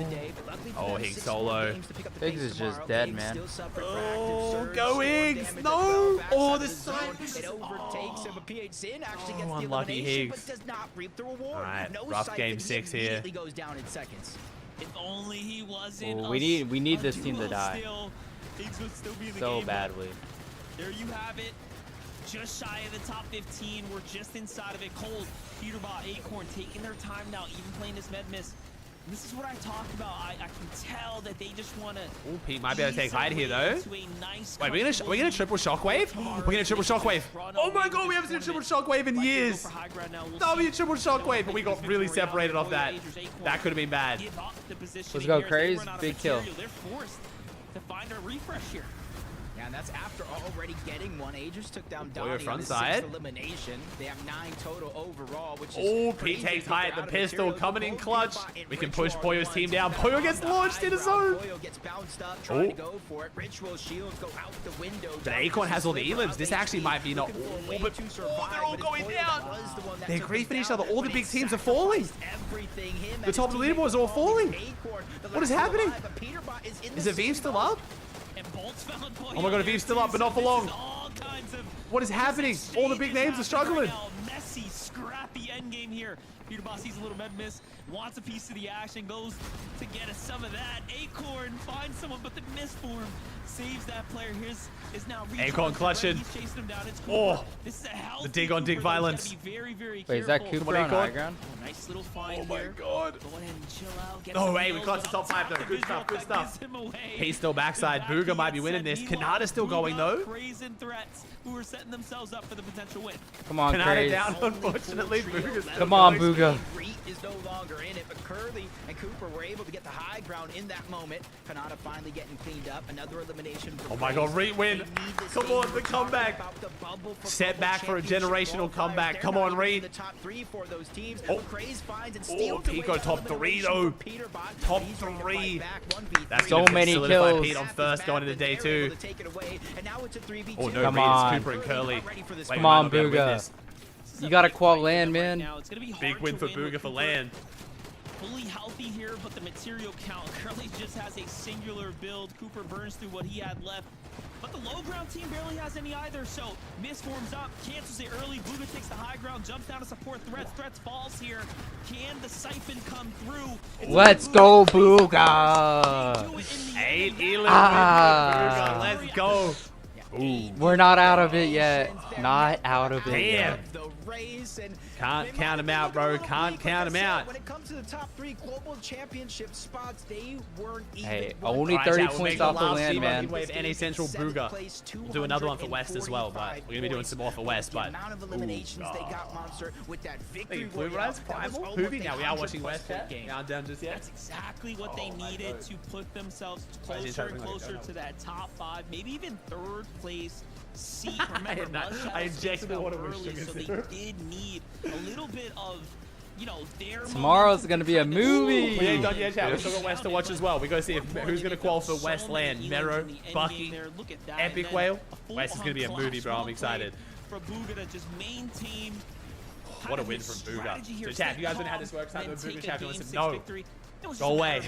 Oh, Higgs solo. Higgs is just dead, man. Oh, go Higgs. No. Oh, the side. It overtakes him. A PH Sin actually gets the unlucky elimination, Higgs. but does not reap the reward. All right, No rough sight, game but he 6 here. immediately goes down in seconds. If only he wasn't. Oh, we need this team to die Higgs would still be in the so game, but badly. There you have it. Just shy of the top 15. We're just inside of it. Cold, PETERBOT, Acorn taking their time now, even playing this med miss. And this is what I talked about. I can tell that they just want to. Oh, Pete might be able to take height here though. Nice Wait, we're gonna triple shockwave? We're gonna triple shockwave. Oh my god, we haven't seen a triple shockwave in years. That'll be a triple shockwave, but we got really separated off that. That could have been bad. Let's go, Craze. Big kill. They're forced to find a refresh here. Yeah, and that's after already getting one. Agers took down Poyo Donnie on front his side. 6th elimination. They have 9 total overall, which is Oh, crazy Pete takes because height. they're The out of pistol materials. coming in Both clutch. PETERBOT and We can Ritual push are Poyo's the team ones down. that Poyo are gets on the launched high in a ground. zone. Poyo gets bounced up, trying Oh. to go for it. Ritual shields go out the window. But Acorn has all the elims. This actually might be not. Oh, but they're all going down. They're griefing each other. All the big teams are falling. The top of the leaderboards are all falling. What is happening? Is Aviv still up? Oh my god, Aviv's still up, but not for long. What is happening? All the big names are struggling. Messy, scrappy endgame here. PETERBOT sees a little med miss, wants a piece of the action, goes to get some of that. Acorn finds someone, but the miss for him saves that player. His is now Acorn clutching. He's chasing him down. It's Oh, Cooper. This is a healthy the dig on dig Cooper, though. He's violence. gotta be very, very Wait, is that careful. Cooper on Acorn. high ground? Oh, nice little find Oh my here. god. Go ahead and chill out. Get No some way, we nails clutched the top outside 5 though. the Good visual stuff, good that stuff. gives him away. He's still backside. Back Bugha he might be gets winning set. this. Meanwhile, Kanata's still going though. Craze and threats who are setting themselves up for the potential win. Come on, Kanata Craze. down, unfortunately. Bugha's still Come on, going. Bugha. Reet is no longer in it, but Curly and Cooper were able to get the high ground in that moment. Kanata finally getting cleaned up. Another elimination. For Oh my god, Reet win. Come on, the comeback. Set back for a generational comeback. Come on, Reet. The top 3 for those teams. Oh. Craze finds and Oh, steals away Pico that top 3 elimination though. for PETERBOT. Top He's ready to 3. fight back. 1v3. That's So gonna many solidify kills. Pete on first going into day 2. And now it's a 3v2. Oh no, Come Reet, on. it's Cooper and Curly. Wait, Come we might on, not be able to win Bugha. this. You gotta qual land, man. It's gonna be hard Big win to for with Bugha for Cooper land. Fully healthy here, but the material count. Curly just has a singular build. Cooper burns through what he had left. But the low ground team barely has any either, so Mist forms up, cancels it early. BUGHA takes the high ground, jumps down to support Threats. Threats falls here. Can the Siphon come through? Let's go, BUGHA! 8 BUGHA, let's go. Ooh. We're not out of it yet. Not out of it Damn. yet. Can't count him out, bro. Can't count him out. When it comes to the top 3 global championship spots, they weren't even. Hey, only 30 points off the land, man. Wave NA Central BUGHA. We'll do another one for West as well, but we're gonna be doing some more for West. But amount of eliminations they got, Monster, with that victory. Blue Rise Primal Hoovy. Now we are watching West. Now down just yet. That's exactly what they needed to put themselves closer and closer to that top 5, maybe even 3rd place seat. Remember, I injected the water with early, sugar so they syrup. did need a little bit of, you know, their Tomorrow's gonna be a movie. We ain't done yet, chat. We still got West to watch as well. We gotta see who's gonna qualify for Westland. Mero, Bucky, Epic Whale. West is gonna be a movie, bro. I'm excited. For BUGHA to just maintain. What a win from BUGHA. So chat, you guys don't know how this works. Time the BUGHA chat wants to know. Go away.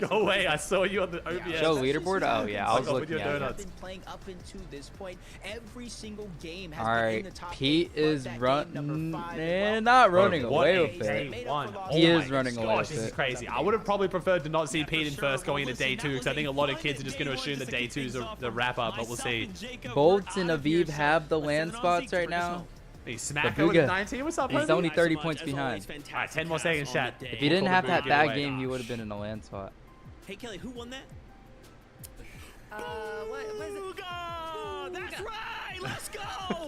Go away. I saw you on the OBS. Show leaderboard? Oh, yeah. I was looking at it. Been playing up into this point. Every single game has All been in the right. top Pete 8, is but that run. game number 5 Not running away with Day it. one. He Oh is my running away gosh, with this is it. crazy. I would have probably preferred to not see Pete in first going into day 2 because I think a lot of kids are just going to assume that day 2 is the wrap up, but we'll see. Bolts and Aviv have the land spots right now. Hey, Smack But with BUGHA, 19. What's up, he's homie? only 30 points behind. All right, 10 more seconds, chat. If he didn't have that bad game, he would have been in a land spot. Hey, Kelly, who won that? What was it? BUGHA! That's right! Let's go!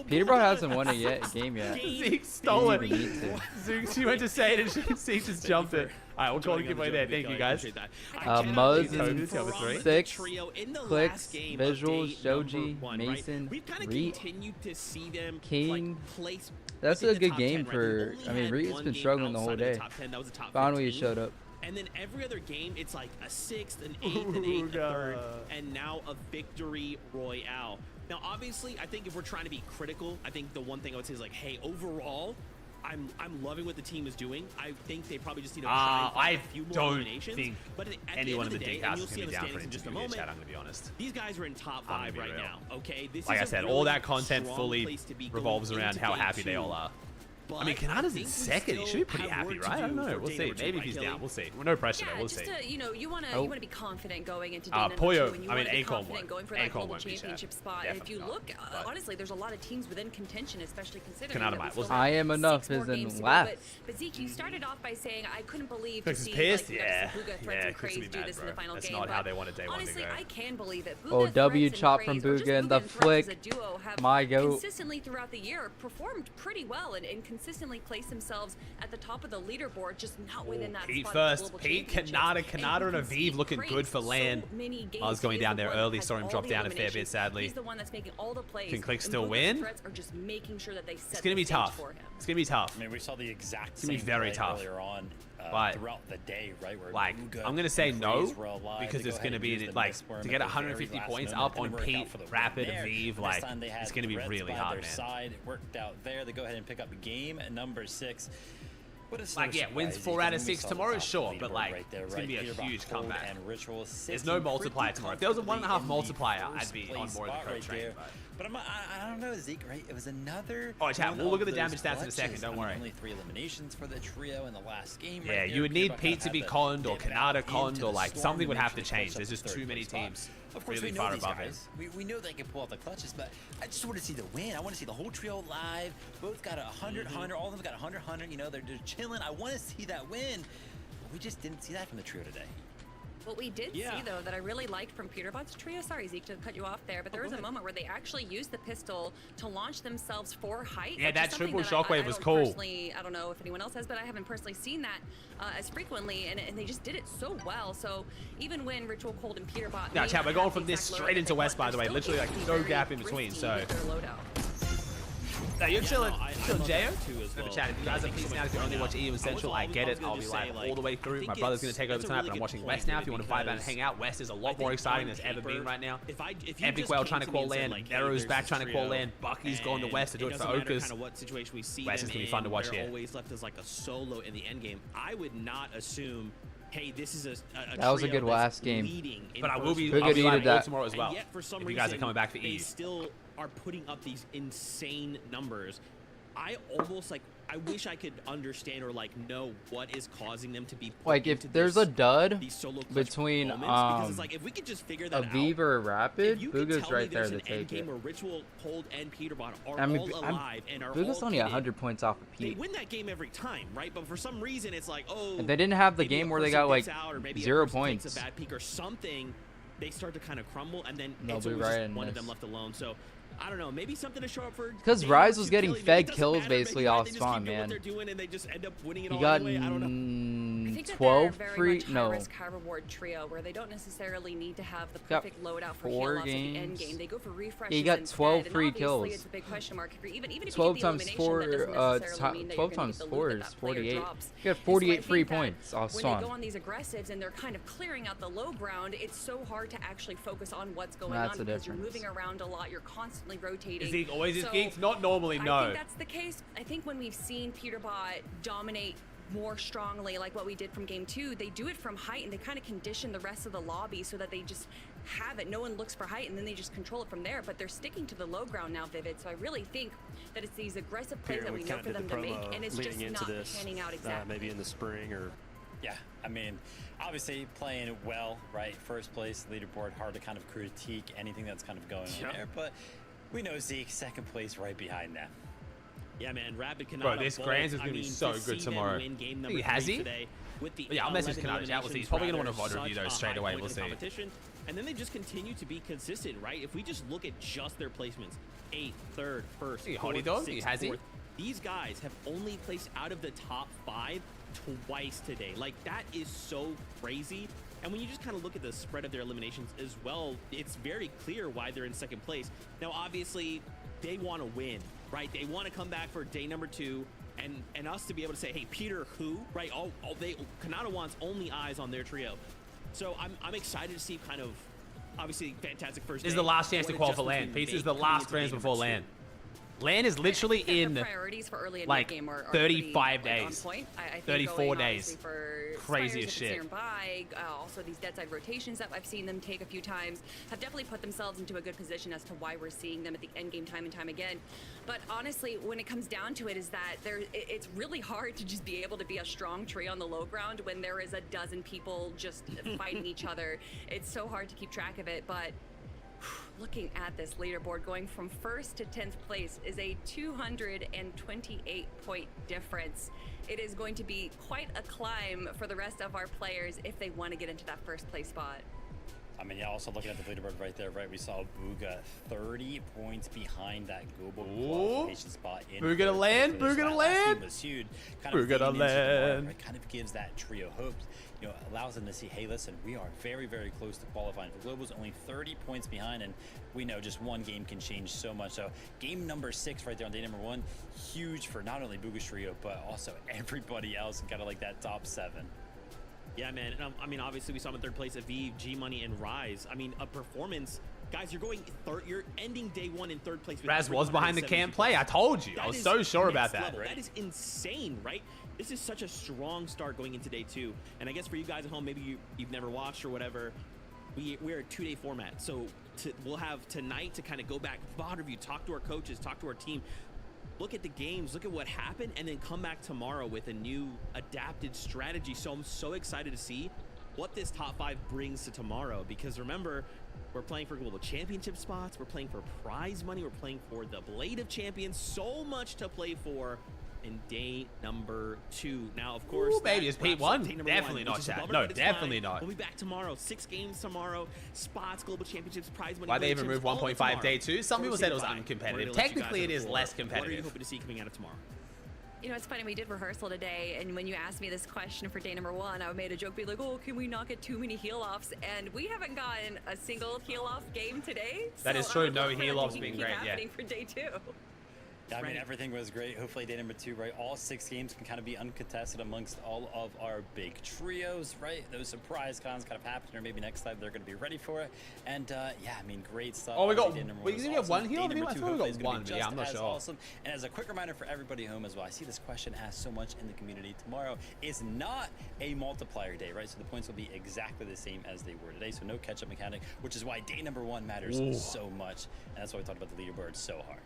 Peterbot hasn't won a game yet. Zeke stole it. He didn't even need Zeke, she went to say it and Zeke just jumped it. All right, we'll call the giveaway there. Thank you, guys. Muzz Toby, is number 3. 6. In the CLIX, last game Visuals, of day Shoji, *1, Mason, right? We've kind of Reet, continued to see them King. like, place That's within a the good top game 10, right? for. We've I only mean, had Reet's one been game struggling the outside whole of the day. top 10. That was the top Finally, he 15. showed up. And then every other game, it's like a 6th, an 8th, an 8th, a 3rd, and now a victory royale. Now, obviously, I think if we're trying to be critical, I think the one thing I would say is like, hey, overall, I'm loving what the team is doing. I think they probably just need to try and find a few more eliminations. think but at anyone the in end the of dig day, and house you'll is see going on to the be down for standings in just a interview moment, chat. I'm going to be honest. these guys are in top I'm gonna 5 be right real. now. Okay, this Like is I a said, really all that content strong fully place to be revolves going around into how day happy they 2. all are. But I mean, Kanada's in second. He should be pretty happy, right? I don't know. We'll see. Maybe if he's down, we'll see. No pressure though. We'll see. You know, you want to be confident going into day Poyo, 2, and you I mean, want to be Acorn confident won't. going for that Acorn global won't be championship chat. spot. And if you Definitely look, not, but- honestly, there's a lot of teams within contention, especially considering Kanada that we might. still We'll have I am enough 6 more is in games to go. last. But Zeke, you started off by saying I couldn't believe Clicks to is see pissed? like, Yeah. BUGHA, Threats, Yeah, and Clicks will be Craze do mad, this in bro. the final That's game. not how but they wanted day 1 to honestly, go. I can believe it. Oh, BUGHA, W Threats, chop and from Craze, or just BUGHA and the BUGHA and Threats as flick. a duo have My goat. consistently throughout the year performed pretty well and consistently placed themselves at the top of the leaderboard, just not within that Pete spot in the first. global Pete, championship. Kanada, and Aviv looking good for land. I was going down there early, saw him drop down a fair bit, sadly. He's the one that's making all the plays. Can CLIX and still BUGHA win? Threats are just making sure that they set It's going to the be stage tough. for him. It's going to be tough. I mean, we saw the exact It's gonna same be very play tough. earlier on But throughout the day, right? Where like, BUGHA I'm gonna say and no Craze were alive because to it's go gonna ahead be and use the like mist worm to at get the 150 very last points moment. up on Didn't work out Pete, for the win Rapid, there. Aviv. This Like, time they had it's gonna be Threats really by hard, their man. side. It worked out there. They go ahead and pick up game number 6. But it's Like, no yeah, wins surprise 4 out of because we 6 saw the tomorrow, top sure, leaderboard but like, right there, it's gonna right? be a Peterbot, huge Cold, comeback. and Ritual There's sitting no pretty multiplier tomorrow. If there was a comfortably 1.5 in the multiplier, I'd first be on place board with the spot coach right train. there. But I don't know, Zeke, right? It was another. Oh, chat, one we'll look of at the those damage stats in a second, clutches. don't I mean, worry. Only 3 eliminations for the trio in the last game. Yeah, right you there. would need Peterbot Pete to had be the conned or dip Kanada out into conned the or like storm something and would have to eventually change. push There's up just the too third many place spot. teams Of course, really we know far these above guys. him. We know they can pull out the clutches, but I just want to see the win. I want to see the whole trio live. Both got 100, 100. All of them got 100, 100. You know, they're chilling. I want to see that win. But we just didn't see that from the trio today. What we did see, though, that I really liked from Peterbot's trio, sorry, Zeke, to cut you off there, but there was a moment where they actually used the pistol to launch themselves for height. Yeah, which that is something triple that shockwave I was don't cool. Personally, I don't know if anyone else has, but I haven't personally seen that as frequently, and they just did it so well. So even when Ritual Cold and Peterbot... Now, chat, we're going from this straight into West, by the way. Literally, like, no gap in between, so... No, you're chilling. Chilling, Jayo. Remember, chat, if you guys are peacing out, if you only watch EU Central, I get it. I'll be live all the way through. My brother's going to take over tonight, but I'm watching West now. If you want to vibe out and hang out, West is a lot more exciting than it's ever been right now. Epic Whale trying to call land. Nero's back trying to call land. Bucky's going to West to do it for Okas. What situation we see West is going to be fun to watch here. Always left as like a solo in the end game. I would not assume hey, this is a That was a trio good that's last game. leading in But I will first be, place. I'll be live that. tomorrow as well. And yet, for some if you reason, guys are coming back for they EU. still are putting up these insane numbers. I almost like. I wish I could understand or like know what is causing them to be put Like if into there's a this, dud these solo clutch between moments, because it's like if we could just figure that Aviv out, or Rapid, if you could Bugha's tell right me there there's to an end take it. game where Ritual, Cold, and Peterbot are I mean, all alive and are Bugha's all only pitted, 100 points off of they Pete. win that game every time, right? But for some reason, it's like, oh, And they didn't have the maybe game a where they person got like gets out, or maybe a 0 person takes points. a bad peek or something. They start to kind of crumble, and then They'll it's be always right just in one of this. them left alone. So I don't know, maybe something to show up for. Because Day Rise number was 2 getting killing. Maybe fed it doesn't kills matter, basically maybe, right? off They just spawn, keep doing man. what they're doing, and they just end up winning it He all got anyway. I don't know. I think that 12 they're very free. much high No, risk, high reward trio where they don't necessarily need to have the Got perfect loadout for 4 heal-offs at the end games. game. They go for refreshes. He got instead, 12 and free obviously kills. It's a big question mark. If you're, even if you 12 get the times elimination, 4, that doesn't necessarily mean that 12 you're gonna times get the 4 loot is that player 48. drops. You got And so I 48 free think that points off when spawn. they go on these aggressives and they're kind of clearing out the low ground, it's so hard to actually focus on what's going That's on the because you're difference. moving around a lot. You're constantly rotating. Is he always his So geeks? Not normally, no. I think that's the case. I think when we've seen PETERBOT dominate more strongly, like what we did from game 2, they do it from height and they kind of condition the rest of the lobby so that they just have it. No one looks for height and then they just control it from there. But they're sticking to the low ground now, Vivid. So I really think that it's these aggressive plays that we know for them to make, and it's just not panning out exactly. Maybe in the spring or. Yeah, I mean, obviously playing well, right? First place, leaderboard, hard to kind of critique anything that's kind of going on there. But we know Zeke, second place right behind them. Yeah, man, Rapid cannot. Bro, this Grands is going to be so good tomorrow. Has he? Yeah, I'll message Kanata chat. We'll see. He's probably going to want to VOD review those straight away. We'll see. And then they just continue to be consistent, right? If we just look at just their placements, 8th, 3rd, 1st, 4th, 6th, has he? 4th, these guys have only placed out of the top 5 twice today. Like, that is so crazy. And when you just kind of look at the spread of their eliminations as well, it's very clear why they're in second place. Now, obviously, they want to win, right? They want to come back for day number 2 and us to be able to say, hey, Peter, who, right? Kanata wants only eyes on their trio. So I'm excited to see kind of, obviously, fantastic first day. This is the last chance to What qualify for adjustments LAN. we Pizza is make the coming last into friends day before number 2. LAN. LAN is literally in priorities for early in like that game are 35 pretty, days. on point. I think 34 going, days. For Crazy as Spires, shit. Nearby, also these dead side rotations that I've seen them take a few times have definitely put themselves into a good position as to why we're seeing them at the end game time and time again. But honestly, when it comes down to it, is that it's really hard to just be able to be a strong trio on the low ground when there is a dozen people just fighting each other. It's so hard to keep track of it, but looking at this leaderboard, going from 1st to 10th place is a 228 point difference. It is going to be quite a climb for the rest of our players if they want to get into that first place spot. I mean, yeah, also looking at the leaderboard right there, right? We saw BUGHA 30 points behind that global qualification spot. BUGHA to LAN, BUGHA to LAN. BUGHA to LAN. Right? Kind of gives that trio hopes. You know, allows them to see, hey, listen, we are very, very close to qualifying for globals, only 30 points behind, and we know just one game can change so much. So game number 6 right there on day number 1, huge for not only BUGHA's trio, but also everybody else and kind of like that top 7. Yeah, man. And, I mean, obviously, we saw him in 3rd place, Aviv, G-Money, and Rise. I mean, a performance. Guys, you're going you're ending day 1 in 3rd place. With Raz was behind the cam play. I told you. I was so sure about that. Level. That is insane, right? This is such a strong start going into day 2. And I guess for you guys at home, maybe you've never watched or whatever, we're a 2-day format. So we'll have tonight to kind of go back, VOD review, talk to our coaches, talk to our team, look at the games, look at what happened, and then come back tomorrow with a new adapted strategy. So I'm so excited to see what this top 5 brings to tomorrow, because remember, we're playing for global championship spots, we're playing for prize money, we're playing for the Blade of Champions, so much to play for in day number 2. Now, of course, ooh, baby, it's P1. Definitely not chat. No, definitely not. We'll be back tomorrow. 6 games tomorrow. Spots, global championships, prize money. Why they even move 1.5 day 2? Some people said it was uncompetitive. Technically, it is less competitive. What are you hoping to see coming out of tomorrow? You know, it's funny, we did rehearsal today, and when you asked me this question for day number 1, I made a joke, be like, oh, can we not get too many heal-offs? And we haven't gotten a single heal-off game today. That is true. No heal-offs being great, yeah. For day 2. Yeah, I mean, everything was great. Hopefully day number 2, right? All 6 games can kind of be uncontested amongst all of our big trios, right? Those surprise cons kind of happen, or maybe next time they're going to be ready for it. And yeah, I mean, great stuff. Oh, we got, Obviously, day number we one was didn't get awesome. one here? Day I think number I 2 thought we hopefully got is gonna one, be but yeah, I'm not just as sure. awesome. And as a quick reminder for everybody home as well, I see this question asked so much in the community. Tomorrow is not a multiplier day, right? So the points will be exactly the same as they were today. So no catch-up mechanic, which is why day number 1 matters so much. And that's why we talked about the leaderboard so hard.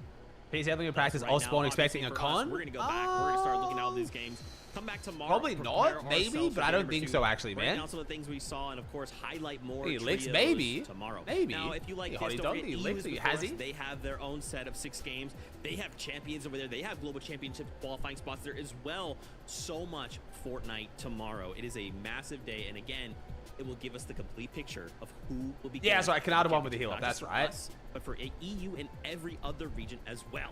He's having a practice. All spawn expecting a con. We're gonna go back. We're gonna start looking at all these games. Come back tomorrow. Probably not, maybe, but I don't think so actually, man. Break down some of the things we saw, and of course, highlight more. CLIX, maybe. Tomorrow. Maybe. Now, if you like this, don't forget EU has they have their own set of 6 games. They have champions over there. They have global championship qualifying spots there as well. So much Fortnite tomorrow. It is a massive day, and again, it will give us the complete picture of who will be. Yeah, that's right. Canada won with the heal up. That's right. But for EU and every other region as well.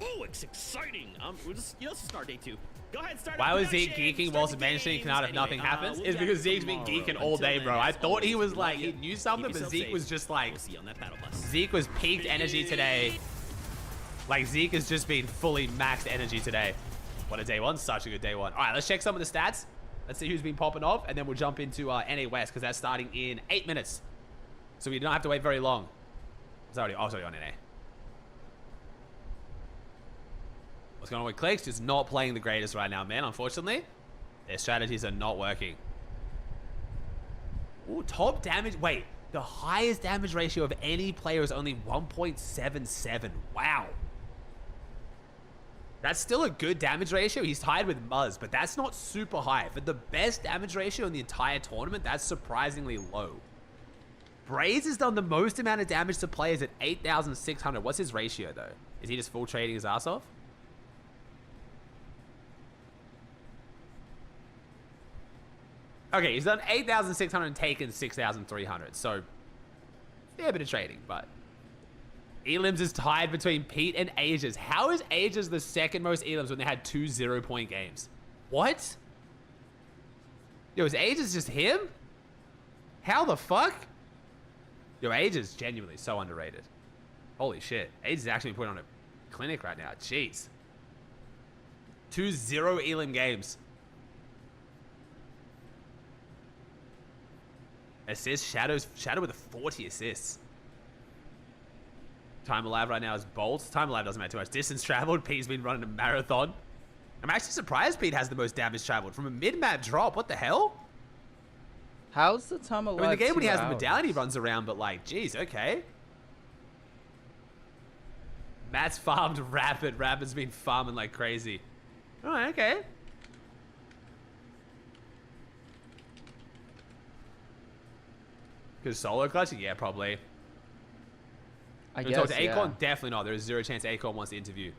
Oh, it's exciting. We'll just, start day 2. Go ahead, start. Why was Zeke geeking whilst mentioning Canada if nothing happens? It's because Zeke's been geeking all day, bro. I thought he was like, he knew something, but Zeke was just like, Zeke was peaked energy today. Like, Zeke has just been fully maxed energy today. What a day 1. Such a good day 1. All right, let's check some of the stats. Let's see who's been popping off, and then we'll jump into NA West, because that's starting in 8 minutes. So we don't have to wait very long. It's already on NA. What's going on with CLIX? Just not playing the greatest right now, man, unfortunately. Their strategies are not working. Ooh, top damage. Wait, the highest damage ratio of any player is only 1.77. Wow. That's still a good damage ratio. He's tied with Muzz, but that's not super high. For the best damage ratio in the entire tournament, that's surprisingly low. Playz has done the most amount of damage to players at 8,600. What's his ratio, though? Is he just full trading his ass off? Okay, he's done 8,600 and taken 6,300. So, fair bit of trading, but... Elims is tied between Pete and Aegis. How is Aegis the second most Elims when they had 2 0-point games? What? Yo, is Aegis just him? How the fuck? Yo, Aegis is genuinely so underrated. Holy shit. Aegis is actually putting on a clinic right now. Jeez. 2 0 Elim games. Assists, Shadow with a 40 assists. Time alive right now is Bolt. Time alive doesn't matter too much. Distance traveled, Pete's been running a marathon. I'm actually surprised Pete has the most damage traveled from a mid-map drop. What the hell? How's the time alive? I mean, the game when he has the medallion, he runs around, but like, geez, okay. Matt's farmed Rapid. Rapid's been farming like crazy. All right, okay. Because solo clutching? Yeah, probably. I guess, talk to Acorn? Yeah. Definitely not. There's 0 chance Acorn wants the interview.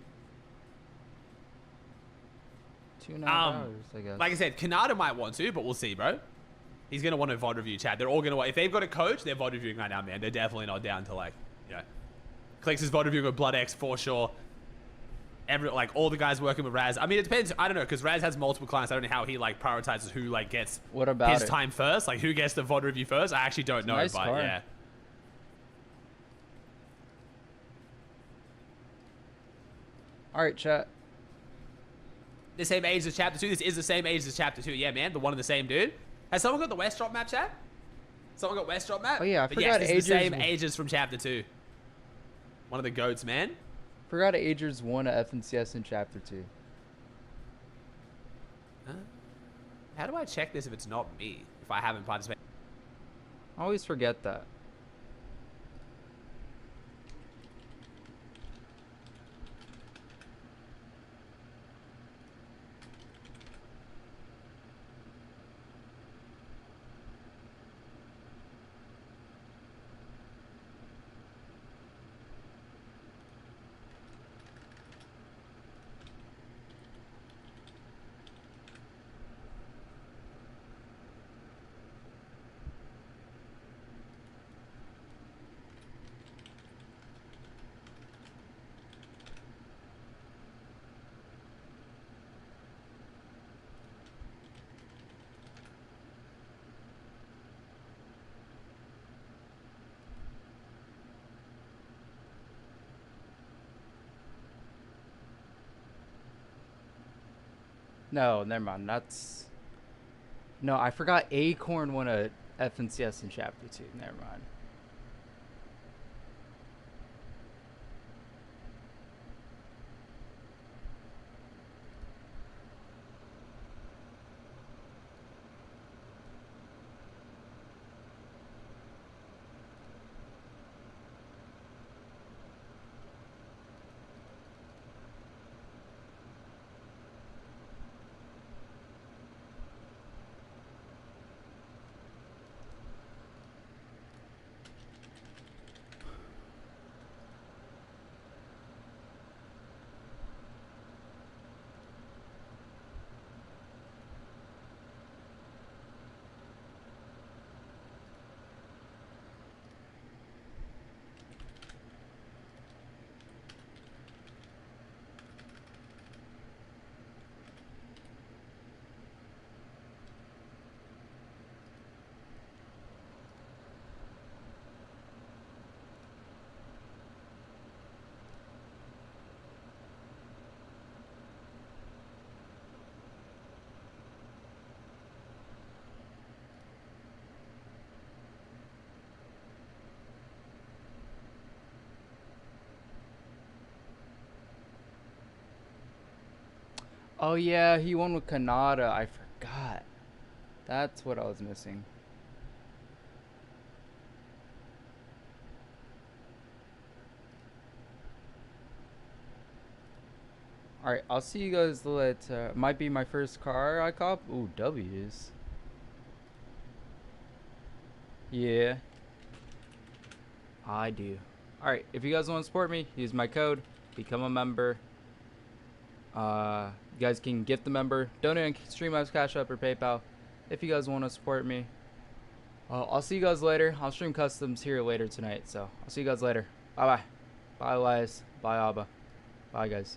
$2 I guess. Like I said, Canada might want to, but we'll see, bro. He's going to want a VOD review, chat. They're all going to want... If they've got a coach, they're VOD reviewing right now, man. They're definitely not down to, like, you know... CLIX is VOD reviewing with Blood X for sure. Like, all the guys working with Raz. I mean, it depends. I don't know, because Raz has multiple clients. I don't know how he, like, prioritizes who, like, gets his time first. Like, who gets the VOD review first. I actually don't know, nice but car. yeah. All right, chat. The same age as Chapter 2. This is the same age as Chapter 2. Yeah, man. The one and the same dude. Has someone got the West Drop map, chat? Someone got West Drop map? Oh, yeah. I but forgot yes, Aegis. the same ages from Chapter 2. One of the goats, man. Forgot Aegis won a FNCS in Chapter 2. How do I check this if it's not me? If I haven't participated? I always forget that. No, never mind. That's no. I forgot Acorn won a FNCS in Chapter 2. Never mind. Oh yeah, he won with Kanata. I forgot. That's what I was missing. Alright, I'll see you guys later. Might be my first car I cop. Ooh, W's. Yeah. I do. Alright, if you guys want to support me, use my code. Become a member. You guys can gift the member. Donate on StreamLabs, Cash App, or PayPal. If you guys want to support me. I'll see you guys later. I'll stream customs here later tonight. So, I'll see you guys later. Bye-bye. Bye, Elias. Bye, Abba. Bye, guys.